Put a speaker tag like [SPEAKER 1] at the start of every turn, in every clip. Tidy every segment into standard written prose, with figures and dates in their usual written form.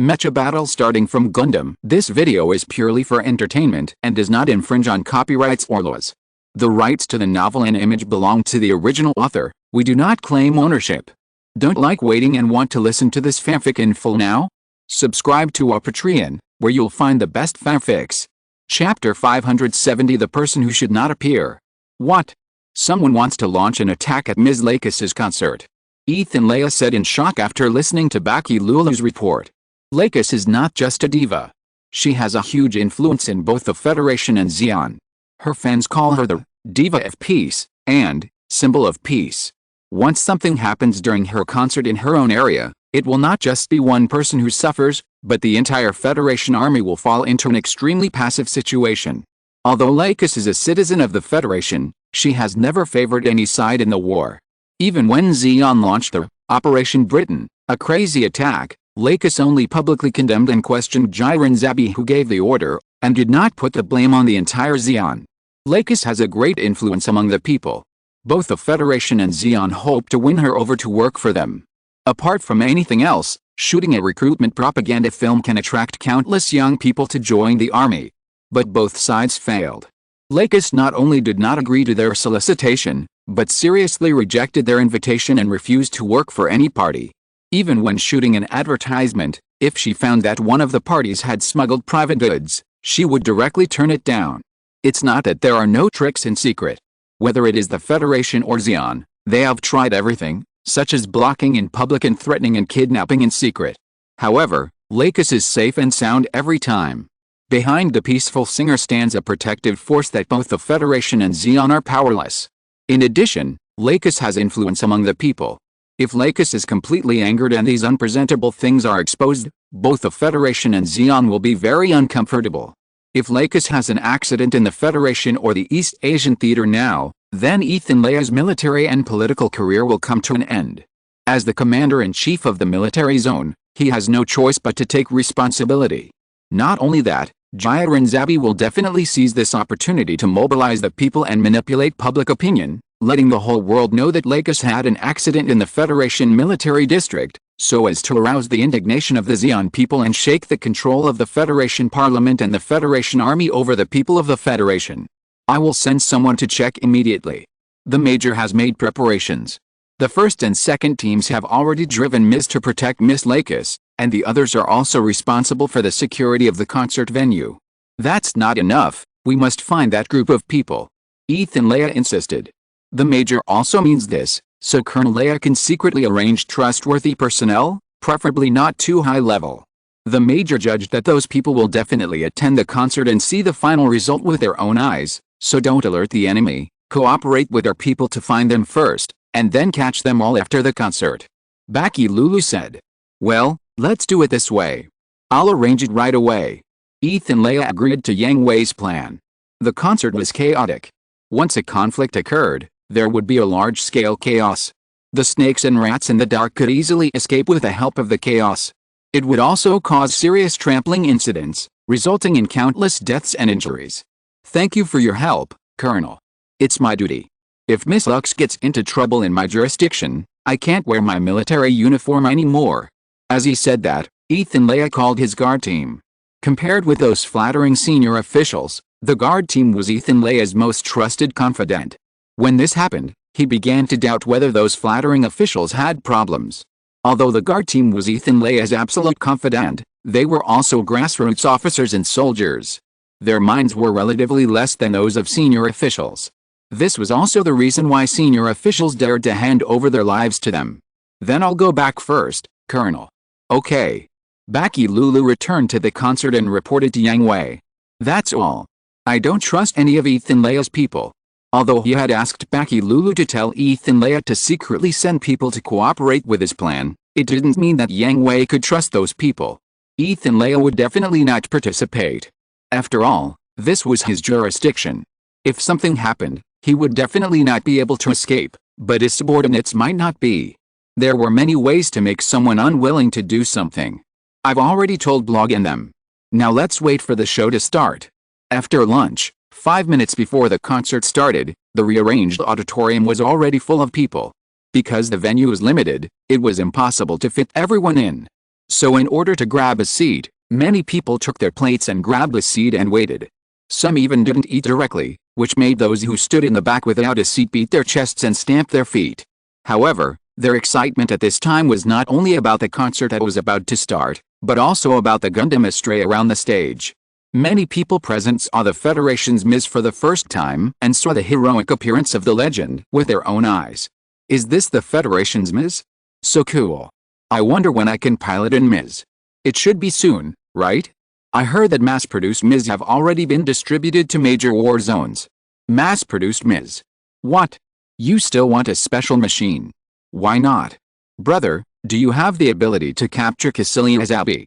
[SPEAKER 1] Mecha battle starting from Gundam. This video is purely for entertainment and does not infringe on copyrights or laws. The rights to the novel and image belong to the original author. We do not claim ownership. Don't like waiting and want to listen to this fanfic in full now? Subscribe to our Patreon, where you'll find the best fanfics. Chapter 570, The Person Who Should Not Appear. What? Someone wants to launch an attack at Ms. Lakis's concert. Ethan Leia said in shock after listening to Baki Lulu's report. Lakis is not just a diva. She has a huge influence in both the Federation and Zeon. Her fans call her the Diva of Peace and Symbol of Peace. Once something happens during her concert in her own area, it will not just be one person who suffers, but the entire Federation army will fall into an extremely passive situation. Although Lakis is a citizen of the Federation, she has never favored any side in the war. Even when Zeon launched the Operation Britain, a crazy attack, Lakis only publicly condemned and questioned Jiren Zabi, who gave the order, and did not put the blame on the entire Zeon. Lakis has a great influence among the people. Both the Federation and Zeon hope to win her over to work for them. Apart from anything else, shooting a recruitment propaganda film can attract countless young people to join the army. But both sides failed. Lakis not only did not agree to their solicitation, but seriously rejected their invitation and refused to work for any party. Even when shooting an advertisement, if she found that one of the parties had smuggled private goods, she would directly turn it down. It's not that there are no tricks in secret. Whether it is the Federation or Zeon, they have tried everything, such as blocking in public and threatening and kidnapping in secret. However, Lakis is safe and sound every time. Behind the peaceful singer stands a protective force that both the Federation and Zeon are powerless. In addition, Lakis has influence among the people. If Lakis is completely angered and these unpresentable things are exposed, both the Federation and Zeon will be very uncomfortable. If Lakis has an accident in the Federation or the East Asian theater now, then Ethan Leia's military and political career will come to an end. As the commander-in-chief of the military zone, he has no choice but to take responsibility. Not only that, Jiren Zabi will definitely seize this opportunity to mobilize the people and manipulate public opinion, letting the whole world know that Lakis had an accident in the Federation military district, so as to arouse the indignation of the Zeon people and shake the control of the Federation Parliament and the Federation Army over the people of the Federation. I will send someone to check immediately. The Major has made preparations. The first and second teams have already driven Ms. to protect Miss Lakis, and the others are also responsible for the security of the concert venue. That's not enough, we must find that group of people. Ethan Leia insisted. The Major also means this, so Colonel Leia can secretly arrange trustworthy personnel, preferably not too high level. The Major judged that those people will definitely attend the concert and see the final result with their own eyes, so don't alert the enemy, cooperate with our people to find them first, and then catch them all after the concert. Baki Lulu said. Well, let's do it this way. I'll arrange it right away. Ethan Leia agreed to Yang Hui's plan. The concert was chaotic. Once a conflict occurred, there would be a large-scale chaos. The snakes and rats in the dark could easily escape with the help of the chaos. It would also cause serious trampling incidents, resulting in countless deaths and injuries. Thank you for your help, Colonel. It's my duty. If Miss Lux gets into trouble in my jurisdiction, I can't wear my military uniform anymore. As he said that, Ethan Leia called his guard team. Compared with those flattering senior officials, the guard team was Ethan Leia's most trusted confidant. When this happened, he began to doubt whether those flattering officials had problems. Although the guard team was Ethan Leia's absolute confidant, they were also grassroots officers and soldiers. Their minds were relatively less than those of senior officials. This was also the reason why senior officials dared to hand over their lives to them. Then I'll go back first, Colonel. Okay. Baki Lulu returned to the concert and reported to Yang Hui. That's all. I don't trust any of Ethan Leia's people. Although he had asked Baki Lulu to tell Ethan Leia to secretly send people to cooperate with his plan, it didn't mean that Yang Hui could trust those people. Ethan Leia would definitely not participate. After all, this was his jurisdiction. If something happened, he would definitely not be able to escape, but his subordinates might not be. There were many ways to make someone unwilling to do something. I've already told Blog and them. Now let's wait for the show to start. After lunch, 5 minutes before the concert started, the rearranged auditorium was already full of people. Because the venue is limited, it was impossible to fit everyone in. So in order to grab a seat, many people took their plates and grabbed a seat and waited. Some even didn't eat directly, which made those who stood in the back without a seat beat their chests and stamp their feet. However, their excitement at this time was not only about the concert that was about to start, but also about the Gundam astray around the stage. Many people present saw the Federation's Ms. for the first time and saw the heroic appearance of the legend with their own eyes. Is this the Federation's Ms? So cool. I wonder when I can pilot in Ms. It should be soon, right? I heard that mass-produced Ms have already been distributed to major war zones. Mass-produced Ms? What? You still want a special machine? Why not? Brother, do you have the ability to capture Caecilian as Abby?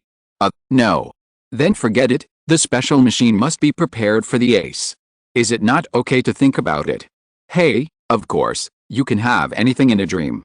[SPEAKER 1] No. Then forget it, the special machine must be prepared for the ace. Is it not okay to think about it? Hey, of course, you can have anything in a dream.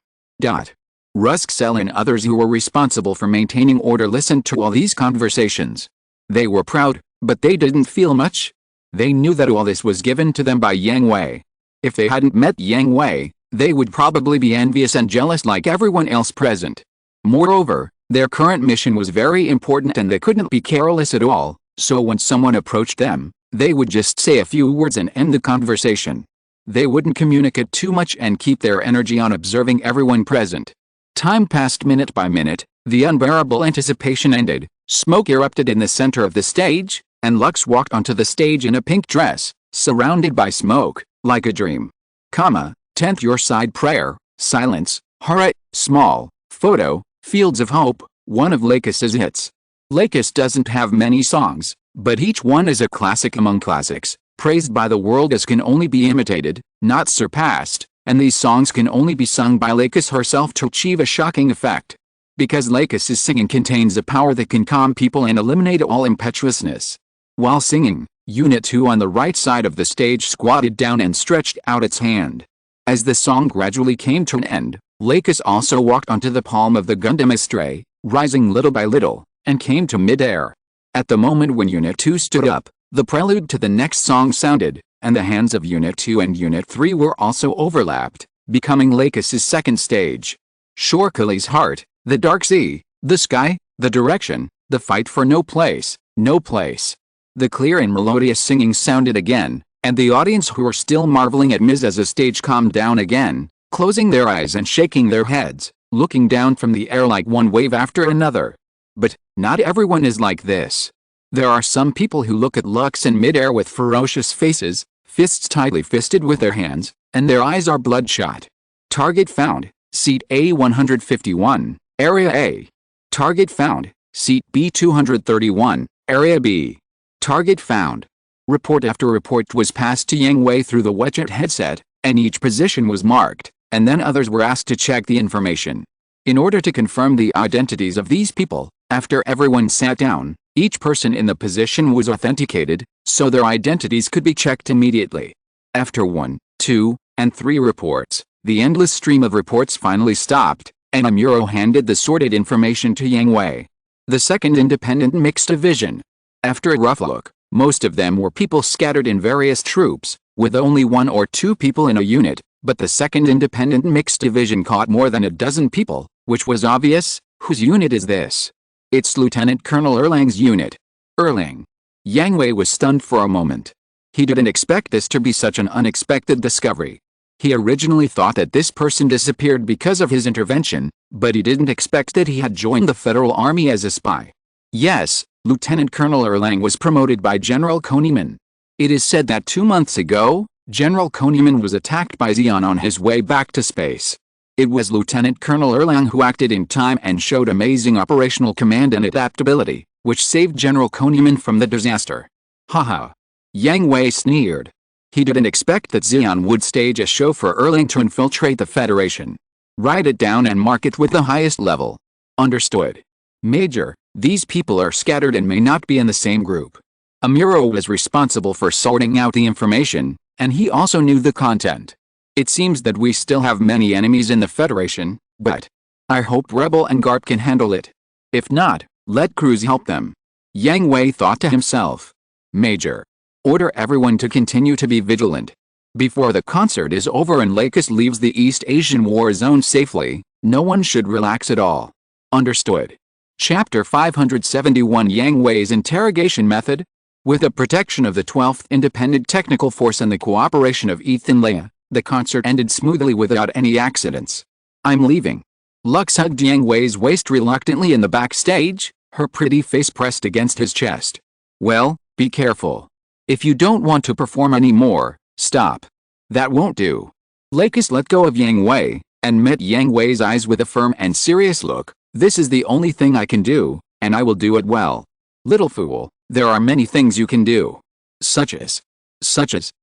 [SPEAKER 1] Rusksel and others who were responsible for maintaining order listened to all these conversations. They were proud, but they didn't feel much. They knew that all this was given to them by Yang Hui. If they hadn't met Yang Hui, they would probably be envious and jealous like everyone else present. Moreover, their current mission was very important and they couldn't be careless at all, so when someone approached them, they would just say a few words and end the conversation. They wouldn't communicate too much and keep their energy on observing everyone present. Time passed minute by minute, the unbearable anticipation ended, smoke erupted in the center of the stage, and Lux walked onto the stage in a pink dress, surrounded by smoke, like a dream. 10th Your Side Prayer, Silence, Hara, Small, Photo, Fields of Hope, one of Lakis's hits. Lakis doesn't have many songs, but each one is a classic among classics, praised by the world as can only be imitated, not surpassed, and these songs can only be sung by Lakis herself to achieve a shocking effect. Because Lakis's singing contains a power that can calm people and eliminate all impetuousness. While singing, Unit 2 on the right side of the stage squatted down and stretched out its hand. As the song gradually came to an end, Lakis also walked onto the palm of the Gundam astray, rising little by little, and came to mid-air. At the moment when Unit 2 stood up, the prelude to the next song sounded, and the hands of Unit 2 and Unit 3 were also overlapped, becoming Lakis's second stage. Shorkali's heart, the dark sea, the sky, the direction, the fight for no place, no place. The clear and melodious singing sounded again, and the audience who were still marveling at Ms. as a stage calmed down again, closing their eyes and shaking their heads, looking down from the air like one wave after another. But, not everyone is like this. There are some people who look at Lux in midair with ferocious faces, fists tightly fisted with their hands, and their eyes are bloodshot. Target found, Seat A151, Area A. Target found, Seat B231, Area B. Target found. Report after report was passed to Yang Hui through the widget headset, and each position was marked, and then others were asked to check the information. In order to confirm the identities of these people, after everyone sat down, each person in the position was authenticated, so their identities could be checked immediately. After 1, 2, and 3 reports, the endless stream of reports finally stopped, and Amuro handed the sorted information to Yang Hui. The second independent mixed division. After a rough look, most of them were people scattered in various troops, with only 1 or 2 people in a unit, but the second independent mixed division caught more than a dozen people, which was obvious. Whose unit is this? It's Lieutenant Colonel Erlang's unit. Erlang. Yang Hui was stunned for a moment. He didn't expect this to be such an unexpected discovery. He originally thought that this person disappeared because of his intervention, but he didn't expect that he had joined the Federal Army as a spy. Yes, Lieutenant Colonel Erlang was promoted by General Koniman. It is said that 2 months ago, General Koniman was attacked by Zeon on his way back to space. It was Lieutenant Colonel Erlang who acted in time and showed amazing operational command and adaptability, which saved General Koniman from the disaster. Haha. Yang Hui sneered. He didn't expect that Zeon would stage a show for Erlang to infiltrate the Federation. Write it down and mark it with the highest level. Understood. Major, these people are scattered and may not be in the same group. Amuro was responsible for sorting out the information, and he also knew the content. It seems that we still have many enemies in the Federation, but I hope Rebel and Garp can handle it. If not, let Cruz help them. Yang Hui thought to himself. Major. Order everyone to continue to be vigilant. Before the concert is over and Lakis leaves the East Asian war zone safely, no one should relax at all. Understood. Chapter 571 Yang Hui's Interrogation Method. With the protection of the 12th Independent Technical Force and the cooperation of Ethan Leia, the concert ended smoothly without any accidents. I'm leaving. Lux hugged Yang Hui's waist reluctantly in the backstage, her pretty face pressed against his chest. Well, be careful. If you don't want to perform anymore, stop. That won't do. Lakis let go of Yang Hui, and met Yang Hui's eyes with a firm and serious look. This is the only thing I can do, and I will do it well. Little fool, there are many things you can do. Such as,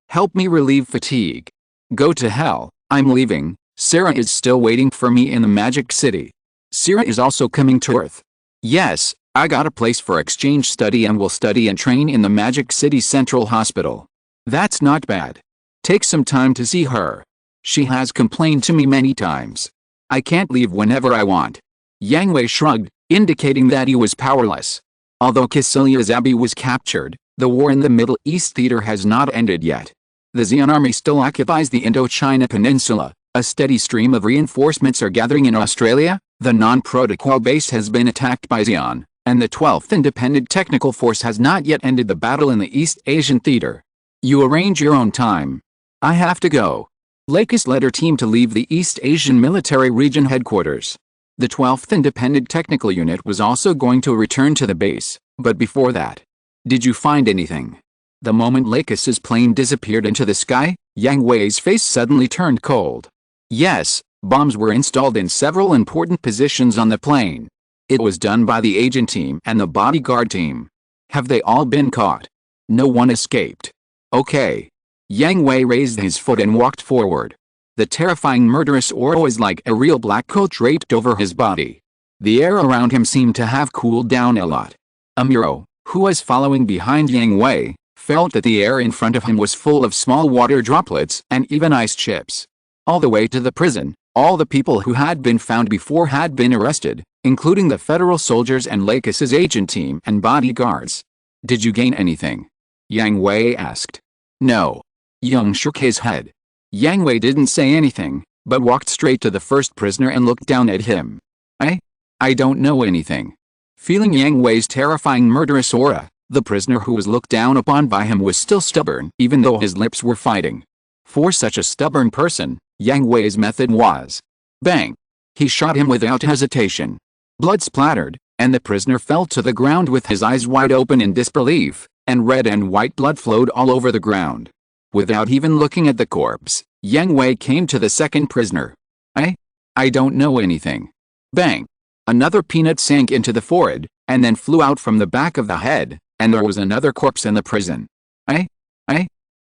[SPEAKER 1] help me relieve fatigue. Go to hell, I'm leaving. Sarah is still waiting for me in the Magic City. Sarah is also coming to Earth. Yes, I got a place for exchange study and will study and train in the Magic City Central Hospital. That's not bad. Take some time to see her. She has complained to me many times. I can't leave whenever I want. Yang Hui shrugged, indicating that he was powerless. Although Caecilia's abbey was captured, the war in the Middle East theater has not ended yet. The Xi'an army still occupies the Indochina Peninsula. A steady stream of reinforcements are gathering in Australia. The non-protocol base has been attacked by Xi'an, and the 12th Independent Technical Force has not yet ended the battle in the East Asian theater. You arrange your own time. I have to go. Lakis led her team to leave the East Asian Military Region headquarters. The 12th Independent Technical Unit was also going to return to the base, but before that. Did you find anything? The moment Lakis's plane disappeared into the sky, Yang Hui's face suddenly turned cold. Yes, bombs were installed in several important positions on the plane. It was done by the agent team and the bodyguard team. Have they all been caught? No one escaped. Okay. Yang Hui raised his foot and walked forward. The terrifying murderous aura was like a real black coat draped over his body. The air around him seemed to have cooled down a lot. Amuro, who was following behind Yang Hui, felt that the air in front of him was full of small water droplets and even ice chips. All the way to the prison, all the people who had been found before had been arrested, including the federal soldiers and Lakis's agent team and bodyguards. Did you gain anything? Yang Hui asked. No. Yang shook his head. Yang Hui didn't say anything, but walked straight to the first prisoner and looked down at him. I don't know anything. Feeling Yang Hui's terrifying murderous aura, the prisoner who was looked down upon by him was still stubborn even though his lips were fighting. For such a stubborn person, Yang Hui's method was bang. He shot him without hesitation. Blood splattered, and the prisoner fell to the ground with his eyes wide open in disbelief, and red and white blood flowed all over the ground. Without even looking at the corpse, Yang Hui came to the second prisoner. I don't know anything. Bang. Another peanut sank into the forehead, and then flew out from the back of the head, and there was another corpse in the prison.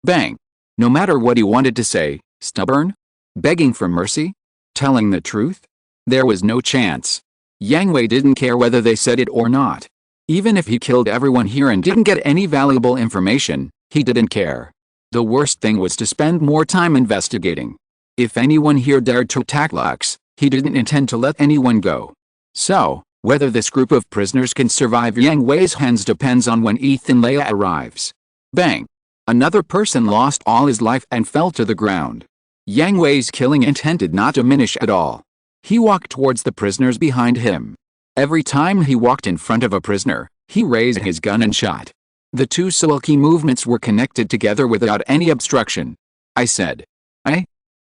[SPEAKER 1] Bang. No matter what he wanted to say, stubborn? Begging for mercy? Telling the truth? There was no chance. Yang Hui didn't care whether they said it or not. Even if he killed everyone here and didn't get any valuable information, he didn't care. The worst thing was to spend more time investigating. If anyone here dared to attack Lux, he didn't intend to let anyone go. So, whether this group of prisoners can survive Yang Hui's hands depends on when Ethan Leia arrives. Bang! Another person lost all his life and fell to the ground. Yang Hui's killing intent did not diminish at all. He walked towards the prisoners behind him. Every time he walked in front of a prisoner, he raised his gun and shot. The two silky movements were connected together without any obstruction. I said.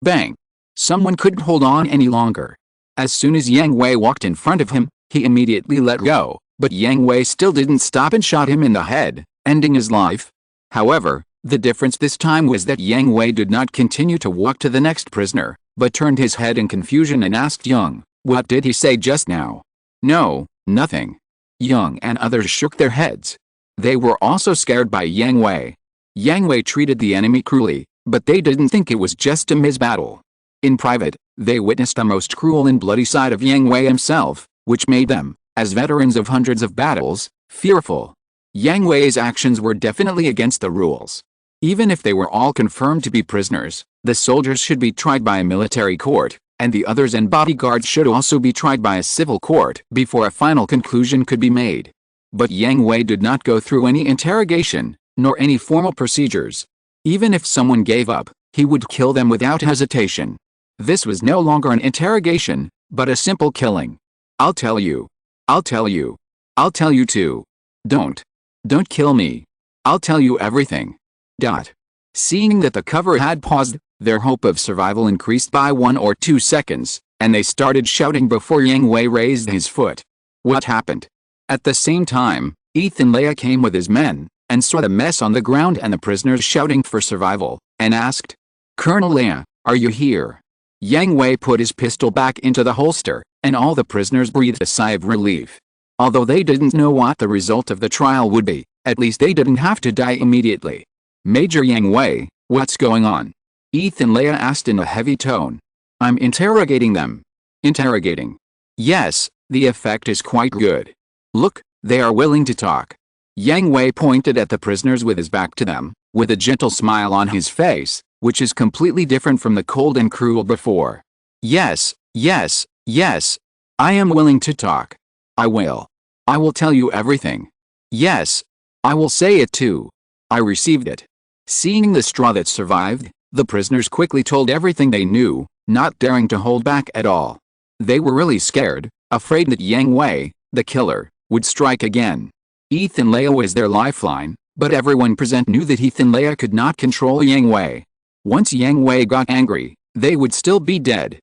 [SPEAKER 1] Bang. Someone couldn't hold on any longer. As soon as Yang Hui walked in front of him, he immediately let go, but Yang Hui still didn't stop and shot him in the head, ending his life. However, the difference this time was that Yang Hui did not continue to walk to the next prisoner, but turned his head in confusion and asked Yang, "What did he say just now?" "No, nothing." Yang and others shook their heads. They were also scared by Yang Hui. Yang Hui treated the enemy cruelly, but they didn't think it was just a misbattle. In private, they witnessed the most cruel and bloody side of Yang Hui himself, which made them, as veterans of hundreds of battles, fearful. Yang Hui's actions were definitely against the rules. Even if they were all confirmed to be prisoners, the soldiers should be tried by a military court, and the others and bodyguards should also be tried by a civil court before a final conclusion could be made. But Yang Hui did not go through any interrogation, nor any formal procedures. Even if someone gave up, he would kill them without hesitation. This was no longer an interrogation, but a simple killing. I'll tell you. I'll tell you. I'll tell you too. Don't. Don't kill me. I'll tell you everything. Dot. Seeing that the cover had paused, their hope of survival increased by 1 or 2 seconds, and they started shouting before Yang Hui raised his foot. What happened? At the same time, Ethan Leia came with his men, and saw the mess on the ground and the prisoners shouting for survival, and asked, Colonel Leia, are you here? Yang Hui put his pistol back into the holster, and all the prisoners breathed a sigh of relief. Although they didn't know what the result of the trial would be, at least they didn't have to die immediately. Major Yang Hui, what's going on? Ethan Leia asked in a heavy tone. I'm interrogating them. Interrogating? Yes, the effect is quite good. Look, they are willing to talk. Yang Hui pointed at the prisoners with his back to them, with a gentle smile on his face, which is completely different from the cold and cruel before. Yes, yes, yes. I am willing to talk. I will. I will tell you everything. Yes. I will say it too. I received it. Seeing the straw that survived, the prisoners quickly told everything they knew, not daring to hold back at all. They were really scared, afraid that Yang Hui, the killer, would strike again. Ethan Leia was their lifeline, but everyone present knew that Ethan Leia could not control Yang Hui. Once Yang Hui got angry, they would still be dead.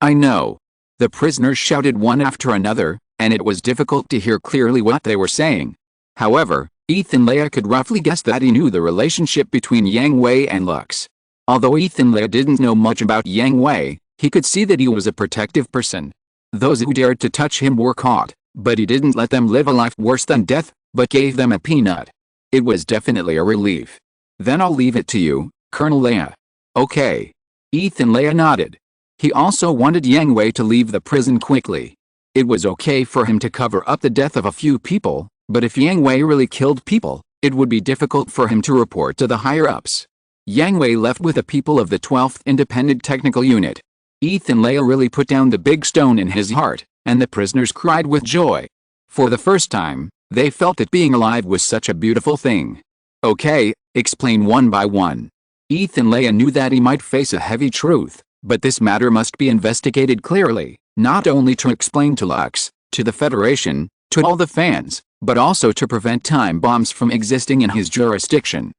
[SPEAKER 1] I know. The prisoners shouted one after another, and it was difficult to hear clearly what they were saying. However, Ethan Leia could roughly guess that he knew the relationship between Yang Hui and Lux. Although Ethan Leia didn't know much about Yang Hui, he could see that he was a protective person. Those who dared to touch him were caught, but he didn't let them live a life worse than death, but gave them a peanut. It was definitely a relief. Then I'll leave it to you, Colonel Leia. Okay. Ethan Leia nodded. He also wanted Yang Hui to leave the prison quickly. It was okay for him to cover up the death of a few people, but if Yang Hui really killed people, it would be difficult for him to report to the higher-ups. Yang Hui left with the people of the 12th Independent Technical Unit. Ethan Leia really put down the big stone in his heart, and the prisoners cried with joy. For the first time, they felt that being alive was such a beautiful thing. Okay, explain one by one. Ethan Leia knew that he might face a heavy truth, but this matter must be investigated clearly, not only to explain to Lux, to the Federation, to all the fans, but also to prevent time bombs from existing in his jurisdiction.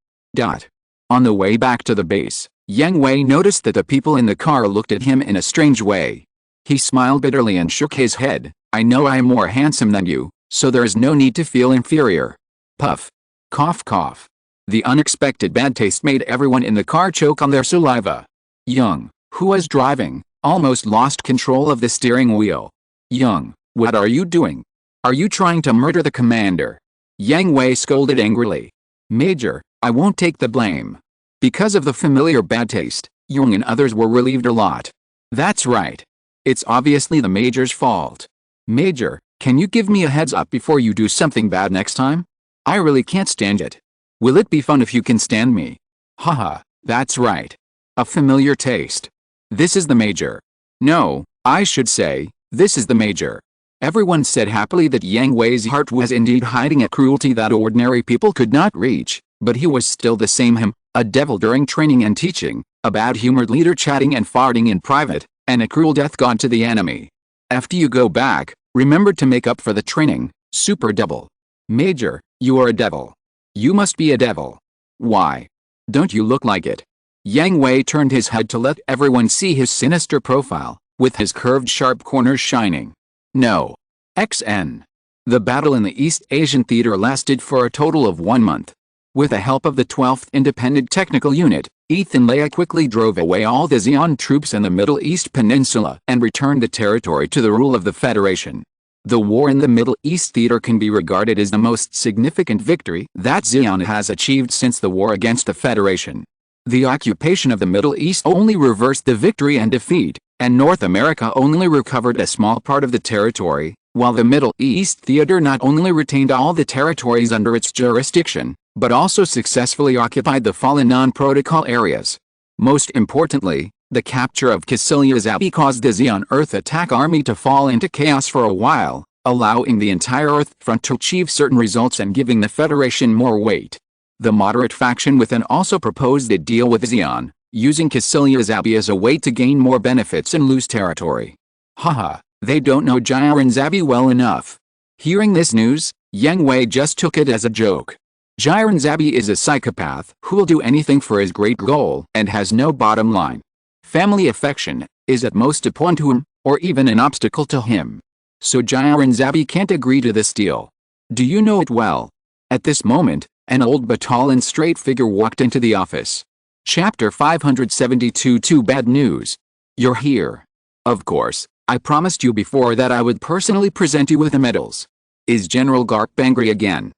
[SPEAKER 1] On the way back to the base, Yang Hui noticed that the people in the car looked at him in a strange way. He smiled bitterly and shook his head. I know I am more handsome than you, so there is no need to feel inferior. Puff. Cough cough. The unexpected bad taste made everyone in the car choke on their saliva. Yang, who was driving, almost lost control of the steering wheel. Yang, what are you doing? Are you trying to murder the commander? Yang Hui scolded angrily. Major, I won't take the blame. Because of the familiar bad taste, Yang and others were relieved a lot. That's right. It's obviously the Major's fault. Major, can you give me a heads up before you do something bad next time? I really can't stand it. Will it be fun if you can stand me? Haha, that's right. A familiar taste. This is the Major. No, I should say, this is the Major. Everyone said happily that Yang Hui's heart was indeed hiding a cruelty that ordinary people could not reach, but he was still the same him, a devil during training and teaching, a bad-humored leader chatting and farting in private, and a cruel death god to the enemy. After you go back, remember to make up for the training, Super Devil. Major, you are a devil. You must be a devil. Why? Don't you look like it? Yang Hui turned his head to let everyone see his sinister profile, with his curved sharp corners shining. No. XN. The battle in the East Asian theater lasted for a total of 1 month. With the help of the 12th Independent Technical Unit, Ethan Leia quickly drove away all the Xi'an troops in the Middle East Peninsula and returned the territory to the rule of the Federation. The war in the Middle East theater can be regarded as the most significant victory that Xi'an has achieved since the war against the Federation. The occupation of the Middle East only reversed the victory and defeat, and North America only recovered a small part of the territory, while the Middle East theater not only retained all the territories under its jurisdiction, but also successfully occupied the fallen non-protocol areas. Most importantly, the capture of Cassilia Zabi caused the Xi'an Earth Attack Army to fall into chaos for a while, allowing the entire Earth Front to achieve certain results and giving the Federation more weight. The moderate faction within also proposed a deal with Xi'an, using Cassilia Zabi as a way to gain more benefits and lose territory. Haha, They don't know Jiren Zabi well enough. Hearing this news, Yang Hui just took it as a joke. Jiren Zabi is a psychopath who will do anything for his great goal and has no bottom line. Family affection is at most a pawn to him, or even an obstacle to him. So Jiren Zabi can't agree to this deal. Do you know it well? At this moment, an old but tall and straight figure walked into the office. Chapter 572. Too bad news. You're here. Of course, I promised you before that I would personally present you with the medals. Is General Garp angry again?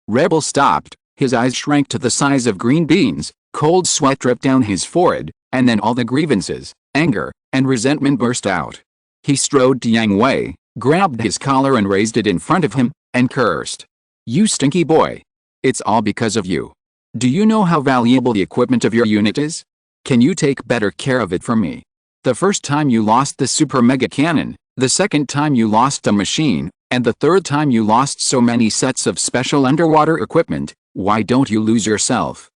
[SPEAKER 1] Rebel stopped, his eyes shrank to the size of green beans, cold sweat dripped down his forehead, and then all the grievances, anger, and resentment burst out. He strode to Yang Hui, grabbed his collar and raised it in front of him, and cursed. You stinky boy. It's all because of you. Do you know how valuable the equipment of your unit is? Can you take better care of it for me? The first time you lost the super mega cannon, the second time you lost a machine, and the third time you lost so many sets of special underwater equipment, why don't you lose yourself?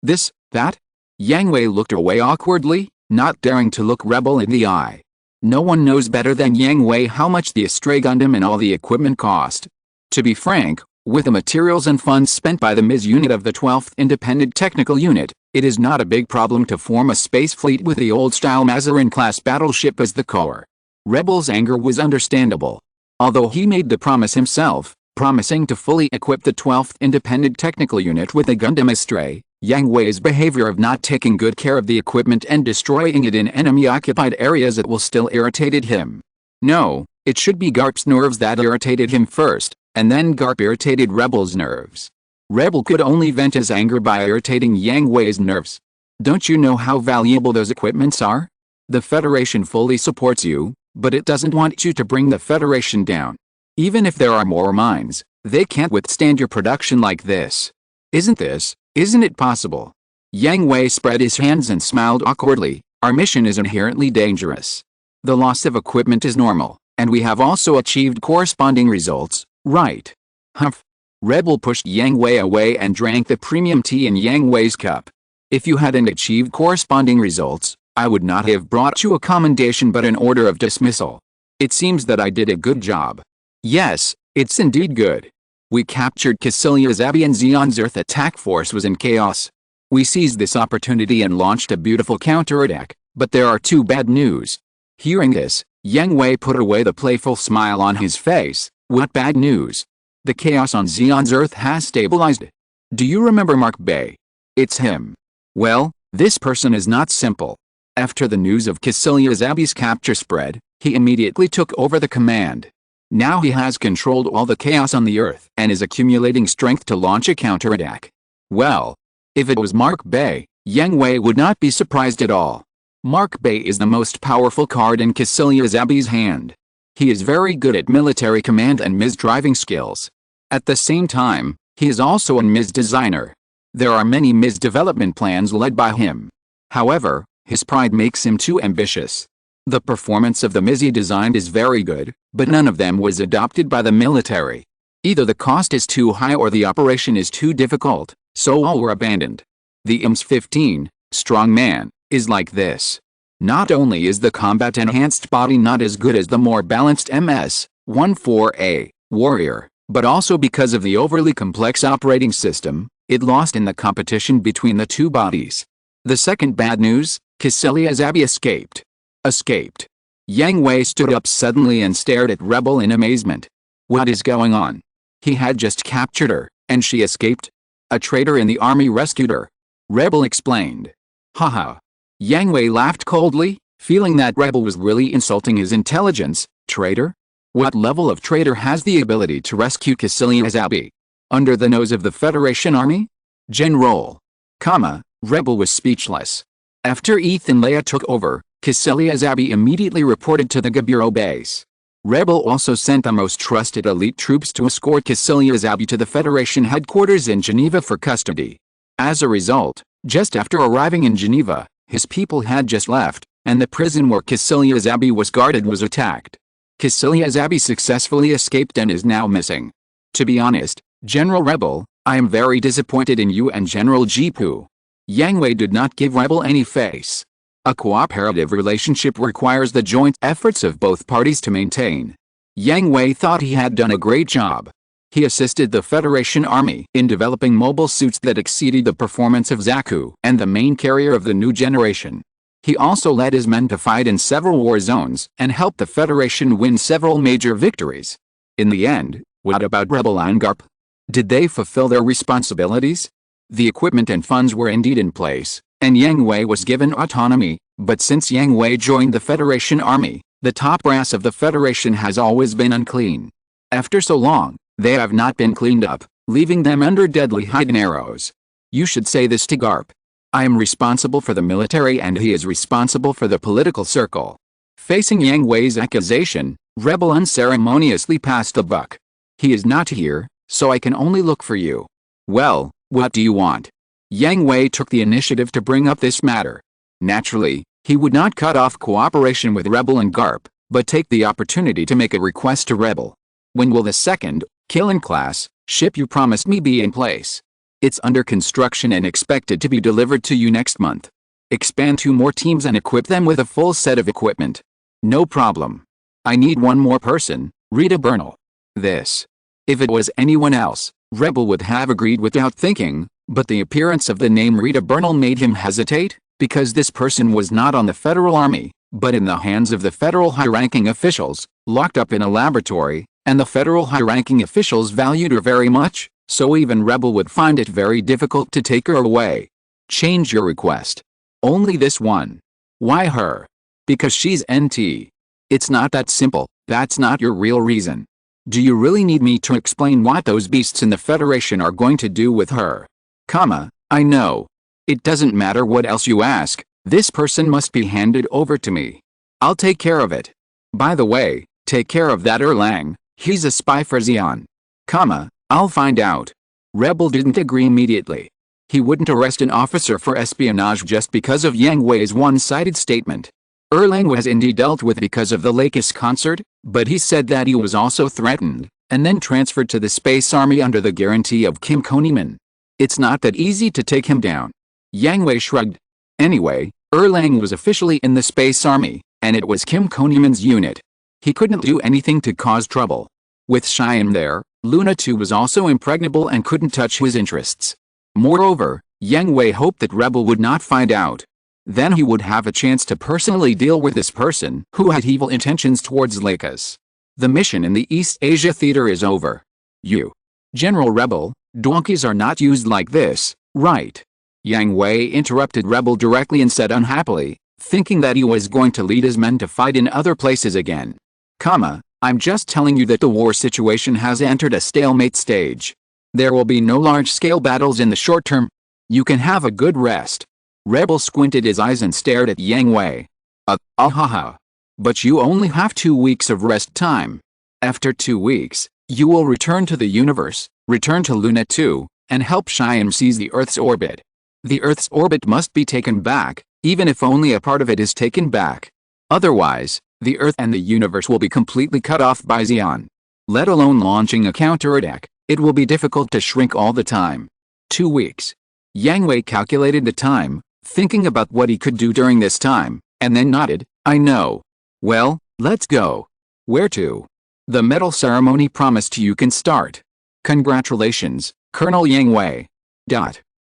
[SPEAKER 1] This, that? Yang Hui looked away awkwardly, not daring to look Rebel in the eye. No one knows better than Yang Hui how much the Astray Gundam and all the equipment cost. To be frank, with the materials and funds spent by the MIS unit of the 12th Independent Technical Unit, it is not a big problem to form a space fleet with the old-style Mazarin-class battleship as the core. Rebel's anger was understandable. Although he made the promise himself, promising to fully equip the 12th Independent Technical Unit with a Gundam Astray, Yang Hui's behavior of not taking good care of the equipment and destroying it in enemy-occupied areas it will still irritated him. No, it should be Garp's nerves that irritated him first, and then Garp irritated Rebel's nerves. Rebel could only vent his anger by irritating Yang Hui's nerves. Don't you know how valuable those equipments are? The Federation fully supports you, but it doesn't want you to bring the Federation down. Even if there are more minds, they can't withstand your production like this. Isn't it possible? Yang Hui spread his hands and smiled awkwardly. Our mission is inherently dangerous. The loss of equipment is normal, and we have also achieved corresponding results, right? Humph. Rebel pushed Yang Hui away and drank the premium tea in Yang Hui's cup. If you hadn't achieved corresponding results, I would not have brought you a commendation but an order of dismissal. It seems that I did a good job. Yes, it's indeed good. We captured Cassilia Zabi and Zeon's Earth attack force was in chaos. We seized this opportunity and launched a beautiful counterattack, but there are two bad news. Hearing this, Yang Hui put away the playful smile on his face. What bad news? The chaos on Zeon's Earth has stabilized. Do you remember Mark Bay? It's him. Well, this person is not simple. After the news of Cassilia Zabi's capture spread, he immediately took over the command. Now he has controlled all the chaos on the Earth and is accumulating strength to launch a counterattack. Well, if it was Mark Bay, Yang Hui would not be surprised at all. Mark Bay is the most powerful card in Cassilia Zabi's hand. He is very good at military command and MIS driving skills. At the same time, he is also a MIS designer. There are many MIS development plans led by him. However, his pride makes him too ambitious. The performance of the MIS he designed is very good, but none of them was adopted by the military. Either the cost is too high or the operation is too difficult, so all were abandoned. The IMS-15, Strong Man, is like this. Not only is the combat-enhanced body not as good as the more balanced MS-14A, Warrior, but also because of the overly complex operating system, it lost in the competition between the two bodies. The second bad news, Cassilia Zabi escaped. Escaped. Yang Hui stood up suddenly and stared at Rebel in amazement. What is going on? He had just captured her, and she escaped? A traitor in the army rescued her. Rebel explained. Haha. Yang Hui laughed coldly, feeling that Rebel was really insulting his intelligence. Traitor? What level of traitor has the ability to rescue Cassilia Zabi? Under the nose of the Federation Army? General. Rebel was speechless. After Ethan Leia took over, Cassilia Zabi immediately reported to the Gaburo base. Rebel also sent the most trusted elite troops to escort Cassilia Zabi to the Federation headquarters in Geneva for custody. As a result, just after arriving in Geneva, his people had just left, and the prison where Cassilia Zabi was guarded was attacked. Cassilia Zabi successfully escaped and is now missing. To be honest, General Rebel, I am very disappointed in you and General Jipu. Yang Hui did not give Rebel any face. A cooperative relationship requires the joint efforts of both parties to maintain. Yang Hui thought he had done a great job. He assisted the Federation Army in developing mobile suits that exceeded the performance of Zaku and the main carrier of the new generation. He also led his men to fight in several war zones and helped the Federation win several major victories. In the end, what about Rebel and Garp? Did they fulfill their responsibilities? The equipment and funds were indeed in place, and Yang Hui was given autonomy, but since Yang Hui joined the Federation Army, the top brass of the Federation has always been unclean. After so long, they have not been cleaned up, leaving them under deadly hidden arrows. You should say this to Garp. I am responsible for the military and he is responsible for the political circle. Facing Yang Hui's accusation, Rebel unceremoniously passed the buck. He is not here, so I can only look for you. Well, what do you want? Yang Hui took the initiative to bring up this matter. Naturally, he would not cut off cooperation with Rebel and Garp, but take the opportunity to make a request to Rebel. When will the second, Killing class, ship you promised me be in place? It's under construction and expected to be delivered to you next month. Expand 2 more teams and equip them with a full set of equipment. No problem. I need one more person, Rita Bernal. This. If it was anyone else, Rebel would have agreed without thinking, but the appearance of the name Rita Bernal made him hesitate, because this person was not on the Federal Army, but in the hands of the Federal high-ranking officials, locked up in a laboratory, and the Federal high-ranking officials valued her very much, so even Rebel would find it very difficult to take her away. Change your request. Only this one. Why her? Because she's NT. It's not that simple, that's not your real reason. Do you really need me to explain what those beasts in the Federation are going to do with her? I know. It doesn't matter what else you ask, this person must be handed over to me. I'll take care of it. By the way, take care of that Erlang, he's a spy for Xian. I'll find out. Rebel didn't agree immediately. He wouldn't arrest an officer for espionage just because of Yang Hui's one-sided statement. Erlang was indeed dealt with because of the Lakis concert, but he said that he was also threatened, and then transferred to the Space Army under the guarantee of Kim Koniman. It's not that easy to take him down. Yang Hui shrugged. Anyway, Erlang was officially in the Space Army, and it was Kim Koniman's unit. He couldn't do anything to cause trouble. With Cheyenne there, Luna too was also impregnable and couldn't touch his interests. Moreover, Yang Hui hoped that Rebel would not find out. Then he would have a chance to personally deal with this person who had evil intentions towards Lakis. The mission in the East Asia theater is over. General Rebel, donkeys are not used like this, right? Yang Hui interrupted Rebel directly and said unhappily, thinking that he was going to lead his men to fight in other places again. I'm just telling you that the war situation has entered a stalemate stage. There will be no large-scale battles in the short term. You can have a good rest. Rebel squinted his eyes and stared at Yang Hui. But you only have 2 weeks of rest time. After 2 weeks, you will return to the universe, return to Luna 2, and help Cheyenne seize the Earth's orbit. The Earth's orbit must be taken back, even if only a part of it is taken back. Otherwise, the Earth and the universe will be completely cut off by Xian. Let alone launching a counterattack, it will be difficult to shrink all the time. 2 weeks. Yang Hui calculated the time, thinking about what he could do during this time, and then nodded, I know. Well, let's go. Where to? The medal ceremony promised you can start. Congratulations, Colonel Yang Hui.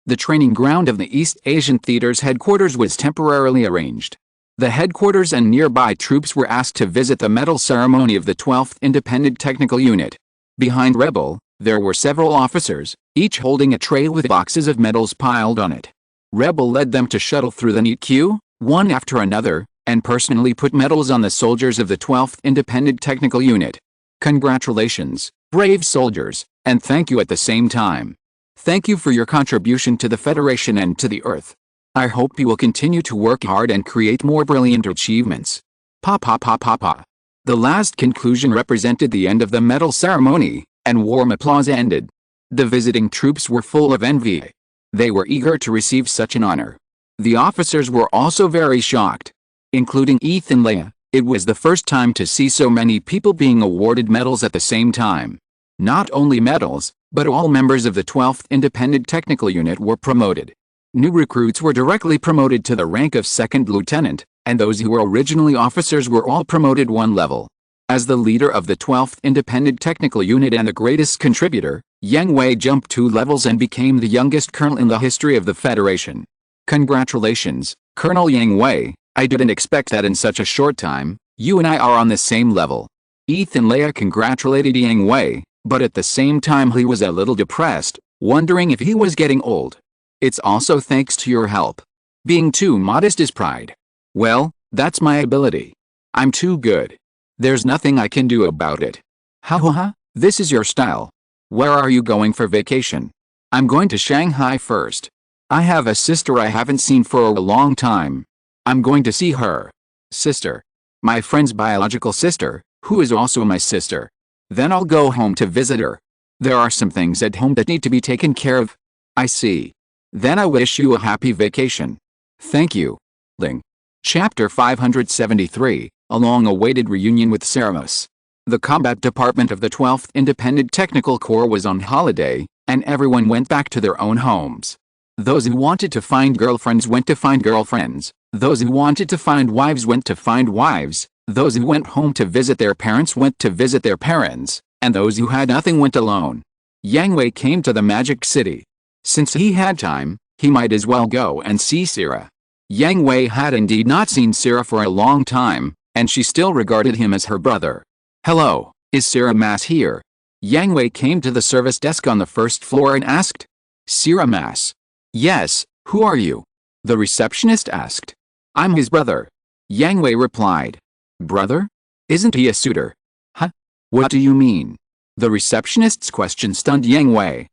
[SPEAKER 1] The training ground of the East Asian Theater's headquarters was temporarily arranged. The headquarters and nearby troops were asked to visit the medal ceremony of the 12th Independent Technical Unit. Behind Rebel, there were several officers, each holding a tray with boxes of medals piled on it. Rebel led them to shuttle through the neat queue, one after another, and personally put medals on the soldiers of the 12th Independent Technical Unit. Congratulations, brave soldiers, and thank you at the same time. Thank you for your contribution to the Federation and to the Earth. I hope you will continue to work hard and create more brilliant achievements. The last conclusion represented the end of the medal ceremony, and warm applause ended. The visiting troops were full of envy. They were eager to receive such an honor. The officers were also very shocked. Including Ethan Leia, it was the first time to see so many people being awarded medals at the same time. Not only medals, but all members of the 12th Independent Technical Unit were promoted. New recruits were directly promoted to the rank of second lieutenant, and those who were originally officers were all promoted one level. As the leader of the 12th Independent Technical Unit and the greatest contributor, Yang Hui jumped 2 levels and became the youngest colonel in the history of the Federation. Congratulations, Colonel Yang Hui. I didn't expect that in such a short time. You and I are on the same level. Ethan Leia congratulated Yang Hui, but at the same time he was a little depressed, wondering if he was getting old. It's also thanks to your help. Being too modest is pride. Well, that's my ability. I'm too good. There's nothing I can do about it. Ha ha ha, this is your style. Where are you going for vacation? I'm going to Shanghai first. I have a sister I haven't seen for a long time. I'm going to see her. Sister. My friend's biological sister, who is also my sister. Then I'll go home to visit her. There are some things at home that need to be taken care of. I see. Then I wish you a happy vacation. Thank you. Ling. Chapter 573, a long-awaited reunion with Ceramus. The combat department of the 12th Independent Technical Corps was on holiday, and everyone went back to their own homes. Those who wanted to find girlfriends went to find girlfriends, those who wanted to find wives went to find wives, those who went home to visit their parents went to visit their parents, and those who had nothing went alone. Yang Hui came to the Magic City. Since he had time, he might as well go and see Sira. Yang Hui had indeed not seen Sira for a long time, and she still regarded him as her brother. Hello, is Sira Mas here? Yang Hui came to the service desk on the first floor and asked. Sira Mas. Yes, who are you? The receptionist asked. I'm his brother. Yang Hui replied. Brother? Isn't he a suitor? Huh? What do you mean? The receptionist's question stunned Yang Hui.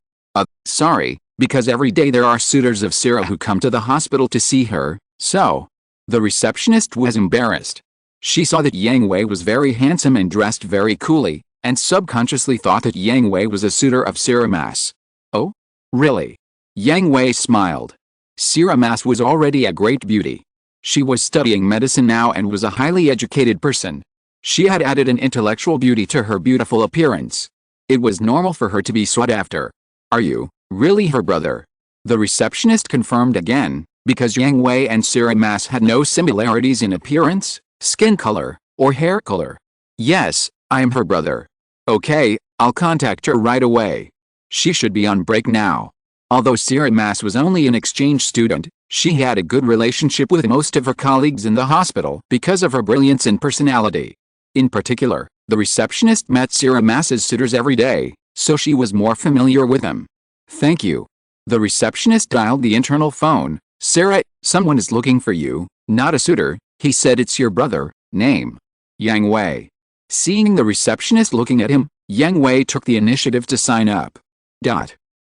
[SPEAKER 1] Sorry, because every day there are suitors of Sira who come to the hospital to see her, so. The receptionist was embarrassed. She saw that Yang Hui was very handsome and dressed very coolly, and subconsciously thought that Yang Hui was a suitor of Sira Mas. Oh? Really? Yang Hui smiled. Sira Mas was already a great beauty. She was studying medicine now and was a highly educated person. She had added an intellectual beauty to her beautiful appearance. It was normal for her to be sought after. Are you really her brother? The receptionist confirmed again, because Yang Hui and Sira Mas had no similarities in appearance, skin color, or hair color. Yes, I am her brother. Okay, I'll contact her right away. She should be on break now. Although Sira Mas was only an exchange student, she had a good relationship with most of her colleagues in the hospital because of her brilliance and personality. In particular, the receptionist met Sira Mas's suitors every day, so she was more familiar with them. Thank you. The receptionist dialed the internal phone. Sira, someone is looking for you, not a suitor. He said it's your brother. Name? Yang Hui. Seeing the receptionist looking at him, Yang Hui took the initiative to sign up.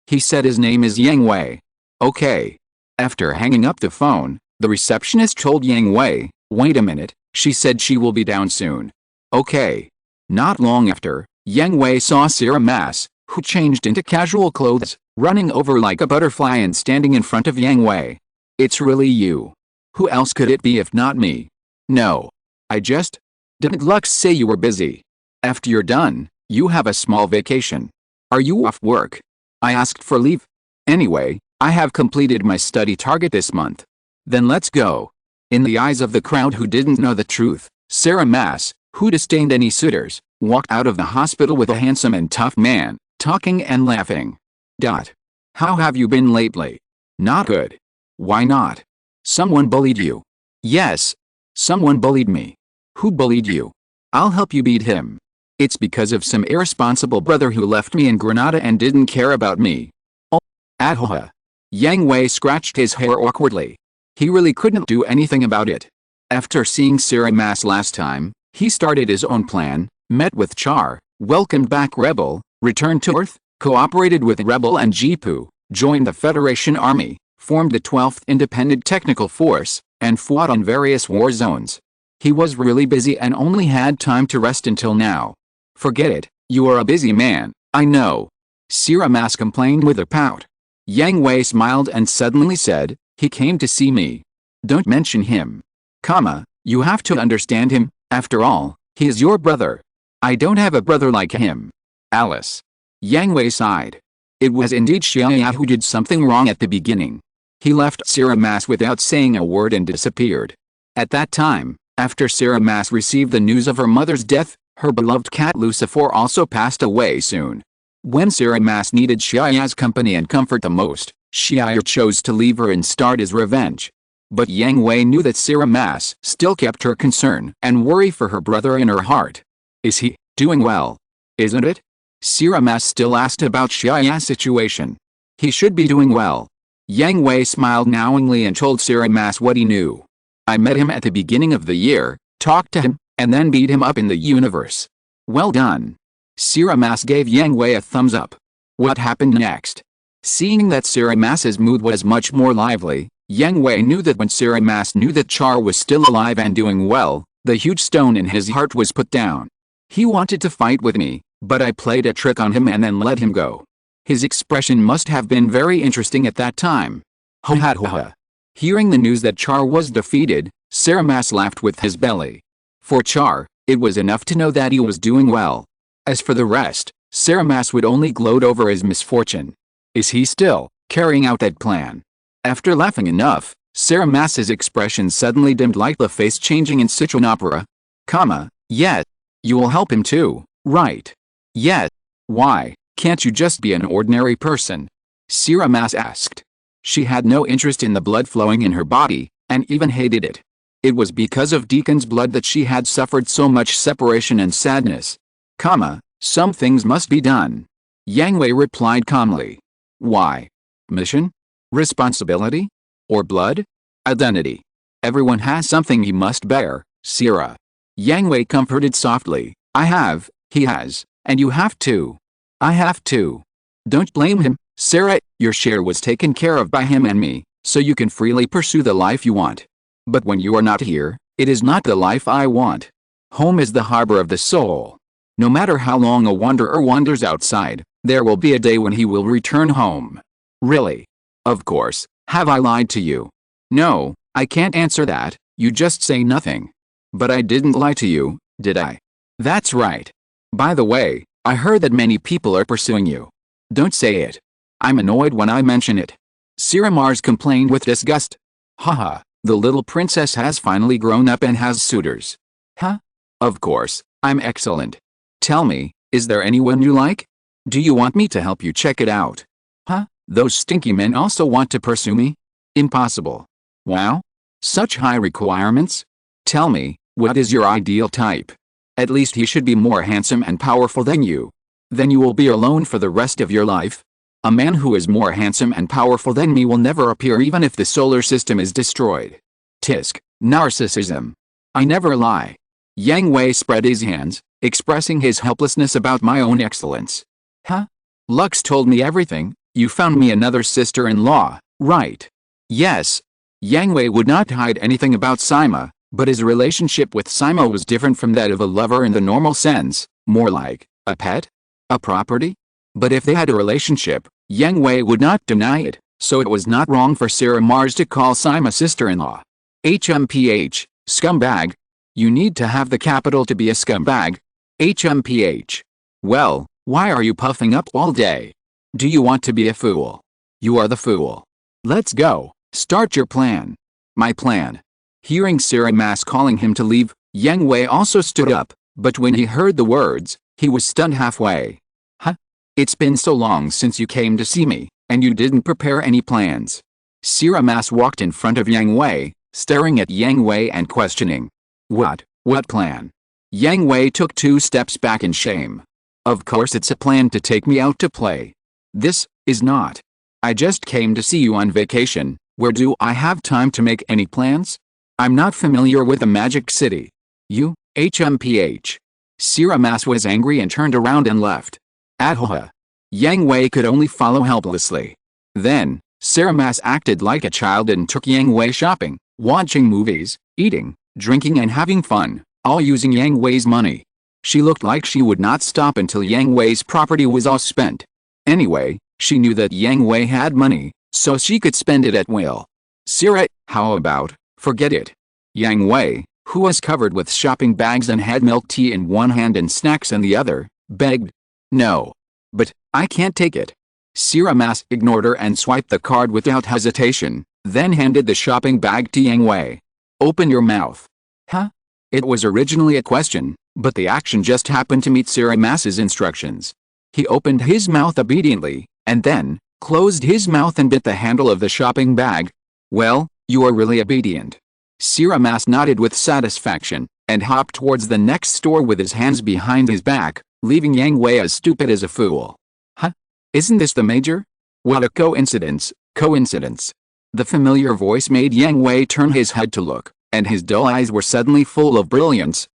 [SPEAKER 1] He said his name is Yang Hui. Okay. After hanging up the phone, the receptionist told Yang Hui, wait a minute, she said she will be down soon. Okay. Not long after, Yang Hui saw Sira Mas, who changed into casual clothes, running over like a butterfly and standing in front of Yang Hui. It's really you. Who else could it be if not me? No. I just didn't Lux say you were busy. After you're done, you have a small vacation. Are you off work? I asked for leave. Anyway, I have completed my study target this month. Then let's go. In the eyes of the crowd who didn't know the truth, Sira Mas, who disdained any suitors, walked out of the hospital with a handsome and tough man, talking and laughing. How have you been lately? Not good. Why not? Someone bullied you. Yes. Someone bullied me. Who bullied you? I'll help you beat him. It's because of some irresponsible brother who left me in Granada and didn't care about me. Oh, Ahoha. Yang Hui scratched his hair awkwardly. He really couldn't do anything about it. After seeing Sira Mas last time, he started his own plan, met with Char, welcomed back Rebel, returned to Earth, cooperated with Rebel and Jipu, joined the Federation Army, formed the 12th Independent Technical Force, and fought on various war zones. He was really busy and only had time to rest until now. Forget it, you are a busy man, I know. Sira Mas complained with a pout. Yang Hui smiled and suddenly said, he came to see me. Don't mention him. You have to understand him, after all, he is your brother. I don't have a brother like him. Alice. Yang Hui sighed. It was indeed Xia who did something wrong at the beginning. He left Sarah Maas without saying a word and disappeared. At that time, after Sarah Maas received the news of her mother's death, her beloved cat Lucifer also passed away soon. When Sarah Maas needed Xiaoya's company and comfort the most, Xiaoya chose to leave her and start his revenge. But Yang Hui knew that Sarah Maas still kept her concern and worry for her brother in her heart. Is he doing well? Isn't it? Sarah Maas still asked about Xiaoya's situation. He should be doing well. Yang Hui smiled knowingly and told Sarah Maas what he knew. I met him at the beginning of the year, talked to him, and then beat him up in the universe. Well done. Sarah Maas gave Yang Hui a thumbs up. What happened next? Seeing that Sarah Maas's mood was much more lively, Yang Hui knew that when Sarah Maas knew that Char was still alive and doing well, the huge stone in his heart was put down. He wanted to fight with me, but I played a trick on him and then let him go. His expression must have been very interesting at that time. Ho ha ho ha. Hearing the news that Char was defeated, Sarah Maas laughed with his belly. For Char, it was enough to know that he was doing well. As for the rest, Sarah Maas would only gloat over his misfortune. Is he still carrying out that plan? After laughing enough, Sarah Maas's expression suddenly dimmed like the face changing in Sichuan opera. Yes. You will help him too, right? Yes. Why can't you just be an ordinary person? Sarah Maas asked. She had no interest in the blood flowing in her body, and even hated it. It was because of Deacon's blood that she had suffered so much separation and sadness. Some things must be done. Yang Hui replied calmly. Why? Mission? Responsibility? Or blood? Identity. Everyone has something he must bear, Sarah. Yang Hui comforted softly. He has, and you have too. I have too. Don't blame him, Sarah, your share was taken care of by him and me, so you can freely pursue the life you want. But when you are not here, it is not the life I want. Home is the harbor of the soul. No matter how long a wanderer wanders outside, there will be a day when he will return home. Really? Of course, have I lied to you? No, I can't answer that, you just say nothing. But I didn't lie to you, did I? That's right. By the way, I heard that many people are pursuing you. Don't say it. I'm annoyed when I mention it. Sarah Maas complained with disgust. Haha, the little princess has finally grown up and has suitors. Huh? Of course, I'm excellent. Tell me, is there anyone you like? Do you want me to help you check it out? Huh? Those stinky men also want to pursue me? Impossible. Wow? Such high requirements? Tell me, what is your ideal type? At least he should be more handsome and powerful than you. Then you will be alone for the rest of your life. A man who is more handsome and powerful than me will never appear even if the solar system is destroyed. Tisk, narcissism. I never lie. Yang Hui spread his hands, expressing his helplessness about my own excellence. Huh? Lux told me everything. You found me another sister-in-law, right? Yes. Yang Hui would not hide anything about Sima, but his relationship with Sima was different from that of a lover in the normal sense, more like a pet? A property? But if they had a relationship, Yang Hui would not deny it, so it was not wrong for Sarah Maas to call Sima sister-in-law. HMPH, scumbag. You need to have the capital to be a scumbag. HMPH. Well, why are you puffing up all day? Do you want to be a fool? You are the fool. Let's go, start your plan. My plan. Hearing Sarah Maas calling him to leave, Yang Hui also stood up, but when he heard the words, he was stunned halfway. Huh? It's been so long since you came to see me, and you didn't prepare any plans. Sarah Maas walked in front of Yang Hui, staring at Yang Hui and questioning. What plan? Yang Hui took 2 steps back in shame. Of course it's a plan to take me out to play. This is not. I just came to see you on vacation. Where do I have time to make any plans? I'm not familiar with the magic city. You, HMPH. Sarah Maas was angry and turned around and left. Ahoha. Yang Hui could only follow helplessly. Then, Sarah Maas acted like a child and took Yang Hui shopping, watching movies, eating, drinking and having fun, all using Yang Hui's money. She looked like she would not stop until Yang Hui's property was all spent. Anyway, she knew that Yang Hui had money, so she could spend it at will. Sarah, how about, forget it. Yang Hui, who was covered with shopping bags and had milk tea in one hand and snacks in the other, begged. No. But, I can't take it. Sarah Maas ignored her and swiped the card without hesitation. then handed the shopping bag to Yang Hui. Open your mouth. Huh? It was originally a question, but the action just happened to meet SYNOPSIS' instructions. He opened his mouth obediently, and then closed his mouth and bit the handle of the shopping bag. Well, you are really obedient. SYNOPSIS nodded with satisfaction, and hopped towards the next store with his hands behind his back, leaving Yang Hui as stupid as a fool. Huh? Isn't this the major? What a coincidence, coincidence. The familiar voice made Yang Hui turn his head to look, and his dull eyes were suddenly full of brilliance.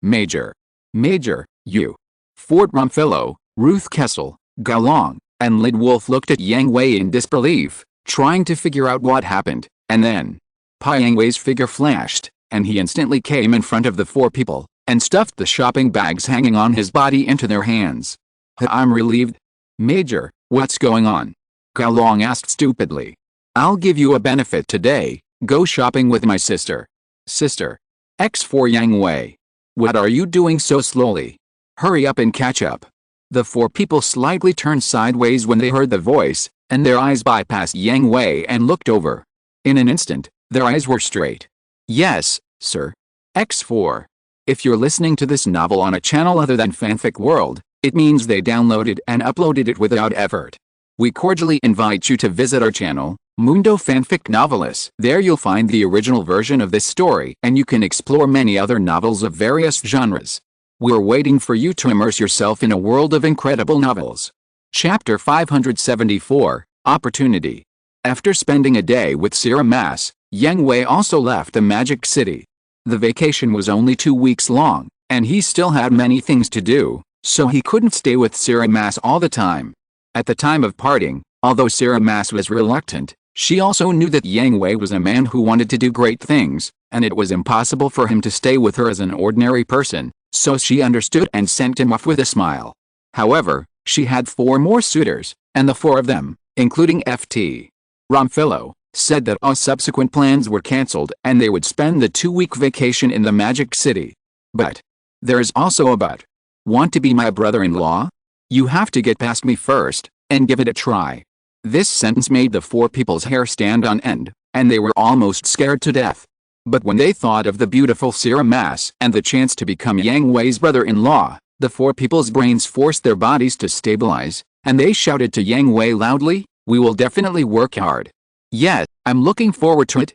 [SPEAKER 1] Major. Major, you. Fort Rumfellow, Ruth Kessel, Galong, and Lid Wolf looked at Yang Hui in disbelief, trying to figure out what happened, and then Yang Hui's figure flashed, and he instantly came in front of the four people, and stuffed the shopping bags hanging on his body into their hands. I'm relieved. Major, what's going on? Galong asked stupidly. I'll give you a benefit today, go shopping with my sister. Sister. X4 Yang Hui. What are you doing so slowly? Hurry up and catch up. The four people slightly turned sideways when they heard the voice, and their eyes bypassed Yang Hui and looked over. In an instant, their eyes were straight. Yes, sir. X4. If you're listening to this novel on a channel other than Fanfic World, it means they downloaded and uploaded it without effort. We cordially invite you to visit our channel, Mundo Fanfic Novelis. There you'll find the original version of this story, and you can explore many other novels of various genres. We're waiting for you to immerse yourself in a world of incredible novels. Chapter 574, Opportunity. After spending a day with SYNOPSIS, Yang Hui also left the Magic City. The vacation was only 2 weeks long, and he still had many things to do, so he couldn't stay with SYNOPSIS all the time. At the time of parting, although SYNOPSIS was reluctant, she also knew that Yang Hui was a man who wanted to do great things, and it was impossible for him to stay with her as an ordinary person, so she understood and sent him off with a smile. However, she had 4 more suitors, and the 4 of them, including Ft. Rumfellow, said that all subsequent plans were cancelled and they would spend the 2-week vacation in the Magic City. But there is also a but. Want to be my brother-in-law? You have to get past me first, and give it a try. This sentence made the 4 people's hair stand on end, and they were almost scared to death. But when they thought of the beautiful SYNOPSIS and the chance to become Yang Hui's brother-in-law, the 4 people's brains forced their bodies to stabilize, and they shouted to Yang Hui loudly, "We will definitely work hard. Yes, I'm looking forward to it."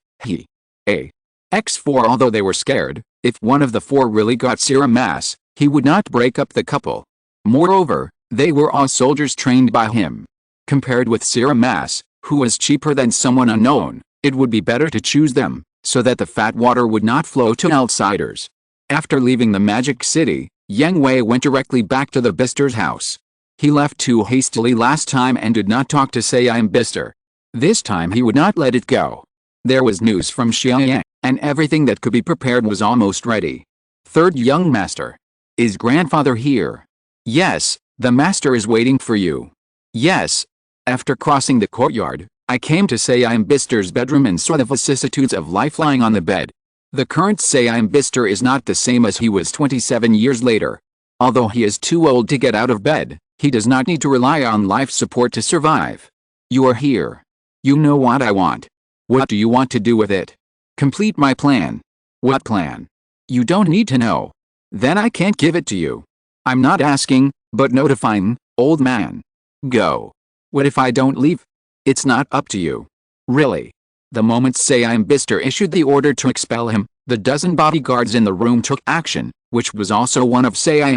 [SPEAKER 1] X4. Although they were scared, if one of the 4 really got SYNOPSIS, he would not break up the couple. Moreover, they were all soldiers trained by him. Compared with SYNOPSIS, who was cheaper than someone unknown, it would be better to choose them, so that the fat water would not flow to outsiders. After leaving the Magic City, Yang Hui went directly back to the Bister's house. He left too hastily last time and did not talk to Bister. This time he would not let it go. There was news from Xiaoyang, and everything that could be prepared was almost ready. Third young master. Is grandfather here? Yes, the master is waiting for you. Yes. After crossing the courtyard, I came to Bister's bedroom and saw the vicissitudes of life lying on the bed. The current Bister is not the same as he was 27 years later. Although he is too old to get out of bed, he does not need to rely on life support to survive. You are here. You know what I want. What do you want to do with it? Complete my plan. What plan? You don't need to know. Then I can't give it to you. I'm not asking, but notifying, old man. Go. What if I don't leave? It's not up to you. Really. The moment Bister issued the order to expel him, the dozen bodyguards in the room took action, which was also one of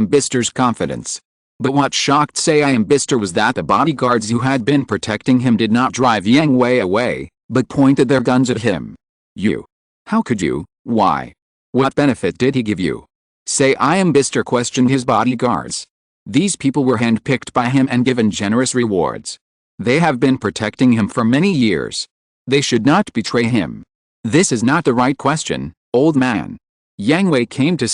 [SPEAKER 1] Bister's confidence. But what shocked Bister was that the bodyguards who had been protecting him did not drive Yang Hui away, but pointed their guns at him. You. How could you? Why? What benefit did he give you? Bister questioned his bodyguards. These people were handpicked by him and given generous rewards. They have been protecting him for many years. They should not betray him. This is not the right question, old man. Yang Hui came to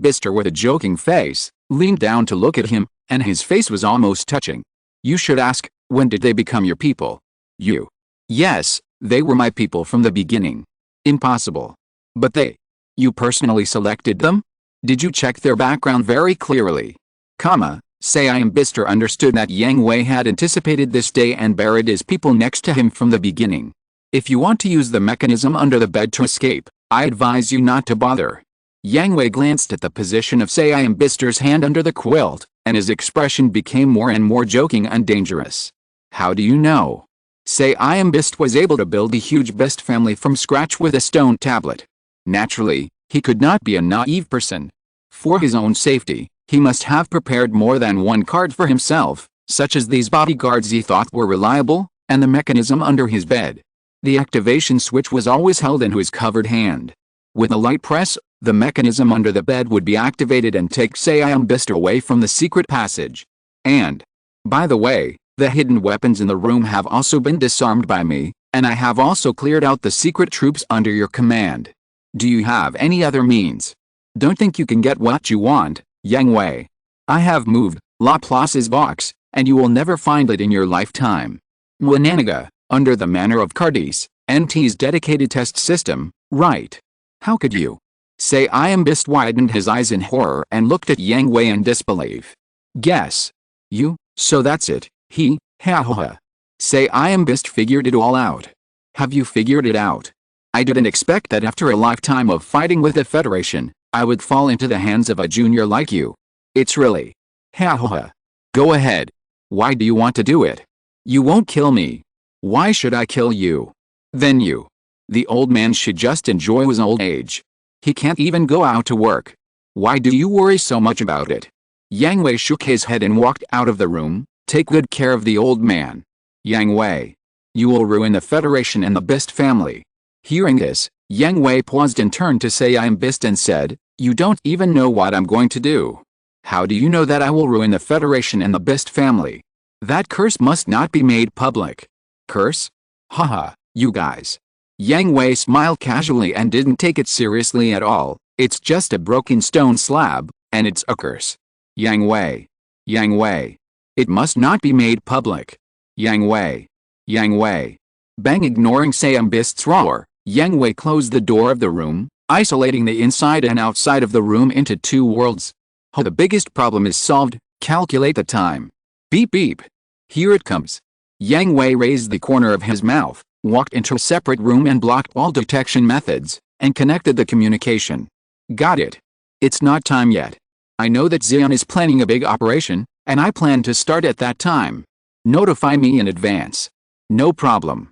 [SPEAKER 1] Bister with a joking face, leaned down to look at him, and his face was almost touching. You should ask, when did they become your people? You. Yes, they were my people from the beginning. Impossible. But they. You personally selected them? Did you check their background very clearly? Bister understood that Yang Hui had anticipated this day and buried his people next to him from the beginning. If you want to use the mechanism under the bed to escape, I advise you not to bother. Yang Hui glanced at the position of SYNOPSIS' hand under the quilt, and his expression became more and more joking and dangerous. How do you know? SYNOPSIS was able to build a huge beast family from scratch with a stone tablet. Naturally, he could not be a naive person. For his own safety, he must have prepared more than one card for himself, such as these bodyguards he thought were reliable, and the mechanism under his bed. The activation switch was always held in his covered hand. With a light press, the mechanism under the bed would be activated and take SYNOPSIS away from the secret passage. And, by the way, the hidden weapons in the room have also been disarmed by me, and I have also cleared out the secret troops under your command. Do you have any other means? Don't think you can get what you want, Yang Hui. I have moved Laplace's box, and you will never find it in your lifetime. Mwananaga, under the manner of Cardis, NT's dedicated test system, right? How could you? SYNOPSIS widened his eyes in horror and looked at Yang Hui in disbelief. Guess. You? So that's it, he, ha ha ha. SYNOPSIS figured it all out. Have you figured it out? I didn't expect that after a lifetime of fighting with the Federation, I would fall into the hands of a junior like you. It's really. Ha ha ha. Go ahead. Why do you want to do it? You won't kill me. Why should I kill you? Then you. The old man should just enjoy his old age. He can't even go out to work. Why do you worry so much about it? Yang Hui shook his head and walked out of the room. Take good care of the old man. Yang Hui. You will ruin the Federation and the Beast family. Hearing this, Yang Hui paused and turned to SYNOPSIS and said, You don't even know what I'm going to do. How do you know that I will ruin the Federation and the Beast family? That curse must not be made public. Curse? Haha, you guys. Yang Hui smiled casually and didn't take it seriously at all. It's just a broken stone slab, and it's a curse. Yang Hui. Yang Hui. It must not be made public. Yang Hui. Yang Hui. Bang! Ignoring SYNOPSIS' roar, Yang Hui closed the door of the room, isolating the inside and outside of the room into two worlds. Oh, the biggest problem is solved. Calculate the time. Beep beep. Here it comes. Yang Hui raised the corner of his mouth, walked into a separate room and blocked all detection methods, and connected the communication. Got it. It's not time yet. I know that Xian is planning a big operation, and I plan to start at that time. Notify me in advance. No problem.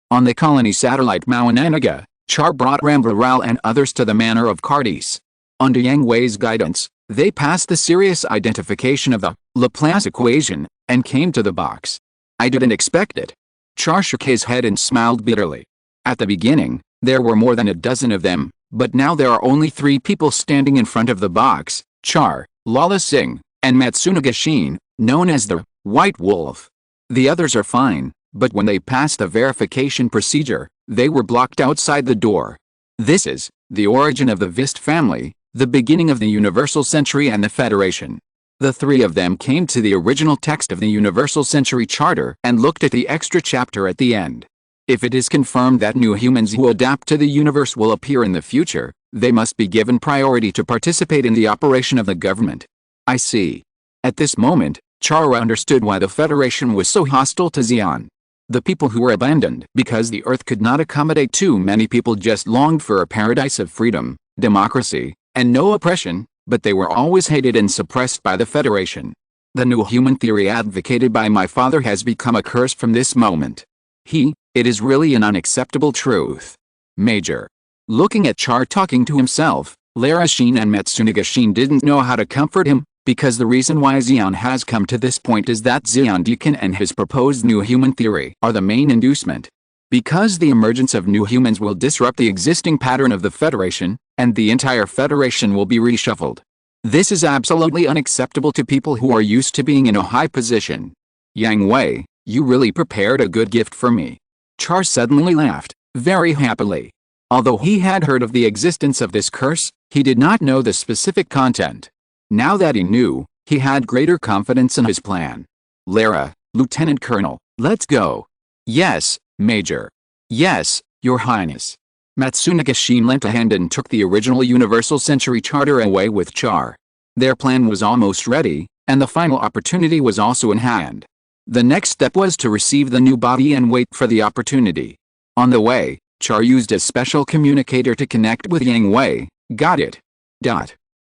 [SPEAKER 1] On the colony satellite Mwananaga, Char brought Rambaral and others to the manor of Cardis. Under Yang Hui's guidance, they passed the serious identification of the Laplace equation, and came to the box. I didn't expect it. Char shook his head and smiled bitterly. At the beginning, there were more than a dozen of them, but now there are only 3 people standing in front of the box, Char, Lala Singh, and Matsunaga Shin, known as the White Wolf. The others are fine, but when they passed the verification procedure, they were blocked outside the door. This is the origin of the Vist family, the beginning of the Universal Century and the Federation. The 3 of them came to the original text of the Universal Century Charter and looked at the extra chapter at the end. If it is confirmed that new humans who adapt to the universe will appear in the future, they must be given priority to participate in the operation of the government. I see. At this moment, Chara understood why the Federation was so hostile to Xian. The people who were abandoned because the Earth could not accommodate too many people just longed for a paradise of freedom, democracy, and no oppression, but they were always hated and suppressed by the Federation. The new human theory advocated by my father has become a curse from this moment. It is really an unacceptable truth. Major. Looking at Char talking to himself, Lara Shin and Matsunaga Shin didn't know how to comfort him, because the reason why Xian has come to this point is that Xian Deacon and his proposed new human theory are the main inducement. Because the emergence of new humans will disrupt the existing pattern of the Federation, and the entire Federation will be reshuffled. This is absolutely unacceptable to people who are used to being in a high position. Yang Hui, you really prepared a good gift for me. Char suddenly laughed, very happily. Although he had heard of the existence of this curse, he did not know the specific content. Now that he knew, he had greater confidence in his plan. Lara, Lieutenant Colonel, let's go. Yes, Major. Yes, Your Highness. Matsunaga Shin lent a hand and took the original Universal Century Charter away with Char. Their plan was almost ready, and the final opportunity was also in hand. The next step was to receive the new body and wait for the opportunity. On the way, Char used a special communicator to connect with Yang Hui. Got it.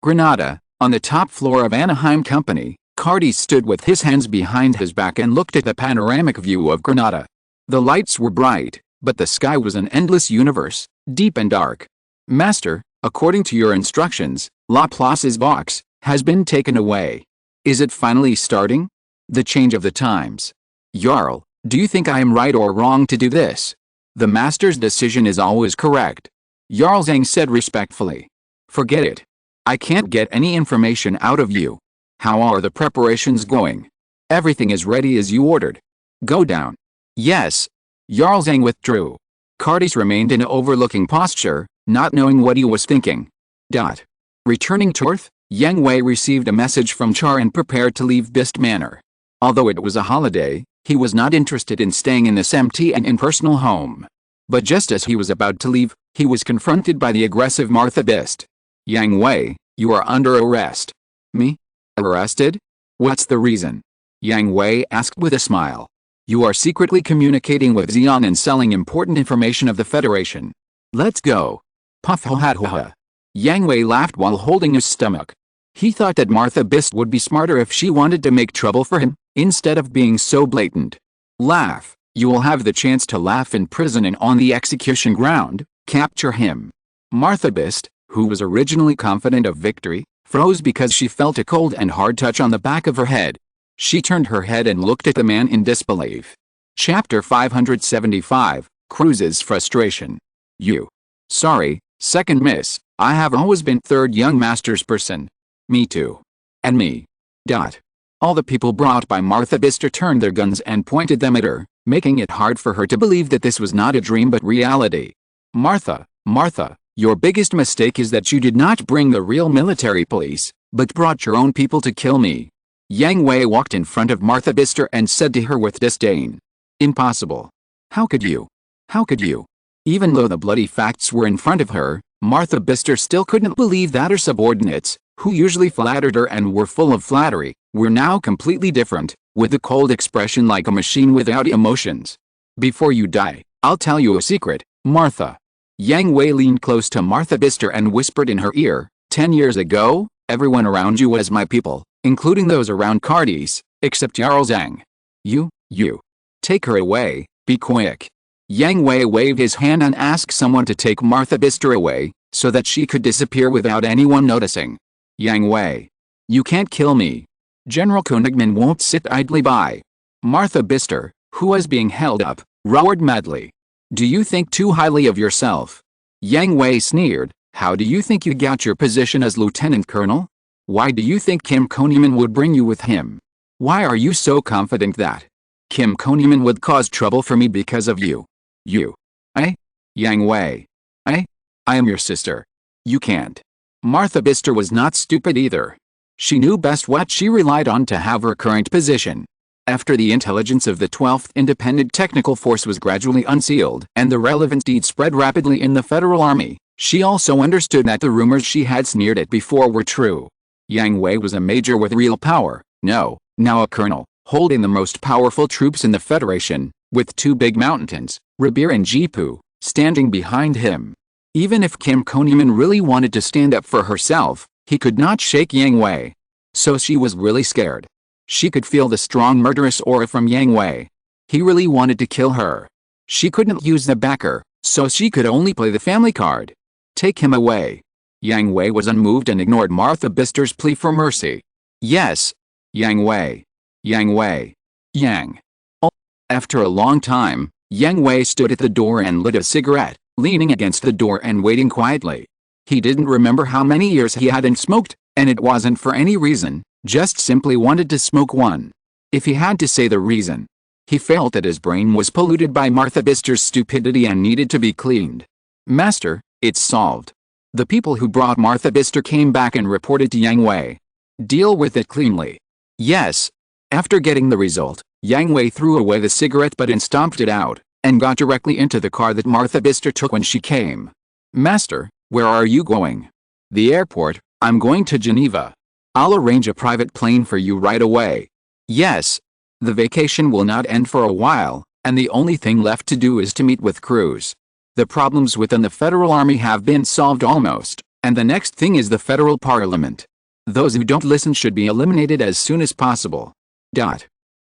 [SPEAKER 1] Granada, on the top floor of Anaheim Company, Cardi stood with his hands behind his back and looked at the panoramic view of Granada. The lights were bright, but the sky was an endless universe, deep and dark. Master, according to your instructions, Laplace's box has been taken away. Is it finally starting? The change of the times. Jarl, do you think I am right or wrong to do this? The master's decision is always correct. Jarl Zhang said respectfully. Forget it. I can't get any information out of you. How are the preparations going? Everything is ready as you ordered. Go down. Yes. Jarl Zhang withdrew. Cardis remained in overlooking posture, not knowing what he was thinking. Returning to Earth, Yang Hui received a message from Char and prepared to leave Bist Manor. Although it was a holiday, he was not interested in staying in this empty and impersonal home. But just as he was about to leave, he was confronted by the aggressive Martha Bist. Yang Hui, you are under arrest. Me? Arrested? What's the reason? Yang Hui asked with a smile. You are secretly communicating with Xian and selling important information of the Federation. Let's go. Puff ha ha ha. Yang Hui laughed while holding his stomach. He thought that Martha Bist would be smarter if she wanted to make trouble for him, instead of being so blatant. Laugh. You will have the chance to laugh in prison and on the execution ground. Capture him. Martha Bist, who was originally confident of victory, froze because she felt a cold and hard touch on the back of her head. She turned her head and looked at the man in disbelief. Chapter 575, Cruz's Frustration. You. Sorry, second miss, I have always been third young master's person. Me too. And me. All the people brought by Martha Bister turned their guns and pointed them at her, making it hard for her to believe that this was not a dream but reality. Martha, your biggest mistake is that you did not bring the real military police, but brought your own people to kill me. Yang Hui walked in front of Martha Bister and said to her with disdain. Impossible. How could you? How could you? Even though the bloody facts were in front of her, Martha Bister still couldn't believe that her subordinates, who usually flattered her and were full of flattery, were now completely different, with a cold expression like a machine without emotions. Before you die, I'll tell you a secret, Martha. Yang Hui leaned close to Martha Bister and whispered in her ear, 10 years ago, everyone around you was my people, including those around Cardis, except Jarl Zhang. You. Take her away, be quick. Yang Hui waved his hand and asked someone to take Martha Bister away, so that she could disappear without anyone noticing. Yang Hui. You can't kill me. General Konigman won't sit idly by. Martha Bister, who was being held up, roared madly. Do you think too highly of yourself? Yang Hui sneered. How do you think you got your position as lieutenant colonel? Why do you think Kim Konigman would bring you with him? Why are you so confident that Kim Konigman would cause trouble for me because of you? You. Yang Hui. I am your sister. You can't. Martha Bister was not stupid either. She knew best what she relied on to have her current position. After the intelligence of the 12th Independent Technical Force was gradually unsealed and the relevant deeds spread rapidly in the Federal Army, she also understood that the rumors she had sneered at before were true. Yang Hui was a major with real power, now a colonel, holding the most powerful troops in the Federation, with two big mountains, Rabir and Jipu, standing behind him. Even if Kim Konigman really wanted to stand up for herself, he could not shake Yang Hui. So she was really scared. She could feel the strong murderous aura from Yang Hui. He really wanted to kill her. She couldn't use the backer, so she could only play the family card. Take him away. Yang Hui was unmoved and ignored Martha Bister's plea for mercy. Yes. Yang Hui. Yang Hui. Yang. Oh. After a long time, Yang Hui stood at the door and lit a cigarette, leaning against the door and waiting quietly. He didn't remember how many years he hadn't smoked, and it wasn't for any reason, just simply wanted to smoke one. If he had to say the reason, he felt that his brain was polluted by Martha Bister's stupidity and needed to be cleaned. Master, it's solved. The people who brought Martha Bister came back and reported to Yang Hui. Deal with it cleanly. Yes. After getting the result, Yang Hui threw away the cigarette butt and stomped it out, and got directly into the car that Martha Bister took when she came. Master, where are you going? The airport. I'm going to Geneva. I'll arrange a private plane for you right away. Yes. The vacation will not end for a while, and the only thing left to do is to meet with Cruz. The problems within the Federal Army have been solved almost, and the next thing is the Federal Parliament. Those who don't listen should be eliminated as soon as possible.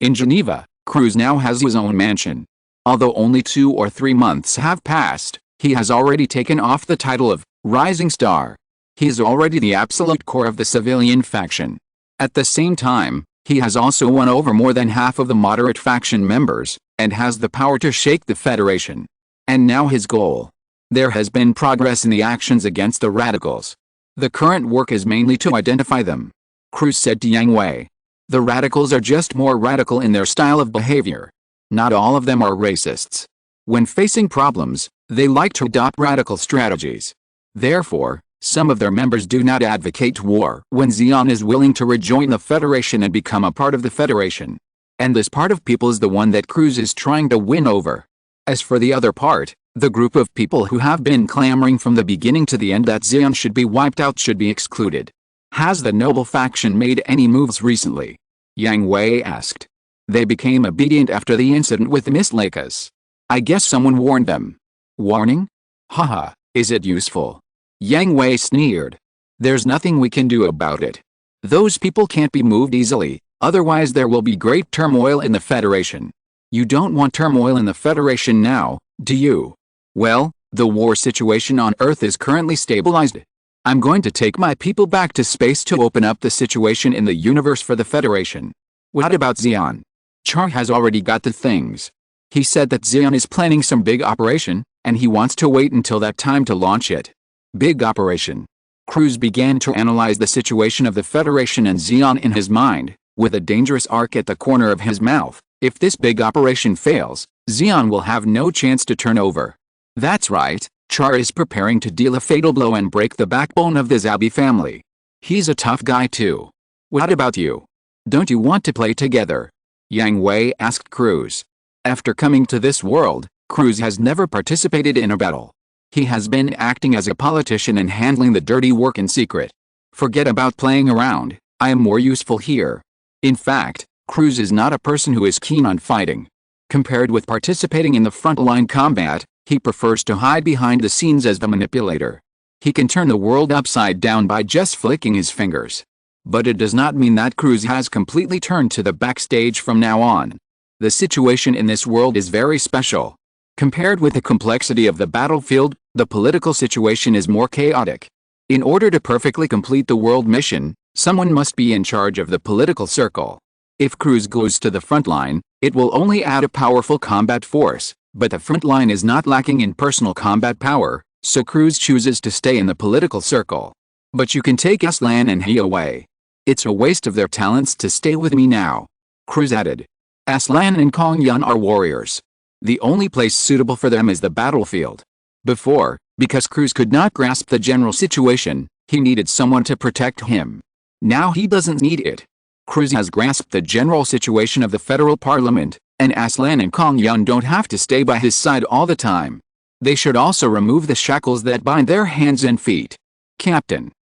[SPEAKER 1] In Geneva, Cruz now has his own mansion. Although only 2 or 3 months have passed, he has already taken off the title of Rising Star. He is already the absolute core of the civilian faction. At the same time, he has also won over more than half of the moderate faction members, and has the power to shake the Federation. And now his goal. There has been progress in the actions against the radicals. The current work is mainly to identify them. Cruz said to Yang Hui. The radicals are just more radical in their style of behavior. Not all of them are racists. When facing problems, they like to adopt radical strategies. Therefore, some of their members do not advocate war when Xi'an is willing to rejoin the Federation and become a part of the Federation. And this part of people is the one that Cruz is trying to win over. As for the other part, the group of people who have been clamoring from the beginning to the end that Xi'an should be wiped out should be excluded. Has the noble faction made any moves recently? Yang Hui asked. They became obedient after the incident with Miss Lakers. I guess someone warned them. Warning? Haha, is it useful? Yang Hui sneered. There's nothing we can do about it. Those people can't be moved easily, otherwise there will be great turmoil in the Federation. You don't want turmoil in the Federation now, do you? Well, the war situation on Earth is currently stabilized. I'm going to take my people back to space to open up the situation in the universe for the Federation. What about Xi'an? Char has already got the things. He said that Xi'an is planning some big operation, and he wants to wait until that time to launch it. Big operation. Cruz began to analyze the situation of the Federation and Xi'an in his mind, with a dangerous arc at the corner of his mouth. If this big operation fails, Xi'an will have no chance to turn over. That's right. Char is preparing to deal a fatal blow and break the backbone of the Zabi family. He's a tough guy too. What about you? Don't you want to play together? Yang Hui asked Cruz. After coming to this world, Cruz has never participated in a battle. He has been acting as a politician and handling the dirty work in secret. Forget about playing around, I am more useful here. In fact, Cruz is not a person who is keen on fighting. Compared with participating in the frontline combat, he prefers to hide behind the scenes as the manipulator. He can turn the world upside down by just flicking his fingers. But it does not mean that Cruz has completely turned to the backstage from now on. The situation in this world is very special. Compared with the complexity of the battlefield, the political situation is more chaotic. In order to perfectly complete the world mission, someone must be in charge of the political circle. If Cruz goes to the front line, it will only add a powerful combat force, but the front line is not lacking in personal combat power, so Cruz chooses to stay in the political circle. But you can take Aslan and he away. It's a waste of their talents to stay with me now. Cruz added. Aslan and Kong Yun are warriors. The only place suitable for them is the battlefield. Before, because Cruz could not grasp the general situation, he needed someone to protect him. Now he doesn't need it. Cruz has grasped the general situation of the Federal Parliament, and Aslan and Kong Yun don't have to stay by his side all the time. They should also remove the shackles that bind their hands and feet. Captain.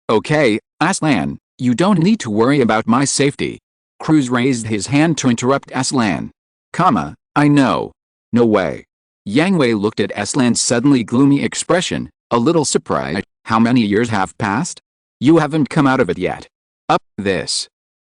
[SPEAKER 1] Okay, Aslan, you don't need to worry about my safety. Cruz raised his hand to interrupt Aslan. I know. No way. Yang Hui looked at Aslan's suddenly gloomy expression, a little surprised. How many years have passed? You haven't come out of it yet.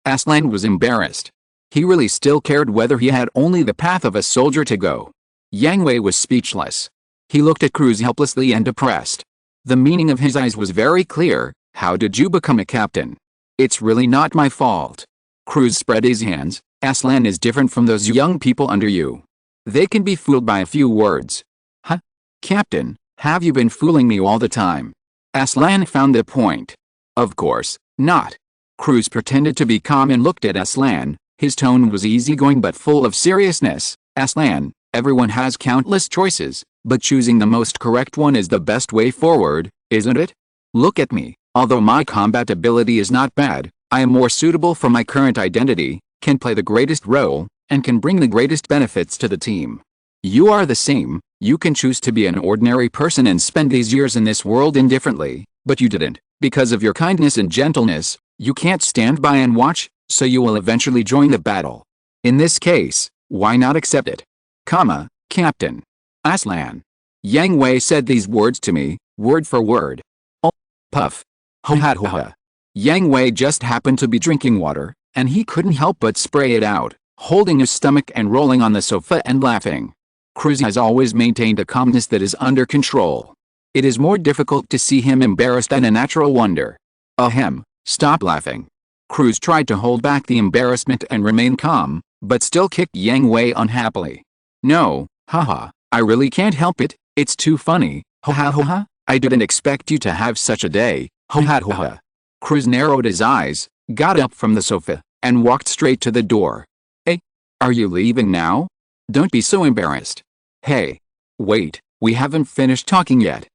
[SPEAKER 1] Aslan was embarrassed. He really still cared whether he had only the path of a soldier to go. Yang Hui was speechless. He looked at Cruz helplessly and depressed. The meaning of his eyes was very clear. How did you become a captain? It's really not my fault. Cruz spread his hands. Aslan is different from those young people under you. They can be fooled by a few words. Huh? Captain, have you been fooling me all the time? Aslan found the point. Of course not. Cruz pretended to be calm and looked at Aslan. His tone was easygoing but full of seriousness. Aslan, everyone has countless choices, but choosing the most correct one is the best way forward, isn't it? Look at me. Although my combat ability is not bad, I am more suitable for my current identity, can play the greatest role, and can bring the greatest benefits to the team. You are the same. You can choose to be an ordinary person and spend these years in this world indifferently, but you didn't. Because of your kindness and gentleness, you can't stand by and watch, so you will eventually join the battle. In this case, why not accept it? Captain. Aslan. Yang Hui said these words to me, word for word. Oh, puff. Ho ha ho ha. Yang Hui just happened to be drinking water, and he couldn't help but spray it out, holding his stomach and rolling on the sofa and laughing. Cruz has always maintained a calmness that is under control. It is more difficult to see him embarrassed than a natural wonder. Ahem, stop laughing. Cruz tried to hold back the embarrassment and remain calm, but still kicked Yang Hui unhappily. No, haha, I really can't help it, it's too funny, ho ha ho ha, I didn't expect you to have such a day, ho ha ho ha. Cruz narrowed his eyes, got up from the sofa, and walked straight to the door. Hey, are you leaving now? Don't be so embarrassed. Hey. Wait, we haven't finished talking yet.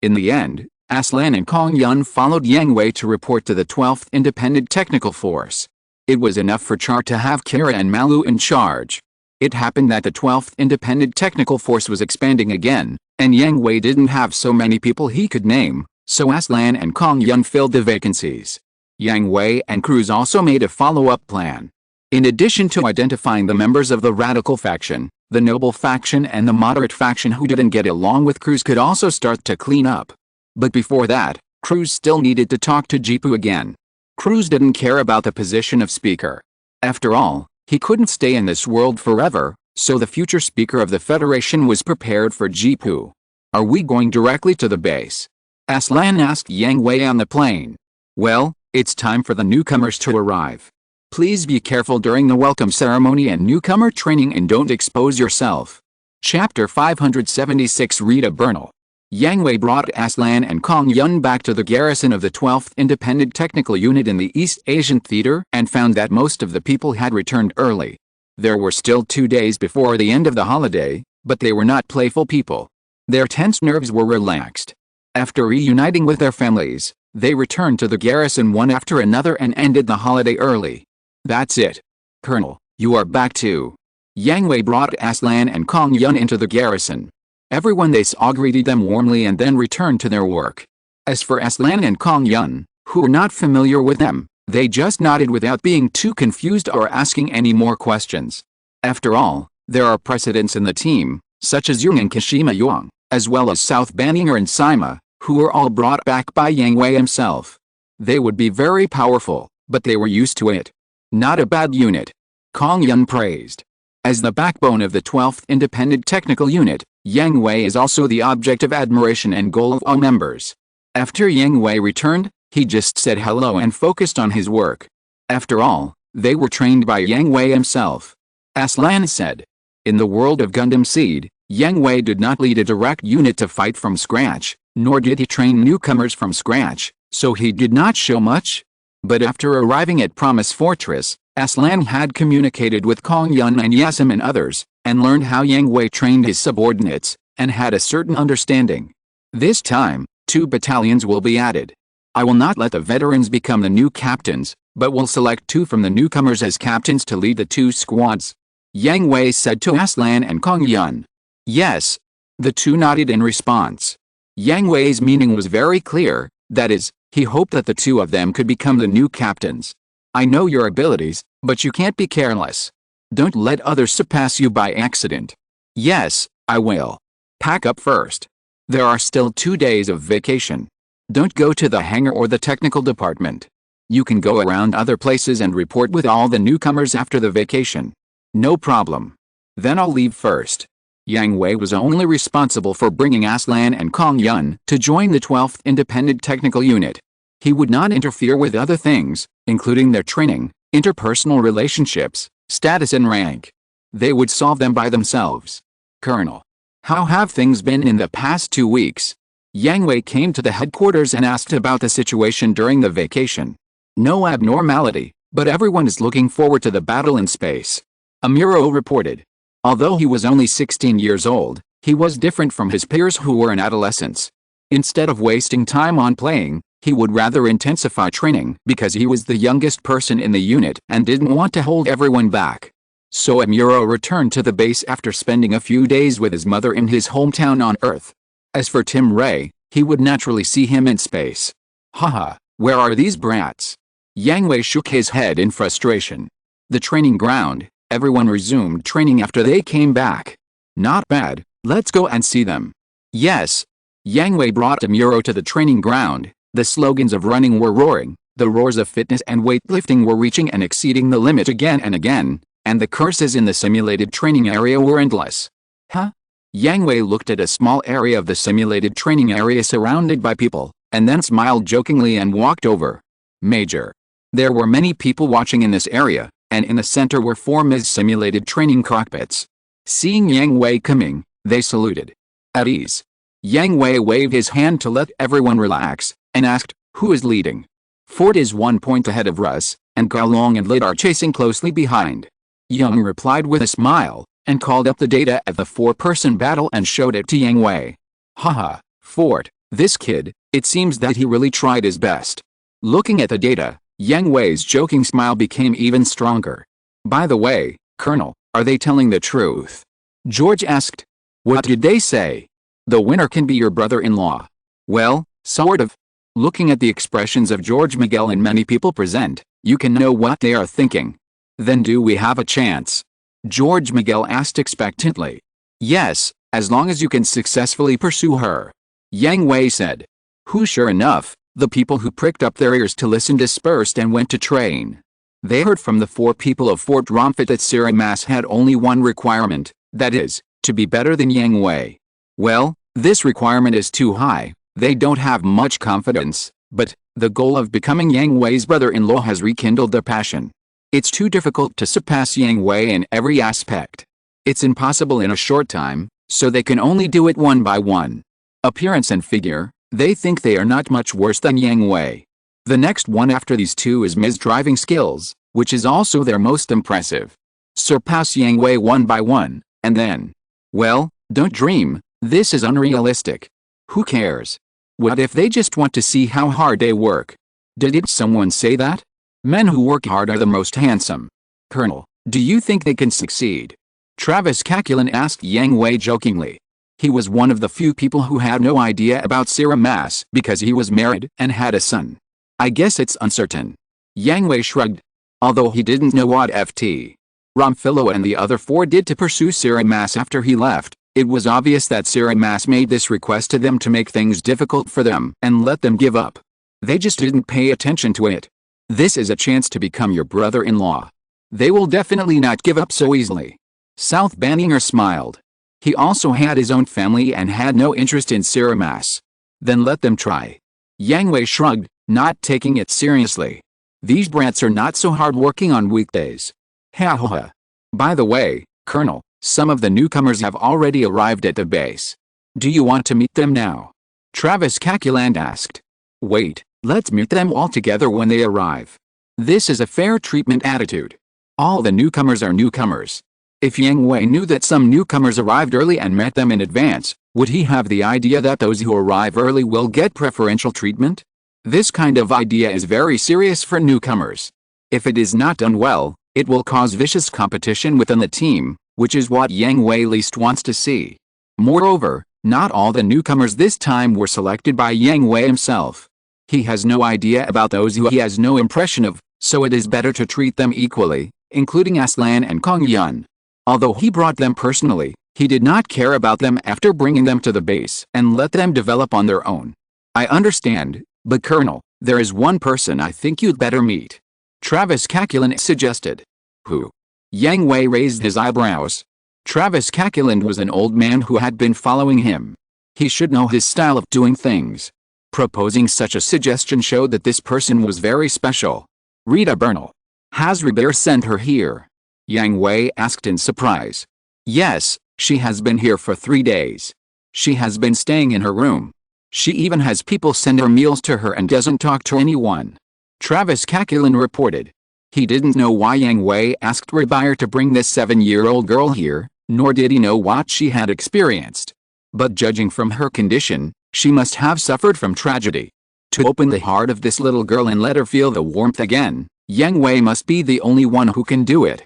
[SPEAKER 1] In the end, Aslan and Kong Yun followed Yang Hui to report to the 12th Independent Technical Force. It was enough for Char to have Kira and Malu in charge. It happened that the 12th Independent Technical Force was expanding again, and Yang Hui didn't have so many people he could name, so Aslan and Kong Yun filled the vacancies. Yang Hui and Cruz also made a follow-up plan. In addition to identifying the members of the radical faction, the noble faction and the moderate faction who didn't get along with Cruz could also start to clean up. But before that, Cruz still needed to talk to Jipu again. Cruz didn't care about the position of speaker. After all, he couldn't stay in this world forever, so the future speaker of the Federation was prepared for Jipu. Are we going directly to the base? Aslan asked Yang Hui on the plane. Well, it's time for the newcomers to arrive. Please be careful during the welcome ceremony and newcomer training and don't expose yourself. Chapter 576 Rita Bernal. Yang Hui brought Aslan and Kong Yun back to the garrison of the 12th Independent Technical Unit in the East Asian Theater and found that most of the people had returned early. There were still 2 days before the end of the holiday, but they were not playful people. Their tense nerves were relaxed. After reuniting with their families, they returned to the garrison one after another and ended the holiday early. That's it. Colonel, you are back too. Yang Hui brought Aslan and Kong Yun into the garrison. Everyone they saw greeted them warmly and then returned to their work. As for Aslan and Kong Yun, who were not familiar with them, they just nodded without being too confused or asking any more questions. After all, there are precedents in the team, such as Yung and Kashima Yuang, as well as South Banninger and Sima, who were all brought back by Yang Hui himself. They would be very powerful, but they were used to it. Not a bad unit. Kong Yun praised. As the backbone of the 12th Independent Technical Unit, Yang Hui is also the object of admiration and goal of all members. After Yang Hui returned, he just said hello and focused on his work. After all, they were trained by Yang Hui himself. Aslan said. In the world of Gundam Seed, Yang Hui did not lead a direct unit to fight from scratch, nor did he train newcomers from scratch, so he did not show much. But after arriving at Promise Fortress, Aslan had communicated with Kong Yun and Yasim and others, and learned how Yang Hui trained his subordinates, and had a certain understanding. This time, 2 battalions will be added. I will not let the veterans become the new captains, but will select 2 from the newcomers as captains to lead the 2 squads. Yang Hui said to Aslan and Kong Yun. Yes. The 2 nodded in response. Yang Hui's meaning was very clear, that is, he hoped that the 2 of them could become the new captains. I know your abilities, but you can't be careless. Don't let others surpass you by accident. Yes, I will. Pack up first. There are still 2 days of vacation. Don't go to the hangar or the technical department. You can go around other places and report with all the newcomers after the vacation. No problem. Then I'll leave first. Yang Hui was only responsible for bringing Aslan and Kong Yun to join the 12th Independent Technical Unit. He would not interfere with other things, including their training, interpersonal relationships, status and rank. They would solve them by themselves. Colonel. How have things been in the past 2 weeks? Yang Hui came to the headquarters and asked about the situation during the vacation. No abnormality, but everyone is looking forward to the battle in space. Amuro reported. Although he was only 16 years old, he was different from his peers who were in adolescence. Instead of wasting time on playing, he would rather intensify training because he was the youngest person in the unit and didn't want to hold everyone back. So Amuro returned to the base after spending a few days with his mother in his hometown on Earth. As for Tim Ray, he would naturally see him in space. Haha, where are these brats? Yang Hui shook his head in frustration. The training ground, Everyone resumed training after they came back. Not bad, let's go and see them. Yes. Yang Hui brought Amuro to the training ground. The slogans of running were roaring, the roars of fitness and weightlifting were reaching and exceeding the limit again and again, and the curses in the simulated training area were endless. Huh? Yang Hui looked at a small area of the simulated training area surrounded by people, and then smiled jokingly and walked over. Major. There were many people watching in this area, and in the center were 4 simulated training cockpits. Seeing Yang Hui coming, they saluted. At ease. Yang Hui waved his hand to let everyone relax, and asked, "Who is leading?" Ford is 1 point ahead of Russ, and Garlong and Lid are chasing closely behind. Young replied with a smile, and called up the data of the 4-person battle and showed it to Yang Hui. Haha, Ford, this kid, it seems that he really tried his best. Looking at the data, Yang Hui's joking smile became even stronger. By the way, Colonel, are they telling the truth? George asked. What did they say? The winner can be your brother-in-law. Well, sort of. Looking at the expressions of George Miguel and many people present, you can know what they are thinking. Then do we have a chance? George Miguel asked expectantly. Yes, as long as you can successfully pursue her. Yang Hui said. Who sure enough, the people who pricked up their ears to listen dispersed and went to train. They heard from the 4 people of Fort Romfit that Sirimas had only one requirement, that is, to be better than Yang Hui. Well, this requirement is too high, they don't have much confidence, but the goal of becoming Yang Hui's brother-in-law has rekindled their passion. It's too difficult to surpass Yang Hui in every aspect. It's impossible in a short time, so they can only do it one by one. Appearance and figure, they think they are not much worse than Yang Hui. The next one after these 2 is Ms. driving skills, which is also their most impressive. Surpass Yang Hui one by one, and then. Well, don't dream, this is unrealistic. Who cares? What if they just want to see how hard they work? Did someone say that? Men who work hard are the most handsome. Colonel, do you think they can succeed? Travis Kakulan asked Yang Hui jokingly. He was one of the few people who had no idea about Sirimas because he was married and had a son. I guess it's uncertain. Yang Hui shrugged. Although he didn't know what Ft. Romfilo and the other 4 did to pursue Sirimas after he left, it was obvious that Sirimas made this request to them to make things difficult for them and let them give up. They just didn't pay attention to it. This is a chance to become your brother-in-law. They will definitely not give up so easily. South Banninger smiled. He also had his own family and had no interest in Sirimas. Then let them try. Yang Hui shrugged, not taking it seriously. These brats are not so hard working on weekdays. Ha ha ha. By the way, Colonel, some of the newcomers have already arrived at the base. Do you want to meet them now? Travis Kakuland asked. Wait, let's meet them all together when they arrive. This is a fair treatment attitude. All the newcomers are newcomers. If Yang Hui knew that some newcomers arrived early and met them in advance, would he have the idea that those who arrive early will get preferential treatment? This kind of idea is very serious for newcomers. If it is not done well, it will cause vicious competition within the team, which is what Yang Hui least wants to see. Moreover, not all the newcomers this time were selected by Yang Hui himself. He has no idea about those who he has no impression of, so it is better to treat them equally, including Aslan and Kong Yun. Although he brought them personally, he did not care about them after bringing them to the base and let them develop on their own. I understand, but Colonel, there is one person I think you'd better meet. Travis Kakulan suggested. Who? Yang Hui raised his eyebrows. Travis Kakulan was an old man who had been following him. He should know his style of doing things. Proposing such a suggestion showed that this person was very special. Rita Bernal. Has Robert sent her here? Yang Hui asked in surprise. Yes, she has been here for 3 days. She has been staying in her room. She even has people send her meals to her and doesn't talk to anyone. Travis Kakulan reported. He didn't know why Yang Hui asked Rabire to bring this 7-year-old girl here, nor did he know what she had experienced. But judging from her condition, she must have suffered from tragedy. To open the heart of this little girl and let her feel the warmth again, Yang Hui must be the only one who can do it.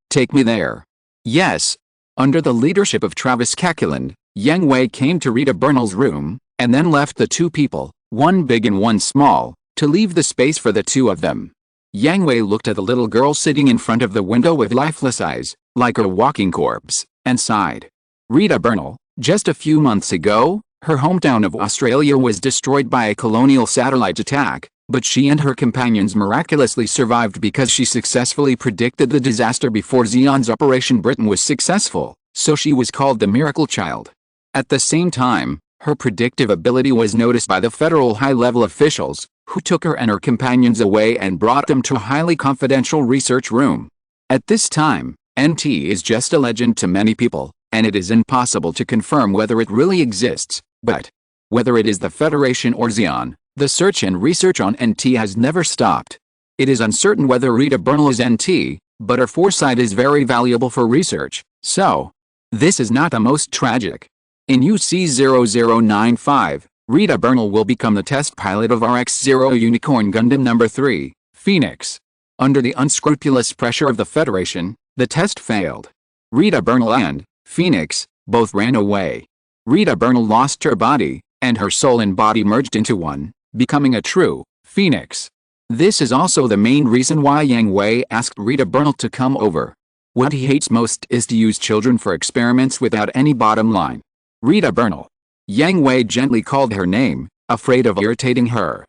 [SPEAKER 1] Take me there. Yes. Under the leadership of Travis Kakulan, Yang Hui came to Rita Bernal's room, and then left the 2 people, one big and one small, to leave the space for the 2 of them. Yang Hui looked at the little girl sitting in front of the window with lifeless eyes, like a walking corpse, and sighed. Rita Bernal, just a few months ago, her hometown of Australia was destroyed by a colonial satellite attack, but she and her companions miraculously survived because she successfully predicted the disaster before Xion's Operation Britain was successful, so she was called the Miracle Child. At the same time, her predictive ability was noticed by the federal high-level officials, who took her and her companions away and brought them to a highly confidential research room. At this time, NT is just a legend to many people, and it is impossible to confirm whether it really exists, but whether it is the Federation or Xion, the search and research on NT has never stopped. It is uncertain whether Rita Bernal is NT, but her foresight is very valuable for research, so this is not the most tragic. In UC0095, Rita Bernal will become the test pilot of RX-0 Unicorn Gundam No. 3, Phoenix. Under the unscrupulous pressure of the Federation, the test failed. Rita Bernal and Phoenix both ran away. Rita Bernal lost her body, and her soul and body merged into one, becoming a true Phoenix. This is also the main reason why Yang Hui asked Rita Bernal to come over. What he hates most is to use children for experiments without any bottom line. Rita Bernal. Yang Hui gently called her name, afraid of irritating her.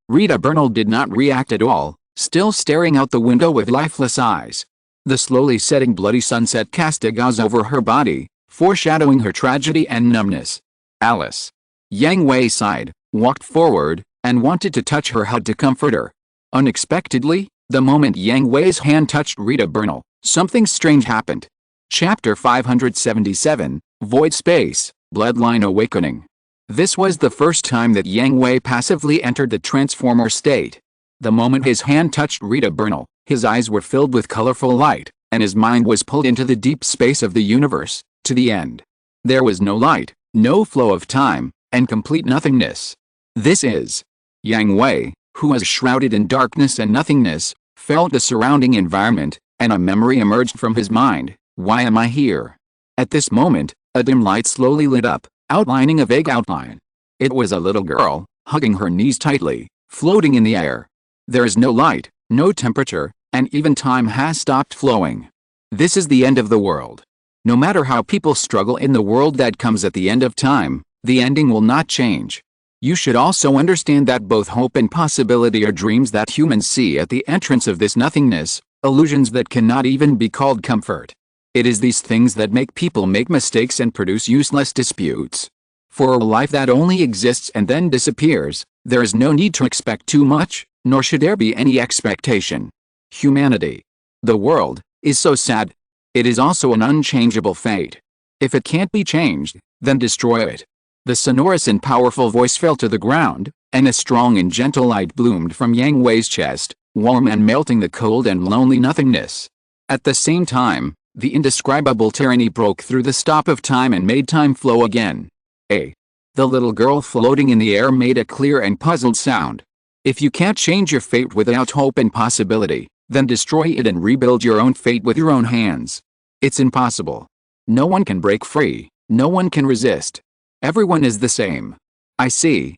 [SPEAKER 1] Rita Bernal did not react at all, still staring out the window with lifeless eyes. The slowly setting bloody sunset cast a gauze over her body, foreshadowing her tragedy and numbness. Alice. Yang Hui sighed, walked forward, and wanted to touch her head to comfort her. Unexpectedly, the moment Yang Hui's hand touched Rita Bernal, something strange happened. Chapter 577, Void Space, Bloodline Awakening. This was the first time that Yang Hui passively entered the Transformer state. The moment his hand touched Rita Bernal, his eyes were filled with colorful light, and his mind was pulled into the deep space of the universe, to the end. There was no light, no flow of time, and complete nothingness. This is Yang Hui, who was shrouded in darkness and nothingness, felt the surrounding environment, and a memory emerged from his mind. Why am I here? At this moment, a dim light slowly lit up, outlining a vague outline. It was a little girl, hugging her knees tightly, floating in the air. There is no light, no temperature, and even time has stopped flowing. This is the end of the world. No matter how people struggle in the world that comes at the end of time, the ending will not change. You should also understand that both hope and possibility are dreams that humans see at the entrance of this nothingness, illusions that cannot even be called comfort. It is these things that make people make mistakes and produce useless disputes. For a life that only exists and then disappears, there is no need to expect too much, nor should there be any expectation. Humanity. The world is so sad. It is also an unchangeable fate. If it can't be changed, then destroy it. The sonorous and powerful voice fell to the ground, and a strong and gentle light bloomed from Yang Hui's chest, warm and melting the cold and lonely nothingness. At the same time, the indescribable tyranny broke through the stop of time and made time flow again. The little girl floating in the air made a clear and puzzled sound. If you can't change your fate without hope and possibility, then destroy it and rebuild your own fate with your own hands. It's impossible. No one can break free, no one can resist. Everyone is the same. I see.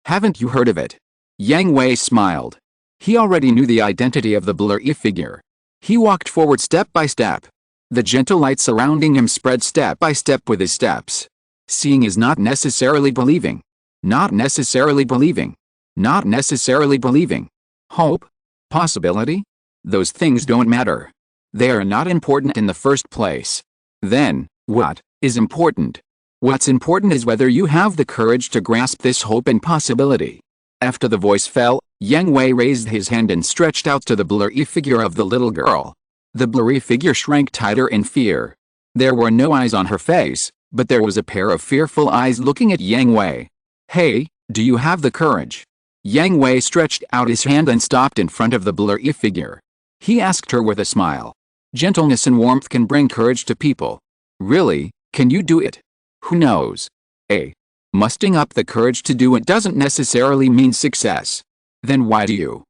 [SPEAKER 1] Haven't you heard of it? Yang Hui smiled. He already knew the identity of the blurry figure. He walked forward step by step. The gentle light surrounding him spread step by step with his steps. Seeing is not necessarily believing. Not necessarily believing. Not necessarily believing. Hope? Possibility? Those things don't matter. They are not important in the first place. Then, what is important? What's important is whether you have the courage to grasp this hope and possibility. After the voice fell, Yang Hui raised his hand and stretched out to the blurry figure of the little girl. The blurry figure shrank tighter in fear. There were no eyes on her face, but there was a pair of fearful eyes looking at Yang Hui. Hey, do you have the courage? Yang Hui stretched out his hand and stopped in front of the blurry figure. He asked her with a smile. Gentleness and warmth can bring courage to people. Really, can you do it? Who knows? Mustering up the courage to do it doesn't necessarily mean success. Then why do you?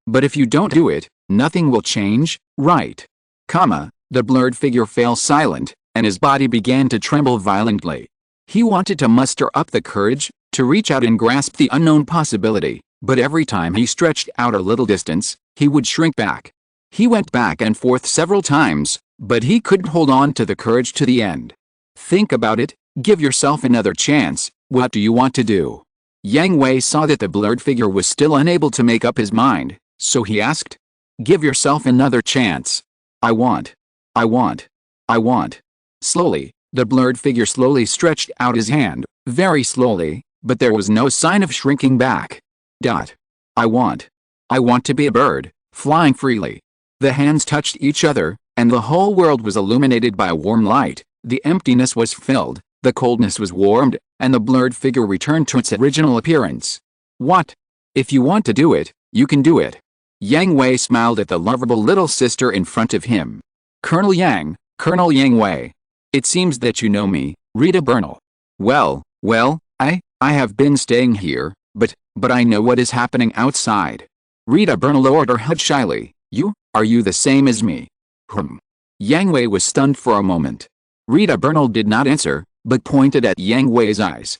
[SPEAKER 1] But if you don't do it, nothing will change, right? The blurred figure fell silent, and his body began to tremble violently. He wanted to muster up the courage, to reach out and grasp the unknown possibility, But every time he stretched out a little distance, he would shrink back. He went back and forth several times, but he couldn't hold on to the courage to the end. Think about it, give yourself another chance, what do you want to do? Yang Hui saw that the blurred figure was still unable to make up his mind, so he asked, give yourself another chance. I want. Slowly, the blurred figure slowly stretched out his hand, very slowly, but there was no sign of shrinking back. I want to be a bird, flying freely. The hands touched each other, and the whole world was illuminated by a warm light. The emptiness was filled, the coldness was warmed, and the blurred figure returned to its original appearance. What? If you want to do it, you can do it. Yang Hui smiled at the lovable little sister in front of him. Colonel Yang Hui. It seems that you know me, Rita Bernal. Well, I have been staying here, but I know what is happening outside. Rita Bernal lowered her head shyly. Are you the same as me? Yang Hui was stunned for a moment. Rita Bernal did not answer, but pointed at Yang Hui's eyes.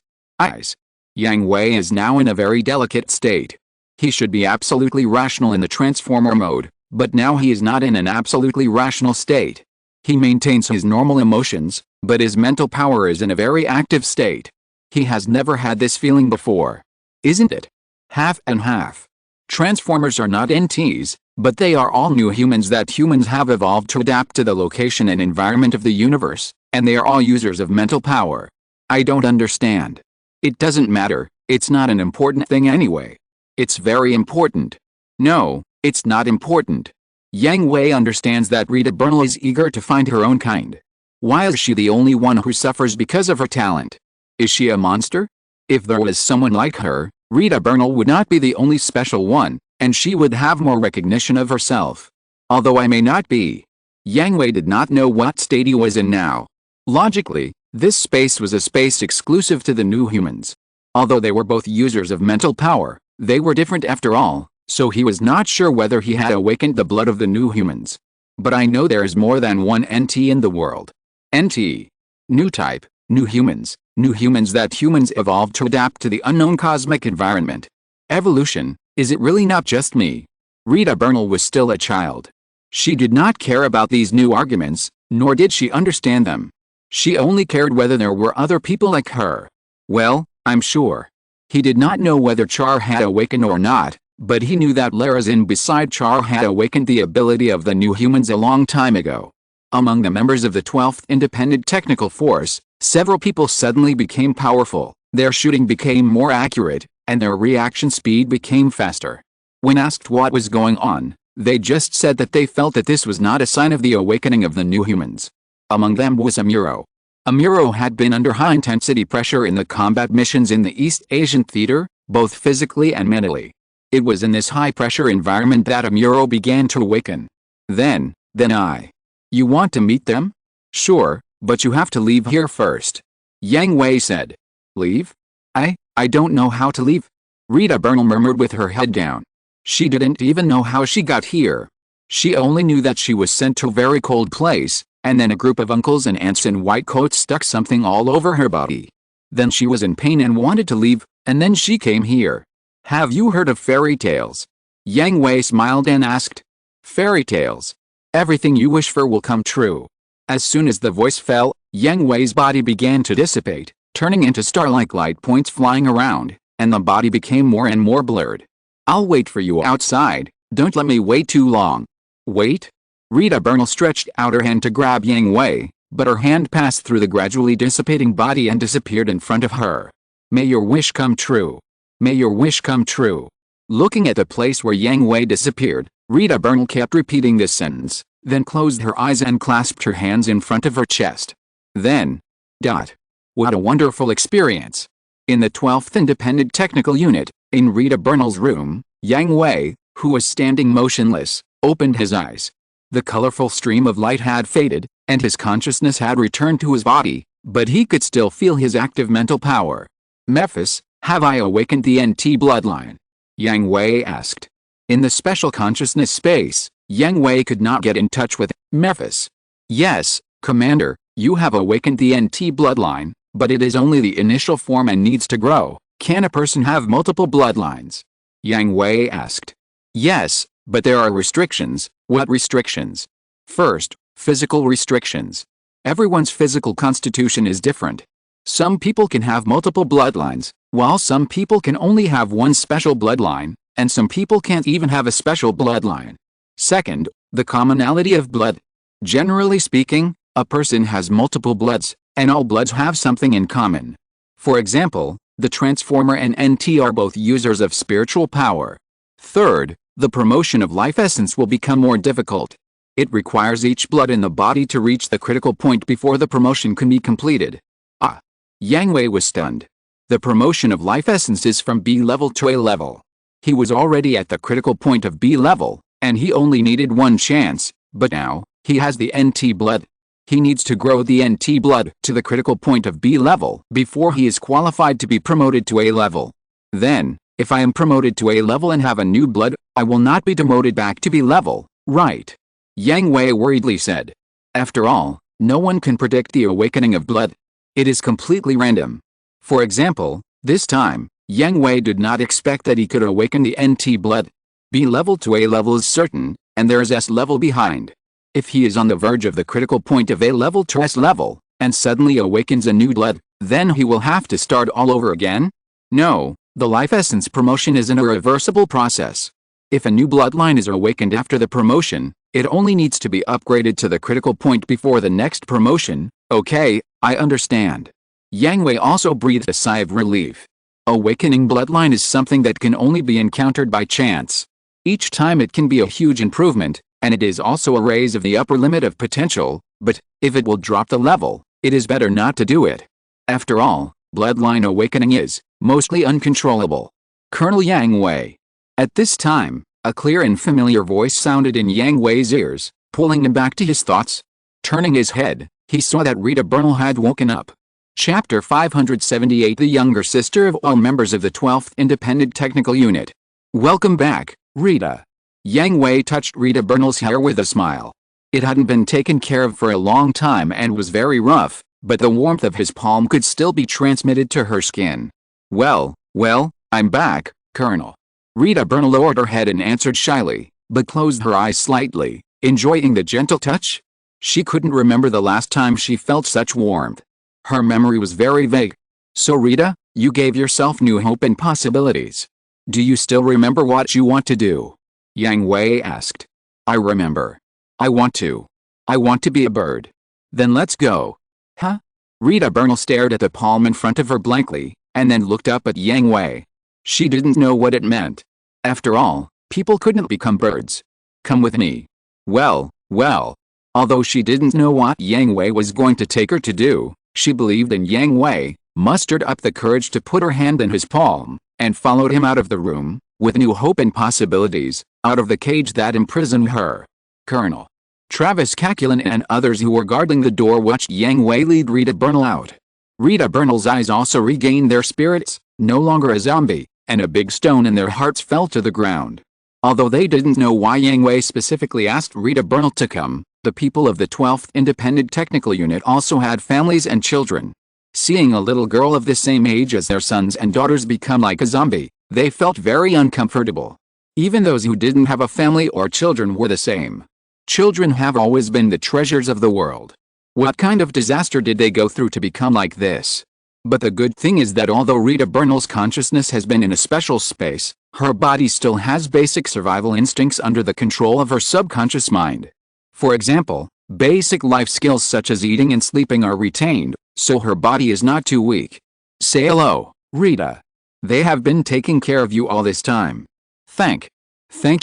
[SPEAKER 1] Yang Hui is now in a very delicate state. He should be absolutely rational in the transformer mode, but now he is not in an absolutely rational state. He maintains his normal emotions, but his mental power is in a very active state. He has never had this feeling before. Isn't it? Half and half. Transformers are not NTs, but they are all new humans that humans have evolved to adapt to the location and environment of the universe, and they are all users of mental power. I don't understand. It doesn't matter, it's not an important thing anyway. It's very important. No, it's not important. Yang Hui understands that Rita Bernal is eager to find her own kind. Why is she the only one who suffers because of her talent? Is she a monster? If there was someone like her, Rita Bernal would not be the only special one, and she would have more recognition of herself. Although I may not be. Yang Hui did not know what state he was in now. Logically, this space was a space exclusive to the new humans. Although they were both users of mental power, they were different after all, so he was not sure whether he had awakened the blood of the new humans. But I know there is more than one NT in the world. NT. New type, new humans that humans evolved to adapt to the unknown cosmic environment. Evolution, is it really not just me? Rita Bernal was still a child. She did not care about these new arguments, nor did she understand them. She only cared whether there were other people like her. Well, I'm sure. He did not know whether Char had awakened or not, but he knew that Larazin beside Char had awakened the ability of the new humans a long time ago. Among the members of the 12th Independent Technical Force, several people suddenly became powerful, their shooting became more accurate, and their reaction speed became faster. When asked what was going on, they just said that they felt that this was not a sign of the awakening of the new humans. Among them was Amuro. Amuro had been under high-intensity pressure in the combat missions in the East Asian theater, both physically and mentally. It was in this high-pressure environment that Amuro began to awaken. Then I. You want to meet them? Sure, but you have to leave here first. Yang Hui said. Leave? I don't know how to leave. Rita Bernal murmured with her head down. She didn't even know how she got here. She only knew that she was sent to a very cold place, and then a group of uncles and aunts in white coats stuck something all over her body. Then she was in pain and wanted to leave, and then she came here. Have you heard of fairy tales? Yang Hui smiled and asked. Fairy tales. Everything you wish for will come true. As soon as the voice fell, Yang Hui's body began to dissipate, turning into star-like light points flying around, and the body became more and more blurred. I'll wait for you outside, don't let me wait too long. Wait? Rita Bernal stretched out her hand to grab Yang Hui, but her hand passed through the gradually dissipating body and disappeared in front of her. May your wish come true. May your wish come true. Looking at the place where Yang Hui disappeared, Rita Bernal kept repeating this sentence, then closed her eyes and clasped her hands in front of her chest. Then. What a wonderful experience. In the 12th Independent Technical Unit, in Rita Bernal's room, Yang Hui, who was standing motionless, opened his eyes. The colorful stream of light had faded, and his consciousness had returned to his body, but he could still feel his active mental power. Mephis, have I awakened the NT bloodline? Yang Hui asked. In the special consciousness space, Yang Hui could not get in touch with Mephis. Yes, Commander, you have awakened the NT bloodline, but it is only the initial form and needs to grow. Can a person have multiple bloodlines? Yang Hui asked. Yes, but there are restrictions. What restrictions? First, physical restrictions. Everyone's physical constitution is different. Some people can have multiple bloodlines, while some people can only have one special bloodline, and some people can't even have a special bloodline. Second, the commonality of blood. Generally speaking, a person has multiple bloods, and all bloods have something in common. For example, the Transformer and NT are both users of spiritual power. Third, the promotion of life essence will become more difficult. It requires each blood in the body to reach the critical point before the promotion can be completed. Ah! Yang Hui was stunned. The promotion of life essence is from B level to A level. He was already at the critical point of B level, and he only needed one chance, but now, he has the NT blood. He needs to grow the NT blood to the critical point of B level before he is qualified to be promoted to A level. Then, if I am promoted to A level and have a new blood, I will not be demoted back to B level, right? Yang Hui worriedly said. After all, no one can predict the awakening of blood. It is completely random. For example, this time, Yang Hui did not expect that he could awaken the NT blood. B level to A level is certain, and there is S level behind. If he is on the verge of the critical point of A level to S level, and suddenly awakens a new blood, then he will have to start all over again? No, the life essence promotion is an irreversible process. If a new bloodline is awakened after the promotion, it only needs to be upgraded to the critical point before the next promotion. Okay, I understand. Yang Hui also breathed a sigh of relief. Awakening bloodline is something that can only be encountered by chance. Each time it can be a huge improvement, and it is also a raise of the upper limit of potential, but, if it will drop the level, it is better not to do it. After all, bloodline awakening is, mostly uncontrollable. Colonel Yang Hui. At this time, a clear and familiar voice sounded in Yang Hui's ears, pulling him back to his thoughts. Turning his head, he saw that Rita Bernal had woken up. Chapter 578 The younger sister of all members of the 12th Independent Technical Unit. Welcome back, Rita. Yang Hui touched Rita Bernal's hair with a smile. It hadn't been taken care of for a long time and was very rough, but the warmth of his palm could still be transmitted to her skin. Well, I'm back, Colonel. Rita Bernal lowered her head and answered shyly, but closed her eyes slightly, enjoying the gentle touch. She couldn't remember the last time she felt such warmth. Her memory was very vague. So Rita, you gave yourself new hope and possibilities. Do you still remember what you want to do? Yang Hui asked. I remember. I want to be a bird. Then let's go. Huh? Rita Bernal stared at the palm in front of her blankly, and then looked up at Yang Hui. She didn't know what it meant. After all, people couldn't become birds. Come with me. Well. Although she didn't know what Yang Hui was going to take her to do, she believed in Yang Hui, mustered up the courage to put her hand in his palm, and followed him out of the room, with new hope and possibilities, out of the cage that imprisoned her. Colonel Travis Caculin and others who were guarding the door watched Yang Hui lead Rita Bernal out. Rita Bernal's eyes also regained their spirits, no longer a zombie, and a big stone in their hearts fell to the ground. Although they didn't know why Yang Hui specifically asked Rita Bernal to come, the people of the 12th Independent Technical Unit also had families and children. Seeing a little girl of the same age as their sons and daughters become like a zombie, they felt very uncomfortable. Even those who didn't have a family or children were the same. Children have always been the treasures of the world. What kind of disaster did they go through to become like this? But the good thing is that although Rita Bernal's consciousness has been in a special space, her body still has basic survival instincts under the control of her subconscious mind. For example, basic life skills such as eating and sleeping are retained, so her body is not too weak. Say hello, Rita. They have been taking care of you all this time. Thank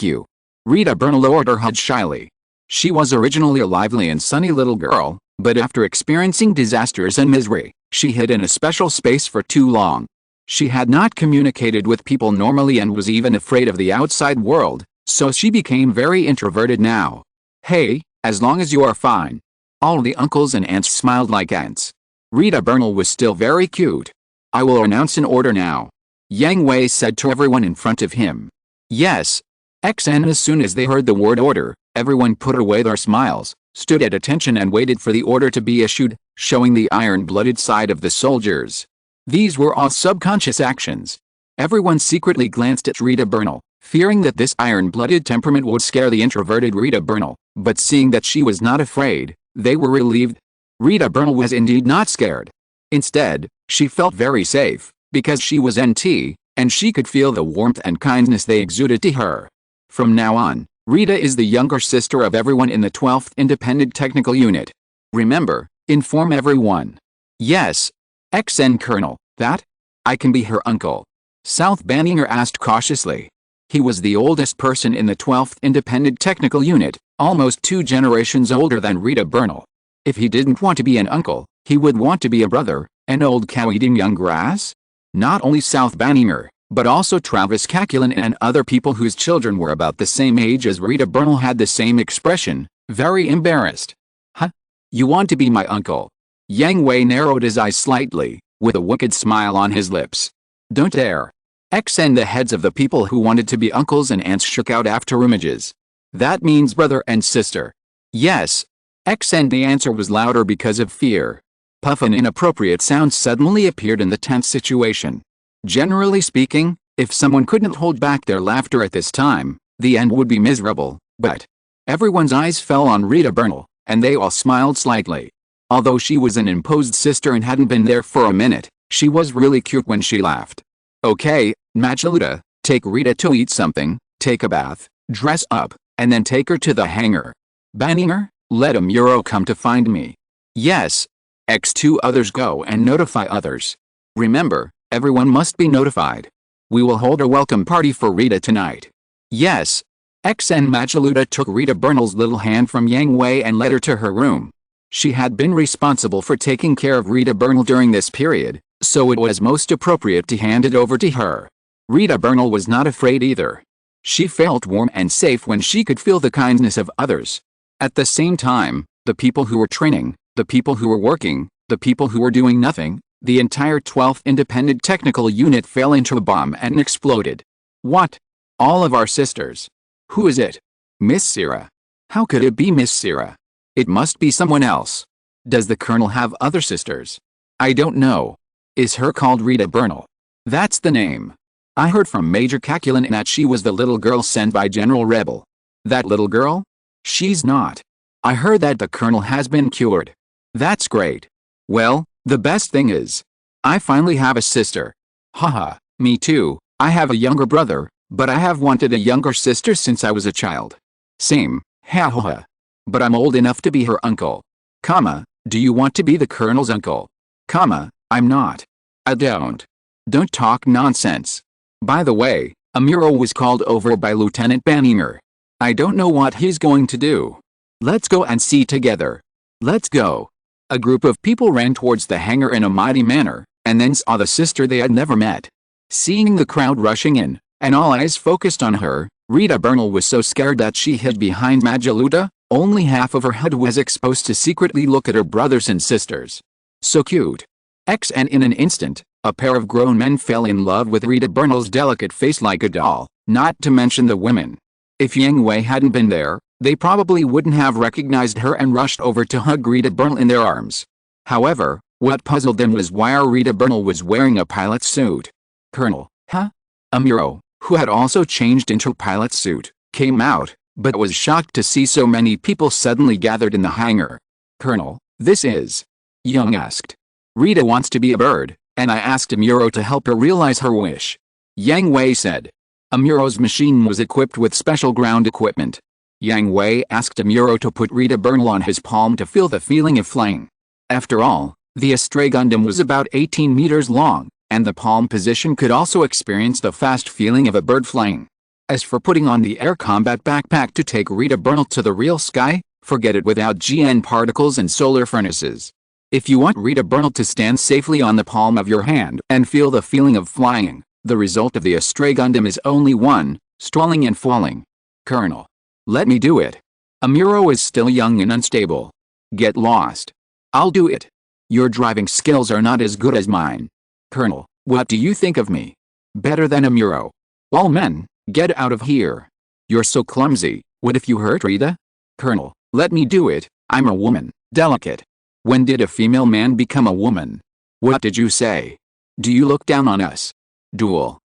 [SPEAKER 1] you. Rita Bernal lowered her head shyly. She was originally a lively and sunny little girl, but after experiencing disasters and misery, she hid in a special space for too long. She had not communicated with people normally and was even afraid of the outside world, so she became very introverted now. Hey, as long as you are fine. All the uncles and aunts smiled like ants. Rita Bernal was still very cute. I will announce an order now. Yang Hui said to everyone in front of him. Yes. And as soon as they heard the word order, everyone put away their smiles, stood at attention and waited for the order to be issued, showing the iron-blooded side of the soldiers. These were all subconscious actions. Everyone secretly glanced at Rita Bernal, fearing that this iron-blooded temperament would scare the introverted Rita Bernal, but seeing that she was not afraid, they were relieved. Rita Bernal was indeed not scared. Instead, she felt very safe, because she was NT, and she could feel the warmth and kindness they exuded to her. From now on, Rita is the younger sister of everyone in the 12th Independent Technical Unit. Remember, inform everyone. Yes. XN Colonel, that? I can be her uncle. South Banninger asked cautiously. He was the oldest person in the 12th Independent Technical Unit, almost 2 generations older than Rita Bernal. If he didn't want to be an uncle, he would want to be a brother, an old cow eating young grass? Not only South Banninger, but also Travis Kakulin and other people whose children were about the same age as Rita Bernal had the same expression, very embarrassed. Huh? You want to be my uncle? Yang Hui narrowed his eyes slightly, with a wicked smile on his lips. Don't dare. XN the heads of the people who wanted to be uncles and aunts shook out after images. That means brother and sister. Yes. XN the answer was louder because of fear. Puff and inappropriate sounds suddenly appeared in the tense situation. Generally speaking, if someone couldn't hold back their laughter at this time, the end would be miserable, but everyone's eyes fell on Rita Bernal, and they all smiled slightly. Although she was an imposed sister and hadn't been there for a minute, she was really cute when she laughed. Okay, Machaluta, take Rita to eat something, take a bath, dress up, and then take her to the hangar. Banninger, let Amuro come to find me. Yes. X2 others go and notify others. Remember, everyone must be notified. We will hold a welcome party for Rita tonight. Yes. XN Machaluta took Rita Bernal's little hand from Yang Hui and led her to her room. She had been responsible for taking care of Rita Bernal during this period, so it was most appropriate to hand it over to her. Rita Bernal was not afraid either. She felt warm and safe when she could feel the kindness of others. At the same time, the people who were training, the people who were working, the people who were doing nothing, the entire 12th Independent Technical Unit fell into a bomb and exploded. What? All of our sisters. Who is it? Miss Sira. How could it be Miss Sira? It must be someone else. Does the Colonel have other sisters? I don't know. Is her called Rita Bernal? That's the name. I heard from Major Kakulin that she was the little girl sent by General Rebel. That little girl? She's not. I heard that the Colonel has been cured. That's great. Well, the best thing is, I finally have a sister. Haha, me too. I have a younger brother, but I have wanted a younger sister since I was a child. Same, ha ha ha. But I'm old enough to be her uncle. Comma, do you want to be the Colonel's uncle? Comma, I'm not. I don't. Don't talk nonsense. By the way, Amuro was called over by Lieutenant Banninger. I don't know what he's going to do. Let's go and see together. Let's go. A group of people ran towards the hangar in a mighty manner, and then saw the sister they had never met. Seeing the crowd rushing in, and all eyes focused on her, Rita Bernal was so scared that she hid behind Machaluta. Only half of her head was exposed to secretly look at her brothers and sisters. So cute. And in an instant, a pair of grown men fell in love with Rita Bernal's delicate face like a doll, not to mention the women. If Yang Hui hadn't been there, they probably wouldn't have recognized her and rushed over to hug Rita Bernal in their arms. However, what puzzled them was why Rita Bernal was wearing a pilot's suit. Colonel, huh? Amuro, who had also changed into a pilot's suit, came out, but was shocked to see so many people suddenly gathered in the hangar. Colonel, this is? Young asked. Rita wants to be a bird, and I asked Amuro to help her realize her wish. Yang Hui said. Amuro's machine was equipped with special ground equipment. Yang Hui asked Amuro to put Rita Bernal on his palm to feel the feeling of flying. After all, the Astray Gundam was about 18 meters long, and the palm position could also experience the fast feeling of a bird flying. As for putting on the air combat backpack to take Rita Bernal to the real sky, forget it without GN particles and solar furnaces. If you want Rita Bernal to stand safely on the palm of your hand and feel the feeling of flying, the result of the Astray Gundam is only one, strolling and falling. Colonel. Let me do it. Amuro is still young and unstable. Get lost. I'll do it. Your driving skills are not as good as mine. Colonel, what do you think of me? Better than Amuro. All men, get out of here. You're so clumsy, what if you hurt Rita? Colonel, let me do it, I'm a woman, delicate. When did a female man become a woman? What did you say? Do you look down on us? Duel.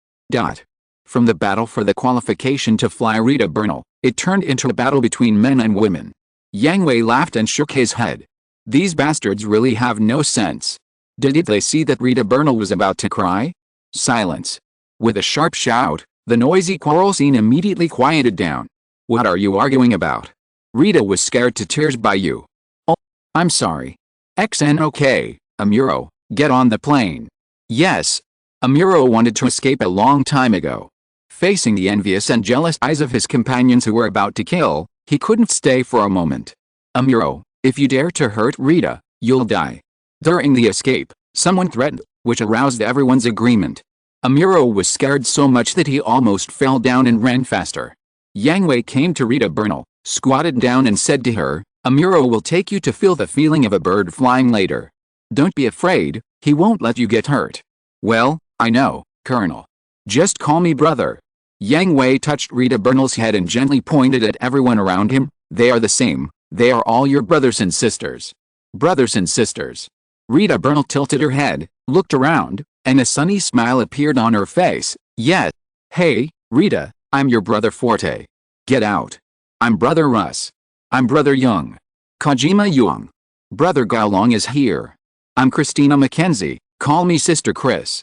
[SPEAKER 1] From the battle for the qualification to fly Rita Bernal, it turned into a battle between men and women. Yang Hui laughed and shook his head. These bastards really have no sense. Did they see that Rita Bernal was about to cry? Silence. With a sharp shout, the noisy quarrel scene immediately quieted down. What are you arguing about? Rita was scared to tears by you. Oh, I'm sorry. XNOK, Amuro, get on the plane. Yes. Amuro wanted to escape a long time ago. Facing the envious and jealous eyes of his companions who were about to kill, he couldn't stay for a moment. Amuro, if you dare to hurt Rita, you'll die. During the escape, someone threatened, which aroused everyone's agreement. Amuro was scared so much that he almost fell down and ran faster. Yang Hui came to Rita Bernal, squatted down and said to her, Amuro will take you to feel the feeling of a bird flying later. Don't be afraid, he won't let you get hurt. Well, I know, Colonel. Just call me brother. Yang Hui touched Rita Bernal's head and gently pointed at everyone around him. They are the same, they are all your brothers and sisters. Brothers and sisters. Rita Bernal tilted her head, looked around, and a sunny smile appeared on her face. Yes. Hey, Rita, I'm your brother Forte. Get out. I'm brother Russ. I'm brother Young. Kojima Young. Brother Gaolong is here. I'm Christina Mackenzie, call me Sister Chris.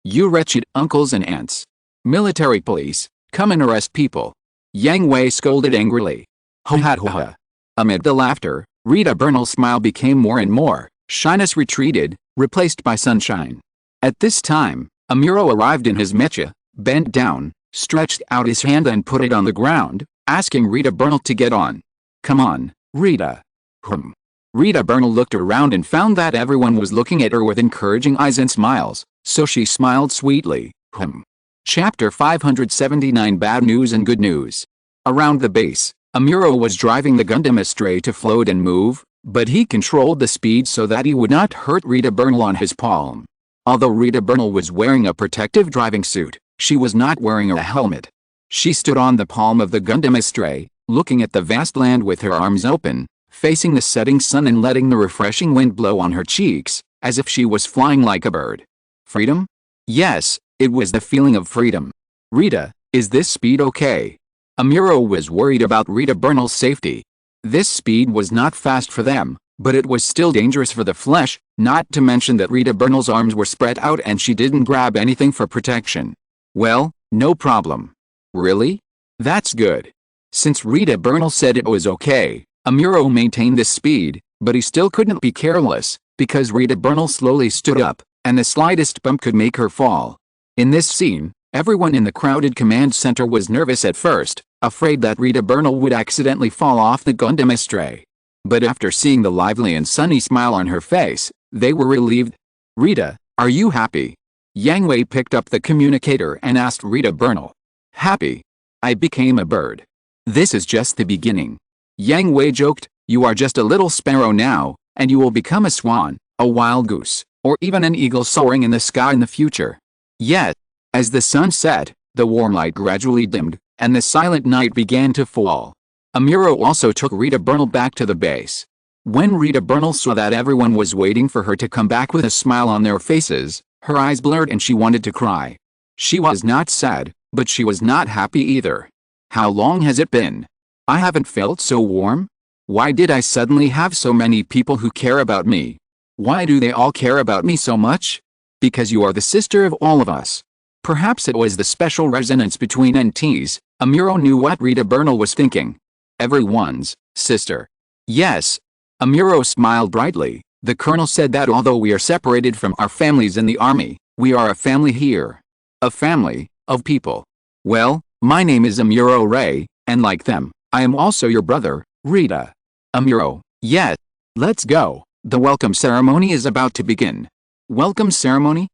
[SPEAKER 1] You wretched uncles and aunts. Military police, come and arrest people. Yang Hui scolded angrily. Ho ha ho ha. Amid the laughter, Rita Bernal's smile became more and more. Shyness retreated, replaced by sunshine. At this time, Amuro arrived in his mecha, bent down, stretched out his hand and put it on the ground, asking Rita Bernal to get on. Come on, Rita. Rita Bernal looked around and found that everyone was looking at her with encouraging eyes and smiles, so she smiled sweetly. Chapter 579 Bad News and Good News. Around the base, Amuro was driving the Gundam astray to float and move, but he controlled the speed so that he would not hurt Rita Bernal on his palm. Although Rita Bernal was wearing a protective driving suit, she was not wearing a helmet. She stood on the palm of the Gundam astray, looking at the vast land with her arms open, facing the setting sun and letting the refreshing wind blow on her cheeks, as if she was flying like a bird. Freedom? Yes, it was the feeling of freedom. Rita, is this speed okay? Amuro was worried about Rita Bernal's safety. This speed was not fast for them, but it was still dangerous for the flesh, not to mention that Rita Bernal's arms were spread out and she didn't grab anything for protection. Well, no problem. Really? That's good. Since Rita Bernal said it was okay, Amuro maintained this speed, but he still couldn't be careless, because Rita Bernal slowly stood up, and the slightest bump could make her fall. In this scene, everyone in the crowded command center was nervous at first, afraid that Rita Bernal would accidentally fall off the Gundam astray. But after seeing the lively and sunny smile on her face, they were relieved. Rita, are you happy? Yang Hui picked up the communicator and asked Rita Bernal. Happy? I became a bird. This is just the beginning. Yang Hui joked, you are just a little sparrow now, and you will become a swan, a wild goose, or even an eagle soaring in the sky in the future. Yet, as the sun set, the warm light gradually dimmed, and the silent night began to fall. Amuro also took Rita Bernal back to the base. When Rita Bernal saw that everyone was waiting for her to come back with a smile on their faces, her eyes blurred and she wanted to cry. She was not sad, but she was not happy either. How long has it been? I haven't felt so warm. Why did I suddenly have so many people who care about me? Why do they all care about me so much? Because you are the sister of all of us. Perhaps it was the special resonance between NTs. Amuro knew what Rita Bernal was thinking. Everyone's sister. Yes. Amuro smiled brightly. The colonel said that although we are separated from our families in the army, we are a family here. A family of people. Well, my name is Amuro Ray, and like them, I am also your brother, Rita. Amuro, yes. Let's go. The welcome ceremony is about to begin. Welcome ceremony?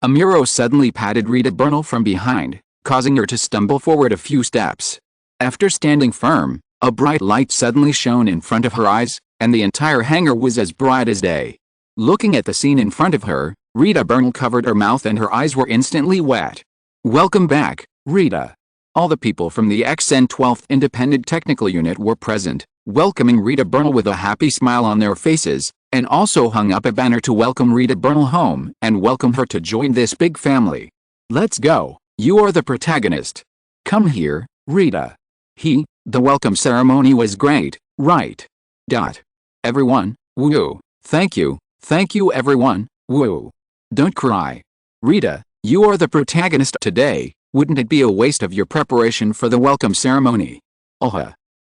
[SPEAKER 1] Amuro suddenly patted Rita Bernal from behind, causing her to stumble forward a few steps. After standing firm, a bright light suddenly shone in front of her eyes, and the entire hangar was as bright as day. Looking at the scene in front of her, Rita Bernal covered her mouth and her eyes were instantly wet. Welcome back, Rita. All the people from the XN 12th Independent Technical Unit were present, welcoming Rita Bernal with a happy smile on their faces, and also hung up a banner to welcome Rita Bernal home and welcome her to join this big family. Let's go. You are the protagonist. Come here, Rita. The welcome ceremony was great, right? Everyone, woo. Thank you everyone, woo. Don't cry. Rita, you are the protagonist today. Wouldn't it be a waste of your preparation for the welcome ceremony?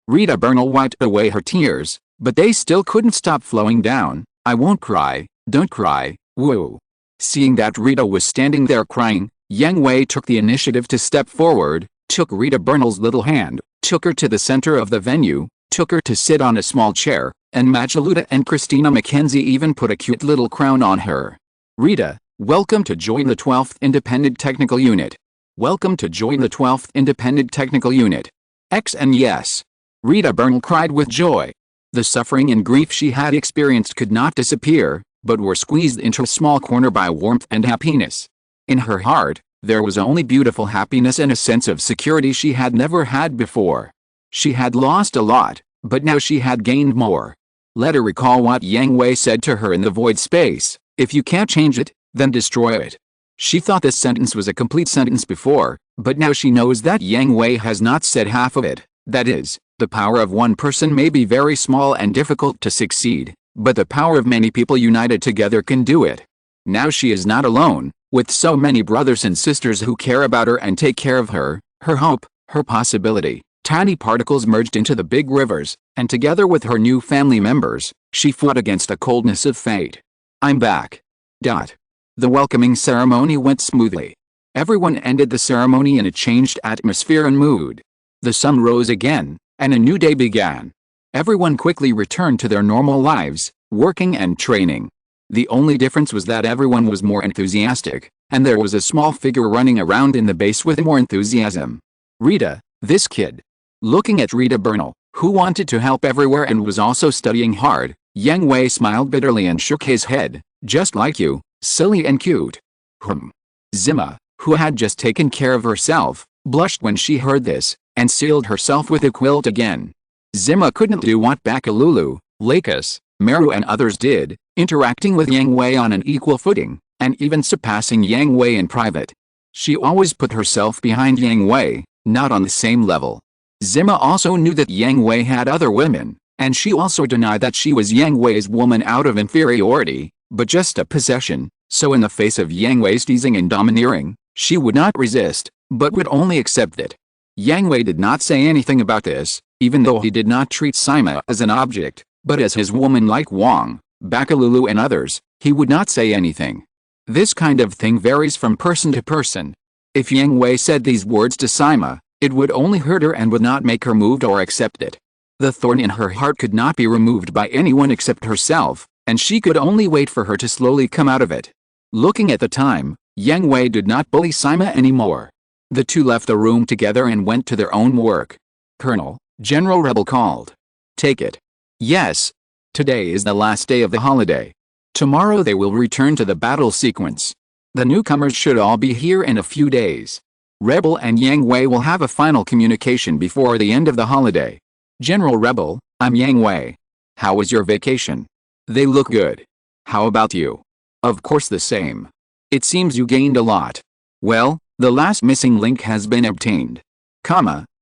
[SPEAKER 1] Rita Bernal wiped away her tears, but they still couldn't stop flowing down. I won't cry, don't cry, woo. Seeing that Rita was standing there crying, Yang Hui took the initiative to step forward, took Rita Bernal's little hand, took her to the center of the venue, took her to sit on a small chair, and Machaluta and Christina Mackenzie even put a cute little crown on her. Rita, welcome to join the 12th Independent Technical Unit. Welcome to join the 12th Independent Technical Unit. X and yes. Rita Bernal cried with joy. The suffering and grief she had experienced could not disappear, but were squeezed into a small corner by warmth and happiness. In her heart, there was only beautiful happiness and a sense of security she had never had before. She had lost a lot, but now she had gained more. Let her recall what Yang Hui said to her in the void space: if you can't change it, then destroy it. She thought this sentence was a complete sentence before, but now she knows that Yang Hui has not said half of it. That is, the power of one person may be very small and difficult to succeed, but the power of many people united together can do it. Now she is not alone, with so many brothers and sisters who care about her and take care of her, her hope, her possibility. Tiny particles merged into the big rivers, and together with her new family members, she fought against the coldness of fate. I'm back. The welcoming ceremony went smoothly. Everyone ended the ceremony in a changed atmosphere and mood. The sun rose again, and a new day began. Everyone quickly returned to their normal lives, working and training. The only difference was that everyone was more enthusiastic, and there was a small figure running around in the base with more enthusiasm. Rita, this kid. Looking at Rita Bernal, who wanted to help everywhere and was also studying hard, Yang Hui smiled bitterly and shook his head. Just like you, silly and cute. Zima, who had just taken care of herself, blushed when she heard this, and sealed herself with a quilt again. Zima couldn't do what Bakalulu, Lakis, Meru and others did, interacting with Yang Hui on an equal footing, and even surpassing Yang Hui in private. She always put herself behind Yang Hui, not on the same level. Zima also knew that Yang Hui had other women, and she also denied that she was Yang Hui's woman out of inferiority, but just a possession. So in the face of Yang Hui's teasing and domineering, she would not resist, but would only accept it. Yang Hui did not say anything about this, even though he did not treat Sima as an object, but as his woman like Wang, Bakalulu and others. He would not say anything. This kind of thing varies from person to person. If Yang Hui said these words to Sima, it would only hurt her and would not make her moved or accept it. The thorn in her heart could not be removed by anyone except herself, and she could only wait for her to slowly come out of it. Looking at the time, Yang Hui did not bully Sima anymore. The two left the room together and went to their own work. Colonel, General Rebel called. Take it. Yes. Today is the last day of the holiday. Tomorrow they will return to the battle sequence. The newcomers should all be here in a few days. Rebel and Yang Hui will have a final communication before the end of the holiday. General Rebel, I'm Yang Hui. How was your vacation? They look good. How about you? Of course the same. It seems you gained a lot. Well, the last missing link has been obtained.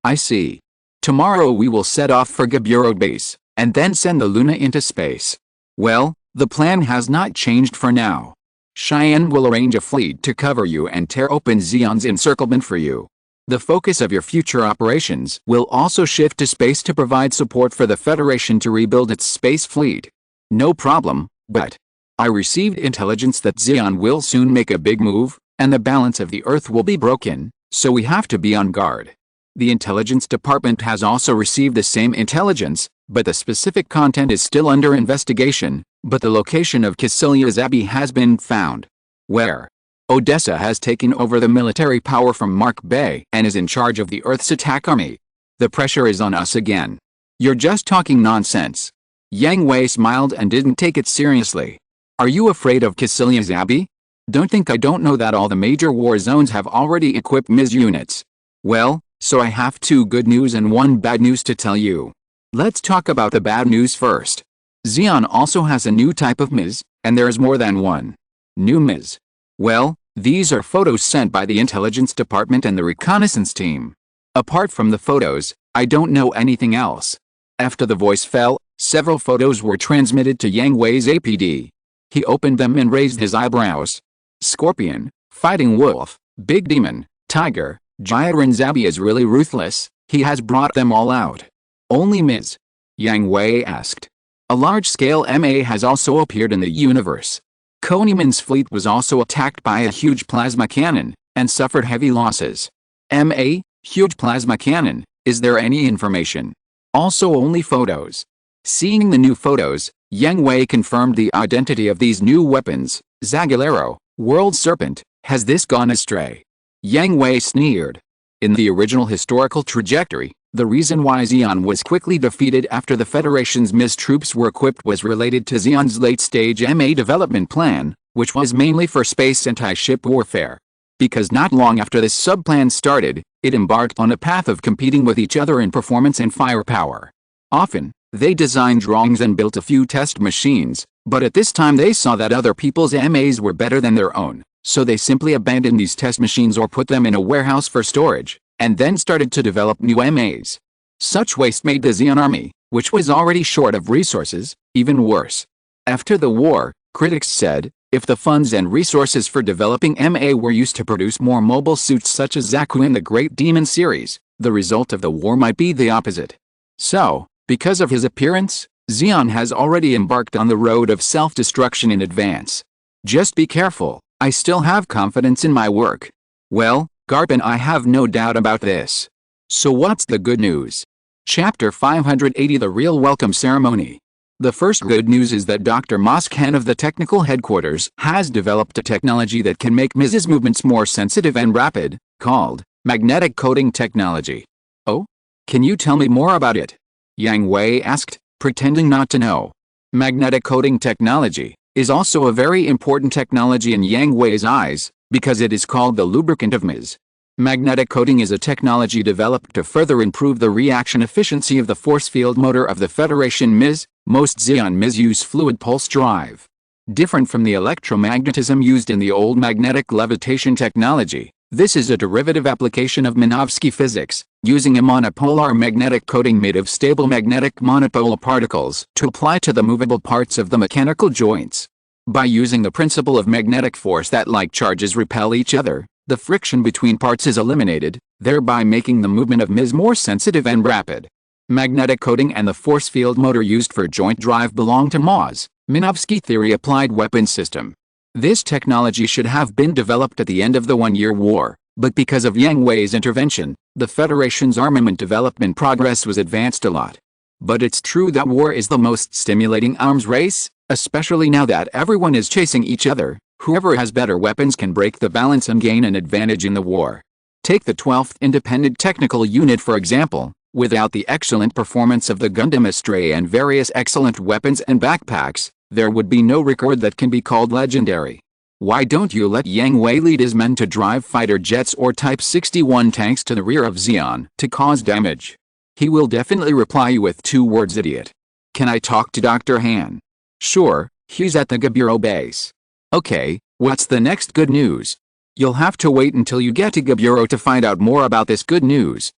[SPEAKER 1] I see. Tomorrow we will set off for Gaburro base, and then send the Luna into space. Well, the plan has not changed for now. Cheyenne will arrange a fleet to cover you and tear open Xeon's encirclement for you. The focus of your future operations will also shift to space to provide support for the Federation to rebuild its space fleet. No problem, but I received intelligence that Xeon will soon make a big move, and the balance of the Earth will be broken, so we have to be on guard. The intelligence department has also received the same intelligence, but the specific content is still under investigation, but the location of Cassilia's Abbey has been found. Where? Odessa has taken over the military power from Mark Bay and is in charge of the Earth's attack army. The pressure is on us again. You're just talking nonsense. Yang Hui smiled and didn't take it seriously. Are you afraid of Cassilia's Abbey? Don't think I don't know that all the major war zones have already equipped MIS units. Well, so I have two good news and one bad news to tell you. Let's talk about the bad news first. Xeon also has a new type of MIS, and there is more than one. New MIS. Well, These are photos sent by the intelligence department and the reconnaissance team. Apart from the photos, I don't know anything else. After the voice fell, several photos were transmitted to Yang Hui's APD. He opened them and raised his eyebrows. Scorpion, fighting wolf, big demon, tiger, giant Rinzabi is really ruthless. He has brought them all out. Only Ms. Yang Hui asked. A large-scale MA has also appeared in the universe. Konniman's fleet was also attacked by a huge plasma cannon, and suffered heavy losses. MA, huge plasma cannon, is there any information? Also only photos. Seeing the new photos, Yang Hui confirmed the identity of these new weapons. Zagulero, World Serpent, has this gone astray? Yang Hui sneered. In the original historical trajectory, the reason why Xi'an was quickly defeated after the Federation's MIS troops were equipped was related to Xi'an's late-stage MA development plan, which was mainly for space anti-ship warfare. Because not long after this sub-plan started, it embarked on a path of competing with each other in performance and firepower. Often, they designed drawings and built a few test machines, but at this time they saw that other people's MAs were better than their own, so they simply abandoned these test machines or put them in a warehouse for storage, and then started to develop new MAs. Such waste made the Xi'an army, which was already short of resources, even worse. After the war, critics said, if the funds and resources for developing MA were used to produce more mobile suits such as Zaku in the Great Demon series, the result of the war might be the opposite. So, because of his appearance, Xi'an has already embarked on the road of self-destruction in advance. Just be careful, I still have confidence in my work. Well, Garp and I have no doubt about this. So what's the good news? Chapter 580 The Real Welcome Ceremony. The first good news is that Dr. Moskan of the Technical Headquarters has developed a technology that can make Mrs. movements more sensitive and rapid, called magnetic coding technology. Oh? Can you tell me more about it? Yang Hui asked, pretending not to know. Magnetic coding technology is also a very important technology in Yang Hui's eyes, because it is called the lubricant of Ms. Magnetic coding is a technology developed to further improve the reaction efficiency of the force field motor of the Federation Ms. Most Xi'an Ms use fluid pulse drive. Different from the electromagnetism used in the old magnetic levitation technology, this is a derivative application of Minovsky physics, using a monopolar magnetic coating made of stable magnetic monopolar particles to apply to the movable parts of the mechanical joints. By using the principle of magnetic force that like charges repel each other, the friction between parts is eliminated, thereby making the movement of Ms more sensitive and rapid. Magnetic coating and the force field motor used for joint drive belong to MAWS, Minovsky Theory Applied Weapons System. This technology should have been developed at the end of the One-Year War, but because of Yang Hui's intervention, the Federation's armament development progress was advanced a lot. But it's true that war is the most stimulating arms race, especially now that everyone is chasing each other. Whoever has better weapons can break the balance and gain an advantage in the war. Take the 12th Independent Technical Unit for example. Without the excellent performance of the Gundam Astray and various excellent weapons and backpacks, there would be no record that can be called legendary. Why don't you let Yang Hui lead his men to drive fighter jets or Type 61 tanks to the rear of Xi'an to cause damage? He will definitely reply you with 2 words idiot. Can I talk to Dr. Han? Sure, he's at the Gaburo base. Okay, what's the next good news? You'll have to wait until you get to Gaburo to find out more about this good news.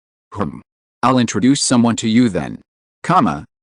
[SPEAKER 1] I'll introduce someone to you then.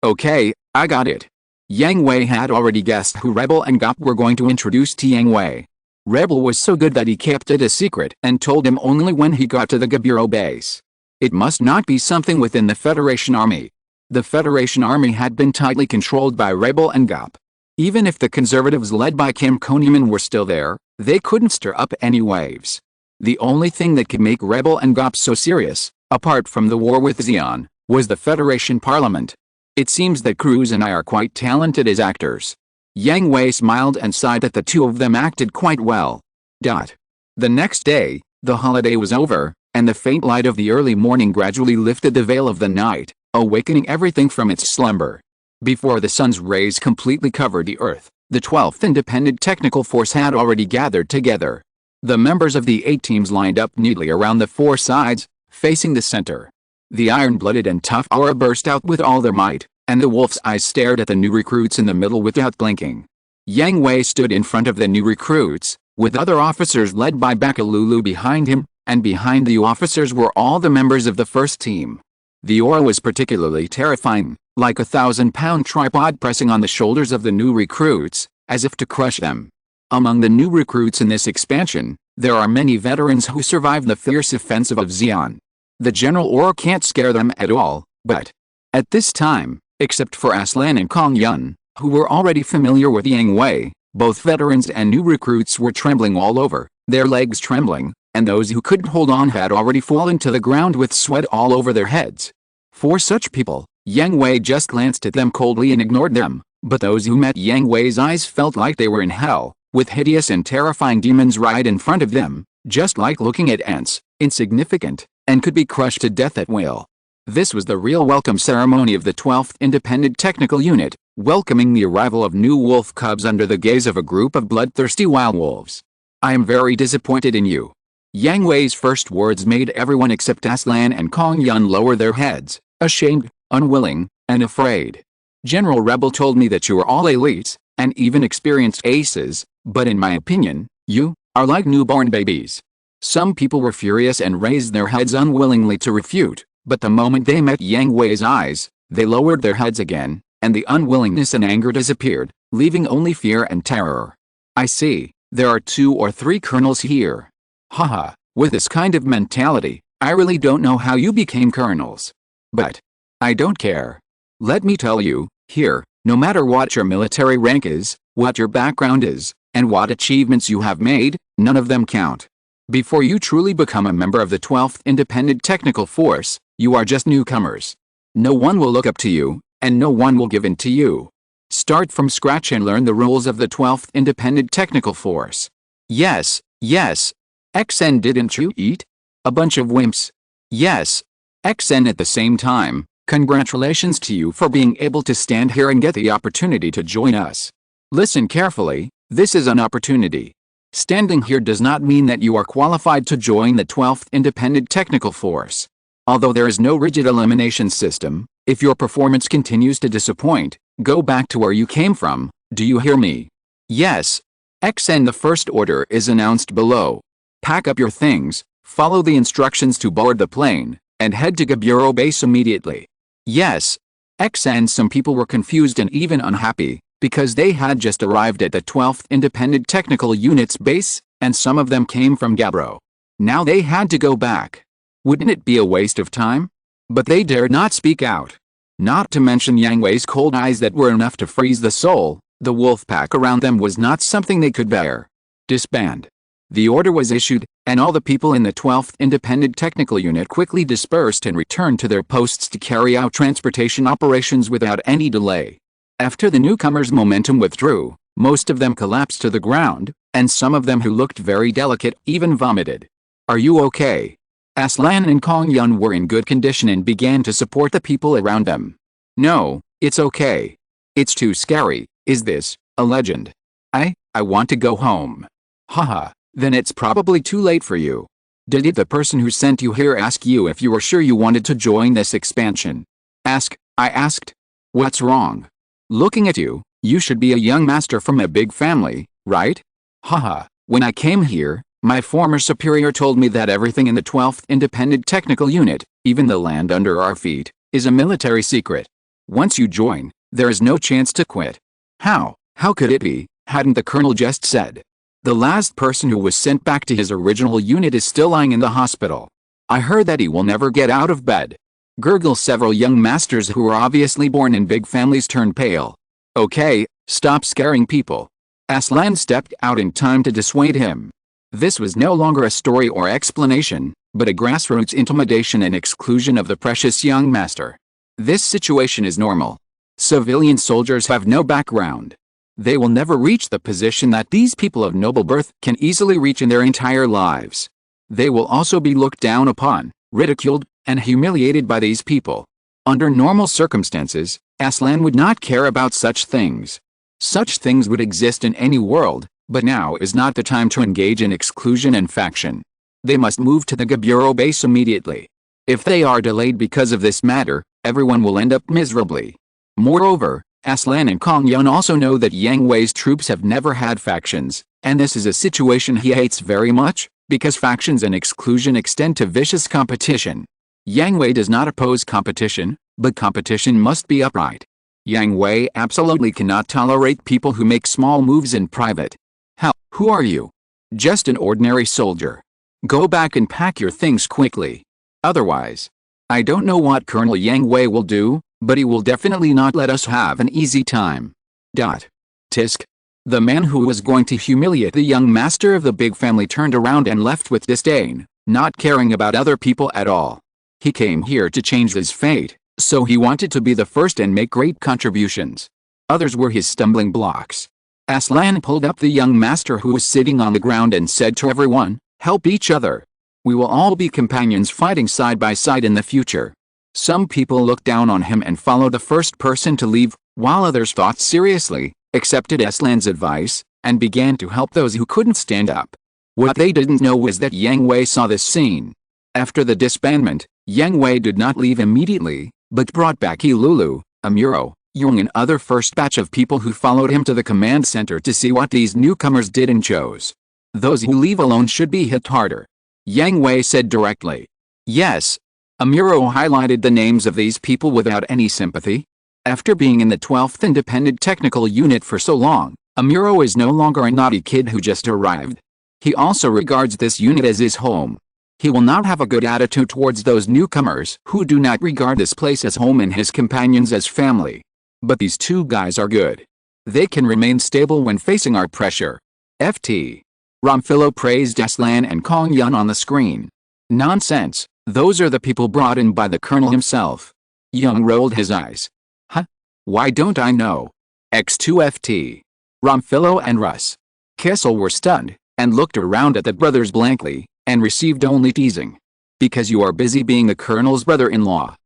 [SPEAKER 1] Okay, I got it. Yang Hui had already guessed who Rebel and Gop were going to introduce to Yang Hui. Rebel was so good that he kept it a secret and told him only when he got to the Gaburo base. It must not be something within the Federation Army. The Federation Army had been tightly controlled by Rebel and Gop. Even if the conservatives led by Kim Konniman were still there, they couldn't stir up any waves. The only thing that could make Rebel and Gop so serious, apart from the war with Xi'an, was the Federation Parliament. It seems that Cruz and I are quite talented as actors. Yang Hui smiled and sighed that the two of them acted quite well. The next day, the holiday was over, and the faint light of the early morning gradually lifted the veil of the night, awakening everything from its slumber. Before the sun's rays completely covered the earth, the 12th Independent Technical Force had already gathered together. The members of the 8 teams lined up neatly around the 4 sides, facing the center. The iron-blooded and tough aura burst out with all their might, and the wolf's eyes stared at the new recruits in the middle without blinking. Yang Hui stood in front of the new recruits, with other officers led by Bakalulu behind him, and behind the officers were all the members of the first team. The aura was particularly terrifying, like a 1,000-pound tripod pressing on the shoulders of the new recruits, as if to crush them. Among the new recruits in this expansion, there are many veterans who survived the fierce offensive of Xi'an. The general aura can't scare them at all, but at this time, except for Aslan and Kong Yun, who were already familiar with Yang Hui, both veterans and new recruits were trembling all over, their legs trembling, and those who couldn't hold on had already fallen to the ground with sweat all over their heads. For such people, Yang Hui just glanced at them coldly and ignored them, but those who met Yang Hui's eyes felt like they were in hell, with hideous and terrifying demons right in front of them, just like looking at ants, insignificant, and could be crushed to death at will. This was the real welcome ceremony of the 12th Independent Technical Unit, welcoming the arrival of new wolf cubs under the gaze of a group of bloodthirsty wild wolves. I am very disappointed in you. Yang Hui's first words made everyone except Aslan and Kong Yun lower their heads, ashamed, unwilling, and afraid. General Rebel told me that you are all elites, and even experienced aces, but in my opinion, you are like newborn babies. Some people were furious and raised their heads unwillingly to refute, but the moment they met Yang Hui's eyes, they lowered their heads again, and the unwillingness and anger disappeared, leaving only fear and terror. I see, there are 2 or 3 colonels here. Haha, with this kind of mentality, I really don't know how you became colonels. But I don't care. Let me tell you, here, no matter what your military rank is, what your background is, and what achievements you have made, none of them count. Before you truly become a member of the 12th Independent Technical Force, you are just newcomers. No one will look up to you, and no one will give in to you. Start from scratch and learn the rules of the 12th Independent Technical Force. Yes, yes. XN, didn't you eat? A bunch of wimps. Yes. XN, at the same time, congratulations to you for being able to stand here and get the opportunity to join us. Listen carefully, this is an opportunity. Standing here does not mean that you are qualified to join the 12th Independent Technical Force. Although there is no rigid elimination system, if your performance continues to disappoint, go back to where you came from. Do you hear me? Yes. XN, the first order is announced below. Pack up your things, follow the instructions to board the plane, and head to Gaburo base immediately. Yes. XN, some people were confused and even unhappy, because they had just arrived at the 12th Independent Technical Unit's base, and some of them came from Gaburo. Now they had to go back. Wouldn't it be a waste of time? But they dared not speak out. Not to mention Yang Hui's cold eyes that were enough to freeze the soul, the wolf pack around them was not something they could bear. Disband. The order was issued, and all the people in the 12th Independent Technical Unit quickly dispersed and returned to their posts to carry out transportation operations without any delay. After the newcomers' momentum withdrew, most of them collapsed to the ground, and some of them who looked very delicate even vomited. Are you okay? Aslan and Kong Yun were in good condition and began to support the people around them. No, it's okay. It's too scary. Is this a legend? I want to go home. Haha. Then it's probably too late for you. Did the person who sent you here ask you if you were sure you wanted to join this expansion? I asked. What's wrong? Looking at you, you should be a young master from a big family, right? Haha, when I came here, my former superior told me that everything in the 12th Independent Technical Unit, even the land under our feet, is a military secret. Once you join, there is no chance to quit. How could it be, hadn't the colonel just said? The last person who was sent back to his original unit is still lying in the hospital. I heard that he will never get out of bed. Gurgle. Several young masters who were obviously born in big families turned pale. Okay, stop scaring people. Aslan stepped out in time to dissuade him. This was no longer a story or explanation, but a grassroots intimidation and exclusion of the precious young master. This situation is normal. Civilian soldiers have no background. They will never reach the position that these people of noble birth can easily reach in their entire lives. They will also be looked down upon, ridiculed, and humiliated by these people. Under normal circumstances, Aslan would not care about such things. Such things would exist in any world, but now is not the time to engage in exclusion and faction. They must move to the Gaburo base immediately. If they are delayed because of this matter, everyone will end up miserably. Moreover, Aslan and Kong Yun also know that Yang Hui's troops have never had factions, And this is a situation he hates very much, because factions and exclusion extend to vicious competition. Yang Hui does not oppose competition, but competition must be upright. Yang Hui absolutely cannot tolerate people who make small moves in private. Hell, who are you? Just an ordinary soldier. Go back and pack your things quickly. Otherwise, I don't know what Colonel Yang Hui will do, but he will definitely not let us have an easy time. Tisk. The man who was going to humiliate the young master of the big family turned around and left with disdain, not caring about other people at all. He came here to change his fate, so he wanted to be the first and make great contributions. Others were his stumbling blocks. Aslan pulled up the young master who was sitting on the ground and said to everyone, "Help each other. We will all be companions fighting side by side in the future." Some people looked down on him and followed the first person to leave, while others thought seriously, accepted Aslan's advice, and began to help those who couldn't stand up. What they didn't know was that Yang Hui saw this scene. After the disbandment, Yang Hui did not leave immediately, but brought back Ilulu, Amuro, Yung and other first batch of people who followed him to the command center to see what these newcomers did and chose. Those who leave alone should be hit harder. Yang Hui said directly. Yes. Amuro highlighted the names of these people without any sympathy. After being in the 12th Independent Technical Unit for so long, Amuro is no longer a naughty kid who just arrived. He also regards this unit as his home. He will not have a good attitude towards those newcomers who do not regard this place as home and his companions as family. But these two guys are good. They can remain stable when facing our pressure. FT. Ramphilo praised Aslan and Kong Yun on the screen. Nonsense, those are the people brought in by the colonel himself. Young rolled his eyes. Huh? Why don't I know? X2FT. Ramphilo and Russ. Kessel were stunned, and looked around at the brothers blankly, and received only teasing. Because you are busy being the colonel's brother-in-law.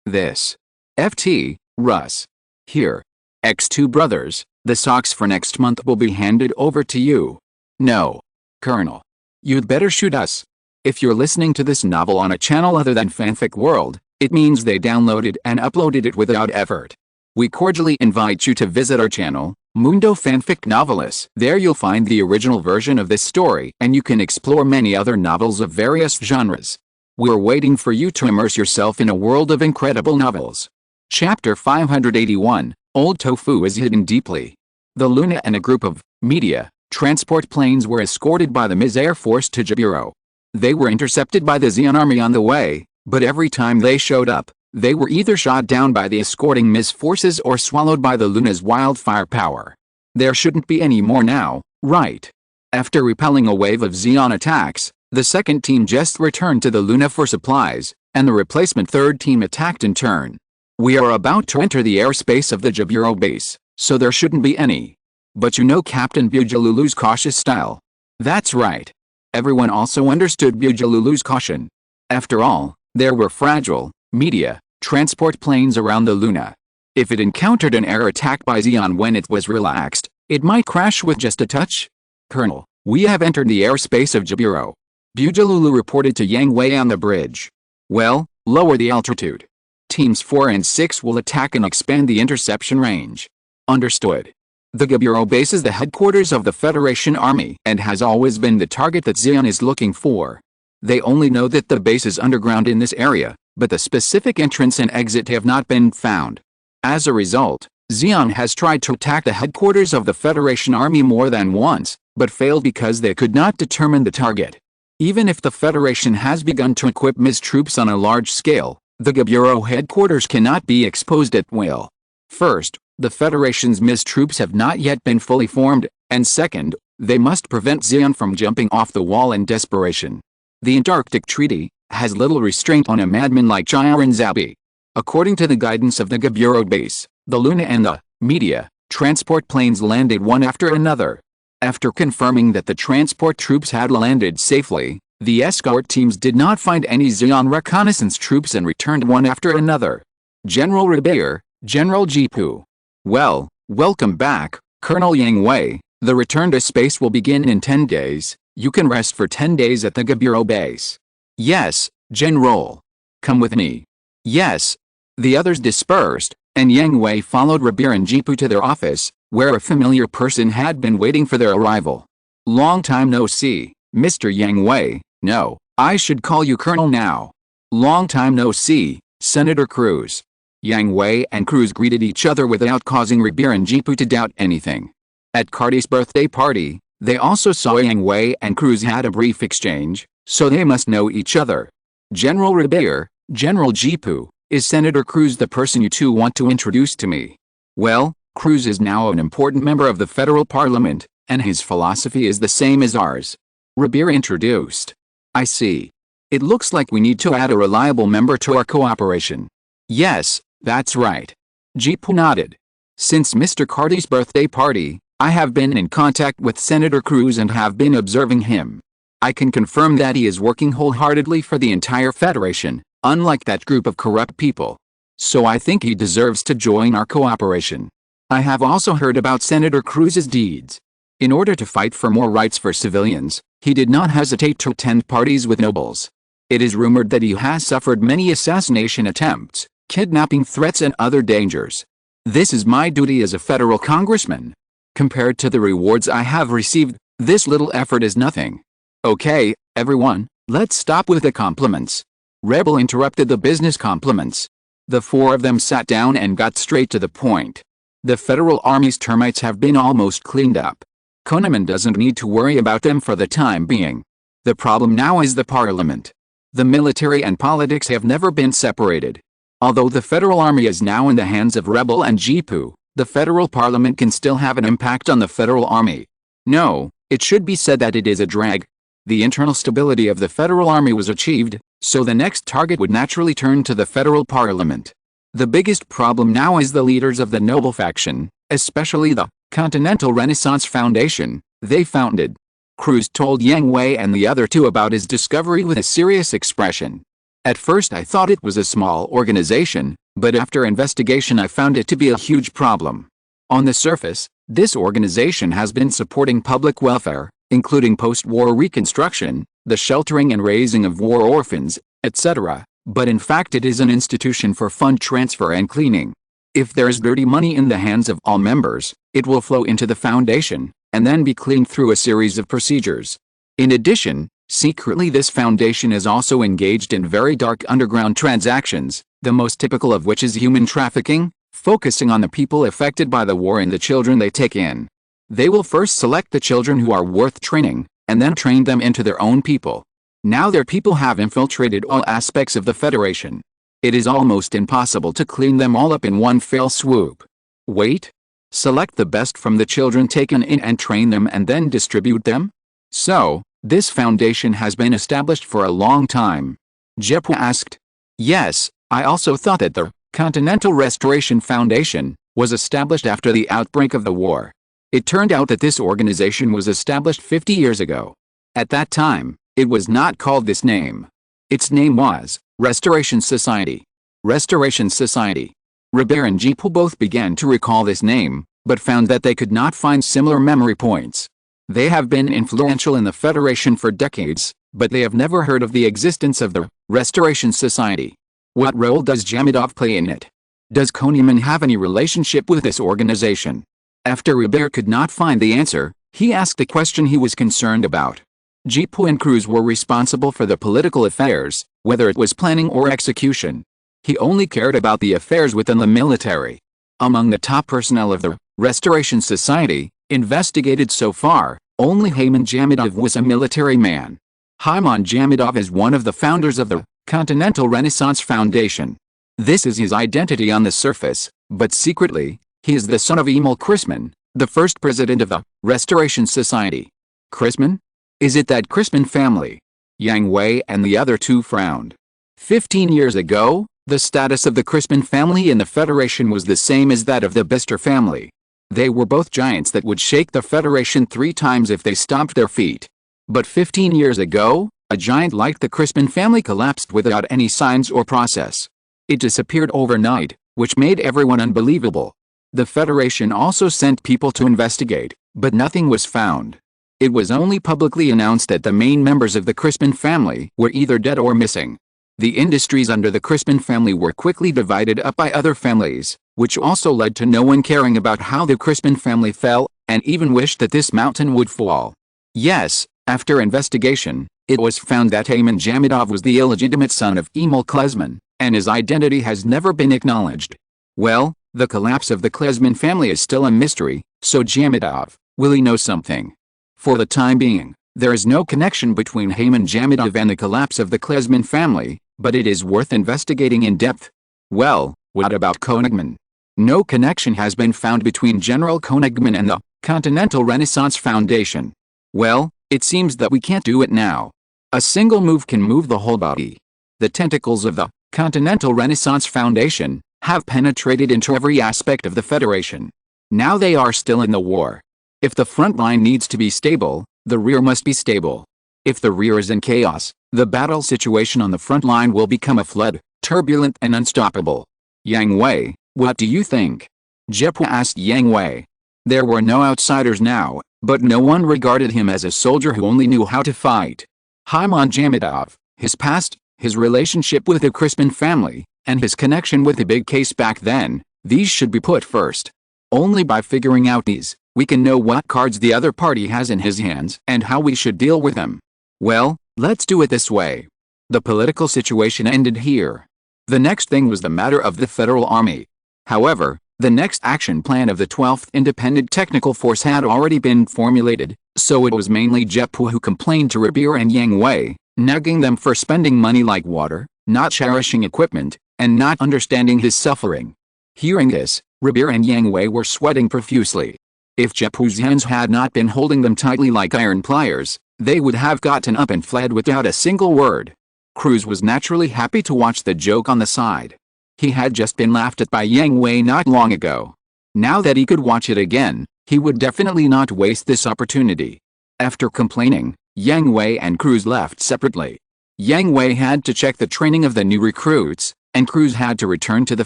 [SPEAKER 1] This. FT, Russ. Here. X2 brothers, the socks for next month will be handed over to you. No. Colonel. You'd better shoot us. If you're listening to this novel on a channel other than Fanfic World, it means they downloaded and uploaded it without effort. We cordially invite you to visit our channel, Mundo Fanfic Novelist. There you'll find the original version of this story and you can explore many other novels of various genres. We're waiting for you to immerse yourself in a world of incredible novels. Chapter 581, Old Tofu is hidden deeply. The Luna and a group of media transport planes were escorted by the Ms. Air Force to Jaburo. They were intercepted by the Xion army on the way, but every time they showed up, they were either shot down by the escorting Ms. forces or swallowed by the Luna's wildfire power. There shouldn't be any more now, right? After repelling a wave of Xion attacks, the second team just returned to the Luna for supplies, and the replacement third team attacked in turn. We are about to enter the airspace of the Jaburo base, so there shouldn't be any. But you know Captain Bujalulu's cautious style. That's right. Everyone also understood Bujalulu's caution. After all, there were fragile, media, transport planes around the Luna. If it encountered an air attack by Xion when it was relaxed, it might crash with just a touch. Colonel, we have entered the airspace of Jaburo. Bujalulu reported to Yang Hui on the bridge. Well, lower the altitude. Teams 4 and 6 will attack and expand the interception range. Understood. The Jaburo base is the headquarters of the Federation Army and has always been the target that Xion is looking for. They only know that the base is underground in this area, but the specific entrance and exit have not been found. As a result, Xion has tried to attack the headquarters of the Federation Army more than once, but failed because they could not determine the target. Even if the Federation has begun to equip Ms. troops on a large scale, the Jaburo headquarters cannot be exposed at will. First, the Federation's Ms. troops have not yet been fully formed, and second, they must prevent Xion from jumping off the wall in desperation. The Antarctic Treaty has little restraint on a madman like Chiron Zabi. According to the guidance of the Jaburo base, the Luna and the media transport planes landed one after another. After confirming that the transport troops had landed safely, the escort teams did not find any Xion reconnaissance troops and returned one after another. General Ribeir, General Jipu. Well, welcome back, Colonel Yang Hui. The return to space will begin in 10 days. You can rest for 10 days at the Jaburo base. Yes, General. Come with me. Yes. The others dispersed, and Yang Hui followed Rabir and Jipu to their office, where a familiar person had been waiting for their arrival. Long time no see, Mr. Yang Hui. No, I should call you Colonel now. Long time no see, Senator Cruz. Yang Hui and Cruz greeted each other without causing Rabir and Jipu to doubt anything. At Cardi's birthday party, they also saw Yang Hui and Cruz had a brief exchange, so they must know each other. General Rabir, General Jipu, is Senator Cruz the person you two want to introduce to me? Well, Cruz is now an important member of the federal parliament, and his philosophy is the same as ours. Rabir introduced. I see. It looks like we need to add a reliable member to our cooperation. Yes, that's right. Jipu nodded. Since Mr. Cardi's birthday party, I have been in contact with Senator Cruz and have been observing him. I can confirm that he is working wholeheartedly for the entire Federation, unlike that group of corrupt people. So I think he deserves to join our cooperation. I have also heard about Senator Cruz's deeds. In order to fight for more rights for civilians, he did not hesitate to attend parties with nobles. It is rumored that he has suffered many assassination attempts, kidnapping threats and other dangers. This is my duty as a federal congressman. Compared to the rewards I have received, this little effort is nothing. Okay, everyone, let's stop with the compliments. Rebel interrupted the business compliments. The four of them sat down and got straight to the point. The Federal Army's termites have been almost cleaned up. Konoman doesn't need to worry about them for the time being. The problem now is the parliament. The military and politics have never been separated. Although the Federal Army is now in the hands of Rebel and Jipu, the federal parliament can still have an impact on the Federal Army. No, it should be said that it is a drag. The internal stability of the Federal Army was achieved, so the next target would naturally turn to the federal parliament. The biggest problem now is the leaders of the noble faction, especially the Continental Renaissance Foundation they founded. Cruz told Yang Hui and the other two about his discovery with a serious expression. At first I thought it was a small organization, but after investigation I found it to be a huge problem. On the surface, this organization has been supporting public welfare, including post-war reconstruction, the sheltering and raising of war orphans, etc., but in fact it is an institution for fund transfer and cleaning. If there is dirty money in the hands of all members, it will flow into the foundation, and then be cleaned through a series of procedures. In addition, secretly this foundation is also engaged in very dark underground transactions, the most typical of which is human trafficking, focusing on the people affected by the war and the children they take in. They will first select the children who are worth training, and then train them into their own people. Now their people have infiltrated all aspects of the Federation. It is almost impossible to clean them all up in one fell swoop. Wait? Select the best from the children taken in and train them and then distribute them? So, this foundation has been established for a long time. Jipu asked. Yes, I also thought that the Continental Restoration Foundation was established after the outbreak of the war. It turned out that this organization was established 50 years ago. At that time, it was not called this name. Its name was Restoration Society. Restoration Society. Rabir and Jipu both began to recall this name, but found that they could not find similar memory points. They have been influential in the Federation for decades, but they have never heard of the existence of the Restoration Society. What role does Jamidov play in it? Does Konoman have any relationship with this organization? After Rabir could not find the answer, he asked the question he was concerned about. Jipu and Cruz were responsible for the political affairs, whether it was planning or execution. He only cared about the affairs within the military. Among the top personnel of the Restoration Society, investigated so far, only Hayman Jamidov was a military man. Hayman Jamidov is one of the founders of the Continental Renaissance Foundation. This is his identity on the surface, but secretly, he is the son of Emil Chrisman, the first president of the Restoration Society. Chrisman? Is it that Chrisman family? Yang Hui and the other two frowned. 15 years ago, the status of the Chrisman family in the Federation was the same as that of the Bister family. They were both giants that would shake the Federation 3 times if they stomped their feet. But 15 years ago, a giant like the Chrisman family collapsed without any signs or process. It disappeared overnight, which made everyone unbelievable. The Federation also sent people to investigate, but nothing was found. It was only publicly announced that the main members of the Chrisman family were either dead or missing. The industries under the Crispin family were quickly divided up by other families, which also led to no one caring about how the Crispin family fell, and even wished that this mountain would fall. Yes, after investigation, it was found that Ayman Jamidov was the illegitimate son of Emil Klesman, and his identity has never been acknowledged. Well, the collapse of the Klesman family is still a mystery, so Jamidov, will he know something? For the time being, there is no connection between Ayman Jamidov and the collapse of the Klesman family, but it is worth investigating in depth. Well, what about Konigman? No connection has been found between General Konigman and the Continental Renaissance Foundation. Well, it seems that we can't do it now. A single move can move the whole body. The tentacles of the Continental Renaissance Foundation have penetrated into every aspect of the Federation. Now they are still in the war. If the front line needs to be stable, the rear must be stable. If the rear is in chaos, the battle situation on the front line will become a flood, turbulent and unstoppable. Yang Hui, what do you think? Jepwa asked Yang Hui. There were no outsiders now, but no one regarded him as a soldier who only knew how to fight. Ayman Jamidov, his past, his relationship with the Crispin family, and his connection with the big case back then, these should be put first. Only by figuring out these, we can know what cards the other party has in his hands and how we should deal with them. Well, let's do it this way. The political situation ended here. The next thing was the matter of the Federal Army. However, the next action plan of the 12th Independent Technical Force had already been formulated, so it was mainly Jepwa who complained to Rabir and Yang Hui, nagging them for spending money like water, not cherishing equipment, and not understanding his suffering. Hearing this, Rabir and Yang Hui were sweating profusely. If Jepwa's hands had not been holding them tightly like iron pliers, they would have gotten up and fled without a single word. Cruz was naturally happy to watch the joke on the side. He had just been laughed at by Yang Hui not long ago. Now that he could watch it again, he would definitely not waste this opportunity. After complaining, Yang Hui and Cruz left separately. Yang Hui had to check the training of the new recruits, and Cruz had to return to the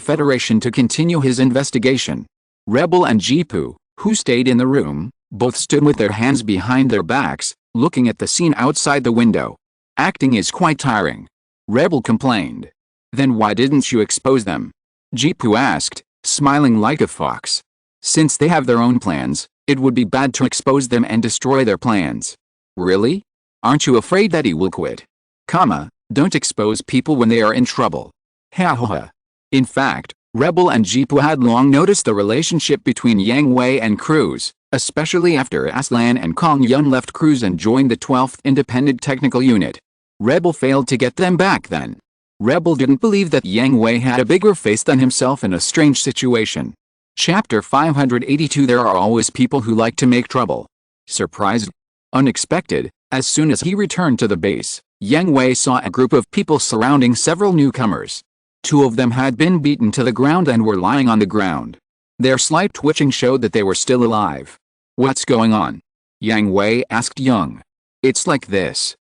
[SPEAKER 1] Federation to continue his investigation. Rebel and Jipu, who stayed in the room, both stood with their hands behind their backs, looking at the scene outside the window. Acting is quite tiring. Rebel complained. Then why didn't you expose them? Jipu asked, smiling like a fox. Since they have their own plans, it would be bad to expose them and destroy their plans. Really? Aren't you afraid that he will quit? Don't expose people when they are in trouble. Ha ha ha. In fact, Rebel and Jipu had long noticed the relationship between Yang Hui and Cruz, especially after Aslan and Kong Yun left Cruz and joined the 12th Independent Technical Unit. Rebel failed to get them back then. Rebel didn't believe that Yang Hui had a bigger face than himself in a strange situation. Chapter 582. There are always people who like to make trouble. Surprised? Unexpected, as soon as he returned to the base, Yang Hui saw a group of people surrounding several newcomers. Two of them had been beaten to the ground and were lying on the ground. Their slight twitching showed that they were still alive. What's going on? Yang Hui asked Young. It's like this.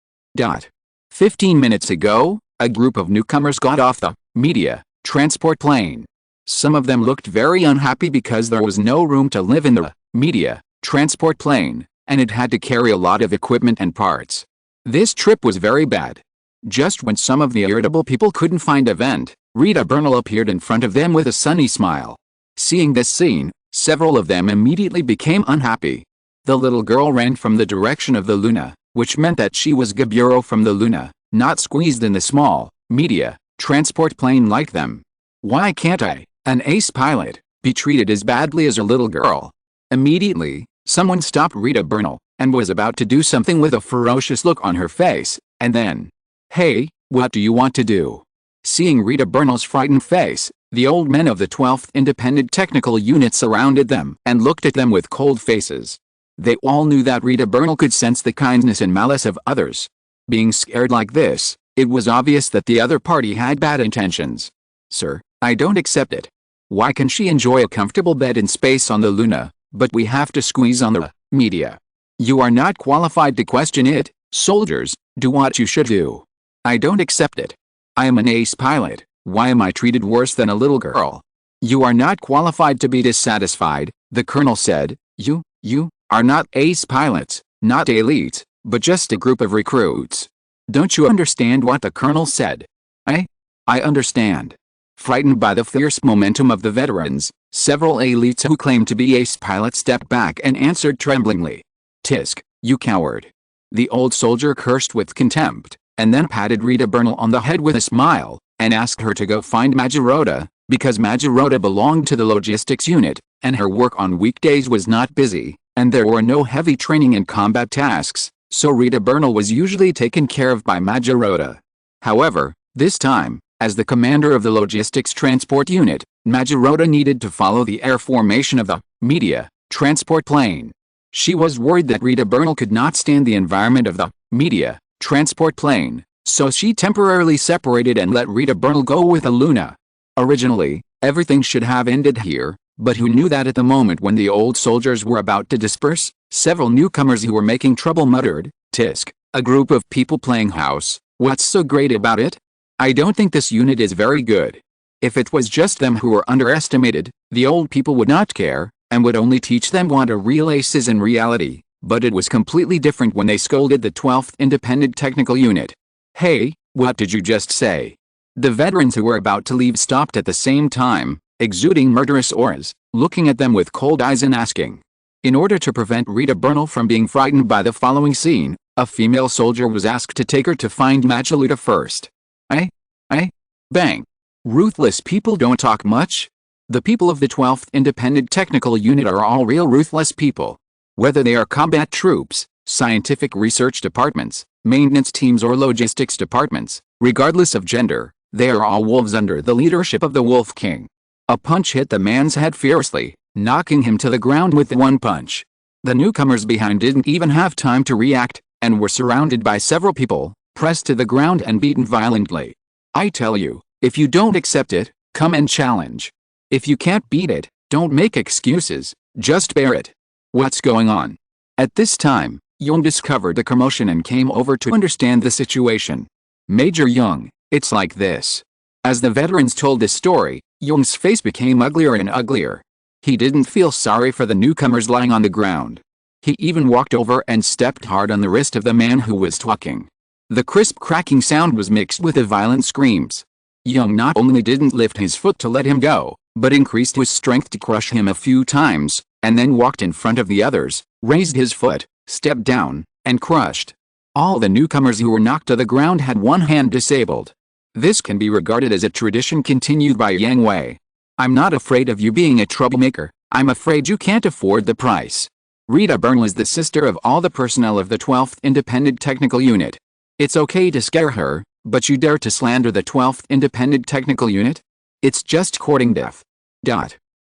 [SPEAKER 1] 15 minutes ago, a group of newcomers got off the media transport plane. Some of them looked very unhappy because there was no room to live in the media transport plane, and it had to carry a lot of equipment and parts. This trip was very bad. Just when some of the irritable people couldn't find a vent, Rita Bernal appeared in front of them with a sunny smile. Seeing this scene, several of them immediately became unhappy. The little girl ran from the direction of the Luna, which meant that she was Gaburo from the Luna, not squeezed in the small media transport plane like them. Why can't I, an ace pilot, be treated as badly as a little girl? Immediately, someone stopped Rita Bernal, and was about to do something with a ferocious look on her face, and then, hey, what do you want to do? Seeing Rita Bernal's frightened face, the old men of the 12th Independent Technical Unit surrounded them and looked at them with cold faces. They all knew that Rita Bernal could sense the kindness and malice of others. Being scared like this, it was obvious that the other party had bad intentions. Sir, I don't accept it. Why can she enjoy a comfortable bed in space on the Luna, but we have to squeeze on the media? You are not qualified to question it. Soldiers, do what you should do. I don't accept it. I am an ace pilot. Why am I treated worse than a little girl? You are not qualified to be dissatisfied, the colonel said. You are not ace pilots, not elites, but just a group of recruits. Don't you understand what the colonel said? I understand. Frightened by the fierce momentum of the veterans, several elites who claimed to be ace pilots stepped back and answered tremblingly. Tisk, you coward. The old soldier cursed with contempt, and then patted Rita Bernal on the head with a smile, and asked her to go find Majorota, because Majorota belonged to the logistics unit, and her work on weekdays was not busy, and there were no heavy training and combat tasks, so Rita Bernal was usually taken care of by Majorota. However, this time, as the commander of the logistics transport unit, Majorota needed to follow the air formation of the media transport plane. She was worried that Rita Bernal could not stand the environment of the media transport plane, so she temporarily separated and let Rita Bernal go with Aluna. Originally, everything should have ended here, but who knew that at the moment when the old soldiers were about to disperse, several newcomers who were making trouble muttered, "Tisk, a group of people playing house, what's so great about it? I don't think this unit is very good." If it was just them who were underestimated, the old people would not care, and would only teach them what a real ace is in reality, but it was completely different when they scolded the 12th Independent Technical Unit. "Hey, what did you just say?" The veterans who were about to leave stopped at the same time, exuding murderous auras, looking at them with cold eyes and asking. In order to prevent Rita Bernal from being frightened by the following scene, a female soldier was asked to take her to find Majorota first. Bang. Ruthless people don't talk much? The people of the 12th Independent Technical Unit are all real ruthless people. Whether they are combat troops, scientific research departments, maintenance teams or logistics departments, regardless of gender, they are all wolves under the leadership of the Wolf King. A punch hit the man's head fiercely, knocking him to the ground with one punch. The newcomers behind didn't even have time to react, and were surrounded by several people, pressed to the ground and beaten violently. I tell you, if you don't accept it, come and challenge. If you can't beat it, don't make excuses, just bear it. What's going on? At this time, Young discovered the commotion and came over to understand the situation. Major Young, it's like this. As the veterans told this story, Young's face became uglier and uglier. He didn't feel sorry for the newcomers lying on the ground. He even walked over and stepped hard on the wrist of the man who was talking. The crisp cracking sound was mixed with the violent screams. Young not only didn't lift his foot to let him go, but increased his strength to crush him a few times, and then walked in front of the others, raised his foot, stepped down, and crushed. All the newcomers who were knocked to the ground had one hand disabled. This can be regarded as a tradition continued by Yang Hui. I'm not afraid of you being a troublemaker, I'm afraid you can't afford the price. Rita Bernal is the sister of all the personnel of the 12th Independent Technical Unit. It's okay to scare her, but you dare to slander the 12th Independent Technical Unit? It's just courting death.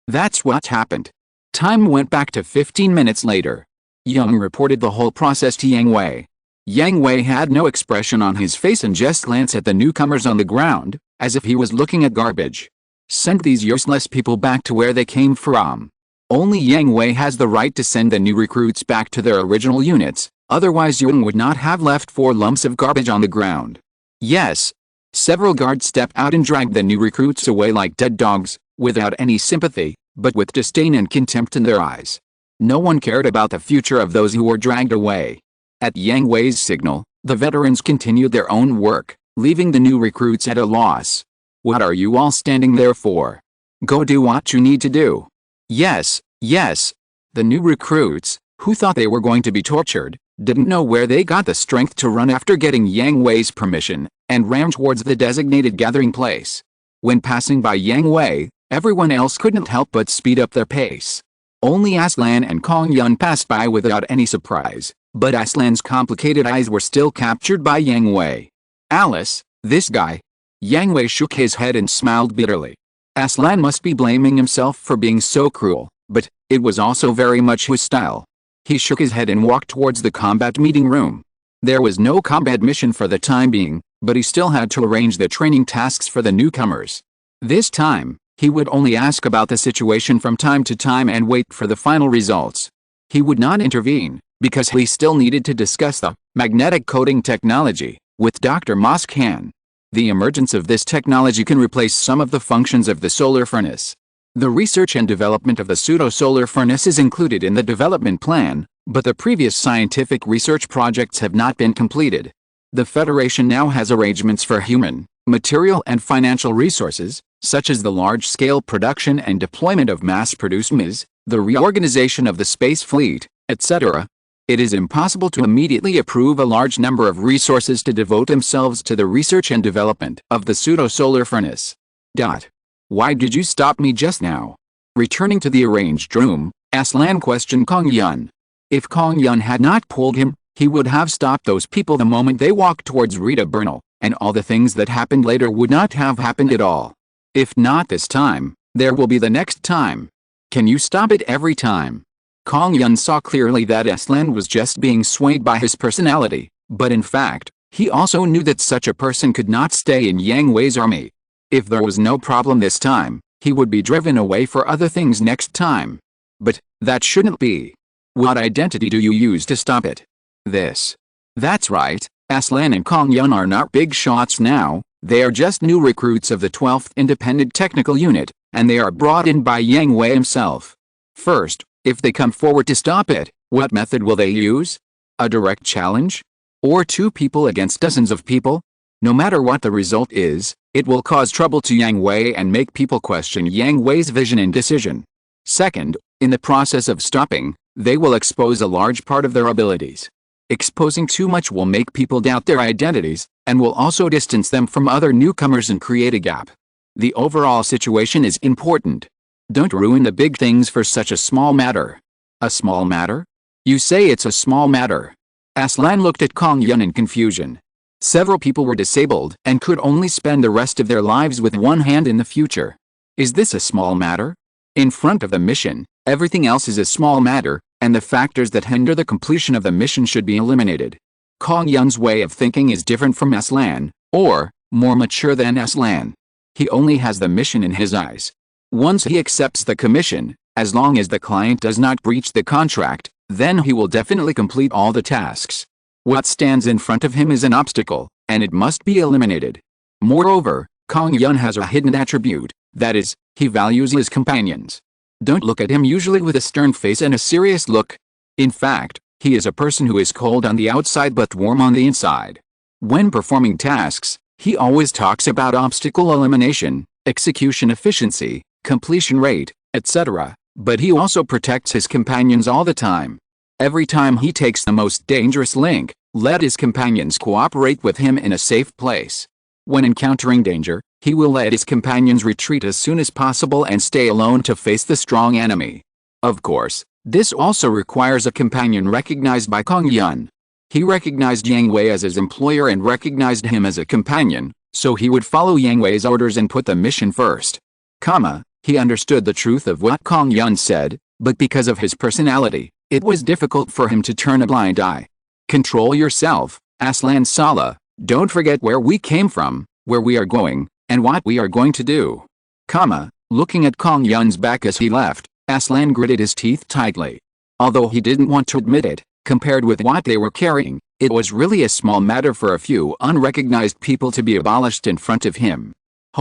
[SPEAKER 1] That's what happened. Time went back to 15 minutes later. Young reported the whole process to Yang Hui. Yang Hui had no expression on his face and just glanced at the newcomers on the ground, as if he was looking at garbage. Send these useless people back to where they came from. Only Yang Hui has the right to send the new recruits back to their original units, otherwise Young would not have left 4 lumps of garbage on the ground. Yes. Several guards stepped out and dragged the new recruits away like dead dogs, without any sympathy, but with disdain and contempt in their eyes. No one cared about the future of those who were dragged away. At Yang Hui's signal, the veterans continued their own work, leaving the new recruits at a loss. What are you all standing there for? Go do what you need to do. Yes. The new recruits, who thought they were going to be tortured, didn't know where they got the strength to run after getting Yang Hui's permission, and ran towards the designated gathering place. When passing by Yang Hui, everyone else couldn't help but speed up their pace. Only Aslan and Kong Yun passed by without any surprise, but Aslan's complicated eyes were still captured by Yang Hui. Alice, this guy. Yang Hui shook his head and smiled bitterly. Aslan must be blaming himself for being so cruel, but it was also very much his style. He shook his head and walked towards the combat meeting room. There was no combat mission for the time being, but he still had to arrange the training tasks for the newcomers. This time, he would only ask about the situation from time to time and wait for the final results. He would not intervene, because he still needed to discuss the magnetic coating technology with Dr. Moskhan. The emergence of this technology can replace some of the functions of the solar furnace. The research and development of the pseudo-solar furnace is included in the development plan, but the previous scientific research projects have not been completed. The Federation now has arrangements for human, Material and financial resources, such as the large-scale production and deployment of mass-produced MIs, the reorganization of the space fleet, etc. It is impossible to immediately approve a large number of resources to devote themselves to the research and development of the pseudo-solar furnace. Why did you stop me just now? Returning to the arranged room, Aslan questioned Kong Yun. If Kong Yun had not pulled him, he would have stopped those people the moment they walked towards Rita Bernal, and all the things that happened later would not have happened at all. If not this time, there will be the next time. Can you stop it every time? Kong Yun saw clearly that Aslan was just being swayed by his personality, but in fact, he also knew that such a person could not stay in Yang Hui's army. If there was no problem this time, he would be driven away for other things next time. But that shouldn't be. What identity do you use to stop it? This. That's right, Aslan and Kong Yun are not big shots now, they are just new recruits of the 12th Independent Technical Unit, and they are brought in by Yang Hui himself. First, if they come forward to stop it, what method will they use? A direct challenge? Or 2 people against dozens of people? No matter what the result is, it will cause trouble to Yang Hui and make people question Yang Hui's vision and decision. Second, in the process of stopping, they will expose a large part of their abilities. Exposing too much will make people doubt their identities, and will also distance them from other newcomers and create a gap. The overall situation is important. Don't ruin the big things for such a small matter. A small matter? You say it's a small matter. Aslan looked at Kong Yun in confusion. Several people were disabled and could only spend the rest of their lives with one hand in the future. Is this a small matter? In front of the mission, everything else is a small matter, and the factors that hinder the completion of the mission should be eliminated. Kong Yun's way of thinking is different from Aslan, or, more mature than Aslan. He only has the mission in his eyes. Once he accepts the commission, as long as the client does not breach the contract, then he will definitely complete all the tasks. What stands in front of him is an obstacle, and it must be eliminated. Moreover, Kong Yun has a hidden attribute, that is, he values his companions. Don't look at him usually with a stern face and a serious look. In fact, he is a person who is cold on the outside but warm on the inside. When performing tasks, he always talks about obstacle elimination, execution efficiency, completion rate, etc., but he also protects his companions all the time. Every time he takes the most dangerous link, let his companions cooperate with him in a safe place. When encountering danger, he will let his companions retreat as soon as possible and stay alone to face the strong enemy. Of course, this also requires a companion recognized by Kong Yun. He recognized Yang Hui as his employer and recognized him as a companion, so he would follow Yang Hui's orders and put the mission first. He understood the truth of what Kong Yun said, but because of his personality, it was difficult for him to turn a blind eye. Control yourself, Aslan Sala, don't forget where we came from, where we are going, and what we are going to do. Looking at Kong Yun's back as he left, Aslan gritted his teeth tightly. Although he didn't want to admit it, compared with what they were carrying, it was really a small matter for a few unrecognized people to be abolished in front of him.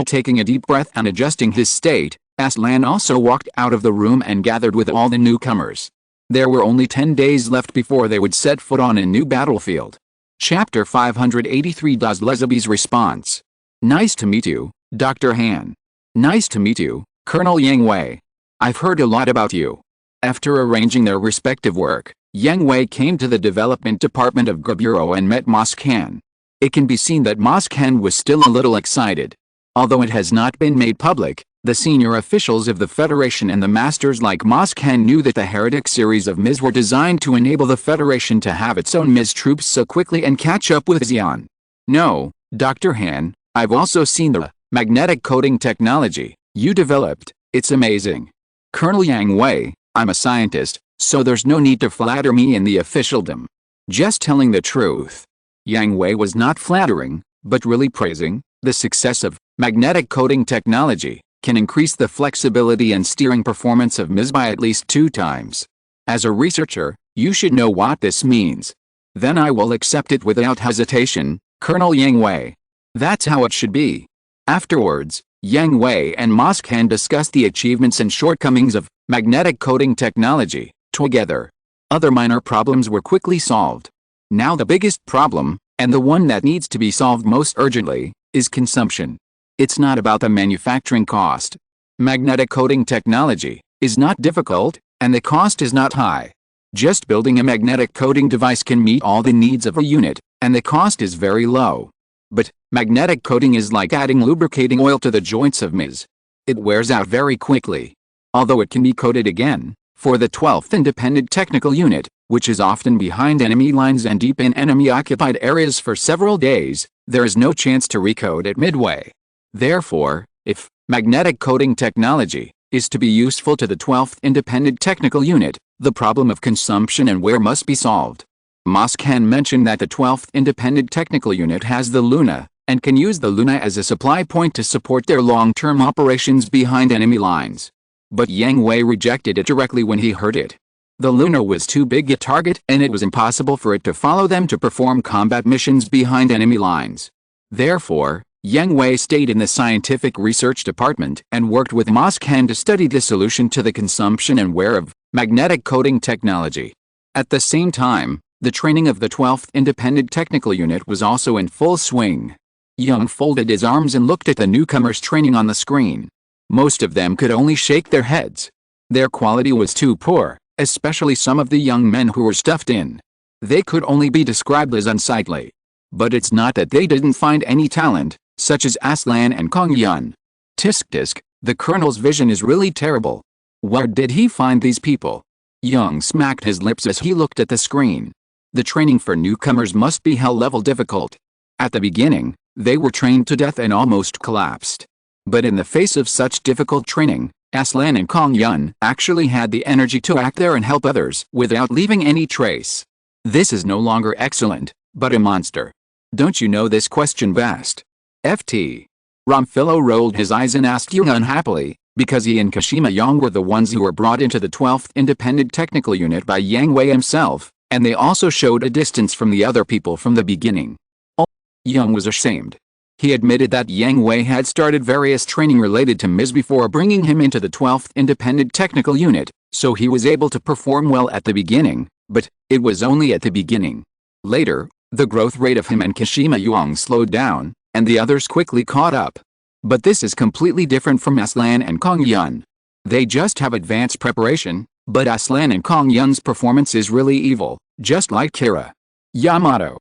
[SPEAKER 1] Taking a deep breath and adjusting his state, Aslan also walked out of the room and gathered with all the newcomers. There were only 10 days left before they would set foot on a new battlefield. Chapter 583. Does Lezabi's response. Nice to meet you, Dr. Han. Nice to meet you, Colonel Yang Hui. I've heard a lot about you. After arranging their respective work, Yang Hui came to the development department of G Bureau and met Moscan. It can be seen that Moscan was still a little excited. Although it has not been made public, the senior officials of the Federation and the masters like Moscan knew that the Heretic series of MIs were designed to enable the Federation to have its own MIs troops so quickly and catch up with Xi'an. No, Dr. Han, I've also seen the magnetic coding technology you developed, it's amazing. Colonel Yang Hui, I'm a scientist, so there's no need to flatter me in the officialdom. Just telling the truth. Yang Hui was not flattering, but really praising. The success of magnetic coding technology can increase the flexibility and steering performance of MIs by at least 2 times. As a researcher, you should know what this means. Then I will accept it without hesitation, Colonel Yang Hui. That's how it should be. Afterwards, Yang Hui and Moscan discussed the achievements and shortcomings of magnetic coding technology together. Other minor problems were quickly solved. Now the biggest problem, and the one that needs to be solved most urgently, is consumption. It's not about the manufacturing cost. Magnetic coating technology is not difficult, and the cost is not high. Just building a magnetic coating device can meet all the needs of a unit, and the cost is very low. But magnetic coating is like adding lubricating oil to the joints of Ms. It wears out very quickly. Although it can be coated again, for the 12th Independent Technical Unit, which is often behind enemy lines and deep in enemy-occupied areas for several days, there is no chance to recode it midway. Therefore, if magnetic coating technology is to be useful to the 12th Independent Technical Unit, the problem of consumption and wear must be solved. Moscan mentioned that the 12th Independent Technical Unit has the Luna, and can use the Luna as a supply point to support their long-term operations behind enemy lines. But Yang Hui rejected it directly when he heard it. The Luna was too big a target and it was impossible for it to follow them to perform combat missions behind enemy lines. Therefore, Yang Hui stayed in the scientific research department and worked with Moscan to study the solution to the consumption and wear of magnetic coating technology. At the same time, the training of the 12th Independent Technical Unit was also in full swing. Yang folded his arms and looked at the newcomers training on the screen. Most of them could only shake their heads. Their quality was too poor, especially some of the young men who were stuffed in. They could only be described as unsightly. But it's not that they didn't find any talent, such as Aslan and Kong Yun. Tisk, the colonel's vision is really terrible. Where did he find these people? Young smacked his lips as he looked at the screen. The training for newcomers must be hell-level difficult. At the beginning, they were trained to death and almost collapsed. But in the face of such difficult training, Aslan and Kong Yun actually had the energy to act there and help others without leaving any trace. This is no longer excellent, but a monster. Don't you know this question best? FT. Ramphilo rolled his eyes and asked Yung unhappily, because he and Kashima Yang were the ones who were brought into the 12th Independent Technical Unit by Yang Hui himself, and they also showed a distance from the other people from the beginning. Yang was ashamed. He admitted that Yang Hui had started various training related to Ms before bringing him into the 12th Independent Technical Unit, so he was able to perform well at the beginning, but it was only at the beginning. Later, the growth rate of him and Kashima Yang slowed down, and the others quickly caught up. But this is completely different from Aslan and Kong Yun. They just have advanced preparation, but Aslan and Kong Yun's performance is really evil, just like Kira Yamato,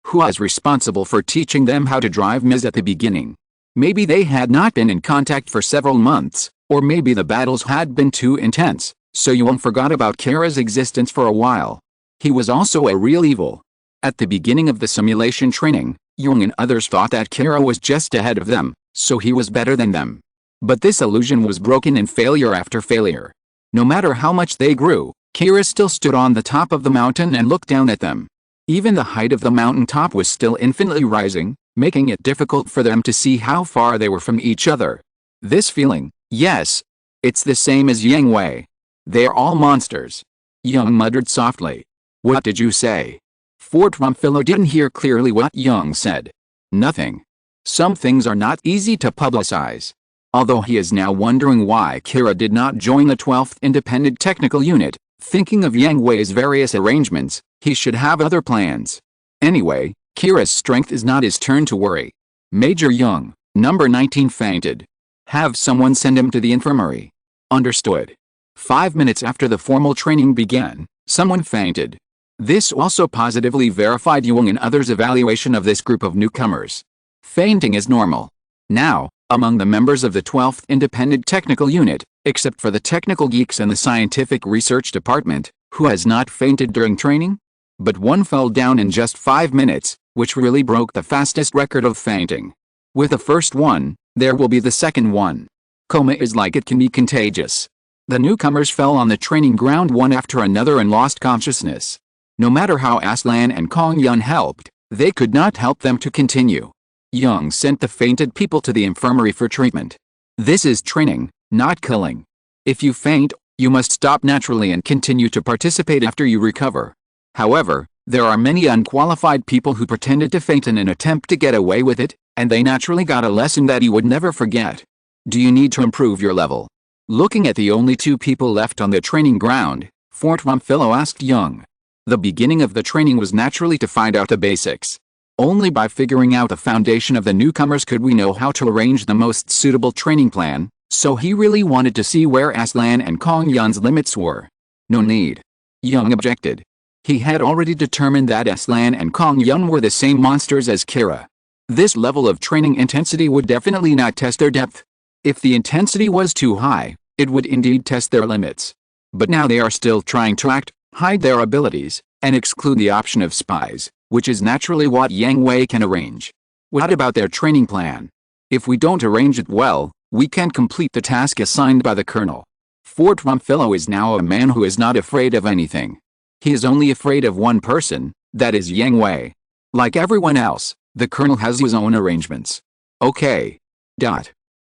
[SPEAKER 1] who was responsible for teaching them how to drive Ms at the beginning. Maybe they had not been in contact for several months, or maybe the battles had been too intense, so Yang forgot about Kira's existence for a while. He was also a real evil. At the beginning of the simulation training, Yang and others thought that Kira was just ahead of them, so he was better than them. But this illusion was broken in failure after failure. No matter how much they grew, Kira still stood on the top of the mountain and looked down at them. Even the height of the mountain top was still infinitely rising, making it difficult for them to see how far they were from each other. This feeling, yes, it's the same as Yang Hui. They're all monsters. Yang muttered softly. What did you say? Fort Ramphilo didn't hear clearly what Yang said. Nothing. Some things are not easy to publicize. Although he is now wondering why Kira did not join the 12th Independent Technical Unit, thinking of Yang Hui's various arrangements, he should have other plans. Anyway, Kira's strength is not his turn to worry. Major Yang, number 19 fainted. Have someone send him to the infirmary. Understood. 5 minutes after the formal training began, someone fainted. This also positively verified Yang and others' evaluation of this group of newcomers. Fainting is normal. Now, among the members of the 12th Independent Technical Unit, except for the technical geeks and the scientific research department, who has not fainted during training? But one fell down in just 5 minutes, which really broke the fastest record of fainting. With the first one, there will be the second one. Coma is like it can be contagious. The newcomers fell on the training ground one after another and lost consciousness. No matter how Aslan and Kong Yun helped, they could not help them to continue. Yang sent the fainted people to the infirmary for treatment. This is training, not killing. If you faint, you must stop naturally and continue to participate after you recover. However, there are many unqualified people who pretended to faint in an attempt to get away with it, and they naturally got a lesson that you would never forget. Do you need to improve your level? Looking at the only 2 people left on the training ground, Fort Ramphilo asked Yang. The beginning of the training was naturally to find out the basics. Only by figuring out the foundation of the newcomers could we know how to arrange the most suitable training plan, so he really wanted to see where Aslan and Kong Yun's limits were. No need. Young objected. He had already determined that Aslan and Kong Yun were the same monsters as Kira. This level of training intensity would definitely not test their depth. If the intensity was too high, it would indeed test their limits. But now they are still trying to hide their abilities, and exclude the option of spies, which is naturally what Yang Hui can arrange. What about their training plan? If we don't arrange it well, we can't complete the task assigned by the colonel. Fort Rumphillo is now a man who is not afraid of anything. He is only afraid of one person, that is Yang Hui. Like everyone else, the colonel has his own arrangements. Okay.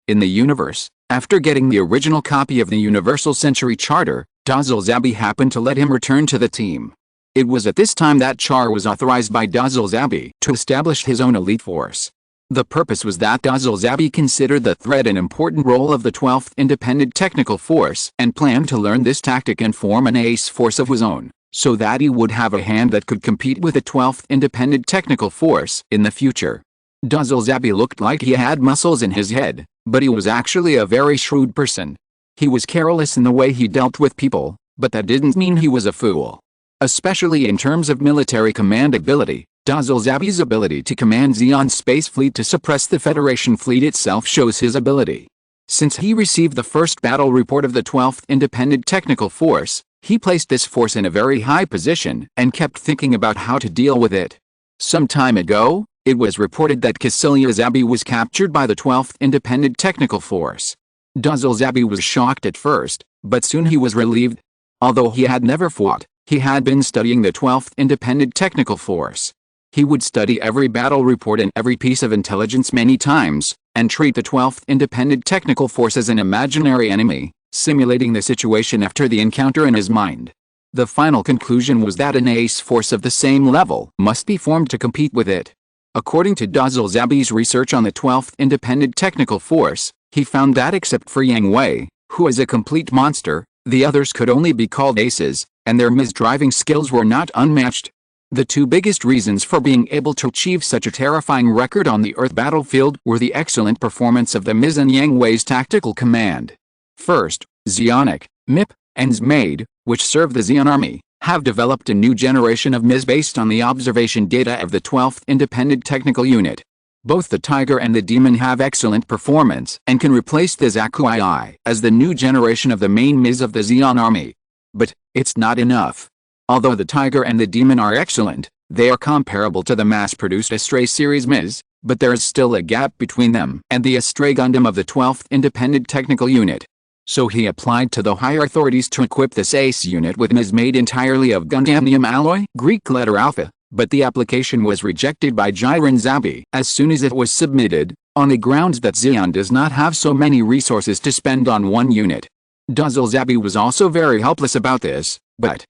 [SPEAKER 1] In the universe, after getting the original copy of the Universal Century Charter, Dazil Zabi happened to let him return to the team. It was at this time that Char was authorized by Dazil Zabi to establish his own elite force. The purpose was that Dazil Zabi considered the threat an important role of the 12th Independent Technical Force and planned to learn this tactic and form an ace force of his own, so that he would have a hand that could compete with the 12th Independent Technical Force in the future. Dazil Zabi looked like he had muscles in his head, but he was actually a very shrewd person. He was careless in the way he dealt with people, but that didn't mean he was a fool. Especially in terms of military command ability, Dazil Zabi's ability to command Zeon's space fleet to suppress the Federation fleet itself shows his ability. Since he received the first battle report of the 12th Independent Technical Force, he placed this force in a very high position and kept thinking about how to deal with it. Some time ago, it was reported that Cecilia Zabi was captured by the 12th Independent Technical Force. Dazil Zabi was shocked at first, but soon he was relieved. Although he had never fought, he had been studying the 12th Independent Technical Force. He would study every battle report and every piece of intelligence many times, and treat the 12th Independent Technical Force as an imaginary enemy, simulating the situation after the encounter in his mind. The final conclusion was that an ace force of the same level must be formed to compete with it. According to Dazil Zabi's research on the 12th Independent Technical Force, he found that except for Yang Hui, who is a complete monster, the others could only be called aces, and their mis-driving skills were not unmatched. The two biggest reasons for being able to achieve such a terrifying record on the Earth battlefield were the excellent performance of the Miz and Yang Hui's tactical command. First, Zeonic, MIP, and ZMAID, which serve the Zeon Army, have developed a new generation of Miz based on the observation data of the 12th Independent Technical Unit. Both the Tiger and the Demon have excellent performance and can replace the Zakuii as the new generation of the main Miz of the Zeon Army. But it's not enough. Although the Tiger and the Demon are excellent, they are comparable to the mass-produced Astray series Miz, but there is still a gap between them and the Astray Gundam of the 12th Independent Technical Unit. So he applied to the higher authorities to equip this ace unit with Miz made entirely of Gundamium alloy, Greek letter alpha, but the application was rejected by Jiren Zabi as soon as it was submitted, on the grounds that Zeon does not have so many resources to spend on one unit. Dazil Zabi was also very helpless about this, but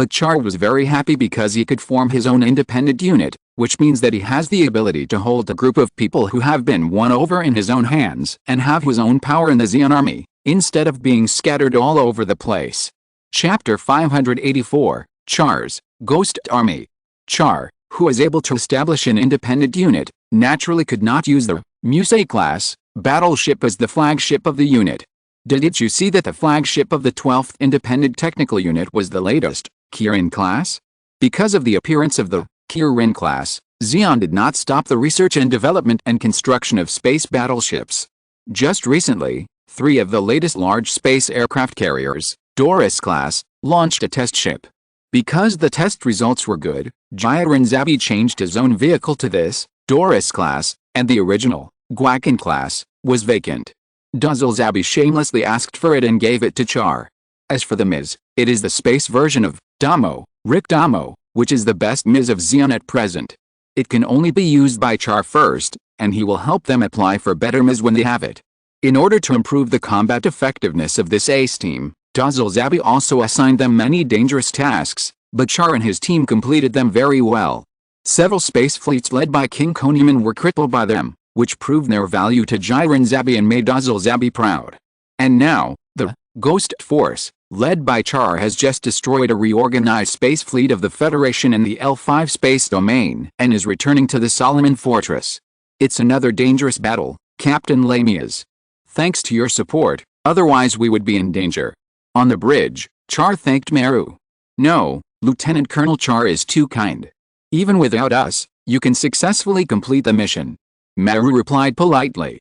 [SPEAKER 1] Char was very happy because he could form his own independent unit, which means that he has the ability to hold a group of people who have been won over in his own hands and have his own power in the Zeon Army, instead of being scattered all over the place. Chapter 584, Char's Ghost Army. Char, who is able to establish an independent unit, naturally could not use the Musei class battleship as the flagship of the unit. Did you see that the flagship of the 12th Independent Technical Unit was the latest, Kirin class? Because of the appearance of the Kirin class, Zeon did not stop the research and development and construction of space battleships. Just recently, 3 of the latest large space aircraft carriers, Doris class, launched a test ship. Because the test results were good, Jiren Zabi changed his own vehicle to this, Doris class, and the original, Guakin class, was vacant. Dazil Zabi shamelessly asked for it and gave it to Char. As for the Miz, it is the space version of Damo, Rick Damo, which is the best Miz of Zeon at present. It can only be used by Char first, and he will help them apply for better Miz when they have it. In order to improve the combat effectiveness of this ace team, Dazil Zabi also assigned them many dangerous tasks, but Char and his team completed them very well. Several space fleets led by King Koniman were crippled by them, which proved their value to Jiren Zabi and made Dazil Zabi proud. And now, the Ghost Force, led by Char, has just destroyed a reorganized space fleet of the Federation in the L5 space domain and is returning to the Solomon Fortress. It's another dangerous battle, Captain Lamias. Thanks to your support, otherwise we would be in danger. On the bridge, Char thanked Meru. No, Lieutenant Colonel Char is too kind. Even without us, you can successfully complete the mission. Meru replied politely.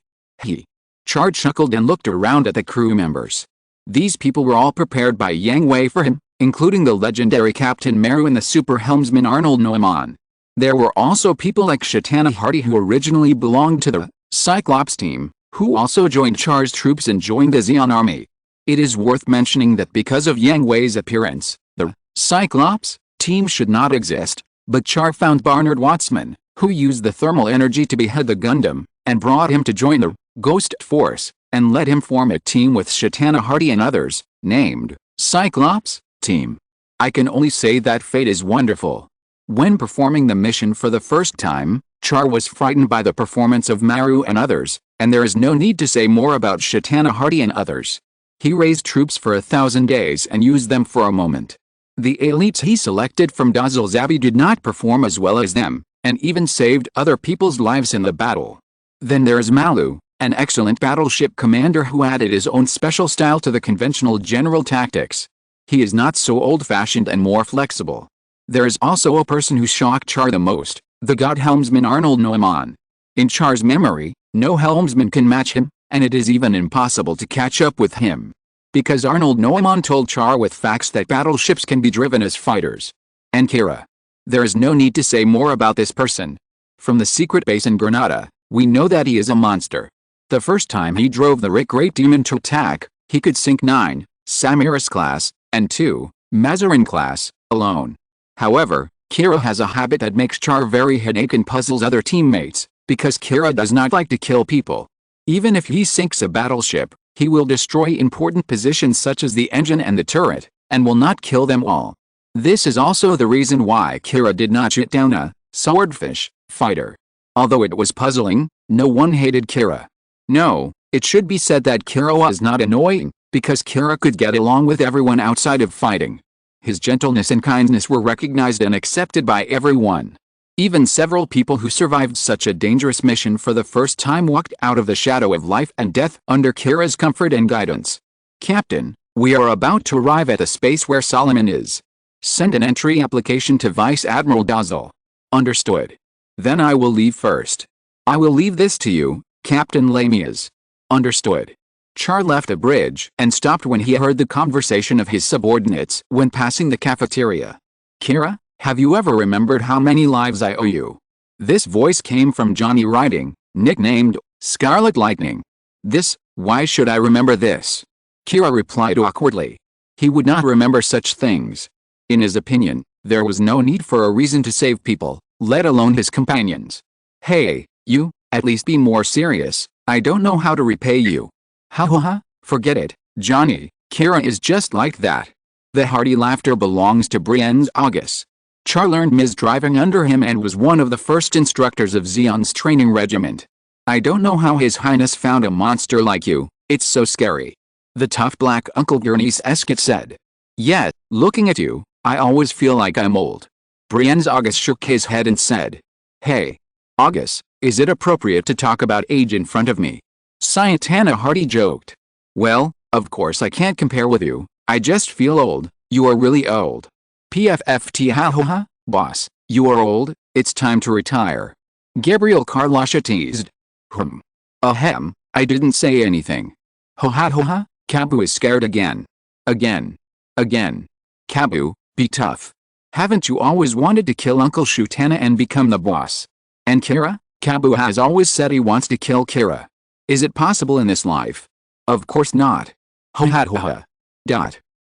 [SPEAKER 1] Char chuckled and looked around at the crew members. These people were all prepared by Yang Hui for him, including the legendary Captain Meru and the super helmsman Arnold Neumann. There were also people like Shatana Hardy, who originally belonged to the Cyclops team, who also joined Char's troops and joined the Zeon army. It is worth mentioning that because of Yang Hui's appearance, the Cyclops team should not exist, but Char found Barnard Watsman, who used the thermal energy to behead the Gundam, and brought him to join the Ghost Force, and let him form a team with Shatana Hardy and others, named Cyclops Team. I can only say that fate is wonderful. When performing the mission for the first time, Char was frightened by the performance of Meru and others, and there is no need to say more about Shatana Hardy and others. He raised troops for 1,000 days and used them for a moment. The elites he selected from Dazil Zabi did not perform as well as them, and even saved other people's lives in the battle. Then there is Malu, an excellent battleship commander who added his own special style to the conventional general tactics. He is not so old-fashioned and more flexible. There is also a person who shocked Char the most, the god helmsman Arnold Neumann. In Char's memory, no helmsman can match him, and it is even impossible to catch up with him. Because Arnold Neumann told Char with facts that battleships can be driven as fighters. And Kira. There is no need to say more about this person. From the secret base in Granada, we know that he is a monster. The first time he drove the Rick Great Demon to attack, he could sink 9 Samiras class and 2 Mazarin class alone. However, Kira has a habit that makes Char very headache and puzzles other teammates, because Kira does not like to kill people. Even if he sinks a battleship, he will destroy important positions such as the engine and the turret, and will not kill them all. This is also the reason why Kira did not shoot down a swordfish fighter. Although it was puzzling, no one hated Kira. No, it should be said that Kira was not annoying, because Kira could get along with everyone outside of fighting. His gentleness and kindness were recognized and accepted by everyone. Even several people who survived such a dangerous mission for the first time walked out of the shadow of life and death under Kira's comfort and guidance. Captain, we are about to arrive at the space where Solomon is. Send an entry application to Vice Admiral Dazil. Understood. Then I will leave first. I will leave this to you, Captain Lamias. Understood. Char left the bridge and stopped when he heard the conversation of his subordinates when passing the cafeteria. Kira, have you ever remembered how many lives I owe you? This voice came from Johnny Riding, nicknamed Scarlet Lightning. Why should I remember this? Kira replied awkwardly. He would not remember such things. In his opinion, there was no need for a reason to save people, let alone his companions. Hey, you, at least be more serious. I don't know how to repay you. Ha, forget it, Johnny. Kira is just like that. The hearty laughter belongs to Brienne's August. Char learned Ms. driving under him and was one of the first instructors of Zeon's training regiment. I don't know how His Highness found a monster like you, it's so scary. The tough black Uncle Gurneys Escott said. Yet, looking at you, I always feel like I'm old. Brienne's August shook his head and said. Hey, August, is it appropriate to talk about age in front of me? Scientana Hardy joked. Well, of course I can't compare with you, I just feel old, you are really old. PFFT ha, boss, you are old, it's time to retire. Gabriel Karlasha teased. Ahem, I didn't say anything. Ha, Kabu is scared again. Again. Kabu, be tough. Haven't you always wanted to kill Uncle Shutana and become the boss? And Kira? Kabu has always said he wants to kill Kira. Is it possible in this life? Of course not. Ha.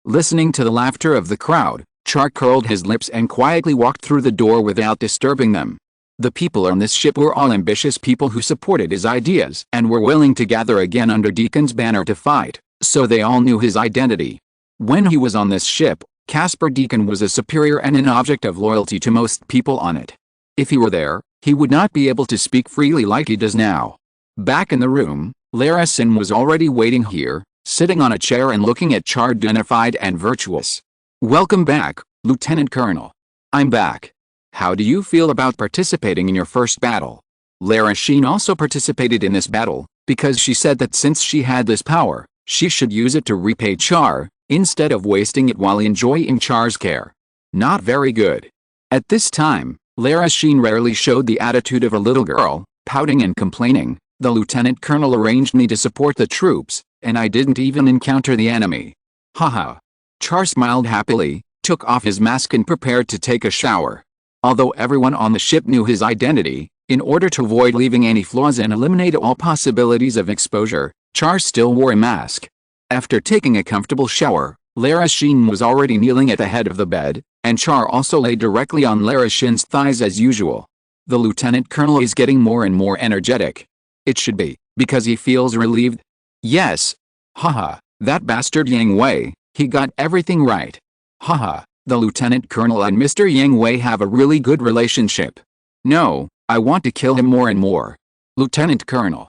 [SPEAKER 1] Listening to the laughter of the crowd, Char curled his lips and quietly walked through the door without disturbing them. The people on this ship were all ambitious people who supported his ideas and were willing to gather again under Deacon's banner to fight, so they all knew his identity. When he was on this ship, Casper Deacon was a superior and an object of loyalty to most people on it. If he were there, he would not be able to speak freely like he does now. Back in the room, Larasin was already waiting here, sitting on a chair and looking at Char dignified and virtuous. "Welcome back, Lieutenant Colonel. I'm back. How do you feel about participating in your first battle?" Lara Sheen also participated in this battle, because she said that since she had this power, she should use it to repay Char, instead of wasting it while enjoying Char's care. Not very good. At this time, Lara Sheen rarely showed the attitude of a little girl, pouting and complaining. "The Lieutenant Colonel arranged me to support the troops, and I didn't even encounter the enemy. Haha." Char smiled happily, took off his mask and prepared to take a shower. Although everyone on the ship knew his identity, in order to avoid leaving any flaws and eliminate all possibilities of exposure, Char still wore a mask. After taking a comfortable shower, Lara Sheen was already kneeling at the head of the bed, and Char also lay directly on Lara Sheen's thighs as usual. The Lieutenant Colonel is getting more and more energetic. It should be, because he feels relieved. Yes. Haha, that bastard Yang Hui, he got everything right. Haha, the Lieutenant Colonel and Mr. Yang Hui have a really good relationship. No, I want to kill him more and more. Lieutenant Colonel.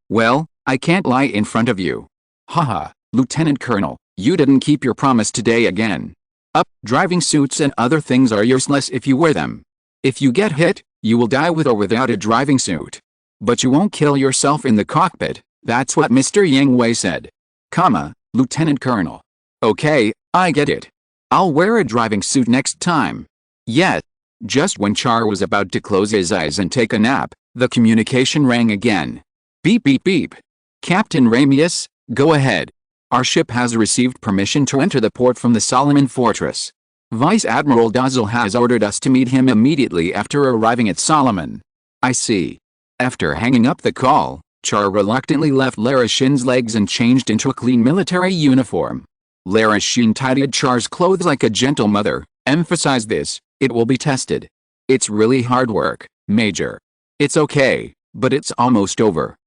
[SPEAKER 1] Well, I can't lie in front of you. Haha, Lieutenant Colonel, you didn't keep your promise today again. Driving suits and other things are useless if you wear them. If you get hit, you will die with or without a driving suit. But you won't kill yourself in the cockpit, that's what Mr. Yang Hui said. Lieutenant Colonel. Okay, I get it. I'll wear a driving suit next time. Yet, just when Char was about to close his eyes and take a nap, the communication rang again. Beep beep beep. Captain Ramius, go ahead. Our ship has received permission to enter the port from the Solomon Fortress. Vice Admiral Dazzle has ordered us to meet him immediately after arriving at Solomon. I see. After hanging up the call, Char reluctantly left Lara Sheen's legs and changed into a clean military uniform. Lara Sheen tidied Char's clothes like a gentle mother, emphasized this, it will be tested. It's really hard work, Major. It's okay, but it's almost over.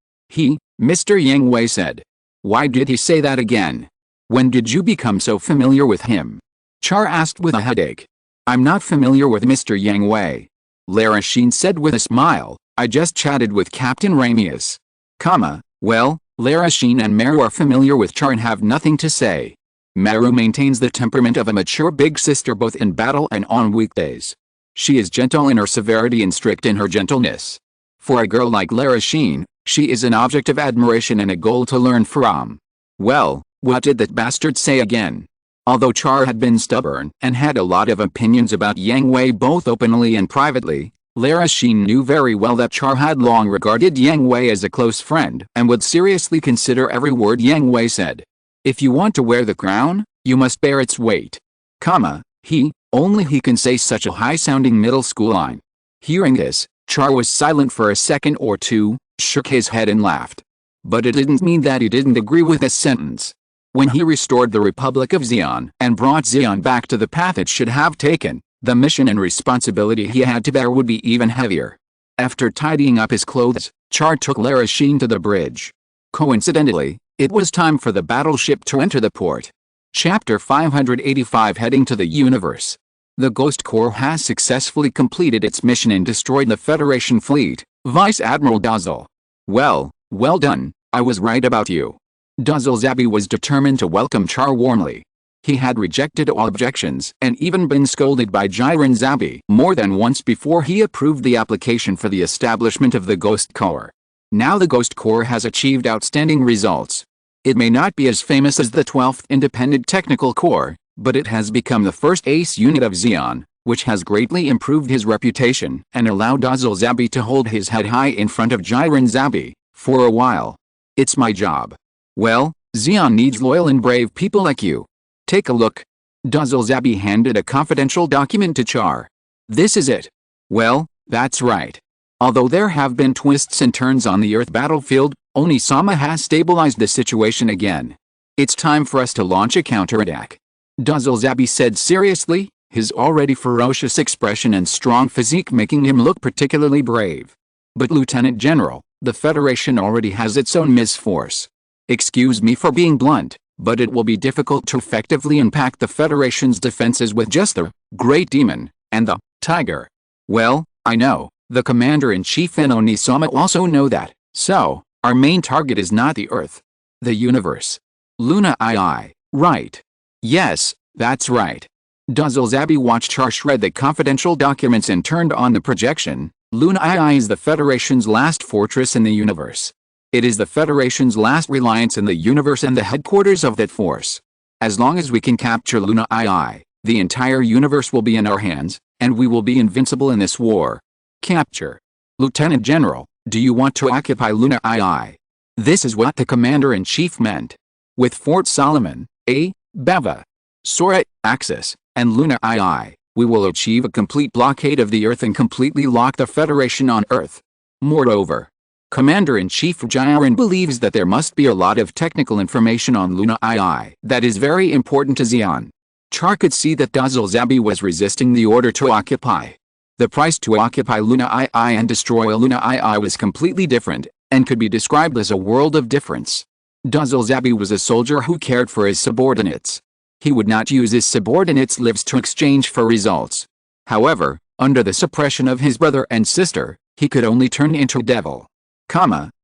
[SPEAKER 1] Mr. Yang Hui said. Why did he say that again? When did you become so familiar with him? Char asked with a headache. I'm not familiar with Mr. Yang Hui. Lara Sheen said with a smile, I just chatted with Captain Ramius. Well, Lara Sheen and Meru are familiar with Char and have nothing to say. Meru maintains the temperament of a mature big sister both in battle and on weekdays. She is gentle in her severity and strict in her gentleness. For a girl like Lara Sheen, she is an object of admiration and a goal to learn from. Well, what did that bastard say again? Although Char had been stubborn and had a lot of opinions about Yang Hui both openly and privately, Lara Sheen knew very well that Char had long regarded Yang Hui as a close friend and would seriously consider every word Yang Hui said. If you want to wear the crown, you must bear its weight. Only he can say such a high-sounding middle school line. Hearing this, Char was silent for a second or two, shook his head and laughed. But it didn't mean that he didn't agree with this sentence. When he restored the Republic of Zeon and brought Zeon back to the path it should have taken, the mission and responsibility he had to bear would be even heavier. After tidying up his clothes, Char took Lara Sheen to the bridge. Coincidentally, it was time for the battleship to enter the port. Chapter 585 Heading to the Universe. The Ghost Corps has successfully completed its mission and destroyed the Federation fleet, Vice Admiral Dazzle. Well done, I was right about you. Dazzle Zabi was determined to welcome Char warmly. He had rejected all objections and even been scolded by Jiren Zabi more than once before he approved the application for the establishment of the Ghost Corps. Now the Ghost Corps has achieved outstanding results. It may not be as famous as the 12th Independent Technical Corps, but it has become the first ace unit of Zeon, which has greatly improved his reputation and allowed Dazzle Zabi to hold his head high in front of Jiren Zabi, for a while. It's my job. Well, Zeon needs loyal and brave people like you. Take a look. Dazzle Zabi handed a confidential document to Char. This is it. Well, that's right. Although there have been twists and turns on the Earth battlefield, Onisama has stabilized the situation again. It's time for us to launch a counterattack. Dazzle Zabi said seriously, his already ferocious expression and strong physique making him look particularly brave. But Lieutenant General, the Federation already has its own misforce. Excuse me for being blunt, but it will be difficult to effectively impact the Federation's defenses with just the Great Demon and the Tiger. Well, I know, the Commander-in-Chief and Onisama also know that, so, our main target is not the Earth. The universe. Luna II, right. Yes, that's right. Duzzlezabi watched Char shred the confidential documents and turned on the projection. Luna II is the Federation's last fortress in the universe. It is the Federation's last reliance in the universe and the headquarters of that force. As long as we can capture Luna II, the entire universe will be in our hands, and we will be invincible in this war. Capture. Lieutenant General, do you want to occupy Luna II? This is what the Commander-in-Chief meant. With Fort Solomon, Bava, Sora, Axis, and Luna II, we will achieve a complete blockade of the Earth and completely lock the Federation on Earth. Moreover, Commander-in-Chief Jiren believes that there must be a lot of technical information on Luna II that is very important to Xion. Char could see that Duzzlezabi was resisting the order to occupy. The price to occupy Luna II and destroy Luna II was completely different, and could be described as a world of difference. Duzzlezabi was a soldier who cared for his subordinates. He would not use his subordinates' lives to exchange for results. However, under the suppression of his brother and sister, he could only turn into a devil.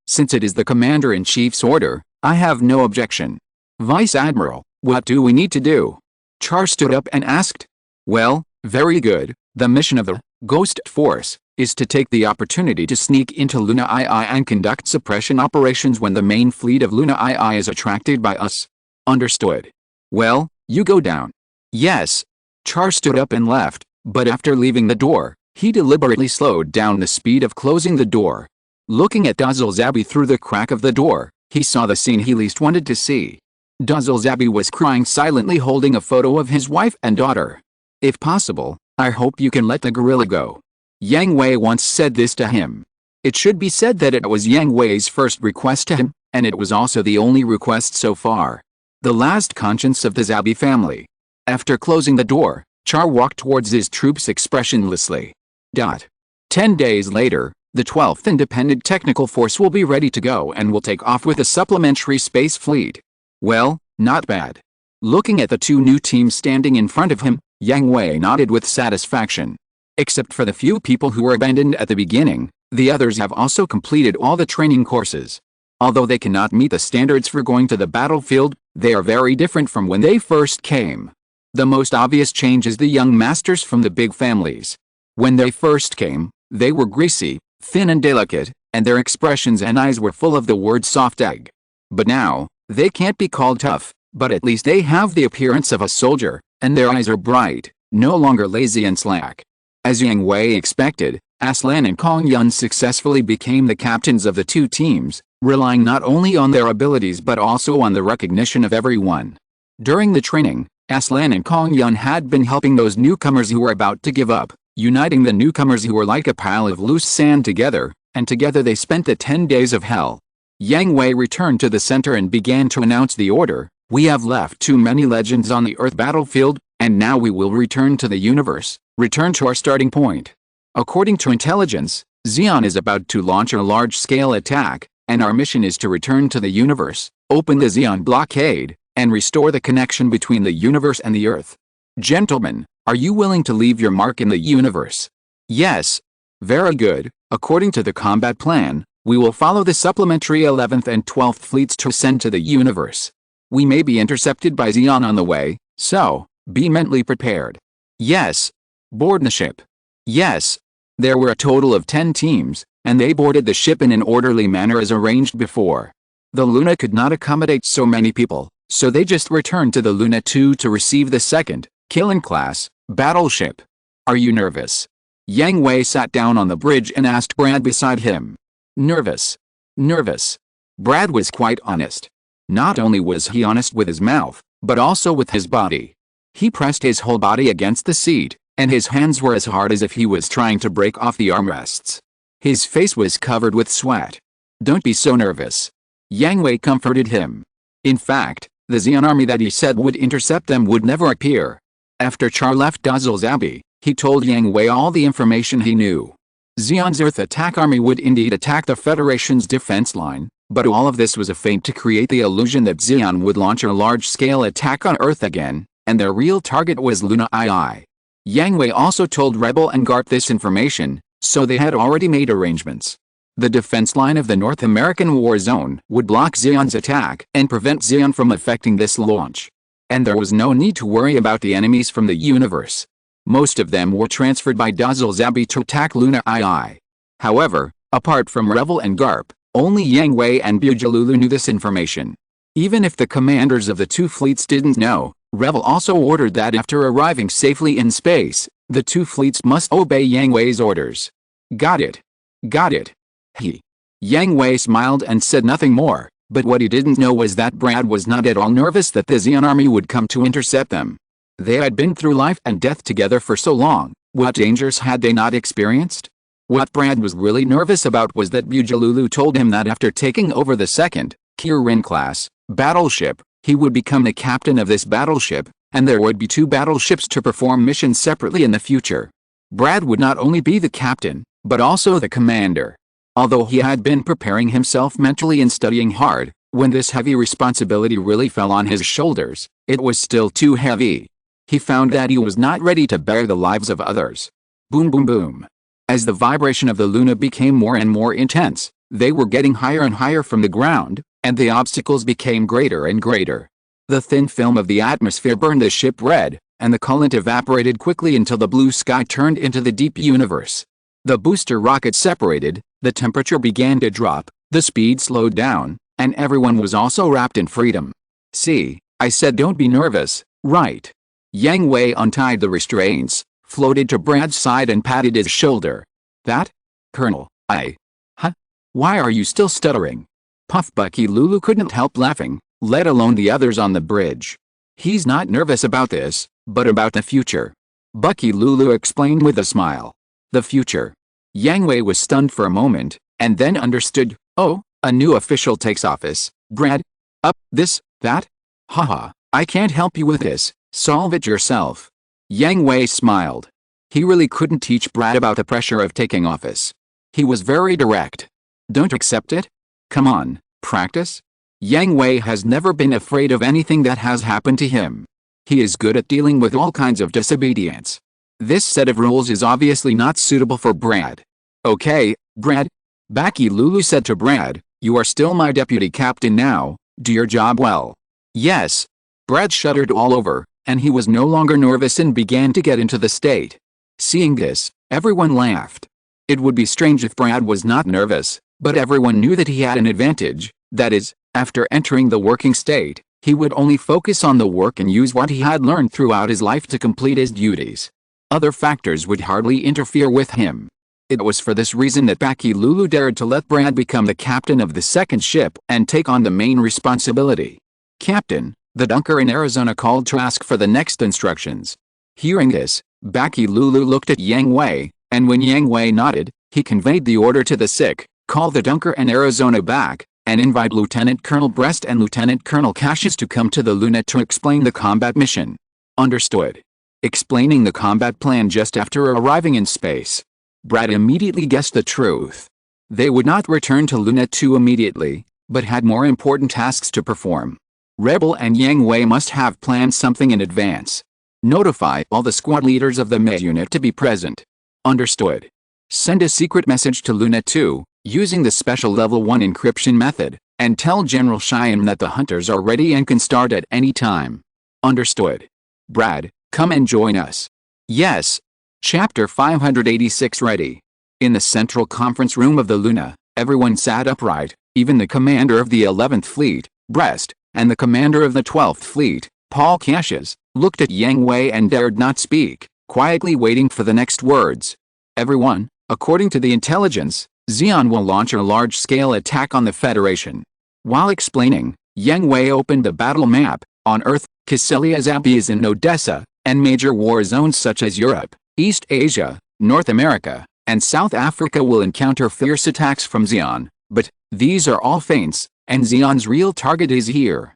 [SPEAKER 1] Since it is the Commander-in-Chief's order, I have no objection. Vice Admiral, what do we need to do? Char stood up and asked. Well, very good. The mission of the Ghost Force is to take the opportunity to sneak into Luna II and conduct suppression operations when the main fleet of Luna II is attracted by us. Understood. Well, you go down. Yes. Char stood up and left, but after leaving the door, he deliberately slowed down the speed of closing the door. Looking at Duzzlezabi through the crack of the door, he saw the scene he least wanted to see. Duzzlezabi was crying silently, holding a photo of his wife and daughter. If possible, I hope you can let the gorilla go. Yang Hui once said this to him. It should be said that it was Yang Hui's first request to him, and it was also the only request so far. The last conscience of the Zabi family. After closing the door, Char walked towards his troops expressionlessly. 10 days later, the 12th Independent Technical Force will be ready to go and will take off with a supplementary space fleet. Well, not bad. Looking at the two new teams standing in front of him, Yang Hui nodded with satisfaction. Except for the few people who were abandoned at the beginning, the others have also completed all the training courses. Although they cannot meet the standards for going to the battlefield, they are very different from when they first came. The most obvious change is the young masters from the big families. When they first came, they were greasy, thin and delicate, and their expressions and eyes were full of the word soft egg. But now, they can't be called tough, but at least they have the appearance of a soldier, and their eyes are bright, no longer lazy and slack. As Yang Hui expected, Aslan and Kong Yun successfully became the captains of the two teams, relying not only on their abilities but also on the recognition of everyone. During the training, Aslan and Kong Yun had been helping those newcomers who were about to give up, uniting the newcomers who were like a pile of loose sand together, and together they spent the 10 days of hell. Yang Hui returned to the center and began to announce the order. We have left too many legends on the Earth battlefield, and now we will return to the universe, return to our starting point. According to intelligence, Xion is about to launch a large-scale attack, and our mission is to return to the universe, open the Xion blockade, and restore the connection between the universe and the Earth. Gentlemen, are you willing to leave your mark in the universe? Yes. Very good. According to the combat plan, we will follow the supplementary 11th and 12th fleets to ascend to the universe. We may be intercepted by Xion on the way, so be mentally prepared. Yes. Board the ship. Yes. There were a total of 10 teams, and they boarded the ship in an orderly manner as arranged before. The Luna could not accommodate so many people, so they just returned to the Luna 2 to receive the second, Killing class, battleship. Are you nervous? Yang Hui sat down on the bridge and asked Brad beside him. Nervous. Nervous. Brad was quite honest. Not only was he honest with his mouth, but also with his body. He pressed his whole body against the seat, and his hands were as hard as if he was trying to break off the armrests. His face was covered with sweat. Don't be so nervous. Yang Hui comforted him. In fact, the Xion army that he said would intercept them would never appear. After Char left Duzzlezabi, he told Yang Hui all the information he knew. Xion's Earth attack army would indeed attack the Federation's defense line, but all of this was a feint to create the illusion that Xion would launch a large-scale attack on Earth again, and their real target was Luna II. Yang Hui also told Rebel and Garp this information, so they had already made arrangements. The defense line of the North American war zone would block Zeon's attack and prevent Zeon from affecting this launch. And there was no need to worry about the enemies from the universe. Most of them were transferred by Dazzle Zabi to attack Luna II. However, apart from Revel and Garp, only Yang Hui and Bujalulu knew this information. Even if the commanders of the two fleets didn't know, Revel also ordered that after arriving safely in space, the two fleets must obey Yang Hui's orders. Got it. Got it. Yang Hui smiled and said nothing more, but what he didn't know was that Brad was not at all nervous that the Zeon army would come to intercept them. They had been through life and death together for so long, what dangers had they not experienced? What Brad was really nervous about was that Bujalulu told him that after taking over the second, Kirin-class, battleship, he would become the captain of this battleship, and there would be two battleships to perform missions separately in the future. Brad would not only be the captain, but also the commander. Although he had been preparing himself mentally and studying hard, when this heavy responsibility really fell on his shoulders, it was still too heavy. He found that he was not ready to bear the lives of others. Boom boom boom. As the vibration of the Luna became more and more intense, they were getting higher and higher from the ground, and the obstacles became greater and greater. The thin film of the atmosphere burned the ship red, and the coolant evaporated quickly until the blue sky turned into the deep universe. The booster rocket separated, the temperature began to drop, the speed slowed down, and everyone was also wrapped in freedom. See, I said don't be nervous, right? Yang Hui untied the restraints, floated to Brad's side and patted his shoulder. That? Colonel, Huh? Why are you still stuttering? Puff Bucky Lulu couldn't help laughing, let alone the others on the bridge. He's not nervous about this, but about the future. Bucky Lulu explained with a smile. The future. Yang Hui was stunned for a moment, and then understood. Oh, a new official takes office. Brad? This, that? Haha, I can't help you with this, solve it yourself. Yang Hui smiled. He really couldn't teach Brad about the pressure of taking office. He was very direct. Don't accept it? Come on, practice? Yang Hui has never been afraid of anything that has happened to him. He is good at dealing with all kinds of disobedience. This set of rules is obviously not suitable for Brad. Okay, Brad. Bucky Lulu said to Brad, you are still my deputy captain now, do your job well. Yes. Brad shuddered all over, and he was no longer nervous and began to get into the state. Seeing this, everyone laughed. It would be strange if Brad was not nervous, but everyone knew that he had an advantage, that is, after entering the working state, he would only focus on the work and use what he had learned throughout his life to complete his duties. Other factors would hardly interfere with him. It was for this reason that Bucky Lulu dared to let Brad become the captain of the second ship and take on the main responsibility. Captain, the Dunker in Arizona called to ask for the next instructions. Hearing this, Bucky Lulu looked at Yang Hui, and when Yang Hui nodded, he conveyed the order to the sick, call the Dunker in Arizona back, and invite Lieutenant Colonel Brest and Lieutenant Colonel Cassius to come to the Luna to explain the combat mission. Understood. Explaining the combat plan just after arriving in space. Brad immediately guessed the truth. They would not return to Luna 2 immediately, but had more important tasks to perform. Rebel and Yang Hui must have planned something in advance. Notify all the squad leaders of the Mecha unit to be present. Understood. Send a secret message to Luna 2, using the special level 1 encryption method, and tell General Cheyenne that the hunters are ready and can start at any time. Understood. Brad, come and join us. Yes. Chapter 586 ready. In the central conference room of the Luna, everyone sat upright, even the commander of the 11th Fleet, Brest, and the commander of the 12th Fleet, Paul Cassius, looked at Yang Hui and dared not speak, quietly waiting for the next words. Everyone, according to the intelligence, Zeon will launch a large-scale attack on the Federation. While explaining, Yang Hui opened the battle map. On Earth, Cassilia Zabi is in Odessa, and major war zones such as Europe, East Asia, North America, and South Africa will encounter fierce attacks from Zeon, but these are all feints, and Zeon's real target is here.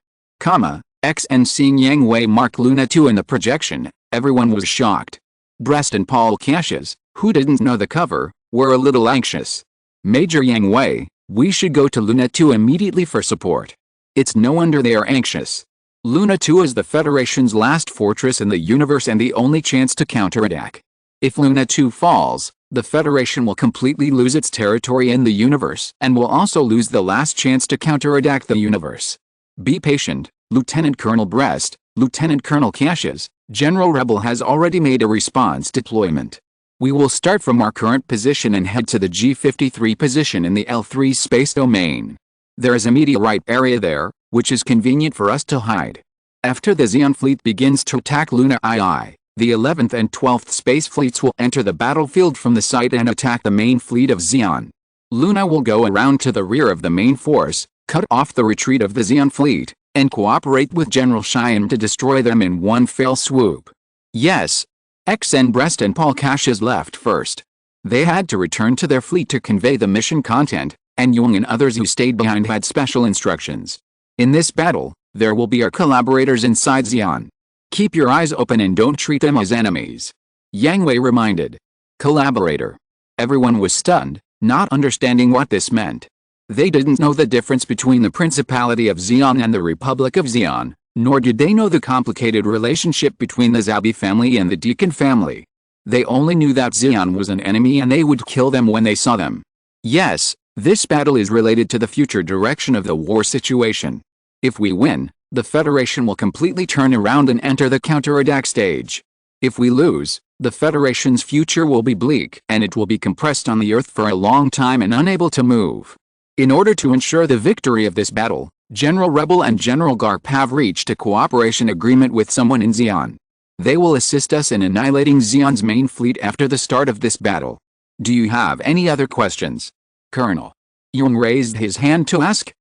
[SPEAKER 1] And seeing Yang Hui mark Luna 2 in the projection, everyone was shocked. Brest and Paul Cassius, who didn't know the cover, were a little anxious. Major Yang Hui, we should go to Luna 2 immediately for support. It's no wonder they are anxious. Luna 2 is the Federation's last fortress in the universe and the only chance to counterattack. If Luna 2 falls, the Federation will completely lose its territory in the universe and will also lose the last chance to counterattack the universe. Be patient, Lieutenant Colonel Brest, Lieutenant Colonel Cassius. General Rebel has already made a response deployment. We will start from our current position and head to the G53 position in the L3 space domain. There is a meteorite area there, which is convenient for us to hide. After the Zeon fleet begins to attack Luna II, the 11th and 12th space fleets will enter the battlefield from the site and attack the main fleet of Zeon. Luna will go around to the rear of the main force, cut off the retreat of the Zeon fleet, and cooperate with General Cheyenne to destroy them in one fell swoop. Yes. XN Brest and Paul Cassius left first. They had to return to their fleet to convey the mission content, and Young and others who stayed behind had special instructions. In this battle, there will be our collaborators inside Zeon. Keep your eyes open and don't treat them as enemies. Yang Hui reminded. Collaborator. Everyone was stunned, not understanding what this meant. They didn't know the difference between the Principality of Zeon and the Republic of Zeon, nor did they know the complicated relationship between the Zabi family and the Deacon family. They only knew that Zeon was an enemy and they would kill them when they saw them. Yes, this battle is related to the future direction of the war situation. If we win, the Federation will completely turn around and enter the counterattack stage. If we lose, the Federation's future will be bleak and it will be compressed on the Earth for a long time and unable to move. In order to ensure the victory of this battle, General Rebel and General Garp have reached a cooperation agreement with someone in Zeon. They will assist us in annihilating Zeon's main fleet after the start of this battle. Do you have any other questions? Colonel Young raised his hand to ask.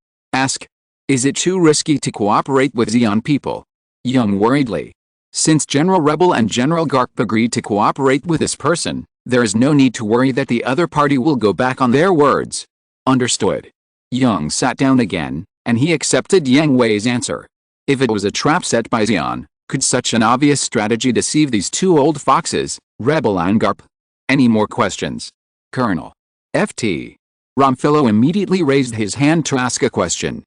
[SPEAKER 1] Is it too risky to cooperate with Zeon people? Young worriedly. Since General Rebel and General Garp agreed to cooperate with this person, there is no need to worry that the other party will go back on their words. Understood. Young sat down again, and he accepted Yang Hui's answer. If it was a trap set by Zeon, could such an obvious strategy deceive these two old foxes, Rebel and Garp? Any more questions? Colonel Ft. Romfilo immediately raised his hand to ask a question.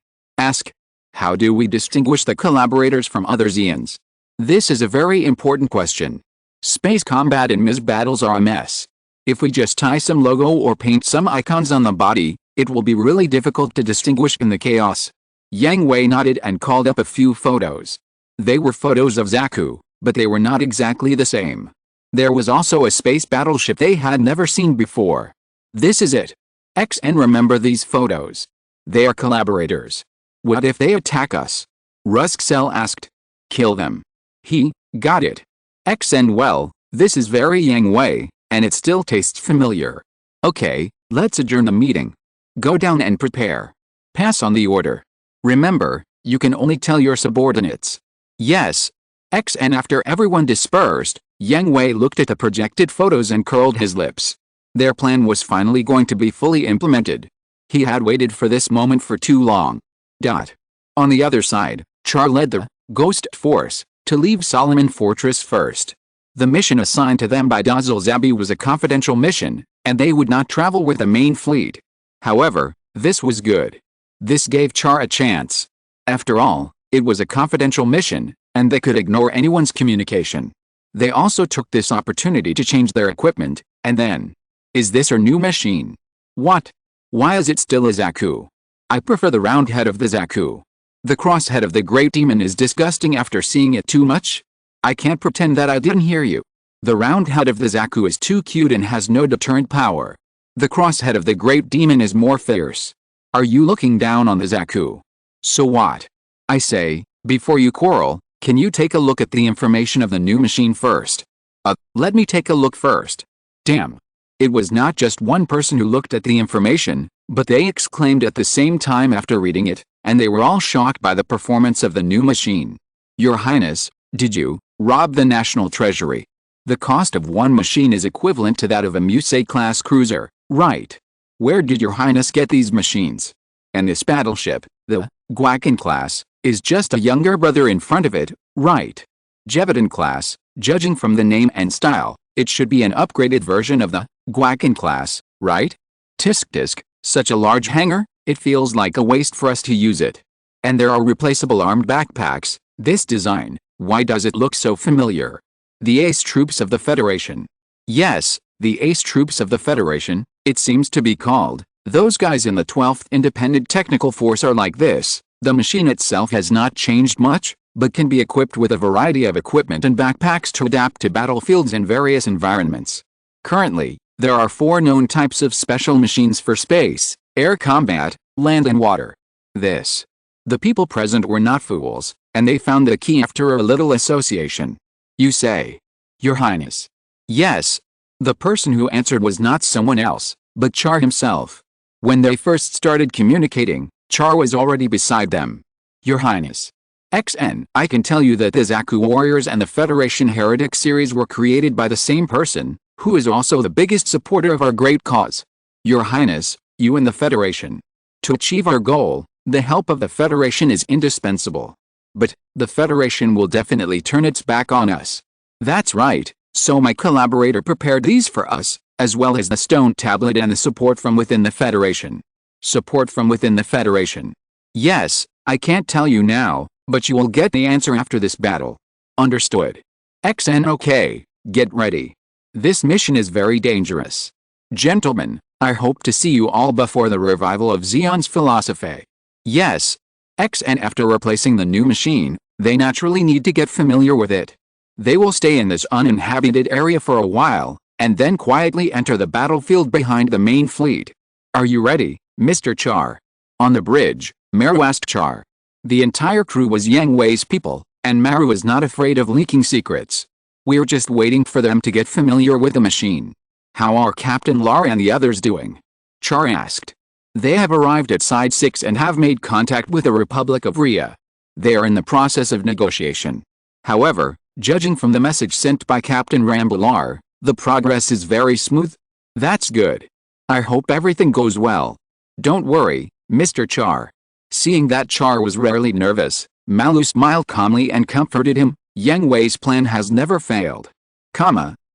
[SPEAKER 1] How do we distinguish the collaborators from other Zeons? This is a very important question. Space combat and MIS battles are a mess. If we just tie some logo or paint some icons on the body, it will be really difficult to distinguish in the chaos. Yang Hui nodded and called up a few photos. They were photos of Zaku, but they were not exactly the same. There was also a space battleship they had never seen before. This is it. XN remember these photos. They are collaborators. What if they attack us? Ruskcell asked. Kill them. Got it. XN well, this is very Yang Hui, and it still tastes familiar. Okay, let's adjourn the meeting. Go down and prepare. Pass on the order. Remember, you can only tell your subordinates. Yes. XN after everyone dispersed, Yang Hui looked at the projected photos and curled his lips. Their plan was finally going to be fully implemented. He had waited for this moment for too long. On the other side, Char led the Ghost Force to leave Solomon Fortress first. The mission assigned to them by Dazzle Zabi was a confidential mission, and they would not travel with the main fleet. However, this was good. This gave Char a chance. After all, it was a confidential mission, and they could ignore anyone's communication. They also took this opportunity to change their equipment, and then... Is this our new machine? What? Why is it still a Zaku? I prefer the round head of the Zaku. The cross head of the Great Demon is disgusting after seeing it too much. I can't pretend that I didn't hear you. The round head of the Zaku is too cute and has no deterrent power. The cross head of the Great Demon is more fierce. Are you looking down on the Zaku? So what? I say, before you quarrel, can you take a look at the information of the new machine first? Let me take a look first. Damn. It was not just one person who looked at the information, but they exclaimed at the same time after reading it, and they were all shocked by the performance of the new machine. Your Highness, did you rob the National Treasury? The cost of one machine is equivalent to that of a Musei-class cruiser, right? Where did your Highness get these machines? And this battleship, the Guacan class, is just a younger brother in front of it, right? Jevidan class, judging from the name and style, it should be an upgraded version of the Guacan class, right? Tisk, such a large hangar, it feels like a waste for us to use it. And there are replaceable armed backpacks. This design, why does it look so familiar? The ace troops of the Federation. Yes, The ace troops of the Federation, it seems to be called. Those guys in the 12th Independent Technical Force are like this. The machine itself has not changed much, but can be equipped with a variety of equipment and backpacks to adapt to battlefields in various environments. Currently, there are 4 known types of special machines for space, air combat, land and water. The people present were not fools, and they found the key after a little association. You say, Your Highness. Yes. The person who answered was not someone else, but Char himself. When they first started communicating, Char was already beside them. Your Highness. XN, I can tell you that the Zaku Warriors and the Federation Heretic series were created by the same person, who is also the biggest supporter of our great cause. Your Highness, you and the Federation. To achieve our goal, the help of the Federation is indispensable. But, the Federation will definitely turn its back on us. That's right, so my collaborator prepared these for us, as well as the stone tablet and the support from within the Federation. Support from within the Federation. Yes, I can't tell you now, but you will get the answer after this battle. Understood. XN okay, get ready. This mission is very dangerous. Gentlemen, I hope to see you all before the revival of Zeon's philosophy. Yes. XN after replacing the new machine, they naturally need to get familiar with it. They will stay in this uninhabited area for a while, and then quietly enter the battlefield behind the main fleet. Are you ready, Mr. Char? On the bridge, Maru asked Char. The entire crew was Yang Hui's people, and Maru was not afraid of leaking secrets. We're just waiting for them to get familiar with the machine. How are Captain Lara and the others doing? Char asked. They have arrived at Side 6 and have made contact with the Republic of Rhea. They are in the process of negotiation. However, judging from the message sent by Captain Rambular, the progress is very smooth. That's good. I hope everything goes well. Don't worry, Mr. Char. Seeing that Char was rarely nervous, Malu smiled calmly and comforted him. Yang Hui's plan has never failed.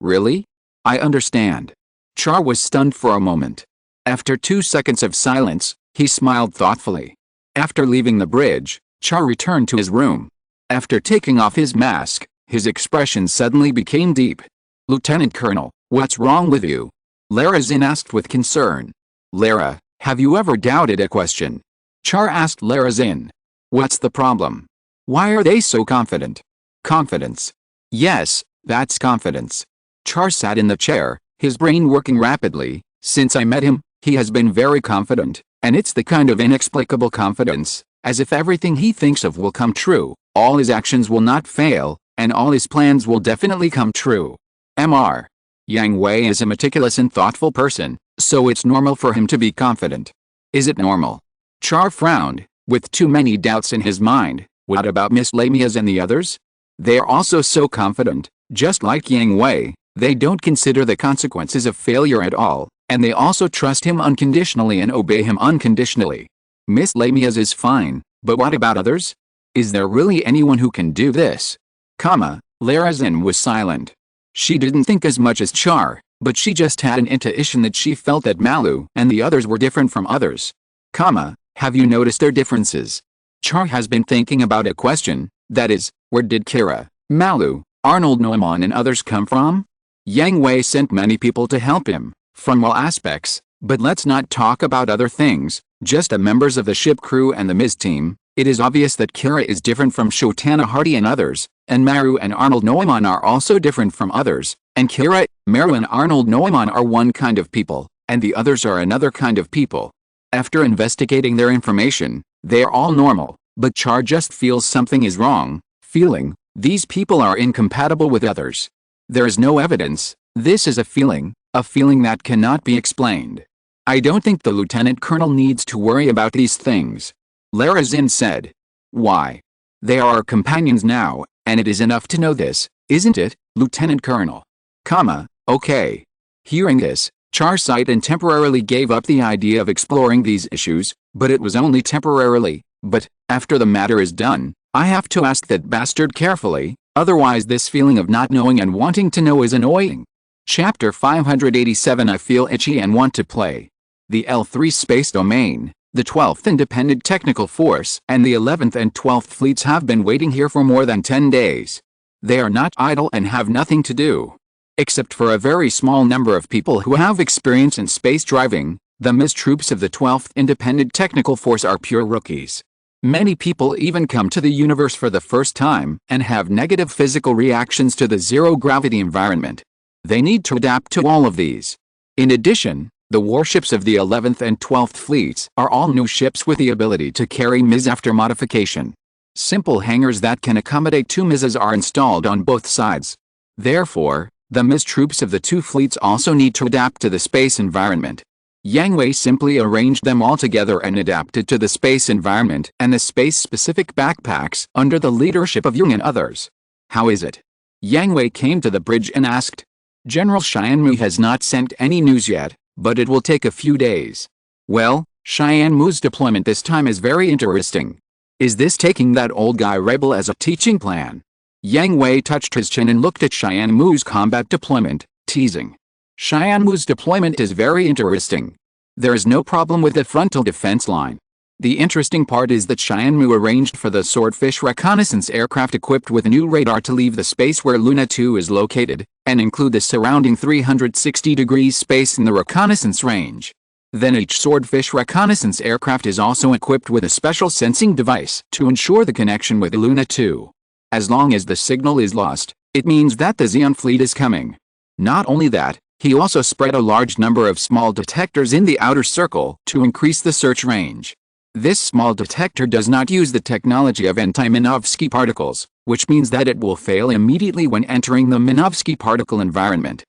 [SPEAKER 1] Really? I understand. Char was stunned for a moment. After 2 seconds of silence, he smiled thoughtfully. After leaving the bridge, Char returned to his room. After taking off his mask, his expression suddenly became deep. Lieutenant Colonel, what's wrong with you? Lara Zin asked with concern. Lara, have you ever doubted a question? Char asked Lara Zin. What's the problem? Why are they so confident? Confidence. Yes, that's confidence. Char sat in the chair, his brain working rapidly. Since I met him, he has been very confident, and it's the kind of inexplicable confidence, as if everything he thinks of will come true, all his actions will not fail, and all his plans will definitely come true. Mr. Yang Hui is a meticulous and thoughtful person, so it's normal for him to be confident. Is it normal? Char frowned, with too many doubts in his mind. What about Miss Lamias and the others? They are also so confident, just like Yang Hui, they don't consider the consequences of failure at all, and they also trust him unconditionally and obey him unconditionally. Miss Lamias is fine, but what about others? Is there really anyone who can do this? Lara Zin was silent. She didn't think as much as Char, but she just had an intuition that she felt that Malu and the others were different from others. Have you noticed their differences? Char has been thinking about a question, that is, where did Kira, Malu, Arnold Neumann and others come from? Yang Hui sent many people to help him, from all aspects, but let's not talk about other things, just the members of the ship crew and the Ms team. It is obvious that Kira is different from Shotana Hardy and others, and Maru and Arnold Neumann are also different from others, and Kira, Maru and Arnold Neumann are one kind of people, and the others are another kind of people. After investigating their information, they are all normal, but Char just feels something is wrong, feeling, these people are incompatible with others. There is no evidence, this is a feeling that cannot be explained. I don't think the Lieutenant Colonel needs to worry about these things. Lara Zin said. Why? They are our companions now, and it is enough to know this, isn't it, Lieutenant Colonel? Okay. Hearing this, Char sighed and temporarily gave up the idea of exploring these issues, but it was only temporarily. But, after the matter is done, I have to ask that bastard carefully, otherwise this feeling of not knowing and wanting to know is annoying. Chapter 587 I feel itchy and want to play. The L3 space domain, the 12th Independent Technical Force and the 11th and 12th fleets have been waiting here for more than 10 days. They are not idle and have nothing to do. Except for a very small number of people who have experience in space driving, the MIS troops of the 12th Independent Technical Force are pure rookies. Many people even come to the universe for the first time and have negative physical reactions to the zero-gravity environment. They need to adapt to all of these. In addition, the warships of the 11th and 12th fleets are all new ships with the ability to carry MIS after modification. Simple hangars that can accommodate 2 MISs are installed on both sides. Therefore, the MIS troops of the 2 fleets also need to adapt to the space environment. Yang Hui simply arranged them all together and adapted to the space environment and the space-specific backpacks under the leadership of Yang and others. How is it? Yang Hui came to the bridge and asked. General Xianmu has not sent any news yet, but it will take a few days. Well, Xianmu's deployment this time is very interesting. Is this taking that old guy rebel as a teaching plan? Yang Hui touched his chin and looked at Xianmu's combat deployment, teasing. Xianmu's deployment is very interesting. There is no problem with the frontal defense line. The interesting part is that Xianmu arranged for the Swordfish reconnaissance aircraft equipped with new radar to leave the space where Luna 2 is located, and include the surrounding 360 degrees space in the reconnaissance range. Then each Swordfish reconnaissance aircraft is also equipped with a special sensing device to ensure the connection with Luna 2. As long as the signal is lost, it means that the Xeon fleet is coming. Not only that, he also spread a large number of small detectors in the outer circle to increase the search range. This small detector does not use the technology of anti-Minovsky particles, which means that it will fail immediately when entering the Minovsky particle environment.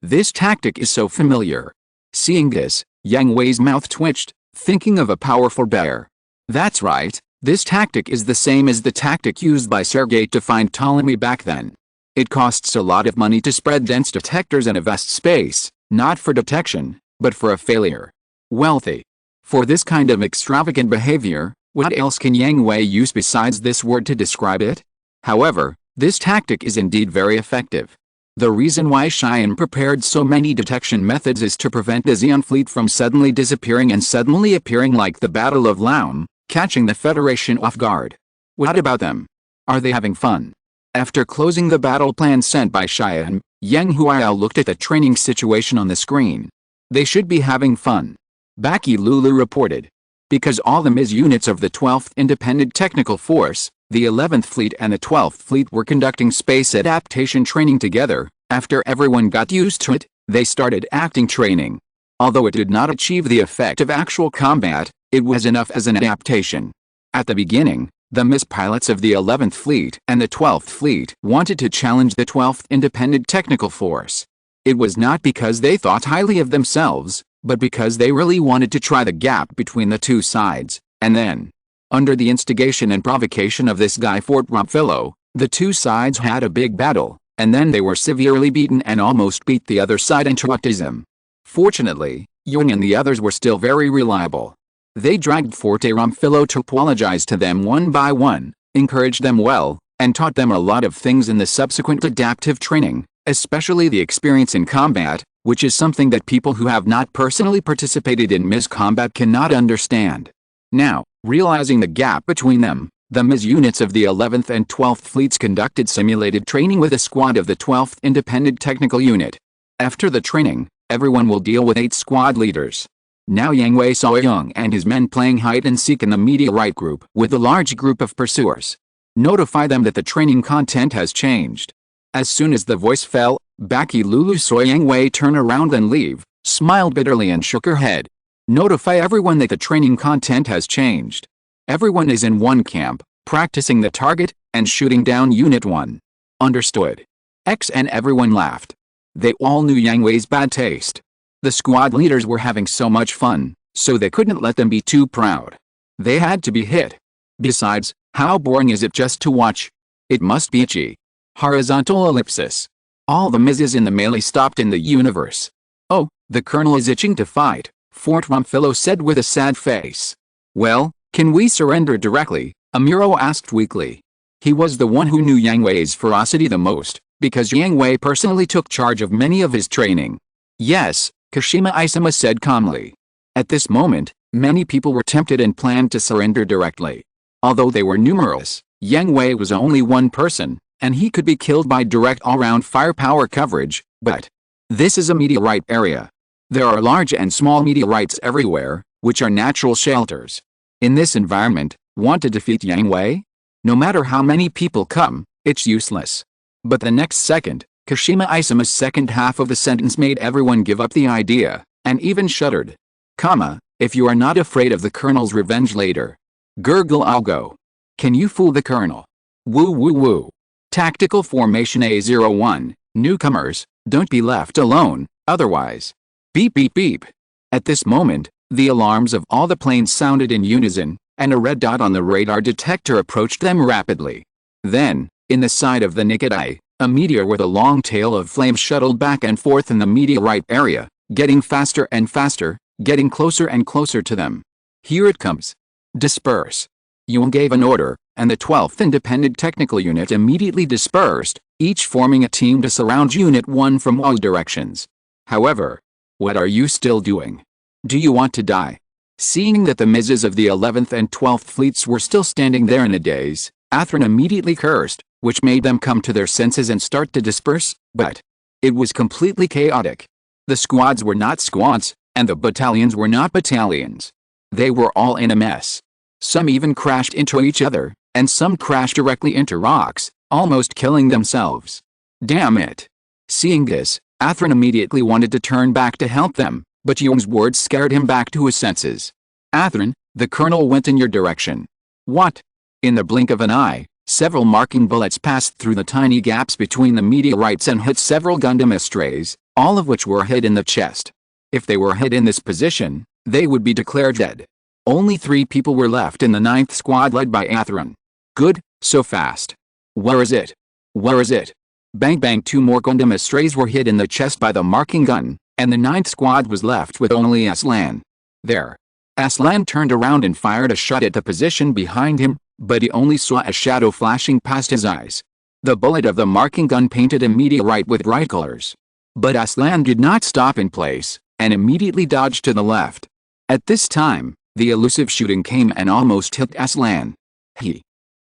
[SPEAKER 1] This tactic is so familiar. Seeing this, Yang Hui's mouth twitched, thinking of a powerful bear. That's right, this tactic is the same as the tactic used by Sergei to find Ptolemy back then. It costs a lot of money to spread dense detectors in a vast space, not for detection, but for a failure. Wealthy. For this kind of extravagant behavior, what else can Yang Hui use besides this word to describe it? However, this tactic is indeed very effective. The reason why Xian prepared so many detection methods is to prevent the Xeon fleet from suddenly disappearing and suddenly appearing like the Battle of Laum, catching the Federation off guard. What about them? Are they having fun? After closing the battle plan sent by Xian, Yang Hui looked at the training situation on the screen. They should be having fun. Baki Lulu reported. Because all the MIS units of the 12th Independent Technical Force, the 11th Fleet and the 12th Fleet were conducting space adaptation training together, after everyone got used to it, they started acting training. Although it did not achieve the effect of actual combat, it was enough as an adaptation. At the beginning, the MIS pilots of the 11th Fleet and the 12th Fleet wanted to challenge the 12th Independent Technical Force. It was not because they thought highly of themselves, but because they really wanted to try the gap between the two sides, and then, under the instigation and provocation of this guy Fort Rumphillo, the two sides had a big battle, and then they were severely beaten and almost beat the other side into autism. Fortunately, Yang and the others were still very reliable. They dragged Forte Rumphillo to apologize to them one by one, encouraged them well, and taught them a lot of things in the subsequent adaptive training, especially the experience in combat, which is something that people who have not personally participated in MIS combat cannot understand. Now, realizing the gap between them, the MIS units of the 11th and 12th Fleets conducted simulated training with a squad of the 12th Independent Technical Unit. After the training, everyone will deal with 8 squad leaders. Now Yang Hui saw Yang and his men playing hide-and-seek in the meteorite group with a large group of pursuers. Notify them that the training content has changed. As soon as the voice fell, Baki Lulu saw Yang Hui turn around and leave, smiled bitterly and shook her head. Notify everyone that the training content has changed. Everyone is in one camp, practicing the target, and shooting down Unit 1. Understood. And everyone laughed. They all knew Yang Hui's bad taste. The squad leaders were having so much fun, so they couldn't let them be too proud. They had to be hit. Besides, how boring is it just to watch? It must be itchy. Horizontal ellipsis. All the MISs in the melee stopped in the universe. Oh, the colonel is itching to fight, Fort Rumphillo said with a sad face. Well, can we surrender directly? Amuro asked weakly. He was the one who knew Yang Hui's ferocity the most, because Yang Hui personally took charge of many of his training. Yes, Kashima Isama said calmly. At this moment, many people were tempted and planned to surrender directly. Although they were numerous, Yang Hui was only one person, and he could be killed by direct all-round firepower coverage, but this is a meteorite area. There are large and small meteorites everywhere, which are natural shelters. In this environment, want to defeat Yang Hui? No matter how many people come, it's useless. But the next second, Kashima Isama's second half of the sentence made everyone give up the idea, and even shuddered. If you are not afraid of the Colonel's revenge later. Gurgle, I'll go. Can you fool the Colonel? Woo woo woo. Tactical Formation A01, newcomers, don't be left alone, otherwise. Beep beep beep. At this moment, the alarms of all the planes sounded in unison, and a red dot on the radar detector approached them rapidly. Then, in the side of the naked eye, a meteor with a long tail of flame shuttled back and forth in the meteorite area, getting faster and faster, getting closer and closer to them. Here it comes. Disperse. Yuan gave an order, and the 12th Independent Technical Unit immediately dispersed, each forming a team to surround Unit 1 from all directions. However, what are you still doing? Do you want to die? Seeing that the misses of the 11th and 12th fleets were still standing there in a daze, Athrin immediately cursed, which made them come to their senses and start to disperse, but it was completely chaotic. The squads were not squads, and the battalions were not battalions. They were all in a mess. Some even crashed into each other, and some crashed directly into rocks, almost killing themselves. Damn it. Seeing this, Athrin immediately wanted to turn back to help them, but Yuan's words scared him back to his senses. Athrin, the Colonel went in your direction. What? In the blink of an eye, several marking bullets passed through the tiny gaps between the meteorites and hit several Gundam estrays, all of which were hit in the chest. If they were hit in this position, they would be declared dead. Only 3 people were left in the 9th squad led by Athrin. Good, so fast. Where is it? Where is it? Bang bang, 2 more Gundam estrays were hit in the chest by the marking gun, and the 9th squad was left with only Aslan. There. Aslan turned around and fired a shot at the position behind him, but he only saw a shadow flashing past his eyes. The bullet of the marking gun painted a meteorite with bright colors. But Aslan did not stop in place, and immediately dodged to the left. At this time, the elusive shooting came and almost hit Aslan.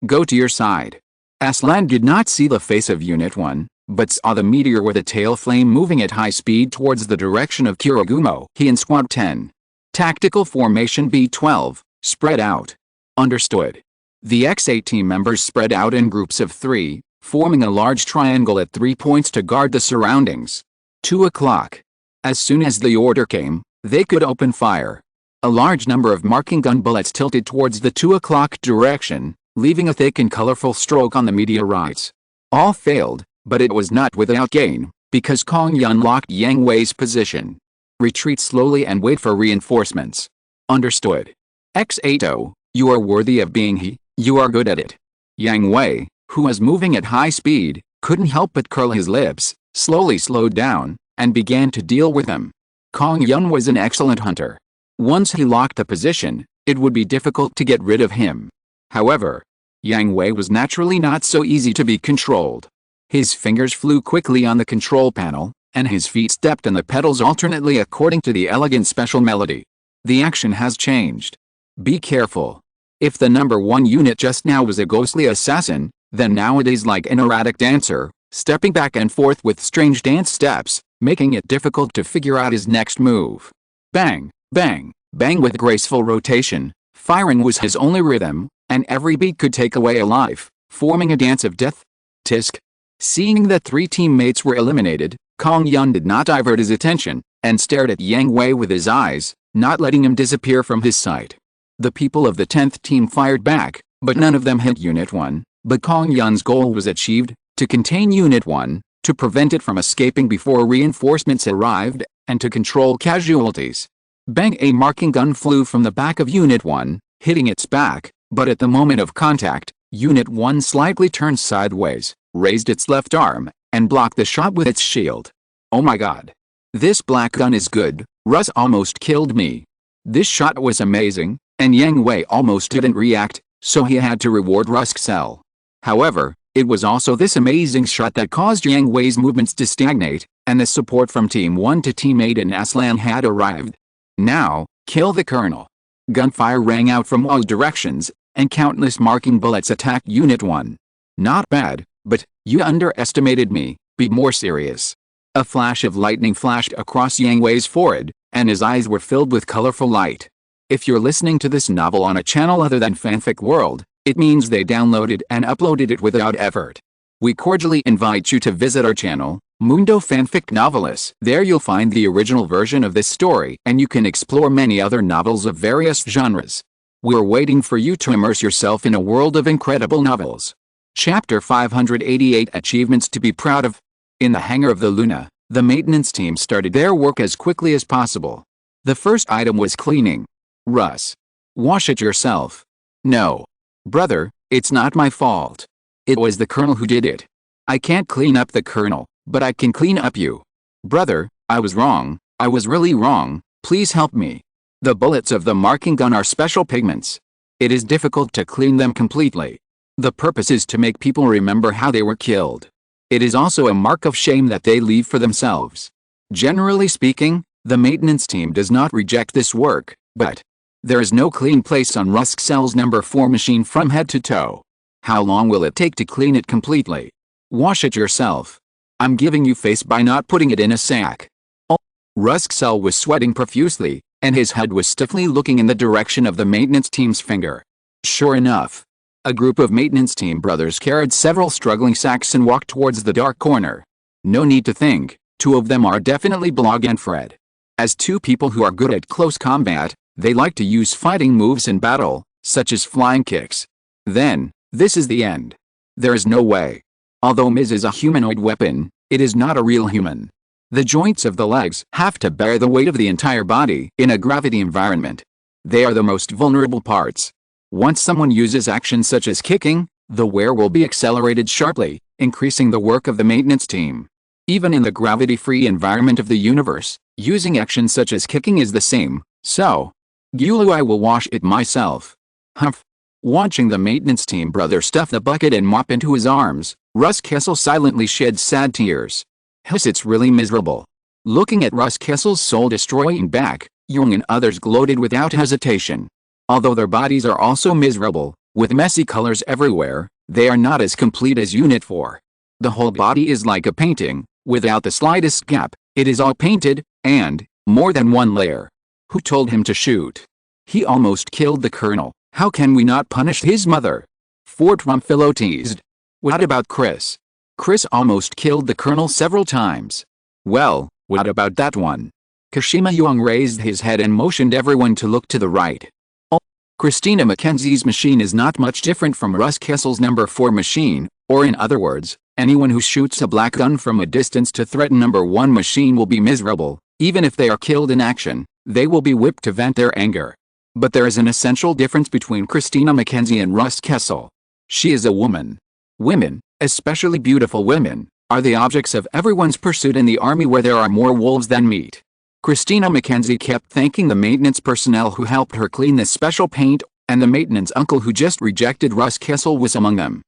[SPEAKER 1] Go to your side. Aslan did not see the face of Unit 1, but saw the meteor with a tail flame moving at high speed towards the direction of Kiragumo. He in Squad 10. Tactical Formation B12, spread out. Understood. The X8 team members spread out in groups of 3, forming a large triangle at 3 points to guard the surroundings. 2 o'clock. As soon as the order came, they could open fire. A large number of marking gun bullets tilted towards the 2 o'clock direction, leaving a thick and colorful stroke on the meteorites. All failed, but it was not without gain, because Kong Yun locked Yang Hui's position. Retreat slowly and wait for reinforcements. Understood. X80, you are worthy of being he, you are good at it. Yang Hui, who was moving at high speed, couldn't help but curl his lips, slowly slowed down, and began to deal with him. Kong Yun was an excellent hunter. Once he locked the position, it would be difficult to get rid of him. However, Yang Hui was naturally not so easy to be controlled. His fingers flew quickly on the control panel, and his feet stepped on the pedals alternately according to the elegant special melody. The action has changed. Be careful. If the number 1 unit just now was a ghostly assassin, then nowadays like an erratic dancer, stepping back and forth with strange dance steps, making it difficult to figure out his next move. Bang, bang, bang with graceful rotation, firing was his only rhythm, and every beat could take away a life, forming a dance of death. Tisk. Seeing that 3 teammates were eliminated, Kong Yun did not divert his attention, and stared at Yang Hui with his eyes, not letting him disappear from his sight. The people of the 10th team fired back, but none of them hit Unit 1, but Kong Yun's goal was achieved, to contain Unit 1, to prevent it from escaping before reinforcements arrived, and to control casualties. Bang! A marking gun flew from the back of Unit 1, hitting its back, but at the moment of contact, Unit 1 slightly turned sideways, raised its left arm, and blocked the shot with its shield. Oh my god. This black gun is good, Russ almost killed me. This shot was amazing, and Yang Hui almost didn't react, so he had to reward Rusk's cell. However, it was also this amazing shot that caused Yang Hui's movements to stagnate, and the support from Team 1 to Team 8 and Aslan had arrived. Now, kill the Colonel. Gunfire rang out from all directions, and countless marking bullets attacked Unit 1. Not bad, But, you underestimated me, be more serious. A flash of lightning flashed across Yang Hui's forehead, and his eyes were filled with colorful light. If you're listening to this novel on a channel other than Fanfic World, it means they downloaded and uploaded it without effort. We cordially invite you to visit our channel, Mundo Fanfic Novelis. There you'll find the original version of this story, and you can explore many other novels of various genres. We're waiting for you to immerse yourself in a world of incredible novels. Chapter 588 Achievements to be Proud of. In the hangar of the Luna, the maintenance team started their work as quickly as possible. The first item was cleaning. Russ. Wash it yourself. No. Brother, it's not my fault. It was the colonel who did it. I can't clean up the colonel, but I can clean up you. Brother, I was wrong, I was really wrong, please help me. The bullets of the marking gun are special pigments. It is difficult to clean them completely. The purpose is to make people remember how they were killed. It is also a mark of shame that they leave for themselves. Generally speaking, the maintenance team does not reject this work, but there is no clean place on Ruskcell's number 4 machine from head to toe. How long will it take to clean it completely? Wash it yourself. I'm giving you face by not putting it in a sack. Oh. Ruskcell was sweating profusely, and his head was stiffly looking in the direction of the maintenance team's finger. Sure enough, a group of maintenance team brothers carried several struggling sacks and walked towards the dark corner. No need to think, 2 of them are definitely Blog and Fred. As 2 people who are good at close combat, they like to use fighting moves in battle, such as flying kicks. Then, this is the end. There is no way. Although Ms. is a humanoid weapon, it is not a real human. The joints of the legs have to bear the weight of the entire body in a gravity environment. They are the most vulnerable parts. Once someone uses actions such as kicking, the wear will be accelerated sharply, increasing the work of the maintenance team. Even in the gravity-free environment of the universe, using actions such as kicking is the same, so Gulu, I will wash it myself. Humph. Watching the maintenance team brother stuff the bucket and mop into his arms, Ruskcell silently shed sad tears. Hiss, it's really miserable. Looking at Ruskcell's soul-destroying back, Jung and others gloated without hesitation. Although their bodies are also miserable, with messy colors everywhere, they are not as complete as Unit 4. The whole body is like a painting, without the slightest gap. It is all painted, and more than one layer. Who told him to shoot? He almost killed the colonel. How can we not punish his mother? Fort Rumphilo teased. What about Chris? Chris almost killed the colonel several times. Well, what about that one? Kashima Young raised his head and motioned everyone to look to the right. Oh, Christina Mackenzie's machine is not much different from Ruskcell's number 4 machine, or in other words, anyone who shoots a black gun from a distance to threaten number 1 machine will be miserable. Even if they are killed in action, they will be whipped to vent their anger. But there is an essential difference between Christina Mackenzie and Ruskcell. She is a woman. Women, especially beautiful women, are the objects of everyone's pursuit in the army where there are more wolves than meat. Christina Mackenzie kept thanking the maintenance personnel who helped her clean the special paint, and the maintenance uncle who just rejected Ruskcell was among them.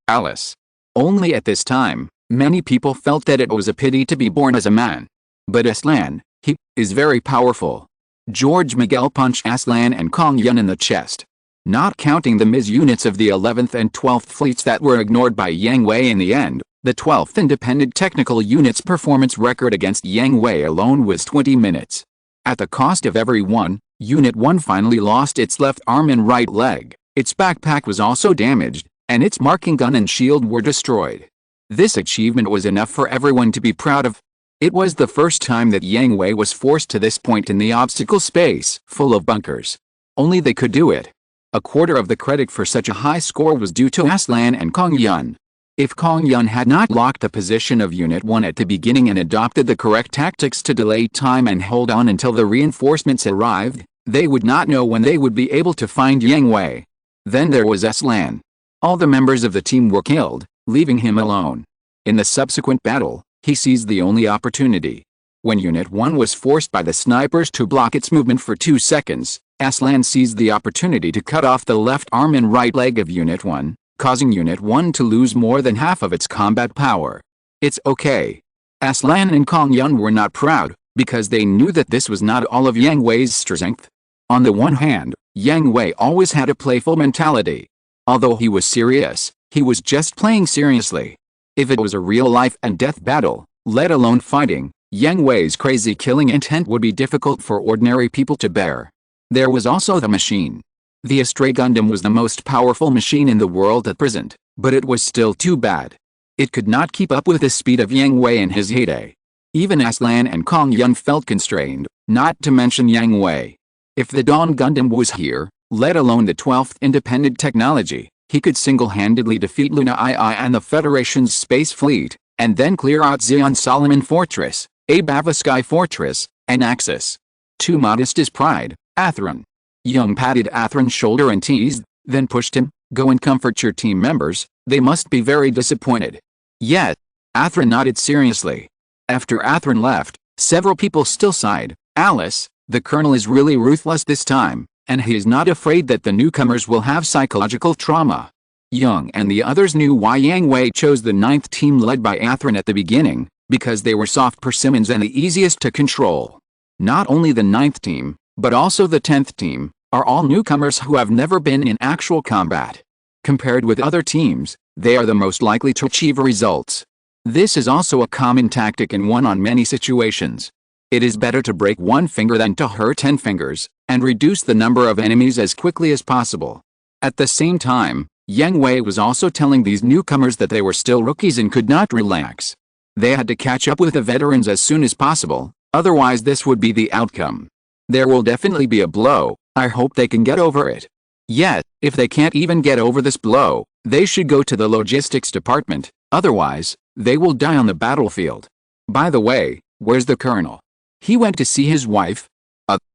[SPEAKER 1] Alice. Only at this time, many people felt that it was a pity to be born as a man. But Aslan, he is very powerful. George Miguel punched Aslan and Kong Yun in the chest. Not counting the Ms. units of the 11th and 12th fleets that were ignored by Yang Hui in the end, the 12th Independent Technical Unit's performance record against Yang Hui alone was 20 minutes. At the cost of every one, Unit 1 finally lost its left arm and right leg, its backpack was also damaged, and its marking gun and shield were destroyed. This achievement was enough for everyone to be proud of. It was the first time that Yang Hui was forced to this point in the obstacle space, full of bunkers. Only they could do it. A quarter of the credit for such a high score was due to Aslan and Kong Yun. If Kong Yun had not locked the position of Unit 1 at the beginning and adopted the correct tactics to delay time and hold on until the reinforcements arrived, they would not know when they would be able to find Yang Hui. Then there was Aslan. All the members of the team were killed, leaving him alone. In the subsequent battle, he seized the only opportunity. When Unit 1 was forced by the snipers to block its movement for 2 seconds, Aslan seized the opportunity to cut off the left arm and right leg of Unit 1, causing Unit 1 to lose more than half of its combat power. It's okay. Aslan and Kong Yun were not proud, because they knew that this was not all of Yang Hui's strength. On the one hand, Yang Hui always had a playful mentality. Although he was serious, He was just playing seriously. If it was a real life and death battle, let alone fighting, Yang Hui's crazy killing intent would be difficult for ordinary people to bear. There was also the machine. The Astray Gundam was the most powerful machine in the world at present, but it was still too bad. It could not keep up with the speed of Yang Hui in his heyday. Even Aslan and Kong Yun felt constrained, not to mention Yang Hui. If the Dawn Gundam was here, let alone the 12th independent technology, he could single-handedly defeat Luna II and the Federation's space fleet, and then clear out Zeon Solomon Fortress, Abava Sky Fortress, and Axis. Too modest is pride, Atheron. Young patted Atheron's shoulder and teased, then pushed him, "Go and comfort your team members, they must be very disappointed." Yet, Atheron nodded seriously. After Atheron left, several people still sighed. Alice, the colonel is really ruthless this time, and he is not afraid that the newcomers will have psychological trauma. Young and the others knew why Yang Hui chose the 9th team led by Atheron at the beginning, because they were soft persimmons and the easiest to control. Not only the 9th team, but also the 10th team, are all newcomers who have never been in actual combat. Compared with other teams, they are the most likely to achieve results. This is also a common tactic in one-on-many situations. It is better to break one finger than to hurt 10 fingers, and reduce the number of enemies as quickly as possible. At the same time, Yang Hui was also telling these newcomers that they were still rookies and could not relax. They had to catch up with the veterans as soon as possible, otherwise this would be the outcome. There will definitely be a blow, I hope they can get over it. Yet, if they can't even get over this blow, they should go to the logistics department, otherwise, they will die on the battlefield. By the way, where's the colonel? He went to see his wife?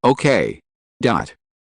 [SPEAKER 1] Okay.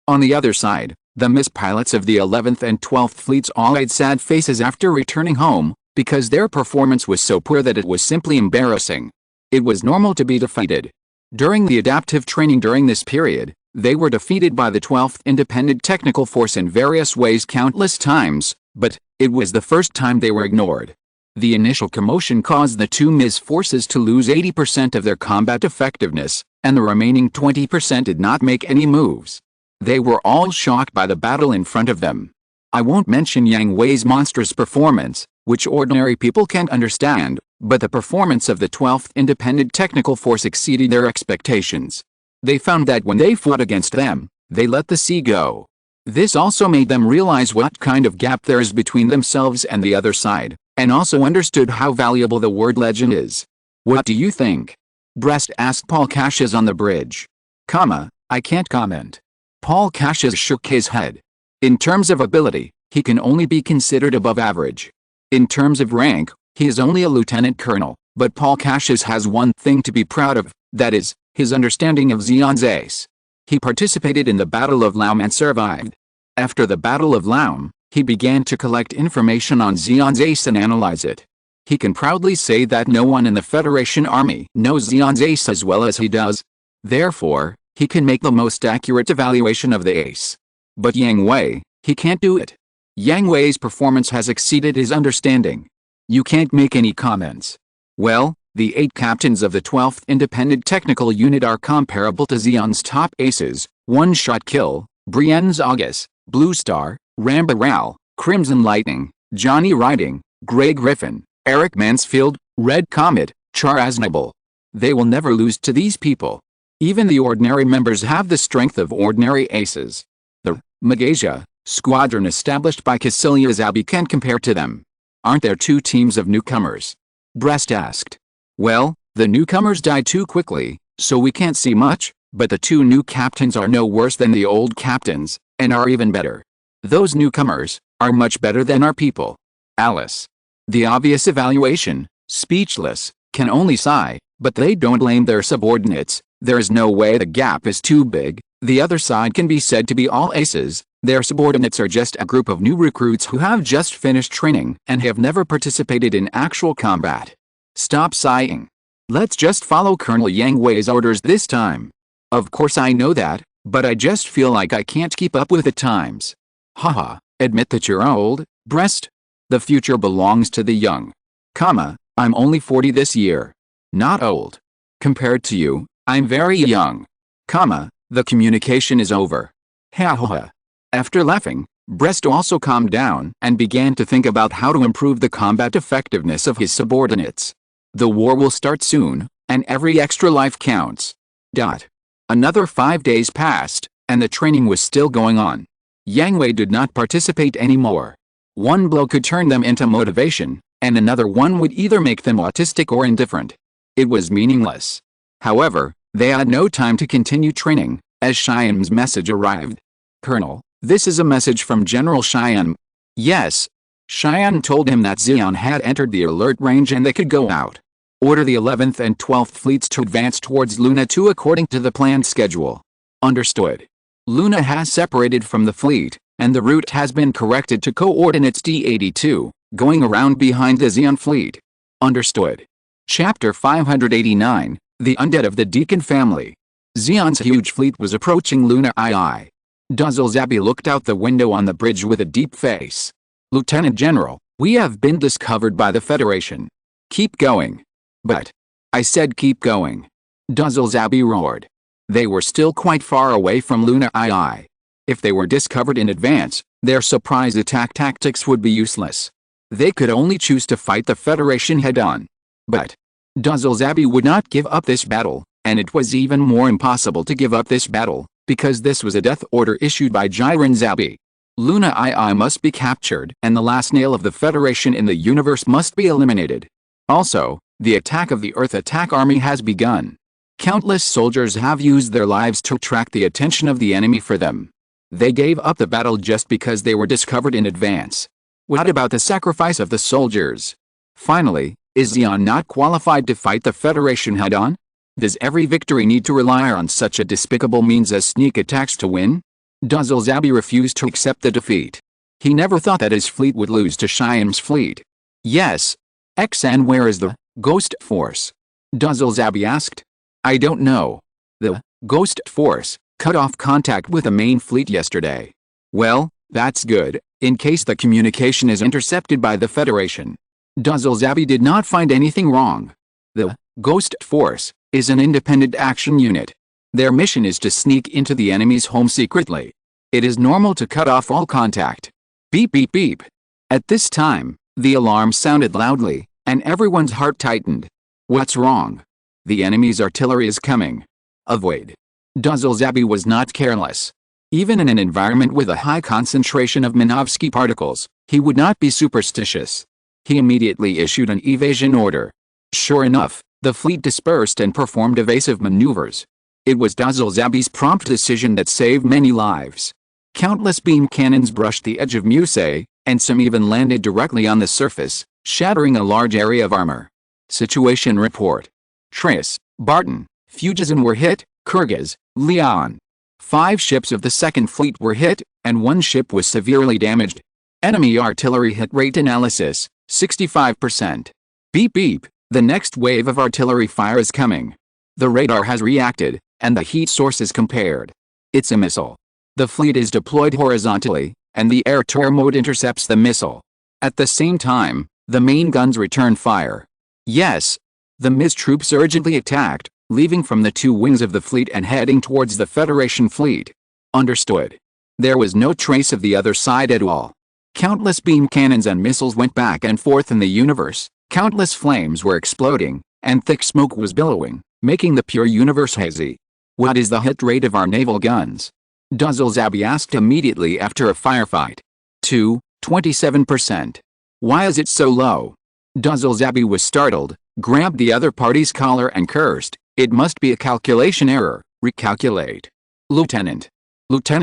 [SPEAKER 1] On the other side, the Miss pilots of the 11th and 12th fleets all made sad faces after returning home, because their performance was so poor that it was simply embarrassing. It was normal to be defeated. During the adaptive training during this period, they were defeated by the 12th Independent Technical Force in various ways countless times, but it was the first time they were ignored. The initial commotion caused the two Miss forces to lose 80% of their combat effectiveness, and the remaining 20% did not make any moves. They were all shocked by the battle in front of them. I won't mention Yang Hui's monstrous performance, which ordinary people can't understand, but the performance of the 12th Independent Technical Force exceeded their expectations. They found that when they fought against them, they let the sea go. This also made them realize what kind of gap there is between themselves and the other side, and also understood how valuable the word legend is. What do you think? Brest asked Paul Cassius on the bridge. I can't comment. Paul Cassius shook his head. In terms of ability, he can only be considered above average. In terms of rank, he is only a lieutenant colonel, but Paul Cassius has one thing to be proud of, that is, his understanding of Zeon's ace. He participated in the Battle of Laum and survived. After the Battle of Laum, he began to collect information on Zeon's ace and analyze it. He can proudly say that no one in the Federation Army knows Zeon's ace as well as he does. Therefore, he can make the most accurate evaluation of the ace. But Yang Hui, he can't do it. Yang Hui's performance has exceeded his understanding. You can't make any comments. Well, the 8 captains of the 12th Independent Technical Unit are comparable to Zeon's top aces: One-Shot Kill, Brienne's August, Blue Star, Ramba Ral, Crimson Lightning, Johnny Riding, Grey Griffin, Eric Mansfield, Red Comet, Char Aznable. They will never lose to these people. Even the ordinary members have the strength of ordinary aces. The Magasia squadron established by Cassilia Zabi can't compare to them. Aren't there 2 teams of newcomers? Brest asked. Well, the newcomers died too quickly, so we can't see much, but the 2 new captains are no worse than the old captains, and are even better. Those newcomers are much better than our people. Alice. The obvious evaluation, speechless, can only sigh, but they don't blame their subordinates. There is no way the gap is too big. The other side can be said to be all aces. Their subordinates are just a group of new recruits who have just finished training and have never participated in actual combat. Stop sighing. Let's just follow Colonel Yang Hui's orders this time. Of course I know that, but I just feel like I can't keep up with the times. Haha, admit that you're old, Brest. The future belongs to the young. I'm only 40 this year. Not old. Compared to you, I'm very young. The communication is over. Ha ha ha. After laughing, Brest also calmed down and began to think about how to improve the combat effectiveness of his subordinates. The war will start soon, and every extra life counts. Another 5 days passed, and the training was still going on. Yang Hui did not participate anymore. One blow could turn them into motivation, and another one would either make them autistic or indifferent. It was meaningless. However, they had no time to continue training, as Cheyenne message arrived. "Colonel, this is a message from General Cheyenne." "Yes." Cheyenne told him that Xi'an had entered the alert range and they could go out. "Order the 11th and 12th fleets to advance towards Luna 2 according to the planned schedule." "Understood." Luna has separated from the fleet, and the route has been corrected to coordinates D82, going around behind the Xi'an fleet. "Understood." Chapter 589, The Undead of the Deacon Family. Xi'an's huge fleet was approaching Luna II. Duzzle Zabby looked out the window on the bridge with a deep face. "Lieutenant General, we have been discovered by the Federation. Keep going." "But," I said, "keep going." Duzzle Zabby roared. They were still quite far away from Luna II. If they were discovered in advance, their surprise attack tactics would be useless. They could only choose to fight the Federation head-on. But Duzzle Zabby would not give up this battle, and it was even more impossible to give up this battle, because this was a death order issued by Jiren Zabby. Luna II must be captured, and the last nail of the Federation in the universe must be eliminated. Also, the attack of the Earth Attack Army has begun. Countless soldiers have used their lives to attract the attention of the enemy for them. They gave up the battle just because they were discovered in advance. What about the sacrifice of the soldiers? Finally, is Xi'an not qualified to fight the Federation head-on? Does every victory need to rely on such a despicable means as sneak attacks to win? Duzzle Zabby refused to accept the defeat. He never thought that his fleet would lose to Cheyenne's fleet. "Yes. And where is the Ghost Force?" Duzzle Zabby asked. "I don't know. The Ghost Force cut off contact with the main fleet yesterday." "Well, that's good, in case the communication is intercepted by the Federation." Duzzle Zabby did not find anything wrong. The Ghost Force is an independent action unit. Their mission is to sneak into the enemy's home secretly. It is normal to cut off all contact. Beep beep beep. At this time, the alarm sounded loudly, and everyone's heart tightened. What's wrong? The enemy's artillery is coming. Avoid. Duzzle Zabby was not careless. Even in an environment with a high concentration of Minovsky particles, he would not be superstitious. He immediately issued an evasion order. Sure enough, the fleet dispersed and performed evasive maneuvers. It was Duzzle Zabby's prompt decision that saved many lives. Countless beam cannons brushed the edge of Musei, and some even landed directly on the surface, shattering a large area of armor. Situation report. Tris, Barton, Fujizan were hit, Kyrgyz, Leon. 5 ships of the Second Fleet were hit, and 1 ship was severely damaged. Enemy artillery hit rate analysis, 65%. Beep beep, the next wave of artillery fire is coming. The radar has reacted, and the heat source is compared. It's a missile. The fleet is deployed horizontally, and the air-to-air mode intercepts the missile. At the same time, the main guns return fire. Yes. The MIS troops urgently attacked, leaving from the 2 wings of the fleet and heading towards the Federation fleet. Understood. There was no trace of the other side at all. Countless beam cannons and missiles went back and forth in the universe, countless flames were exploding, and thick smoke was billowing, making the pure universe hazy. What is the hit rate of our naval guns? Duzzle Zabby asked immediately after a firefight. 27%. Why is it so low? Duzzle Zabby was startled, grabbed the other party's collar and cursed. It must be a calculation error. Recalculate. Lieutenant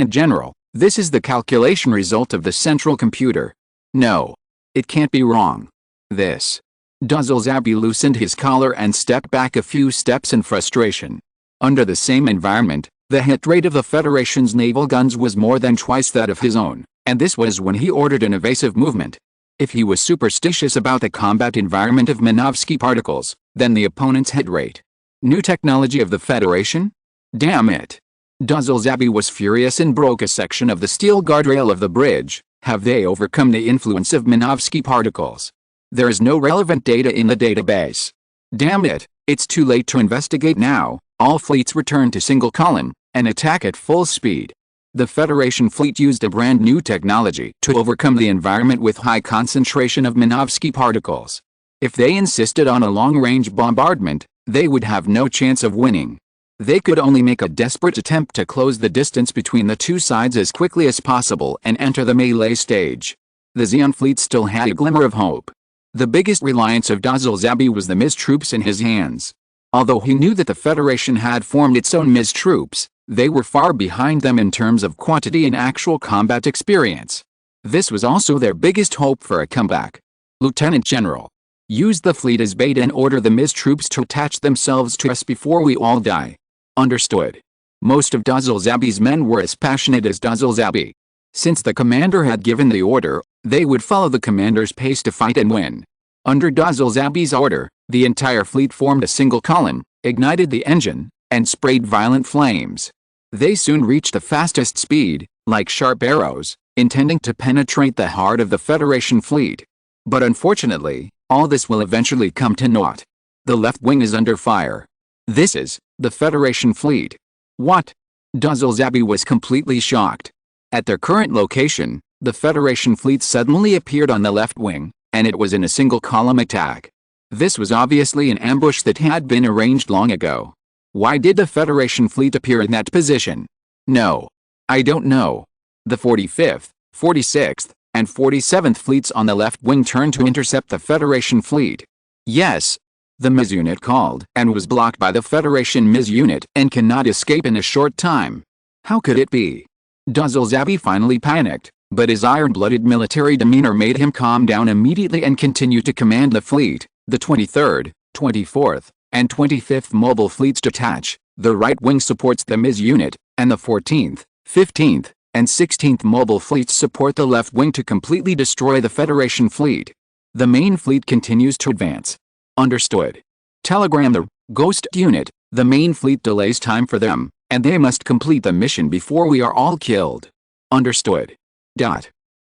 [SPEAKER 1] General, this is the calculation result of the central computer. No. It can't be wrong. This. Duzzle Zabby loosened his collar and stepped back a few steps in frustration. Under the same environment, the hit rate of the Federation's naval guns was more than twice that of his own, and this was when he ordered an evasive movement. If he was superstitious about the combat environment of Minovsky particles, then the opponent's hit rate. New technology of the Federation? Damn it. Duzzle Zabby was furious and broke a section of the steel guardrail of the bridge. Have they overcome the influence of Minovsky particles? There is no relevant data in the database. Damn it, it's too late to investigate now. All fleets return to single column, and attack at full speed. The Federation fleet used a brand new technology to overcome the environment with high concentration of Minovsky particles. If they insisted on a long-range bombardment, they would have no chance of winning. They could only make a desperate attempt to close the distance between the two sides as quickly as possible and enter the melee stage. The Zeon fleet still had a glimmer of hope. The biggest reliance of Dazil Zabi was the MIS troops in his hands. Although he knew that the Federation had formed its own MIS troops, they were far behind them in terms of quantity and actual combat experience. This was also their biggest hope for a comeback. Lieutenant General, use the fleet as bait and order the MIS troops to attach themselves to us before we all die. Understood. Most of Dazil Zabi's men were as passionate as Dazil Zabi. Since the commander had given the order, they would follow the commander's pace to fight and win. Under Dazil Zabi's order, the entire fleet formed a single column, ignited the engine, and sprayed violent flames. They soon reached the fastest speed, like sharp arrows, intending to penetrate the heart of the Federation fleet. But unfortunately, all this will eventually come to naught. The left wing is under fire. This is the Federation fleet. What? Dazil Zabi was completely shocked. At their current location, the Federation fleet suddenly appeared on the left wing, and it was in a single column attack. This was obviously an ambush that had been arranged long ago. Why did the Federation fleet appear in that position? No. I don't know. The 45th, 46th, and 47th fleets on the left wing turned to intercept the Federation fleet. Yes. The MIS unit called and was blocked by the Federation MIS unit and cannot escape in a short time. How could it be? Dazil Zabi finally panicked, but his iron-blooded military demeanor made him calm down immediately and continue to command the fleet. The 23rd, 24th, and 25th Mobile Fleets detach. The right wing supports the MIS unit, and the 14th, 15th, and 16th Mobile Fleets support the left wing to completely destroy the Federation fleet. The main fleet continues to advance. Understood. Telegram the Ghost unit. The main fleet delays time for them, and they must complete the mission before we are all killed. Understood.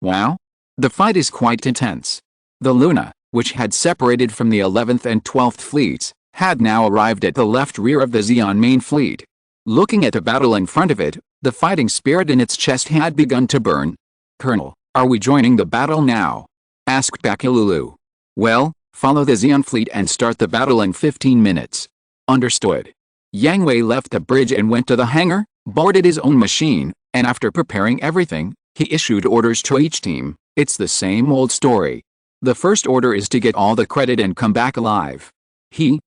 [SPEAKER 1] Wow. The fight is quite intense. The Luna, which had separated from the 11th and 12th fleets, had now arrived at the left rear of the Zeon main fleet. Looking at the battle in front of it, the fighting spirit in its chest had begun to burn. Colonel, are we joining the battle now? Asked Bakilulu. Well, follow the Zeon fleet and start the battle in 15 minutes. Understood. Yang Hui left the bridge and went to the hangar, boarded his own machine, and after preparing everything, he issued orders to each team. It's the same old story. The first order is to get all the credit and come back alive.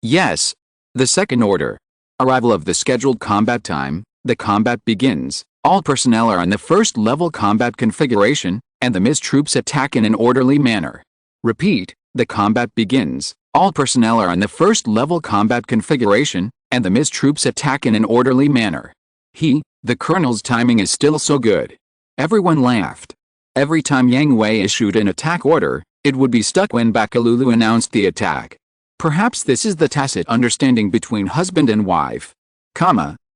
[SPEAKER 1] Yes. The second order. Arrival of the scheduled combat time. The combat begins. All personnel are on the first level combat configuration, and the MIS troops attack in an orderly manner. Repeat, the combat begins. All personnel are on the first level combat configuration, and the MIS troops attack in an orderly manner. The colonel's timing is still so good. Everyone laughed. Every time Yang Hui issued an attack order, it would be stuck when Bakilulu announced the attack. Perhaps this is the tacit understanding between husband and wife.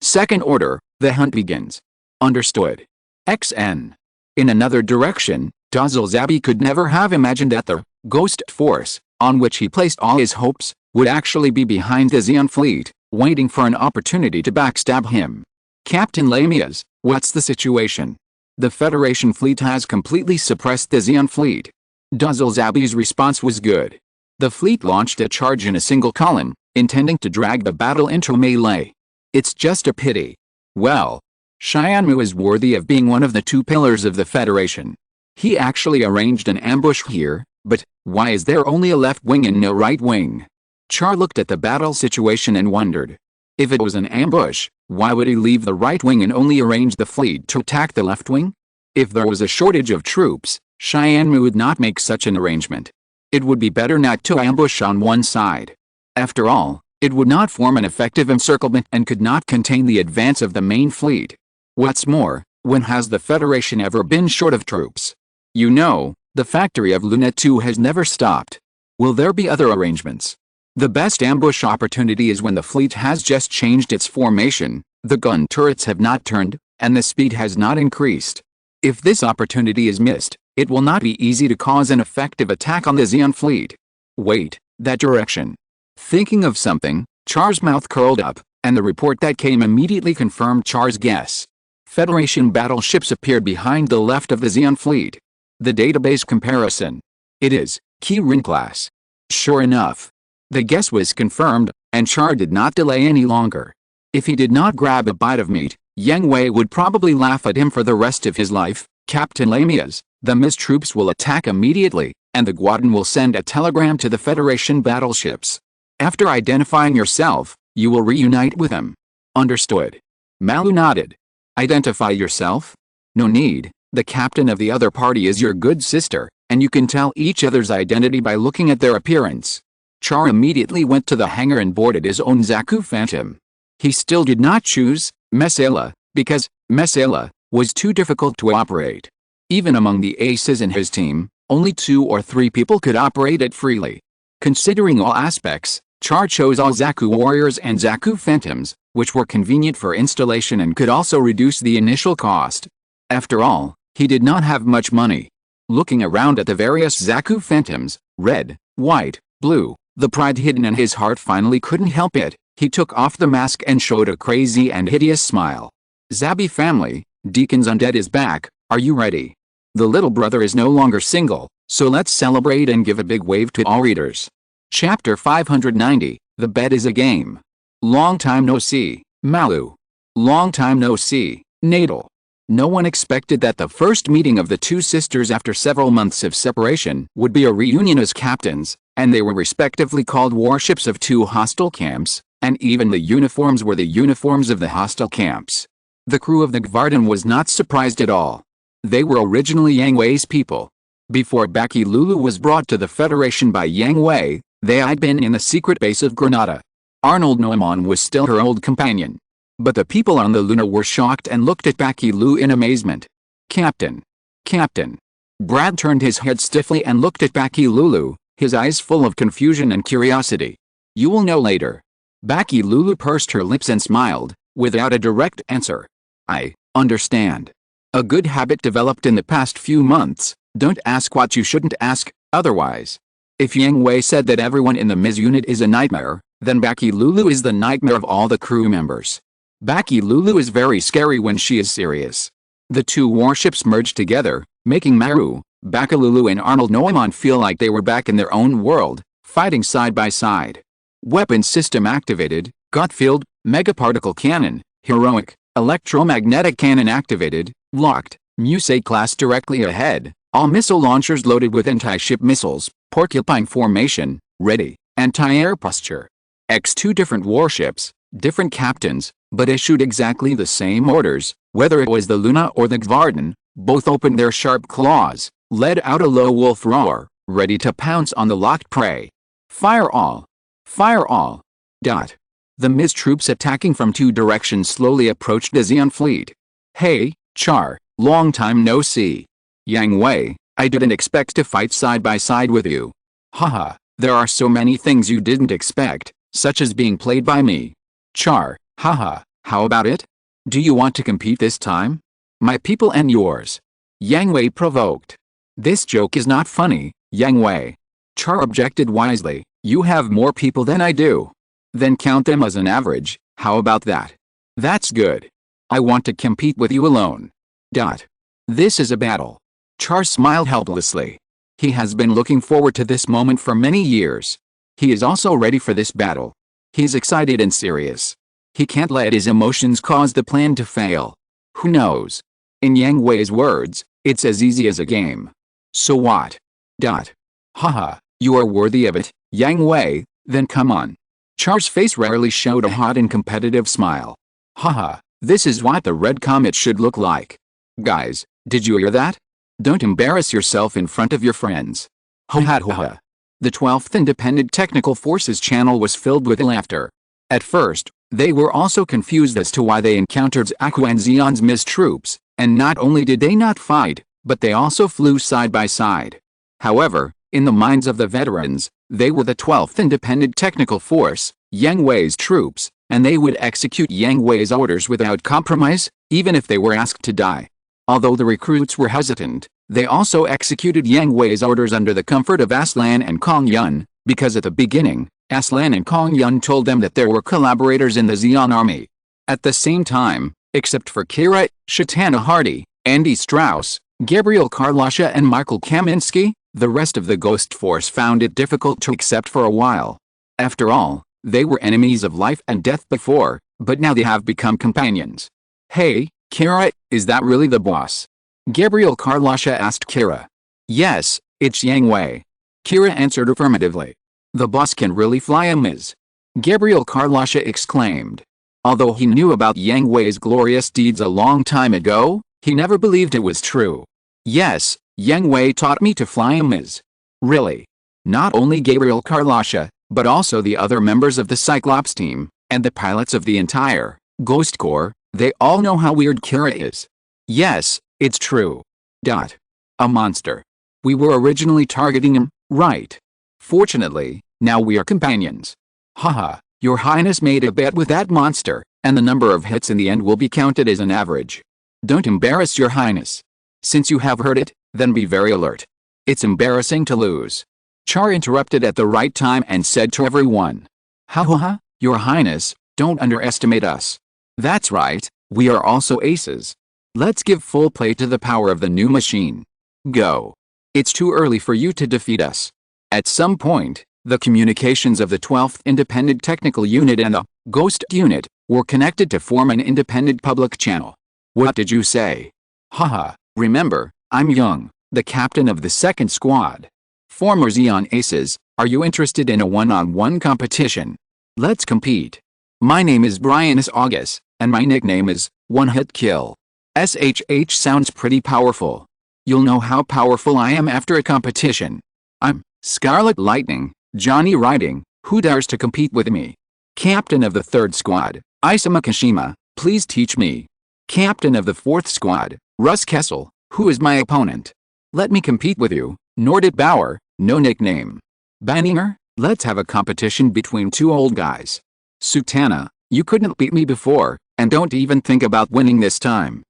[SPEAKER 1] Second order, the hunt begins. Understood. XN. In another direction, Dazil Zabi could never have imagined that the Ghost Force, on which he placed all his hopes, would actually be behind the Zeon fleet, waiting for an opportunity to backstab him. Captain Lamias, what's the situation? The Federation fleet has completely suppressed the Zeon fleet. Dazil Zabi's response was good. The fleet launched a charge in a single column, intending to drag the battle into melee. It's just a pity. Well, Xianmu is worthy of being one of the two pillars of the Federation. He actually arranged an ambush here, but why is there only a left wing and no right wing? Char looked at the battle situation and wondered. If it was an ambush, why would he leave the right wing and only arrange the fleet to attack the left wing? If there was a shortage of troops, Xianmu would not make such an arrangement. It would be better not to ambush on one side. After all, it would not form an effective encirclement and could not contain the advance of the main fleet. What's more, when has the Federation ever been short of troops? You know, the factory of Luna 2 has never stopped. Will there be other arrangements? The best ambush opportunity is when the fleet has just changed its formation, the gun turrets have not turned, and the speed has not increased. If this opportunity is missed, it will not be easy to cause an effective attack on the Zeon fleet. Wait, that direction. Thinking of something, Char's mouth curled up, and the report that came immediately confirmed Char's guess. Federation battleships appeared behind the left of the Zeon fleet. The database comparison. It is Kirin class. Sure enough. The guess was confirmed, and Char did not delay any longer. If he did not grab a bite of meat, Yang Hui would probably laugh at him for the rest of his life. Captain Lamias, the Miss troops will attack immediately, and the Guadan will send a telegram to the Federation battleships. After identifying yourself, you will reunite with them. Understood. Malu nodded. Identify yourself? No need, the captain of the other party is your good sister, and you can tell each other's identity by looking at their appearance. Char immediately went to the hangar and boarded his own Zaku Phantom. He still did not choose Mesela, because Mesela was too difficult to operate. Even among the aces in his team, only 2 or 3 people could operate it freely. Considering all aspects, Char chose all Zaku warriors and Zaku Phantoms, which were convenient for installation and could also reduce the initial cost. After all, he did not have much money. Looking around at the various Zaku Phantoms, red, white, blue, the pride hidden in his heart finally couldn't help it. He took off the mask and showed a crazy and hideous smile. Zabi family, Deacon's undead is back, are you ready? The little brother is no longer single, so let's celebrate and give a big wave to all readers. Chapter 590, The Bed is a Game. Long time no see, Malu. Long time no see, Nadal. No one expected that the first meeting of the two sisters after several months of separation would be a reunion as captains, and they were respectively called warships of 2 hostile camps, and even the uniforms were the uniforms of the hostile camps. The crew of the Gvarden was not surprised at all. They were originally Yang Hui's people. Before Baki Lulu was brought to the Federation by Yang Hui, they had been in the secret base of Granada. Arnold Noemon was still her old companion. But the people on the Luna were shocked and looked at Baki Lu in amazement. Captain. Captain. Brad turned his head stiffly and looked at Baki Lulu, his eyes full of confusion and curiosity. You will know later. Baki Lulu pursed her lips and smiled, without a direct answer. I understand. A good habit developed in the past few months, don't ask what you shouldn't ask, otherwise. If Yang Hui said that everyone in the Miz unit is a nightmare, then Baki Lulu is the nightmare of all the crew members. Baki Lulu is very scary when she is serious. The 2 warships merged together, making Maru, Bakalulu and Arnold Noemon feel like they were back in their own world, fighting side by side. Weapon system activated, got field, megaparticle cannon, heroic, electromagnetic cannon activated, locked, Musei class directly ahead, all missile launchers loaded with anti-ship missiles, porcupine formation, ready, anti-air posture. X2 different warships, different captains, but issued exactly the same orders, whether it was the Luna or the Gvarden, both opened their sharp claws, let out a low wolf roar, ready to pounce on the locked prey. Fire all! Fire all! Dot. The Miz troops attacking from 2 directions slowly approached the Zeon fleet. Hey, Char, long time no see. Yang Hui, I didn't expect to fight side by side with you. Haha, there are so many things you didn't expect, such as being played by me. Char, haha, how about it? Do you want to compete this time? My people and yours. Yang Hui provoked. This joke is not funny, Yang Hui. Char objected wisely, you have more people than I do. Then count them as an average, how about that? That's good. I want to compete with you alone. Dot. This is a battle. Char smiled helplessly. He has been looking forward to this moment for many years. He is also ready for this battle. He's excited and serious. He can't let his emotions cause the plan to fail. Who knows? In Yang Hui's words, it's as easy as a game. So what? Dot. Haha, you are worthy of it, Yang Hui, then come on. Char's face rarely showed a hot and competitive smile. Haha, this is what the Red Comet should look like. Guys, did you hear that? Don't embarrass yourself in front of your friends. Ho ha ho ha. The 12th Independent Technical Forces channel was filled with laughter. At first, they were also confused as to why they encountered Zaku and Zeon's Miz troops, and not only did they not fight, but they also flew side by side. However, in the minds of the veterans, they were the 12th Independent Technical Force, Yang Hui's troops, and they would execute Yang Hui's orders without compromise, even if they were asked to die. Although the recruits were hesitant, they also executed Yang Hui's orders under the comfort of Aslan and Kong Yun, because at the beginning, Aslan and Kong Yun told them that there were collaborators in the Zeon army. At the same time, Except for Kira, Shatana Hardy, Andy Strauss, Gabriel Karlasha and Michael Kaminsky, the rest of the Ghost Force found it difficult to accept for a while. After all, they were enemies of life and death before, but now they have become companions. Hey, Kira, is that really the boss? Gabriel Karlasha asked Kira. Yes, it's Yang Hui. Kira answered affirmatively. The boss can really fly a Ms. Gabriel Karlasha exclaimed. Although he knew about Yang Hui's glorious deeds a long time ago, he never believed it was true. Yes, Yang Hui taught me to fly a Ms. Really? Not only Gabriel Karlasha, but also the other members of the Cyclops team, and the pilots of the entire Ghost Corps, they all know how weird Kira is. Yes, it's true. A monster. We were originally targeting him, right? Fortunately, now we are companions. Haha, Your Highness made a bet with that monster, and the number of hits in the end will be counted as an average. Don't embarrass Your Highness. Since you have heard it, then be very alert. It's embarrassing to lose. Char interrupted at the right time and said to everyone. Ha, Your Highness, don't underestimate us. That's right, we are also aces. Let's give full play to the power of the new machine. Go. It's too early for you to defeat us. At some point, the communications of the 12th Independent Technical Unit and the Ghost Unit were connected to form an independent public channel. What did you say? Haha, remember, I'm Young, the captain of the second squad. Former Xeon Aces, are you interested in a one-on-one competition? Let's compete. My name is Brian S. August, and my nickname is One Hit Kill. SHH sounds pretty powerful. You'll know how powerful I am after a competition. I'm Scarlet Lightning, Johnny Riding, who dares to compete with me? Captain of the 3rd Squad, Isama Kashima, please teach me. Captain of the 4th Squad, Russ Kessel, who is my opponent? Let me compete with you, Nordit Bauer, no nickname. Banninger, let's have a competition between two old guys. Sutana, you couldn't beat me before, and don't even think about winning this time.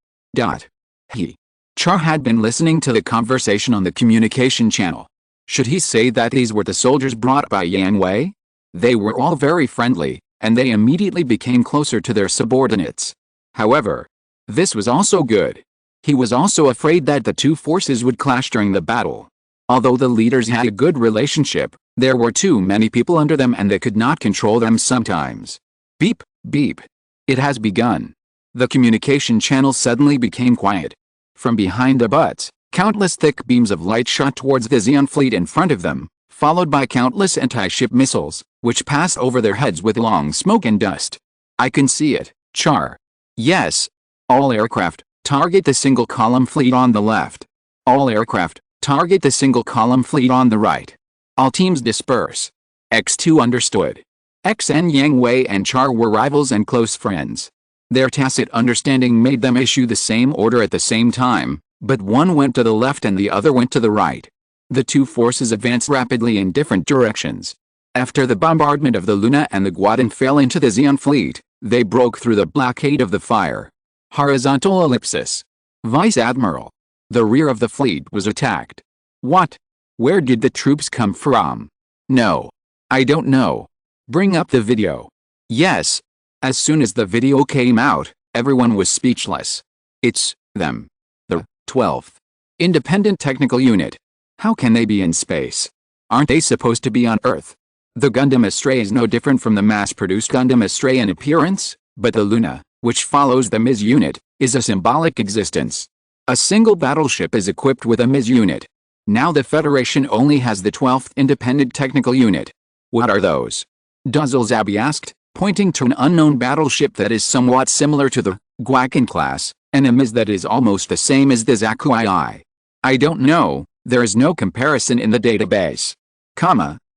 [SPEAKER 1] Char had been listening to the conversation on the communication channel. Should he say that these were the soldiers brought by Yang Hui? They were all very friendly, and they immediately became closer to their subordinates. However, this was also good. He was also afraid that the two forces would clash during the battle. Although the leaders had a good relationship, there were too many people under them and they could not control them sometimes. Beep, beep. It has begun. The communication channel suddenly became quiet. From behind the butts, countless thick beams of light shot towards the Xeon fleet in front of them, followed by countless anti-ship missiles, which passed over their heads with long smoke and dust. I can see it, Char. Yes. All aircraft, target the single-column fleet on the left. All aircraft, target the single-column fleet on the right. All teams disperse. X2 understood. X and Yang Hui and Char were rivals and close friends. Their tacit understanding made them issue the same order at the same time, but one went to the left and the other went to the right. The two forces advanced rapidly in different directions. After the bombardment of the Luna and the Guadin fell into the Xeon fleet, they broke through the blockade of the fire. Horizontal ellipsis. Vice Admiral. The rear of the fleet was attacked. What? Where did the troops come from? No. I don't know. Bring up the video. Yes. As soon as the video came out, everyone was speechless. It's them. The 12th Independent Technical Unit. How can they be in space? Aren't they supposed to be on Earth? The Gundam Astray is no different from the mass-produced Gundam Astray in appearance, but the Luna, which follows the MIS unit, is a symbolic existence. A single battleship is equipped with a MIS unit. Now the Federation only has the 12th Independent Technical Unit. What are those? Duzzle-Zabi asked, pointing to an unknown battleship that is somewhat similar to the Guacan class, and a MIS that is almost the same as the Zakui. I don't know, there is no comparison in the database.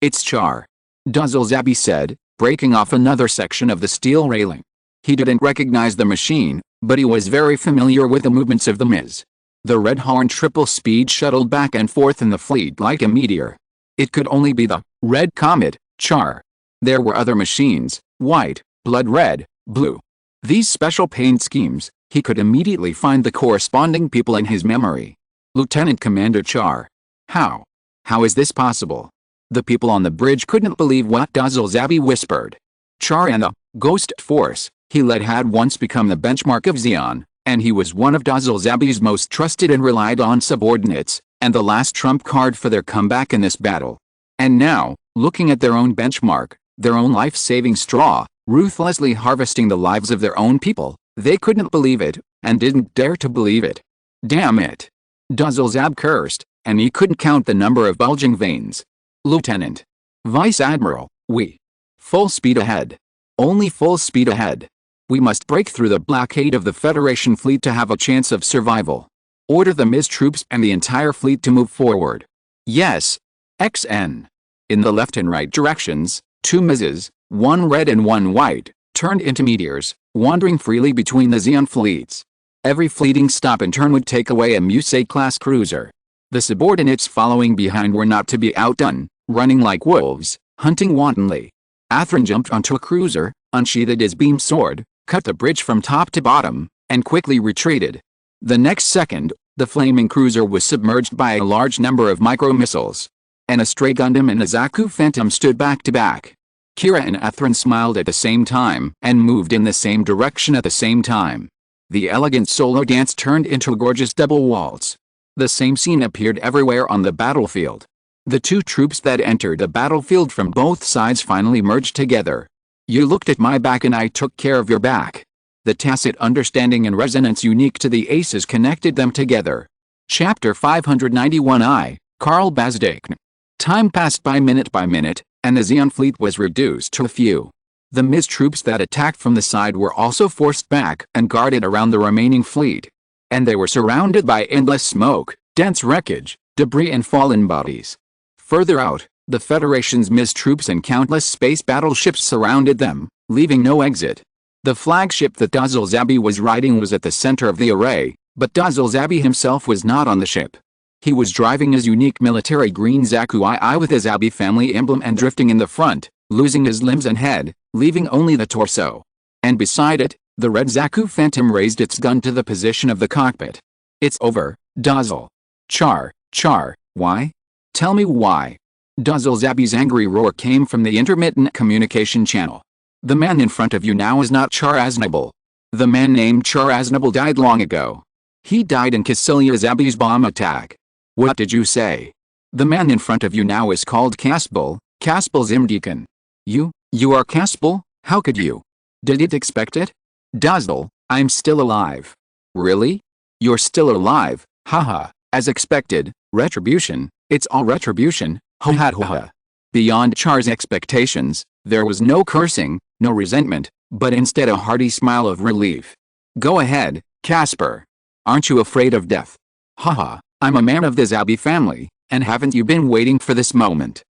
[SPEAKER 1] It's Char. Duzzle-Zabi said, breaking off another section of the steel railing. He didn't recognize the machine, but he was very familiar with the movements of the MIS. The Red Horn triple-speed shuttled back and forth in the fleet like a meteor. It could only be the Red Comet, Char. There were other machines, white, blood red, blue. These special paint schemes, he could immediately find the corresponding people in his memory. Lieutenant Commander Char. How? How is this possible? The people on the bridge couldn't believe what Duzzle-Zabi whispered. Char and the Ghost Force, He had once become the benchmark of Zeon, and he was one of Dazalzabi's most trusted and relied on subordinates, and the last trump card for their comeback in this battle. And now, looking at their own benchmark, their own life-saving straw, ruthlessly harvesting the lives of their own people, they couldn't believe it, and didn't dare to believe it. Damn it! Dazalzab cursed, and he couldn't count the number of bulging veins. Lieutenant. Vice Admiral, we. Full speed ahead. Only full speed ahead. We must break through the blockade of the Federation fleet to have a chance of survival. Order the MIS troops and the entire fleet to move forward. Yes. XN. In the left and right directions, 2 MISs, 1 red and 1 white, turned into meteors, wandering freely between the Zeon fleets. Every fleeting stop and turn would take away a Musei-class cruiser. The subordinates following behind were not to be outdone, running like wolves, hunting wantonly. Athrin jumped onto a cruiser, unsheathed his beam sword, cut the bridge from top to bottom, and quickly retreated. The next second, the flaming cruiser was submerged by a large number of micro-missiles. And a stray Gundam and a Zaku Phantom stood back to back. Kira and Athrin smiled at the same time and moved in the same direction at the same time. The elegant solo dance turned into a gorgeous double waltz. The same scene appeared everywhere on the battlefield. The 2 troops that entered the battlefield from both sides finally merged together. You looked at my back and I took care of your back. The tacit understanding and resonance unique to the aces connected them together. Chapter 591I, Karl Bazdakn. Time passed by minute, and the Zeon fleet was reduced to a few. The MIS troops that attacked from the side were also forced back and guarded around the remaining fleet. And they were surrounded by endless smoke, dense wreckage, debris and fallen bodies. Further out, the Federation's MIS troops and countless space battleships surrounded them, leaving no exit. The flagship that Dazalzabi was riding was at the center of the array, but Dazalzabi himself was not on the ship. He was driving his unique military green Zaku II with his Zabi family emblem and drifting in the front, losing his limbs and head, leaving only the torso. And beside it, the red Zaku Phantom raised its gun to the position of the cockpit. It's over, Dazal. Char, why? Tell me why. Dazalzabi's angry roar came from the intermittent communication channel. The man in front of you now is not Char Aznable. The man named Char Aznable died long ago. He died in Cassilia Zabi's bomb attack. What did you say? The man in front of you now is called Caspal Zimdeacon. You are Caspal? How could you? Did it expect it? Dazal, I'm still alive. Really? You're still alive, haha, as expected, retribution, it's all retribution, ho ha ho ha. Beyond Char's expectations, there was no cursing, no resentment, but instead a hearty smile of relief. Go ahead, Casper. Aren't you afraid of death? Haha, I'm a man of the Zabi family, and haven't you been waiting for this moment?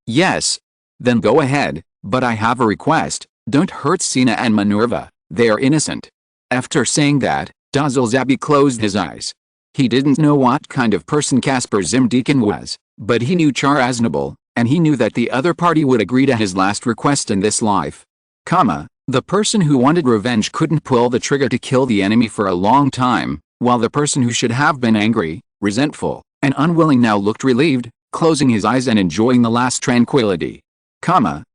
[SPEAKER 1] Yes. Then go ahead, but I have a request, don't hurt Sina and Minerva, they are innocent. After saying that, Dazalzabi closed his eyes. He didn't know what kind of person Casper Zimdeacon was, but he knew Char Aznable, and he knew that the other party would agree to his last request in this life. The person who wanted revenge couldn't pull the trigger to kill the enemy for a long time, while the person who should have been angry, resentful, and unwilling now looked relieved, closing his eyes and enjoying the last tranquility.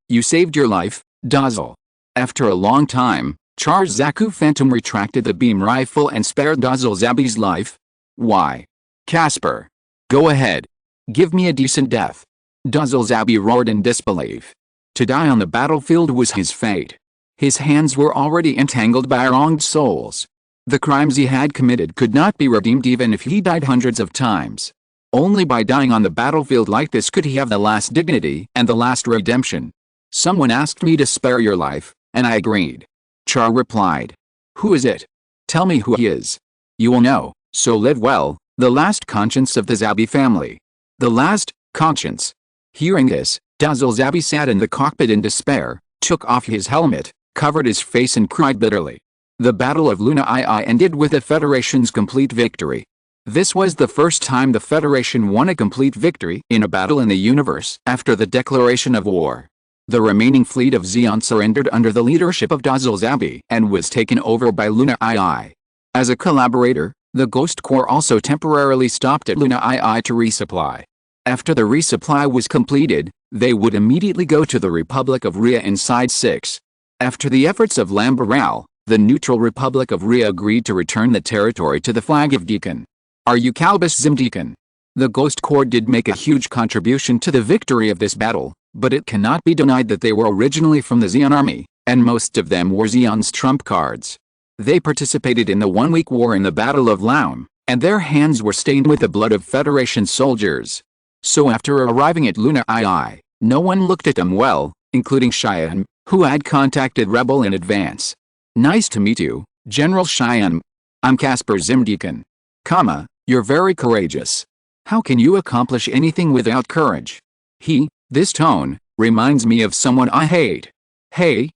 [SPEAKER 1] You saved your life, Dazal. After a long time, Char's Zaku Phantom retracted the beam rifle and spared Dazalzabi's life. Why? Casper. Go ahead. Give me a decent death. Dazalzabi roared in disbelief. To die on the battlefield was his fate. His hands were already entangled by wronged souls. The crimes he had committed could not be redeemed even if he died hundreds of times. Only by dying on the battlefield like this could he have the last dignity and the last redemption. Someone asked me to spare your life, and I agreed. Char replied. Who is it? Tell me who he is. You will know, so live well, the last conscience of the Zabi family. The last conscience. Hearing this, Dazalzabi sat in the cockpit in despair, took off his helmet, covered his face and cried bitterly. The Battle of Luna II ended with the Federation's complete victory. This was the first time the Federation won a complete victory in a battle in the universe after the declaration of war. The remaining fleet of Zeon surrendered under the leadership of Dazalzabi and was taken over by Luna II. As a collaborator, the Ghost Corps also temporarily stopped at Luna II to resupply. After the resupply was completed, they would immediately go to the Republic of Rhea inside 6. After the efforts of Lambaral, the neutral Republic of Ria agreed to return the territory to the flag of Deacon. Are you Calbus Zimdeacon? The Ghost Corps did make a huge contribution to the victory of this battle, but it cannot be denied that they were originally from the Zeon army, and most of them were Zeon's trump cards. They participated in the one-week war in the Battle of Laum, and their hands were stained with the blood of Federation soldiers. So after arriving at Luna II, no one looked at them well, including Cheyenne, who had contacted Rebel in advance. Nice to meet you, General Cheyenne. I'm Casper Zimdeacon. You're very courageous. How can you accomplish anything without courage? This tone, reminds me of someone I hate. Hey,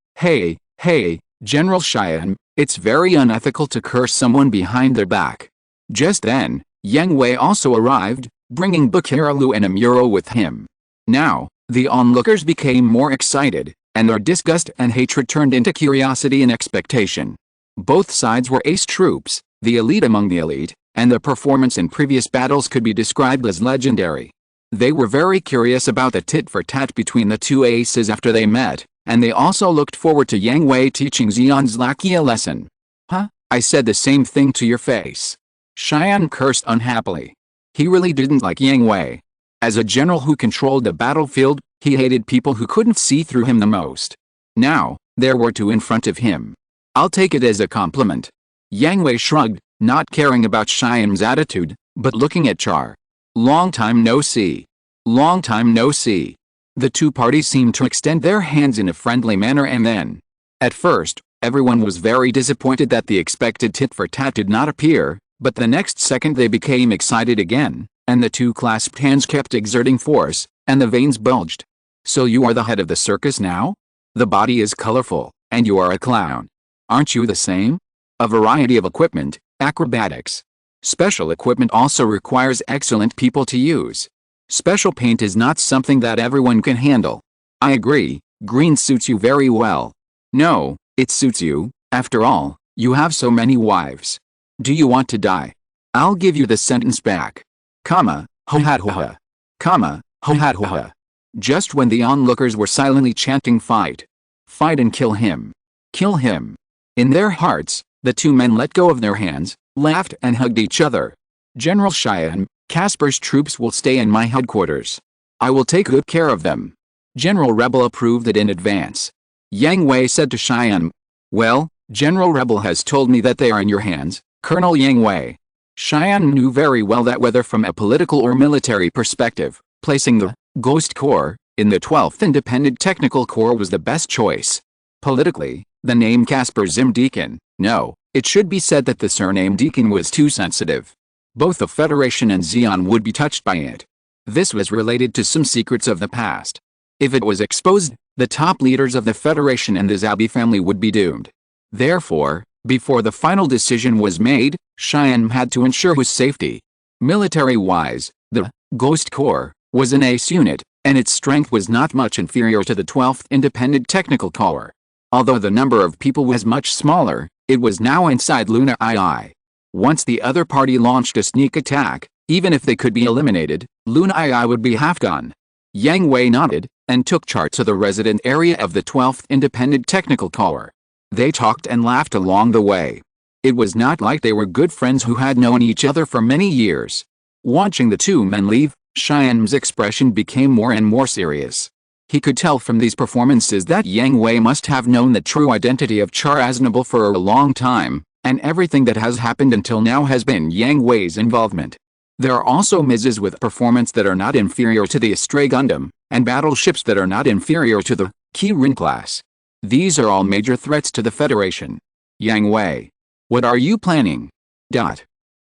[SPEAKER 1] General Cheyenne, it's very unethical to curse someone behind their back. Just then, Yang Hui also arrived, bringing Bakaralu and Amuro with him. Now, the onlookers became more excited, and their disgust and hatred turned into curiosity and expectation. Both sides were ace troops, the elite among the elite, and their performance in previous battles could be described as legendary. They were very curious about the tit-for-tat between the two aces after they met, and they also looked forward to Yang Hui teaching Zeon's lackey a lesson. Huh? I said the same thing to your face. Cheyenne cursed unhappily. He really didn't like Yang Hui. As a general who controlled the battlefield, he hated people who couldn't see through him the most. Now, there were two in front of him. I'll take it as a compliment. Yang Hui shrugged, not caring about Cheyenne's attitude, but looking at Char. Long time no see. Long time no see. The two parties seemed to extend their hands in a friendly manner and then. At first, everyone was very disappointed that the expected tit-for-tat did not appear, but the next second they became excited again, and the two clasped hands kept exerting force, and the veins bulged. So you are the head of the circus now? The body is colorful, and you are a clown. Aren't you the same? A variety of equipment, acrobatics. Special equipment also requires excellent people to use. Special paint is not something that everyone can handle. I agree, green suits you very well. No, it suits you, after all, you have so many wives. Do you want to die? I'll give you the sentence back. Ho-ha-ho-ha. Ho-ha-ho-ha. Just when the onlookers were silently chanting fight. Fight and kill him. Kill him. In their hearts, the two men let go of their hands, laughed and hugged each other. General Cheyenne, Casper's troops will stay in my headquarters. I will take good care of them. General Rebel approved it in advance. Yang Hui said to Cheyenne, well, General Rebel has told me that they are in your hands, Colonel Yang Hui. Cheyenne knew very well that whether from a political or military perspective, placing the Ghost Corps in the 12th Independent Technical Corps was the best choice. Politically, the name Casper Zimdeacon, no, it should be said that the surname Deacon was too sensitive. Both the Federation and Zeon would be touched by it. This was related to some secrets of the past. If it was exposed, the top leaders of the Federation and the Zabi family would be doomed. Therefore, before the final decision was made, Cheyenne had to ensure his safety. Military-wise, the Ghost Corps was an ace unit, and its strength was not much inferior to the 12th Independent Technical Corps. Although the number of people was much smaller, it was now inside Luna II. Once the other party launched a sneak attack, even if they could be eliminated, Luna II would be half gone. Yang Hui nodded, and took Char to the resident area of the 12th Independent Technical Corps. They talked and laughed along the way. It was not like they were good friends who had known each other for many years. Watching the two men leave, Cheyenne's expression became more and more serious. He could tell from these performances that Yang Hui must have known the true identity of Char Aznable for a long time, and everything that has happened until now has been Yang Hui's involvement. There are also Mizes with performance that are not inferior to the Astray Gundam, and battleships that are not inferior to the Kirin class. These are all major threats to the Federation. Yang Hui. What are you planning?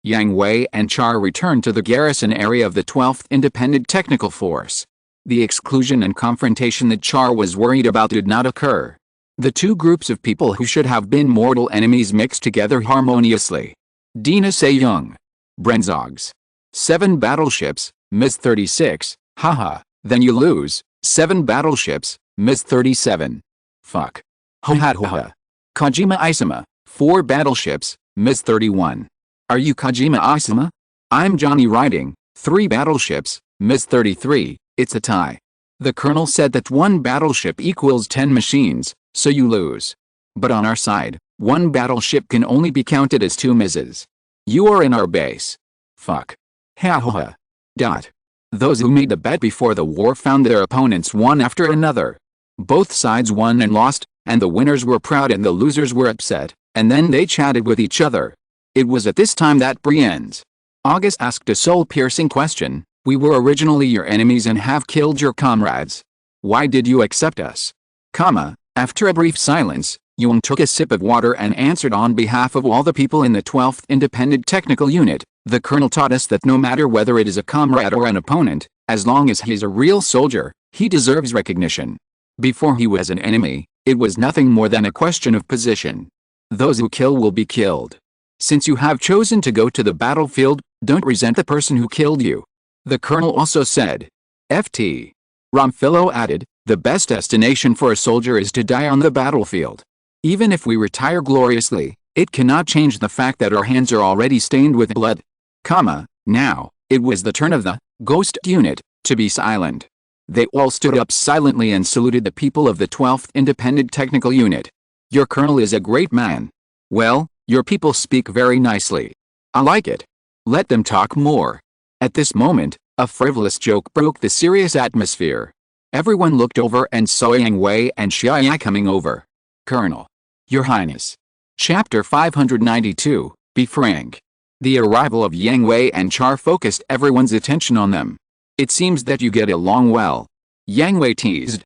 [SPEAKER 1] Yang Hui and Char returned to the garrison area of the 12th Independent Technical Force. The exclusion and confrontation that Char was worried about did not occur. The two groups of people who should have been mortal enemies mixed together harmoniously. Dina Seyoung. Brenzogs. 7 battleships, Ms 36, haha, then you lose, 7 battleships, Ms 37. Fuck. Ho-ha-ho-ha. Kojima Isama, 4 battleships, Ms 31. Are you Kojima Isama? I'm Johnny Riding, 3 battleships, Ms 33, it's a tie. The colonel said that 1 battleship equals 10 machines, So you lose. But on our side, one battleship can only be counted as 2 misses. You are in our base. Fuck. Ha ha ha. Dot. Those who made the bet before the war found their opponents one after another. Both sides won and lost, and the winners were proud and the losers were upset, and then they chatted with each other. It was at this time that Brienne's August asked a soul-piercing question. We were originally your enemies and have killed your comrades. Why did you accept us? After a brief silence, Yang took a sip of water and answered on behalf of all the people in the 12th Independent Technical Unit. The colonel taught us that no matter whether it is a comrade or an opponent, as long as he's a real soldier, he deserves recognition. Before he was an enemy, it was nothing more than a question of position. Those who kill will be killed. Since you have chosen to go to the battlefield, don't resent the person who killed you. The colonel also said. Ft. Romfillo added, the best destination for a soldier is to die on the battlefield. Even if we retire gloriously, it cannot change the fact that our hands are already stained with blood. Now, it was the turn of the Ghost Unit to be silent. They all stood up silently and saluted the people of the 12th Independent Technical Unit. Your colonel is a great man. Well, your people speak very nicely. I like it. Let them talk more. At this moment, a frivolous joke broke the serious atmosphere. Everyone looked over and saw Yang Hui and Xia coming over. Colonel. Your Highness. Chapter 592, Be Frank. The arrival of Yang Hui and Char focused everyone's attention on them. It seems that you get along well. Yang Hui teased.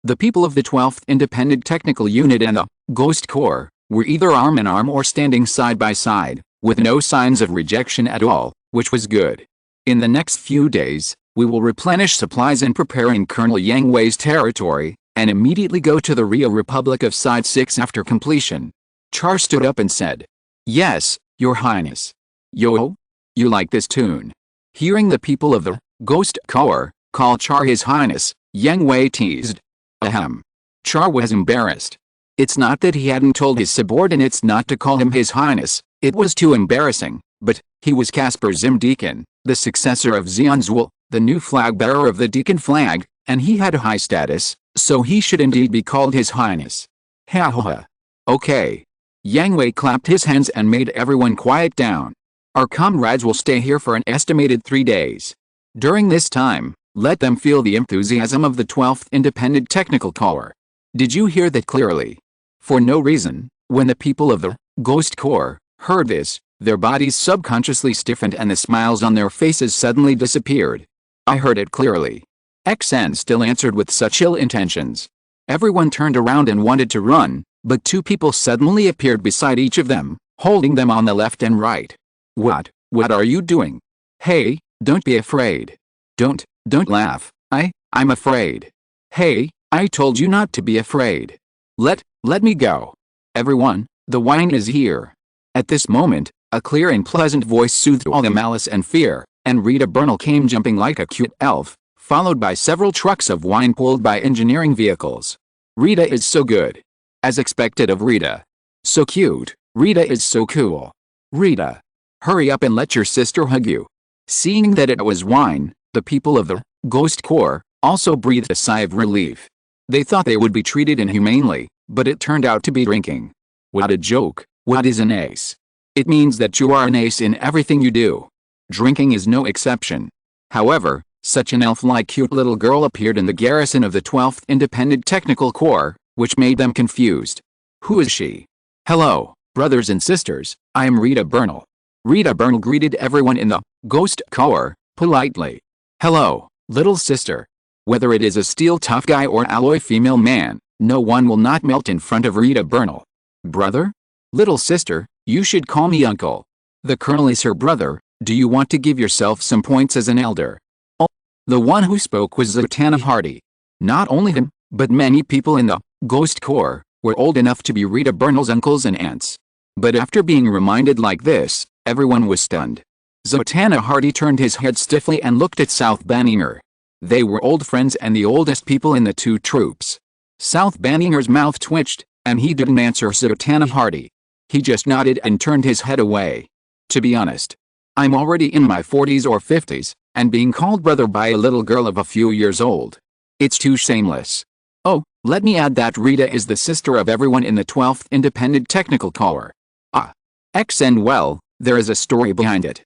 [SPEAKER 1] The people of the 12th Independent Technical Unit and the Ghost Corps were either arm in arm or standing side by side, with no signs of rejection at all, which was good. In the next few days, we will replenish supplies and prepare in Colonel Yang Hui's territory, and immediately go to the Rio Republic of Side 6 after completion. Char stood up and said. Yes, Your Highness. Yo? You like this tune? Hearing the people of the Ghost Corps call Char His Highness, Yang Hui teased. Ahem. Char was embarrassed. It's not that he hadn't told his subordinates not to call him His Highness, it was too embarrassing, but he was Caspar Zimdeacon, the successor of Zionzwil, the new flag bearer of the Deacon flag, and he had a high status, so he should indeed be called His Highness. Ha ha ha. Okay. Yang Hui clapped his hands and made everyone quiet down. Our comrades will stay here for an estimated 3 days. During this time, let them feel the enthusiasm of the 12th Independent Technical Corps. Did you hear that clearly? For no reason, when the people of the Ghost Corps heard this, their bodies subconsciously stiffened and the smiles on their faces suddenly disappeared. I heard it clearly. XN still answered with such ill intentions. Everyone turned around and wanted to run, but 2 people suddenly appeared beside each of them, holding them on the left and right. What are you doing? Hey, don't be afraid. Don't laugh. I'm afraid. Hey, I told you not to be afraid. Let me go. Everyone, the wine is here. At this moment, a clear and pleasant voice soothed all the malice and fear, and Rita Bernal came jumping like a cute elf, followed by several trucks of wine pulled by engineering vehicles. Rita is so good. As expected of Rita. So cute. Rita is so cool. Rita. Hurry up and let your sister hug you. Seeing that it was wine, the people of the Ghost Corps also breathed a sigh of relief. They thought they would be treated inhumanely, but it turned out to be drinking. What a joke. What is an ace? It means that you are an ace in everything you do. Drinking is no exception. However, such an elf-like cute little girl appeared in the garrison of the 12th Independent Technical Corps, which made them confused. Who is she? Hello, brothers and sisters, I am Rita Bernal. Rita Bernal greeted everyone in the Ghost Corps politely. Hello, little sister. Whether it is a steel tough guy or alloy female man, no one will not melt in front of Rita Bernal. Brother? Little sister, you should call me uncle. The colonel is her brother. Do you want to give yourself some points as an elder? Oh, the one who spoke was Zatanna Hardy. Not only him, but many people in the Ghost Corps were old enough to be Rita Bernal's uncles and aunts. But after being reminded like this, everyone was stunned. Zatanna Hardy turned his head stiffly and looked at South Banninger. They were old friends and the oldest people in the 2 troops. South Banninger's mouth twitched, and he didn't answer Zatanna Hardy. He just nodded and turned his head away. To be honest, I'm already in my 40s or 50s, and being called brother by a little girl of a few years old. It's too shameless. Oh, Let me add that Rita is the sister of everyone in the 12th Independent Technical Corps. Ah. And well, there is a story behind it.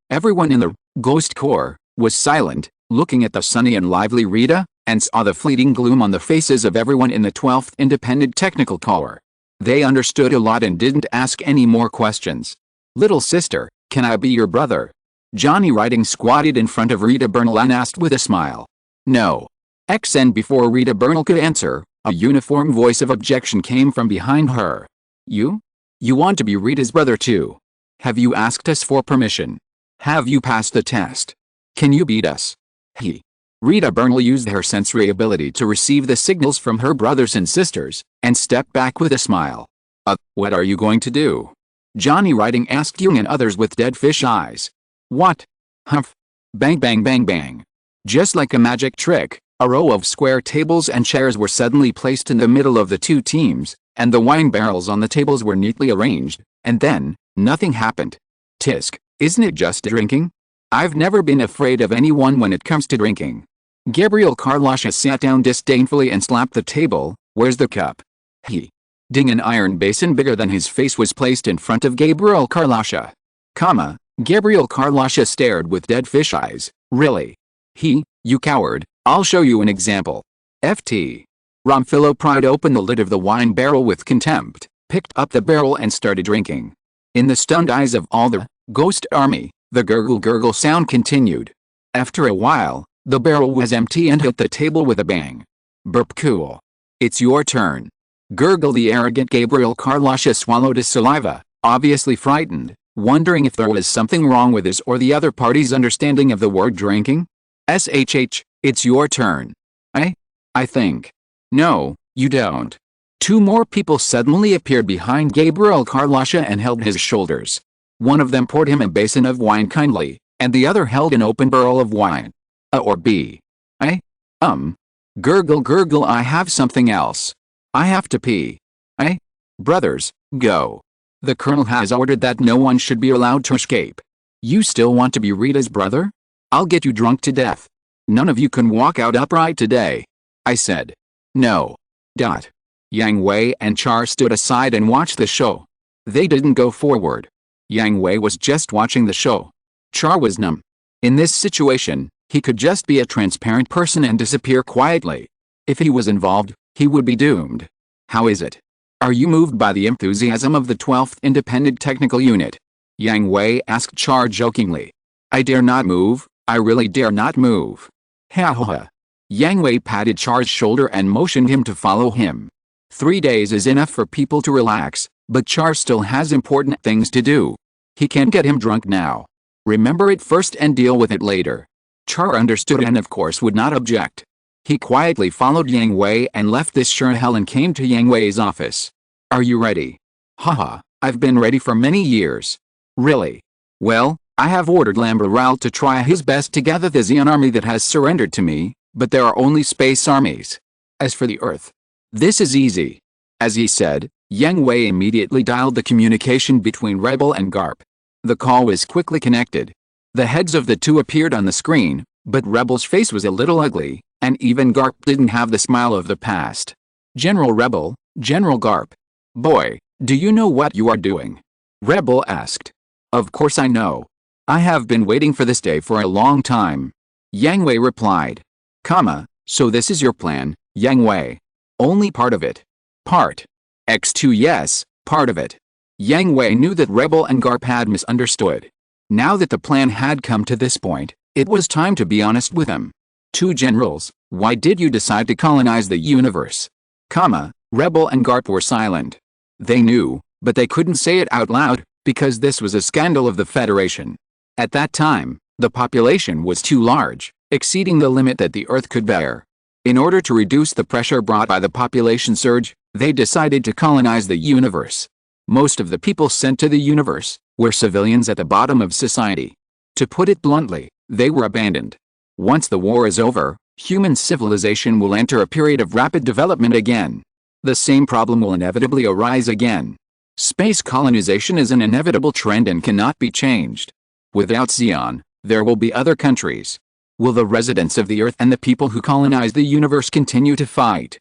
[SPEAKER 1] Everyone in the Ghost Corps was silent, looking at the sunny and lively Rita, and saw the fleeting gloom on the faces of everyone in the 12th Independent Technical Corps. They understood a lot and didn't ask any more questions. Little sister, can I be your brother? Johnny Riding squatted in front of Rita Bernal and asked with a smile. No. And before Rita Bernal could answer, a uniform voice of objection came from behind her. You? You want to be Rita's brother too? Have you asked us for permission? Have you passed the test? Can you beat us? Rita Bernal used her sensory ability to receive the signals from her brothers and sisters, and stepped back with a smile. What are you going to do? Johnny Riding asked Yung and others with dead fish eyes. What? Humph. Bang bang bang bang. Just like a magic trick, a row of square tables and chairs were suddenly placed in the middle of the two teams, and the wine barrels on the tables were neatly arranged, and then, nothing happened. Tisk, isn't it just drinking? I've never been afraid of anyone when it comes to drinking. Gabriel Karlasha sat down disdainfully and slapped the table. Where's the cup? Ding, an iron basin bigger than his face was placed in front of Gabriel Karlasha. Gabriel Karlasha stared with dead fish eyes. Really? You coward, I'll show you an example. FT. Romphilo pried open the lid of the wine barrel with contempt, picked up the barrel and started drinking. In the stunned eyes of all the ghost army, the gurgle sound continued. After a while, the barrel was empty and hit the table with a bang. Burp cool. It's your turn. Gurgle. The arrogant Gabriel Karlasha swallowed his saliva, obviously frightened, wondering if there was something wrong with his or the other party's understanding of the word drinking. SHH, it's your turn. I think. No, you don't. Two more people suddenly appeared behind Gabriel Karlasha and held his shoulders. One of them poured him a basin of wine kindly, and the other held an open barrel of wine. Or B. Gurgle, I have something else. I have to pee. Brothers, go. The colonel has ordered that no one should be allowed to escape. You still want to be Rita's brother? I'll get you drunk to death. None of you can walk out upright today. I said. No. Yang Hui and Char stood aside and watched the show. They didn't go forward. Yang Hui was just watching the show. Char was numb. In this situation, he could just be a transparent person and disappear quietly. If he was involved, he would be doomed. How is it? Are you moved by the enthusiasm of the 12th Independent Technical Unit? Yang Hui asked Char jokingly. I dare not move, I really dare not move. Ha. Yang Hui patted Char's shoulder and motioned him to follow him. 3 days is enough for people to relax, but Char still has important things to do. He can't get him drunk now. Remember it first and deal with it later. Char understood and of course would not object. He quietly followed Yang Hui and left this shurhel and came to Yang Hui's office. Are you ready? Haha, I've been ready for many years. Really? Well, I have ordered Lambaral to try his best to gather the Xian army that has surrendered to me, but there are only space armies. As for the Earth, this is easy. As he said, Yang Hui immediately dialed the communication between Rebel and Garp. The call was quickly connected. The heads of the two appeared on the screen, but Rebel's face was a little ugly, and even Garp didn't have the smile of the past. General Rebel, General Garp. Boy, do you know what you are doing? Rebel asked. Of course I know. I have been waiting for this day for a long time. Yang Hui replied. So this is your plan, Yang Hui. Only part of it. Part. X2 yes, part of it. Yang Hui knew that Rebel and Garp had misunderstood. Now that the plan had come to this point, it was time to be honest with him. Two generals, why did you decide to colonize the universe? Rebel and Garp were silent. They knew, but they couldn't say it out loud, because this was a scandal of the Federation. At that time, the population was too large, exceeding the limit that the Earth could bear. In order to reduce the pressure brought by the population surge, they decided to colonize the universe. Most of the people sent to the universe were civilians at the bottom of society. To put it bluntly, they were abandoned. Once the war is over, human civilization will enter a period of rapid development again. The same problem will inevitably arise again. Space colonization is an inevitable trend and cannot be changed. Without Xian, there will be other countries. Will the residents of the Earth and the people who colonize the universe continue to fight?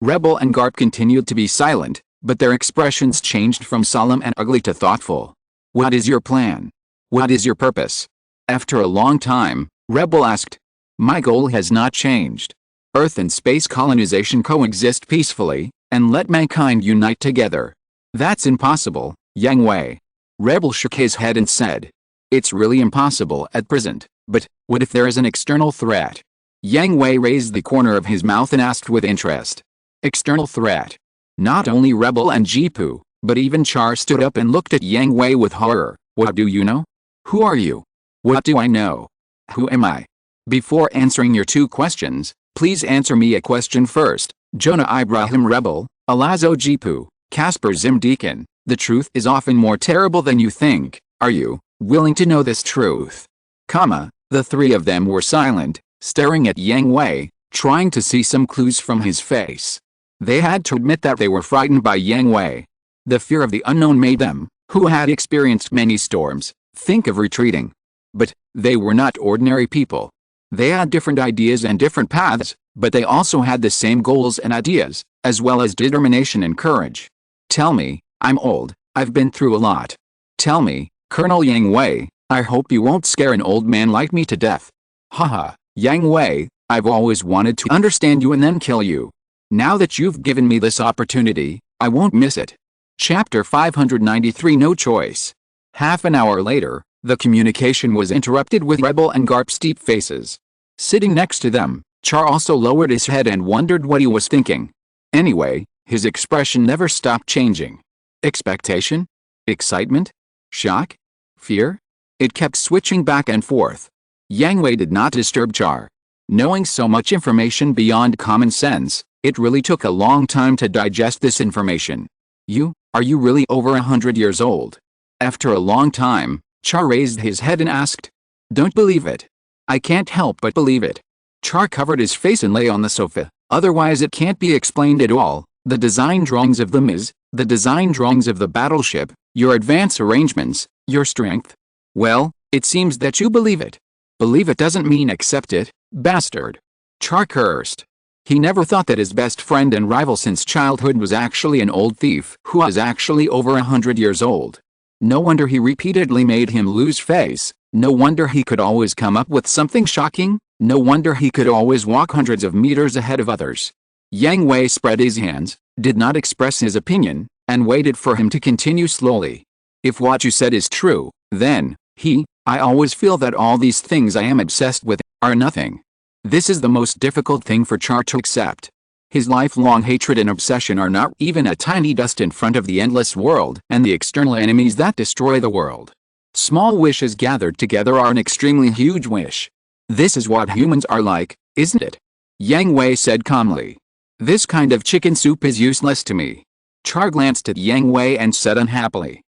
[SPEAKER 1] Rebel and Garp continued to be silent, but their expressions changed from solemn and ugly to thoughtful. What is your plan? What is your purpose? After a long time, Rebel asked. My goal has not changed. Earth and space colonization coexist peacefully, and let mankind unite together. That's impossible, Yang Hui. Rebel shook his head and said. It's really impossible at present, but what if there is an external threat? Yang Hui raised the corner of his mouth and asked with interest. External threat? Not only Rebel and Jipu, but even Char stood up and looked at Yang Hui with horror. What do you know? Who are you? What do I know? Who am I? Before answering your two questions, please answer me a question first. Jonah Ibrahim Rebel, Alazo Jipu, Casper Zimdeacon, the truth is often more terrible than you think. Are you willing to know this truth? The three of them were silent, staring at Yang Hui, trying to see some clues from his face. They had to admit that they were frightened by Yang Hui. The fear of the unknown made them, who had experienced many storms, think of retreating. But they were not ordinary people. They had different ideas and different paths, but they also had the same goals and ideas, as well as determination and courage. Tell me, I'm old, I've been through a lot. Tell me, Colonel Yang Hui, I hope you won't scare an old man like me to death. Haha, Yang Hui, I've always wanted to understand you and then kill you. Now that you've given me this opportunity, I won't miss it. Chapter 593 No Choice. Half an hour later, the communication was interrupted with Rebel and Garp's deep faces. Sitting next to them, Char also lowered his head and wondered what he was thinking. Anyway, his expression never stopped changing. Expectation? Excitement? Shock? Fear? It kept switching back and forth. Yang Hui did not disturb Char. Knowing so much information beyond common sense, it really took a long time to digest this information. Are you really over 100 years old? After a long time, Char raised his head and asked. Don't believe it. I can't help but believe it. Char covered his face and lay on the sofa, otherwise it can't be explained at all. The design drawings of the Ms, the design drawings of the battleship, your advance arrangements, your strength. Well, it seems that you believe it. Believe it doesn't mean accept it, bastard. Char cursed. He never thought that his best friend and rival since childhood was actually an old thief who was actually over 100 years old. No wonder he repeatedly made him lose face. No wonder he could always come up with something shocking. No wonder he could always walk hundreds of meters ahead of others. Yang Hui spread his hands, did not express his opinion, and waited for him to continue slowly. If what you said is true, then, I always feel that all these things I am obsessed with are nothing. This is the most difficult thing for Char to accept. His lifelong hatred and obsession are not even a tiny dust in front of the endless world and the external enemies that destroy the world. Small wishes gathered together are an extremely huge wish. This is what humans are like, isn't it? Yang Hui said calmly. This kind of chicken soup is useless to me. Char glanced at Yang Hui and said unhappily.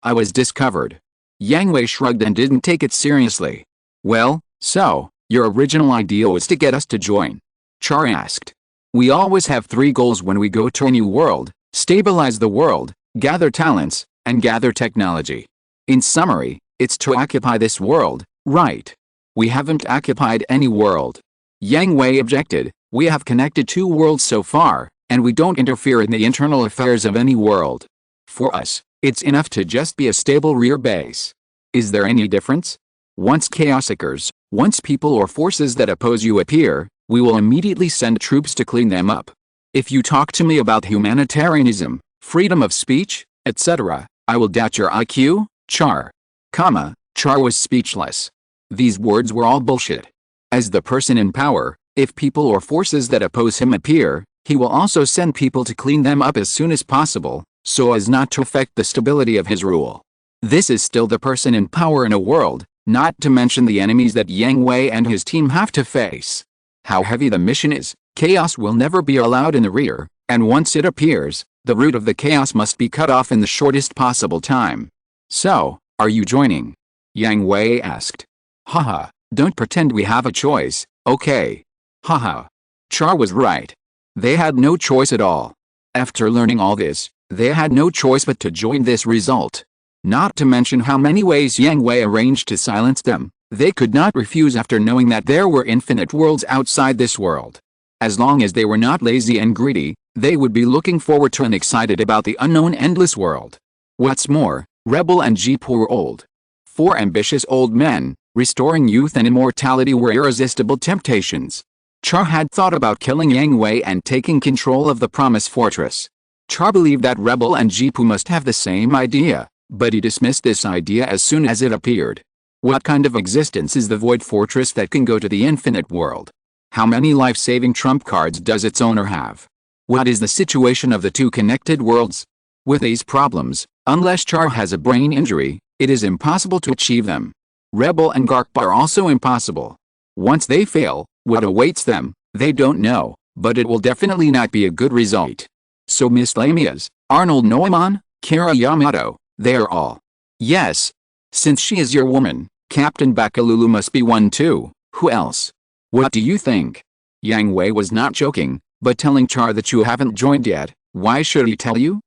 [SPEAKER 1] I was discovered. Yang Hui shrugged and didn't take it seriously. Well, so, your original idea was to get us to join? Char asked. We always have three goals when we go to a new world: stabilize the world, gather talents, and gather technology. In summary, it's to occupy this world, right? We haven't occupied any world. Yang Hui objected. We have connected two worlds so far, and we don't interfere in the internal affairs of any world. For us, it's enough to just be a stable rear base. Is there any difference? Once chaos occurs, once people or forces that oppose you appear, we will immediately send troops to clean them up. If you talk to me about humanitarianism, freedom of speech, etc., I will doubt your IQ, Char. Char was speechless. These words were all bullshit. As the person in power, if people or forces that oppose him appear, he will also send people to clean them up as soon as possible, so as not to affect the stability of his rule. This is still the person in power in a world, not to mention the enemies that Yang Hui and his team have to face. How heavy the mission is, chaos will never be allowed in the rear, and once it appears, the root of the chaos must be cut off in the shortest possible time. So, are you joining? Yang Hui asked. Haha, don't pretend we have a choice, okay? Haha. Char was right. They had no choice at all. After learning all this, they had no choice but to join this result. Not to mention how many ways Yang Hui arranged to silence them, they could not refuse after knowing that there were infinite worlds outside this world. As long as they were not lazy and greedy, they would be looking forward to and excited about the unknown endless world. What's more, Rebel and Jeep were old. 4 ambitious old men, restoring youth and immortality were irresistible temptations. Char had thought about killing Yang Hui and taking control of the Promise Fortress. Char believed that Rebel and Jeepu must have the same idea, but he dismissed this idea as soon as it appeared. What kind of existence is the Void Fortress that can go to the infinite world? How many life-saving trump cards does its owner have? What is the situation of the 2 connected worlds? With these problems, unless Char has a brain injury, it is impossible to achieve them. Rebel and Garp are also impossible. Once they fail, what awaits them, they don't know, but it will definitely not be a good result. So Miss Lamias, Arnold Neumann, Kira Yamato, they are all. Yes. Since she is your woman, Captain Bakalulu must be one too. Who else? What do you think? Yang Hui was not joking, but telling Char that you haven't joined yet. Why should he tell you?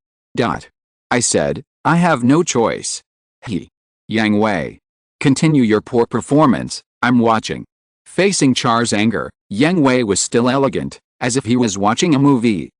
[SPEAKER 1] I said, I have no choice. Yang Hui. Continue your poor performance, I'm watching. Facing Char's anger, Yang Hui was still elegant, as if he was watching a movie.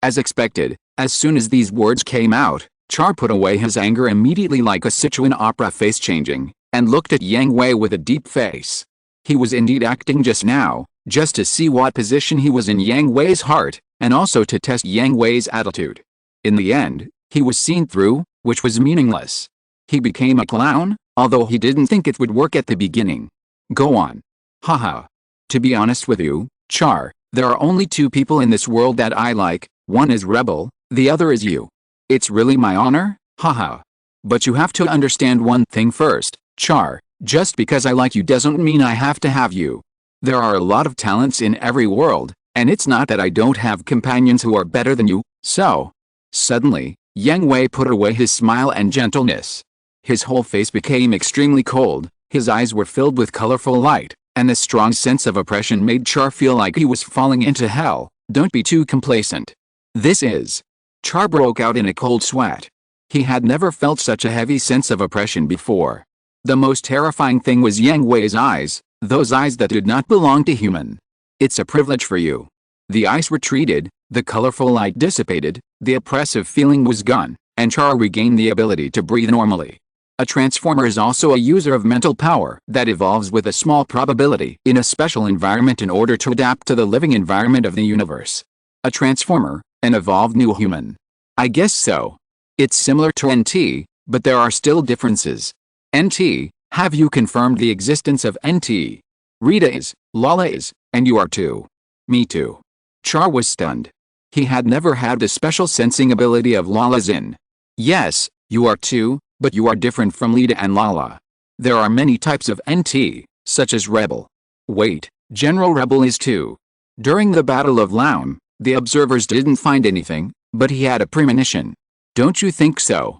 [SPEAKER 1] As expected, as soon as these words came out, Char put away his anger immediately like a Sichuan opera face changing, and looked at Yang Hui with a deep face. He was indeed acting just now, just to see what position he was in Yang Hui's heart, and also to test Yang Hui's attitude. In the end, he was seen through, which was meaningless. He became a clown, although he didn't think it would work at the beginning. Go on. Haha. To be honest with you, Char, there are only 2 people in this world that I like, one is Rebel, the other is you. It's really my honor, haha. But you have to understand one thing first, Char, just because I like you doesn't mean I have to have you. There are a lot of talents in every world, and it's not that I don't have companions who are better than you, so. Suddenly, Yang Hui put away his smile and gentleness. His whole face became extremely cold, his eyes were filled with colorful light, and the strong sense of oppression made Char feel like he was falling into hell. Don't be too complacent. This is. Char broke out in a cold sweat. He had never felt such a heavy sense of oppression before. The most terrifying thing was Yang Hui's eyes, those eyes that did not belong to human. It's a privilege for you. The ice retreated, the colorful light dissipated, the oppressive feeling was gone, and Char regained the ability to breathe normally. A transformer is also a user of mental power that evolves with a small probability in a special environment in order to adapt to the living environment of the universe. A transformer, an evolved new human. I guess so. It's similar to NT, but there are still differences. NT, have you confirmed the existence of NT? Rita is, Lala is, and you are too. Me too. Char was stunned. He had never had the special sensing ability of Lala's in. Yes, you are too, but you are different from Lita and Lala. There are many types of NT, such as Rebel. Wait, General Rebel is too. During the Battle of Laum, the observers didn't find anything, but he had a premonition. Don't you think so?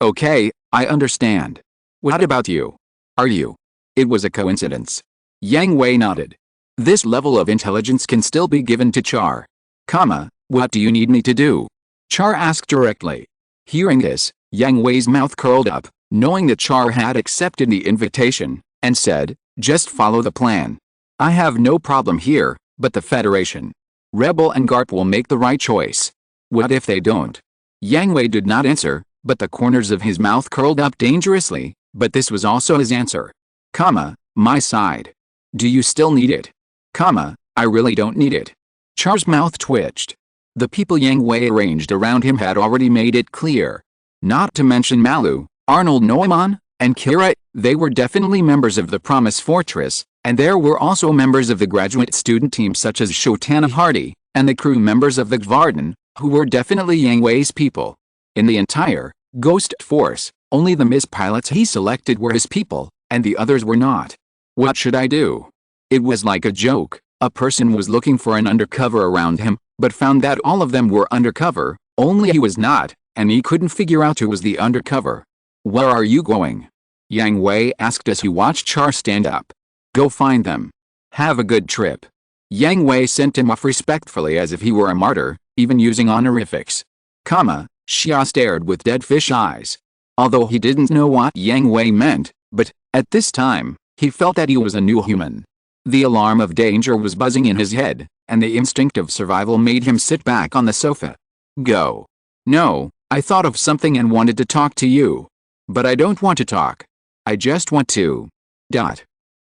[SPEAKER 1] Okay, I understand. What about you? Are you? It was a coincidence. Yang Hui nodded. This level of intelligence can still be given to Char. What do you need me to do? Char asked directly. Hearing this, Yang Hui's mouth curled up, knowing that Char had accepted the invitation, and said, just follow the plan. I have no problem here, but the Federation. Rebel and Garp will make the right choice. What if they don't? Yang Hui did not answer, but the corners of his mouth curled up dangerously, but this was also his answer. My side. Do you still need it? I really don't need it. Char's mouth twitched. The people Yang Hui arranged around him had already made it clear. Not to mention Malu, Arnold Neumann, and Kira, they were definitely members of the Promise Fortress, and there were also members of the graduate student team such as Shotana Hardy, and the crew members of the Gvarden, who were definitely Yang Hui's people. In the entire Ghost Force, only the Miss pilots he selected were his people, and the others were not. What should I do? It was like a joke. A person was looking for an undercover around him, but found that all of them were undercover, only he was not, and he couldn't figure out who was the undercover. Where are you going? Yang Hui asked as he watched Char stand up. Go find them. Have a good trip. Yang Hui sent him off respectfully as if he were a martyr, even using honorifics. Xia stared with dead fish eyes. Although he didn't know what Yang Hui meant, but, at this time, he felt that he was a new human. The alarm of danger was buzzing in his head, and the instinct of survival made him sit back on the sofa. Go. No, I thought of something and wanted to talk to you. But I don't want to talk. I just want to.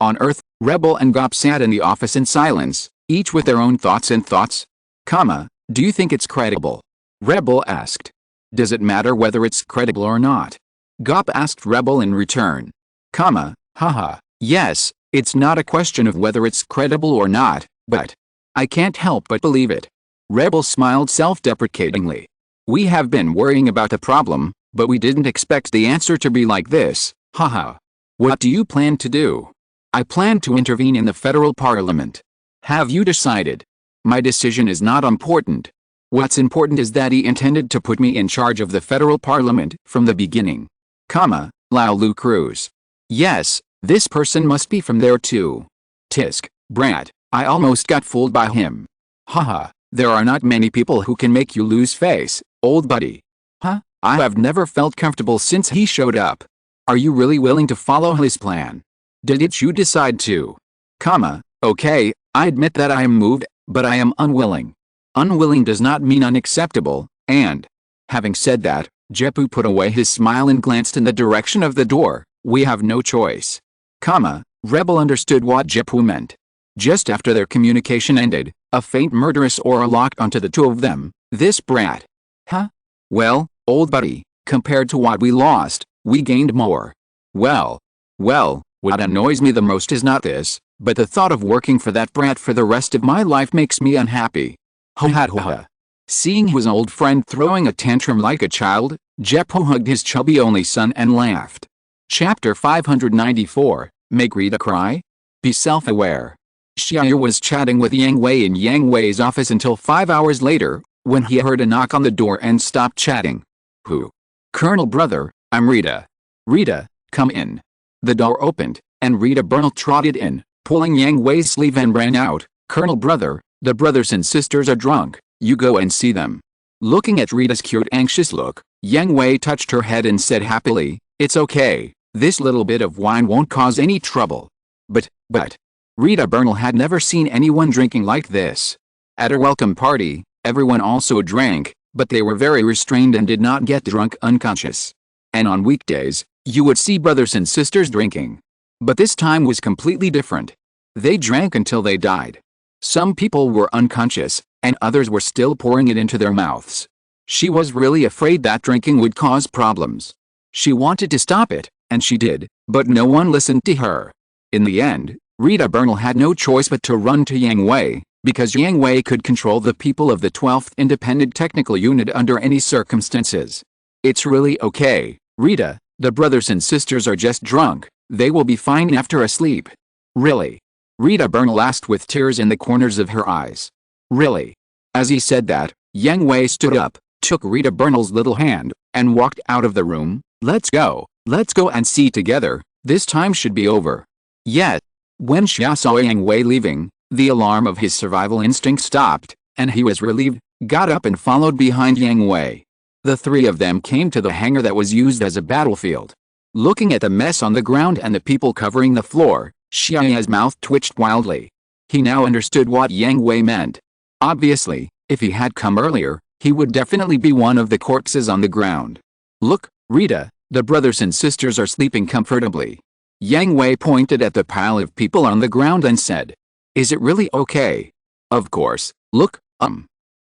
[SPEAKER 1] On Earth, Rebel and Gop sat in the office in silence, each with their own thoughts. Do you think it's credible? Rebel asked. Does it matter whether it's credible or not? Gop asked Rebel in return. Haha, yes, it's not a question of whether it's credible or not, but I can't help but believe it. Rebel smiled self-deprecatingly. We have been worrying about the problem, but we didn't expect the answer to be like this, haha. What do you plan to do? I plan to intervene in the federal parliament. Have you decided? My decision is not important. What's important is that he intended to put me in charge of the federal parliament from the beginning. Laulu Cruz. Yes, this person must be from there too. Tisk, brat, I almost got fooled by him. Haha, there are not many people who can make you lose face, old buddy. I have never felt comfortable since he showed up. Are you really willing to follow his plan? Did you decide to? Okay, I admit that I am moved, but I am unwilling. Unwilling does not mean unacceptable, and having said that, Jeppu put away his smile and glanced in the direction of the door. We have no choice. Rebel understood what Jeppu meant. Just after their communication ended, a faint murderous aura locked onto the two of them. This brat. Well, old buddy, compared to what we lost, we gained more. Well, what annoys me the most is not this, but the thought of working for that brat for the rest of my life makes me unhappy. Seeing his old friend throwing a tantrum like a child, Jeppu hugged his chubby only son and laughed. Chapter 594, Make Rita Cry? Be self-aware. Xiao was chatting with Yang Hui in Yang Hui's office until 5 hours later, when he heard a knock on the door and stopped chatting. Who? Colonel Brother, I'm Rita. Rita, come in. The door opened, and Rita Bernal trotted in, pulling Yang Hui's sleeve and ran out. Colonel Brother, the brothers and sisters are drunk, you go and see them. Looking at Rita's cute anxious look, Yang Hui touched her head and said happily, it's okay, this little bit of wine won't cause any trouble. But, Rita Bernal had never seen anyone drinking like this. At her welcome party, everyone also drank, but they were very restrained and did not get drunk unconscious. And on weekdays, you would see brothers and sisters drinking. But this time was completely different. They drank until they died. Some people were unconscious, and others were still pouring it into their mouths. She was really afraid that drinking would cause problems. She wanted to stop it, and she did, but no one listened to her. In the end, Rita Bernal had no choice but to run to Yang Hui, because Yang Hui could control the people of the 12th Independent Technical Unit under any circumstances. It's really okay, Rita, the brothers and sisters are just drunk, they will be fine after a sleep. Really? Rita Bernal asked with tears in the corners of her eyes. Really? As he said that, Yang Hui stood up, took Rita Bernal's little hand, and walked out of the room. Let's go and see together, this time should be over. Yet, when Xia saw Yang Hui leaving, the alarm of his survival instinct stopped, and he was relieved, got up and followed behind Yang Hui. The three of them came to the hangar that was used as a battlefield. Looking at the mess on the ground and the people covering the floor, Xiao's mouth twitched wildly. He now understood what Yang Hui meant. Obviously, if he had come earlier, he would definitely be one of the corpses on the ground. Look, Rita, the brothers and sisters are sleeping comfortably. Yang Hui pointed at the pile of people on the ground and said, is it really okay? Of course, look,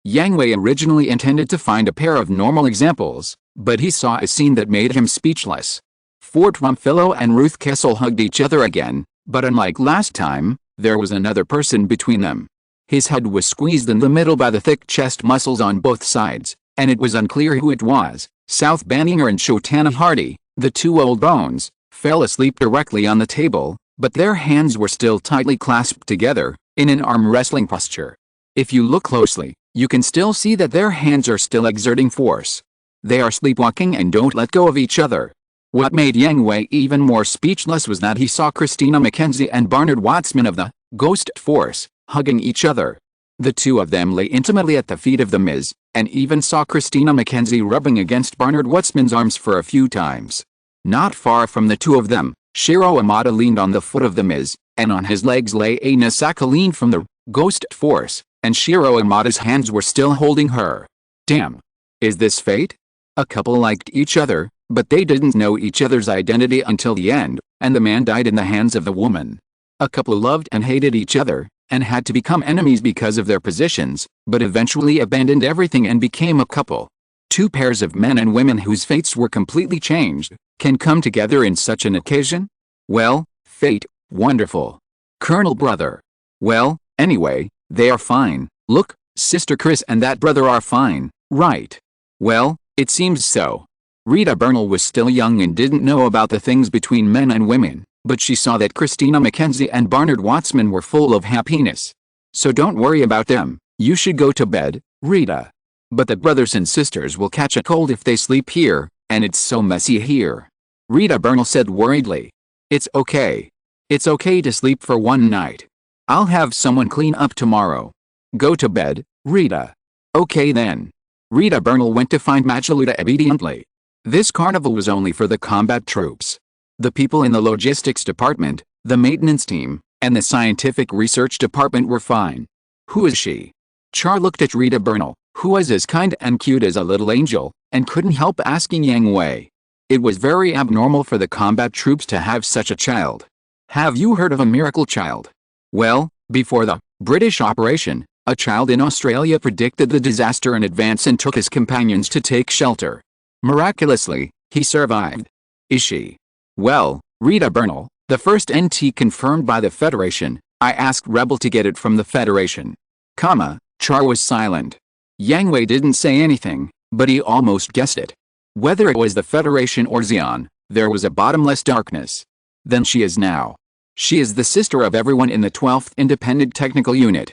[SPEAKER 1] Yang Hui originally intended to find a pair of normal examples, but he saw a scene that made him speechless. Fort Rumphillo and Ruth Kessel hugged each other again, but unlike last time, there was another person between them. His head was squeezed in the middle by the thick chest muscles on both sides, and it was unclear who it was. South Banninger and Shotana Hardy, the two old bones, fell asleep directly on the table, but their hands were still tightly clasped together, in an arm wrestling posture. If you look closely, you can still see that their hands are still exerting force. They are sleepwalking and don't let go of each other. What made Yang Hui even more speechless was that he saw Christina Mackenzie and Barnard Watsman of the Ghost Force hugging each other. The two of them lay intimately at the feet of the Ms, and even saw Christina Mackenzie rubbing against Barnard Watsman's arms for a few times. Not far from the two of them, Shiro Amada leaned on the foot of the Ms, and on his legs lay a Sakhaline from the Ghost Force, and Shiro Amada's hands were still holding her. Damn. Is this fate? A couple liked each other, but they didn't know each other's identity until the end, and the man died in the hands of the woman. A couple loved and hated each other, and had to become enemies because of their positions, but eventually abandoned everything and became a couple. Two pairs of men and women whose fates were completely changed, can come together in such an occasion? Well, fate, wonderful. Colonel brother. Well, anyway, they are fine. Look, Sister Chris and that brother are fine, right? Well, it seems so. Rita Bernal was still young and didn't know about the things between men and women, but she saw that Christina Mackenzie and Barnard Watsman were full of happiness. So don't worry about them, you should go to bed, Rita. But the brothers and sisters will catch a cold if they sleep here, and it's so messy here. Rita Bernal said worriedly. It's okay. It's okay to sleep for one night. I'll have someone clean up tomorrow. Go to bed, Rita. Okay then. Rita Bernal went to find Machaluta obediently. This carnival was only for the combat troops. The people in the logistics department, the maintenance team, and the scientific research department were fine. Who is she? Char looked at Rita Bernal, who was as kind and cute as a little angel, and couldn't help asking Yang Hui. It was very abnormal for the combat troops to have such a child. Have you heard of a miracle child? Well, before the British operation, a child in Australia predicted the disaster in advance and took his companions to take shelter. Miraculously, he survived. Is she? Well, Rita Bernal, the first NT confirmed by the Federation. I asked Rebel to get it from the Federation. Char was silent. Yang Hui didn't say anything, but he almost guessed it. Whether it was the Federation or Xion, there was a bottomless darkness. Then she is now. She is the sister of everyone in the 12th Independent Technical Unit.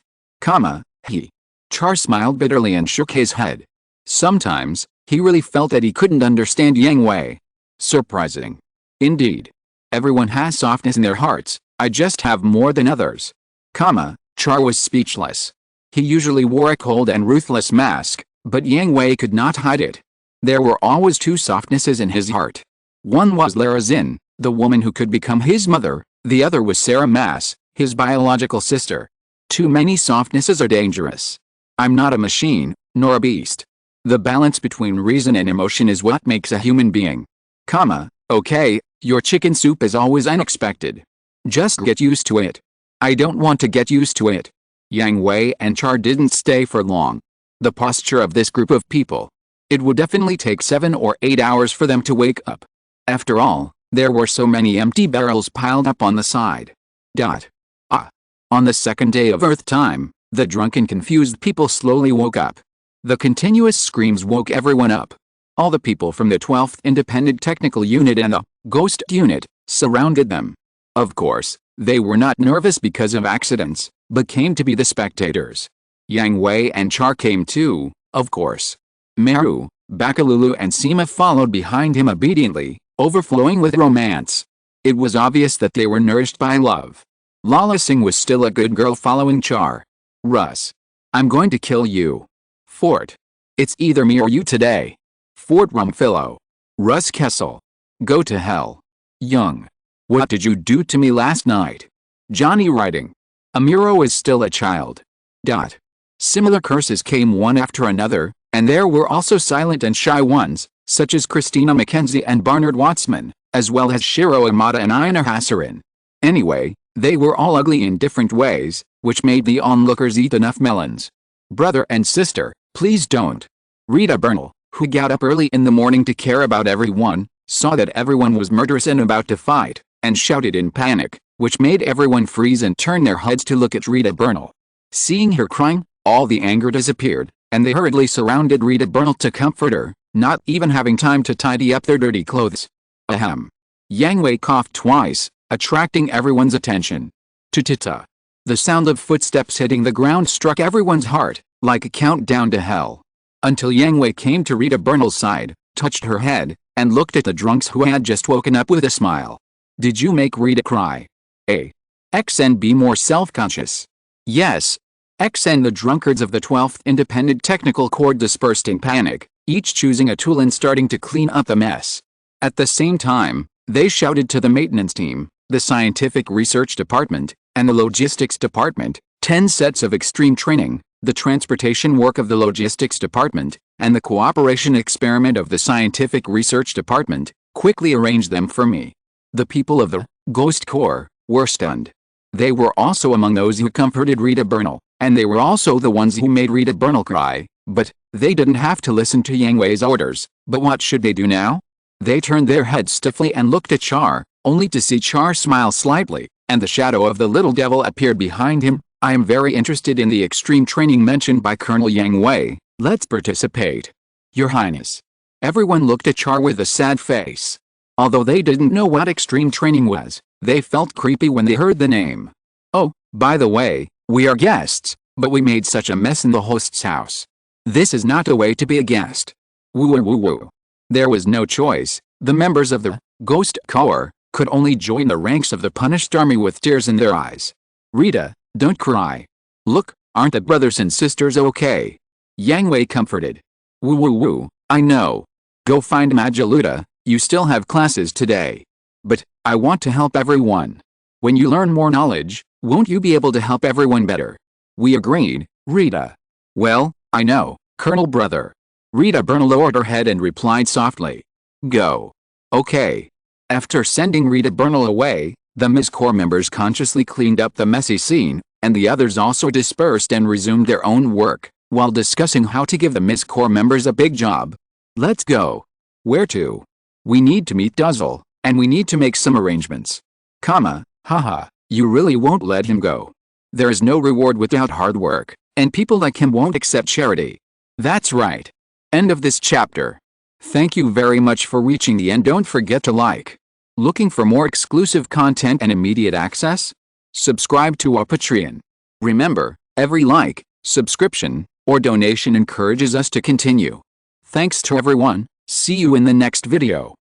[SPEAKER 1] He. Char smiled bitterly and shook his head. Sometimes, he really felt that he couldn't understand Yang Hui. Surprising. Indeed. Everyone has softness in their hearts, I just have more than others. Char was speechless. He usually wore a cold and ruthless mask, but Yang Hui could not hide it. There were always two softnesses in his heart. One was Lara Zin, the woman who could become his mother, the other was Sarah Mass, his biological sister. Too many softnesses are dangerous. I'm not a machine, nor a beast. The balance between reason and emotion is what makes a human being. Okay, your chicken soup is always unexpected. Just get used to it. I don't want to get used to it. Yang Hui and Char didn't stay for long. The posture of this group of people. It would definitely take 7 or 8 hours for them to wake up. After all, there were so many empty barrels piled up on the side. On the second day of Earth time, the drunk and confused people slowly woke up. The continuous screams woke everyone up. All the people from the 12th Independent Technical Unit and the Ghost Unit surrounded them. Of course, they were not nervous because of accidents, but came to be the spectators. Yang Hui and Char came too, of course. Meru, Bakalulu and Sima followed behind him obediently, overflowing with romance. It was obvious that they were nourished by love. Lala Singh was still a good girl following Char. Russ. I'm going to kill you. Fort. It's either me or you today. Fort Rumfillo. Russ Kessel. Go to hell. Young. What did you do to me last night? Johnny writing. Amuro is still a child. Similar curses came one after another, and there were also silent and shy ones, such as Christina Mackenzie and Barnard Watsman, as well as Shiro Amada and Ina Hassarin. Anyway, they were all ugly in different ways, which made the onlookers eat enough melons. Brother and sister, please don't. Rita Bernal, who got up early in the morning to care about everyone, saw that everyone was murderous and about to fight, and shouted in panic, which made everyone freeze and turn their heads to look at Rita Bernal. Seeing her crying, all the anger disappeared, and they hurriedly surrounded Rita Bernal to comfort her, not even having time to tidy up their dirty clothes. Ahem. Yang Hui coughed twice, attracting everyone's attention. Tutita. The sound of footsteps hitting the ground struck everyone's heart, like a countdown to hell. Until Yang Hui came to Rita Bernal's side, touched her head, and looked at the drunks who had just woken up with a smile. Did you make Rita cry? XN be more self-conscious. Yes. XN the drunkards of the 12th Independent Technical Corps dispersed in panic, each choosing a tool and starting to clean up the mess. At the same time, they shouted to the maintenance team, the scientific research department, And the logistics department, 10 sets of extreme training, the transportation work of the logistics department, and the cooperation experiment of the scientific research department, quickly arranged them for me. The people of the Ghost Corps were stunned. They were also among those who comforted Rita Bernal, and they were also the ones who made Rita Bernal cry, but they didn't have to listen to Yang Hui's orders. But what should they do now? They turned their heads stiffly and looked at Char, only to see Char smile slightly, and the shadow of the little devil appeared behind him. I am very interested in the extreme training mentioned by Colonel Yang Hui. Let's participate. Your Highness. Everyone looked at Char with a sad face. Although they didn't know what extreme training was, they felt creepy when they heard the name. Oh, by the way, we are guests, but we made such a mess in the host's house. This is not a way to be a guest. Woo woo woo woo. There was no choice. The members of the Ghost Corps could only join the ranks of the punished army with tears in their eyes. Rita, don't cry. Look, aren't the brothers and sisters okay? Yang Hui comforted. Woo woo woo, I know. Go find Majaluta, you still have classes today. But, I want to help everyone. When you learn more knowledge, won't you be able to help everyone better? We agreed, Rita. Well, I know, Colonel Brother. Rita Bernal lowered her head and replied softly. Go. Okay. After sending Rita Bernal away, the Ms. Corps members consciously cleaned up the messy scene, and the others also dispersed and resumed their own work, while discussing how to give the Ms. Corps members a big job. Let's go. Where to? We need to meet Duzzle, and we need to make some arrangements. Haha, you really won't let him go. There is no reward without hard work, and people like him won't accept charity. That's right. End of this chapter. Thank you very much for reaching the end. Don't forget to like. Looking for more exclusive content and immediate access? Subscribe to our Patreon. Remember, every like, subscription, or donation encourages us to continue. Thanks to everyone. See you in the next video.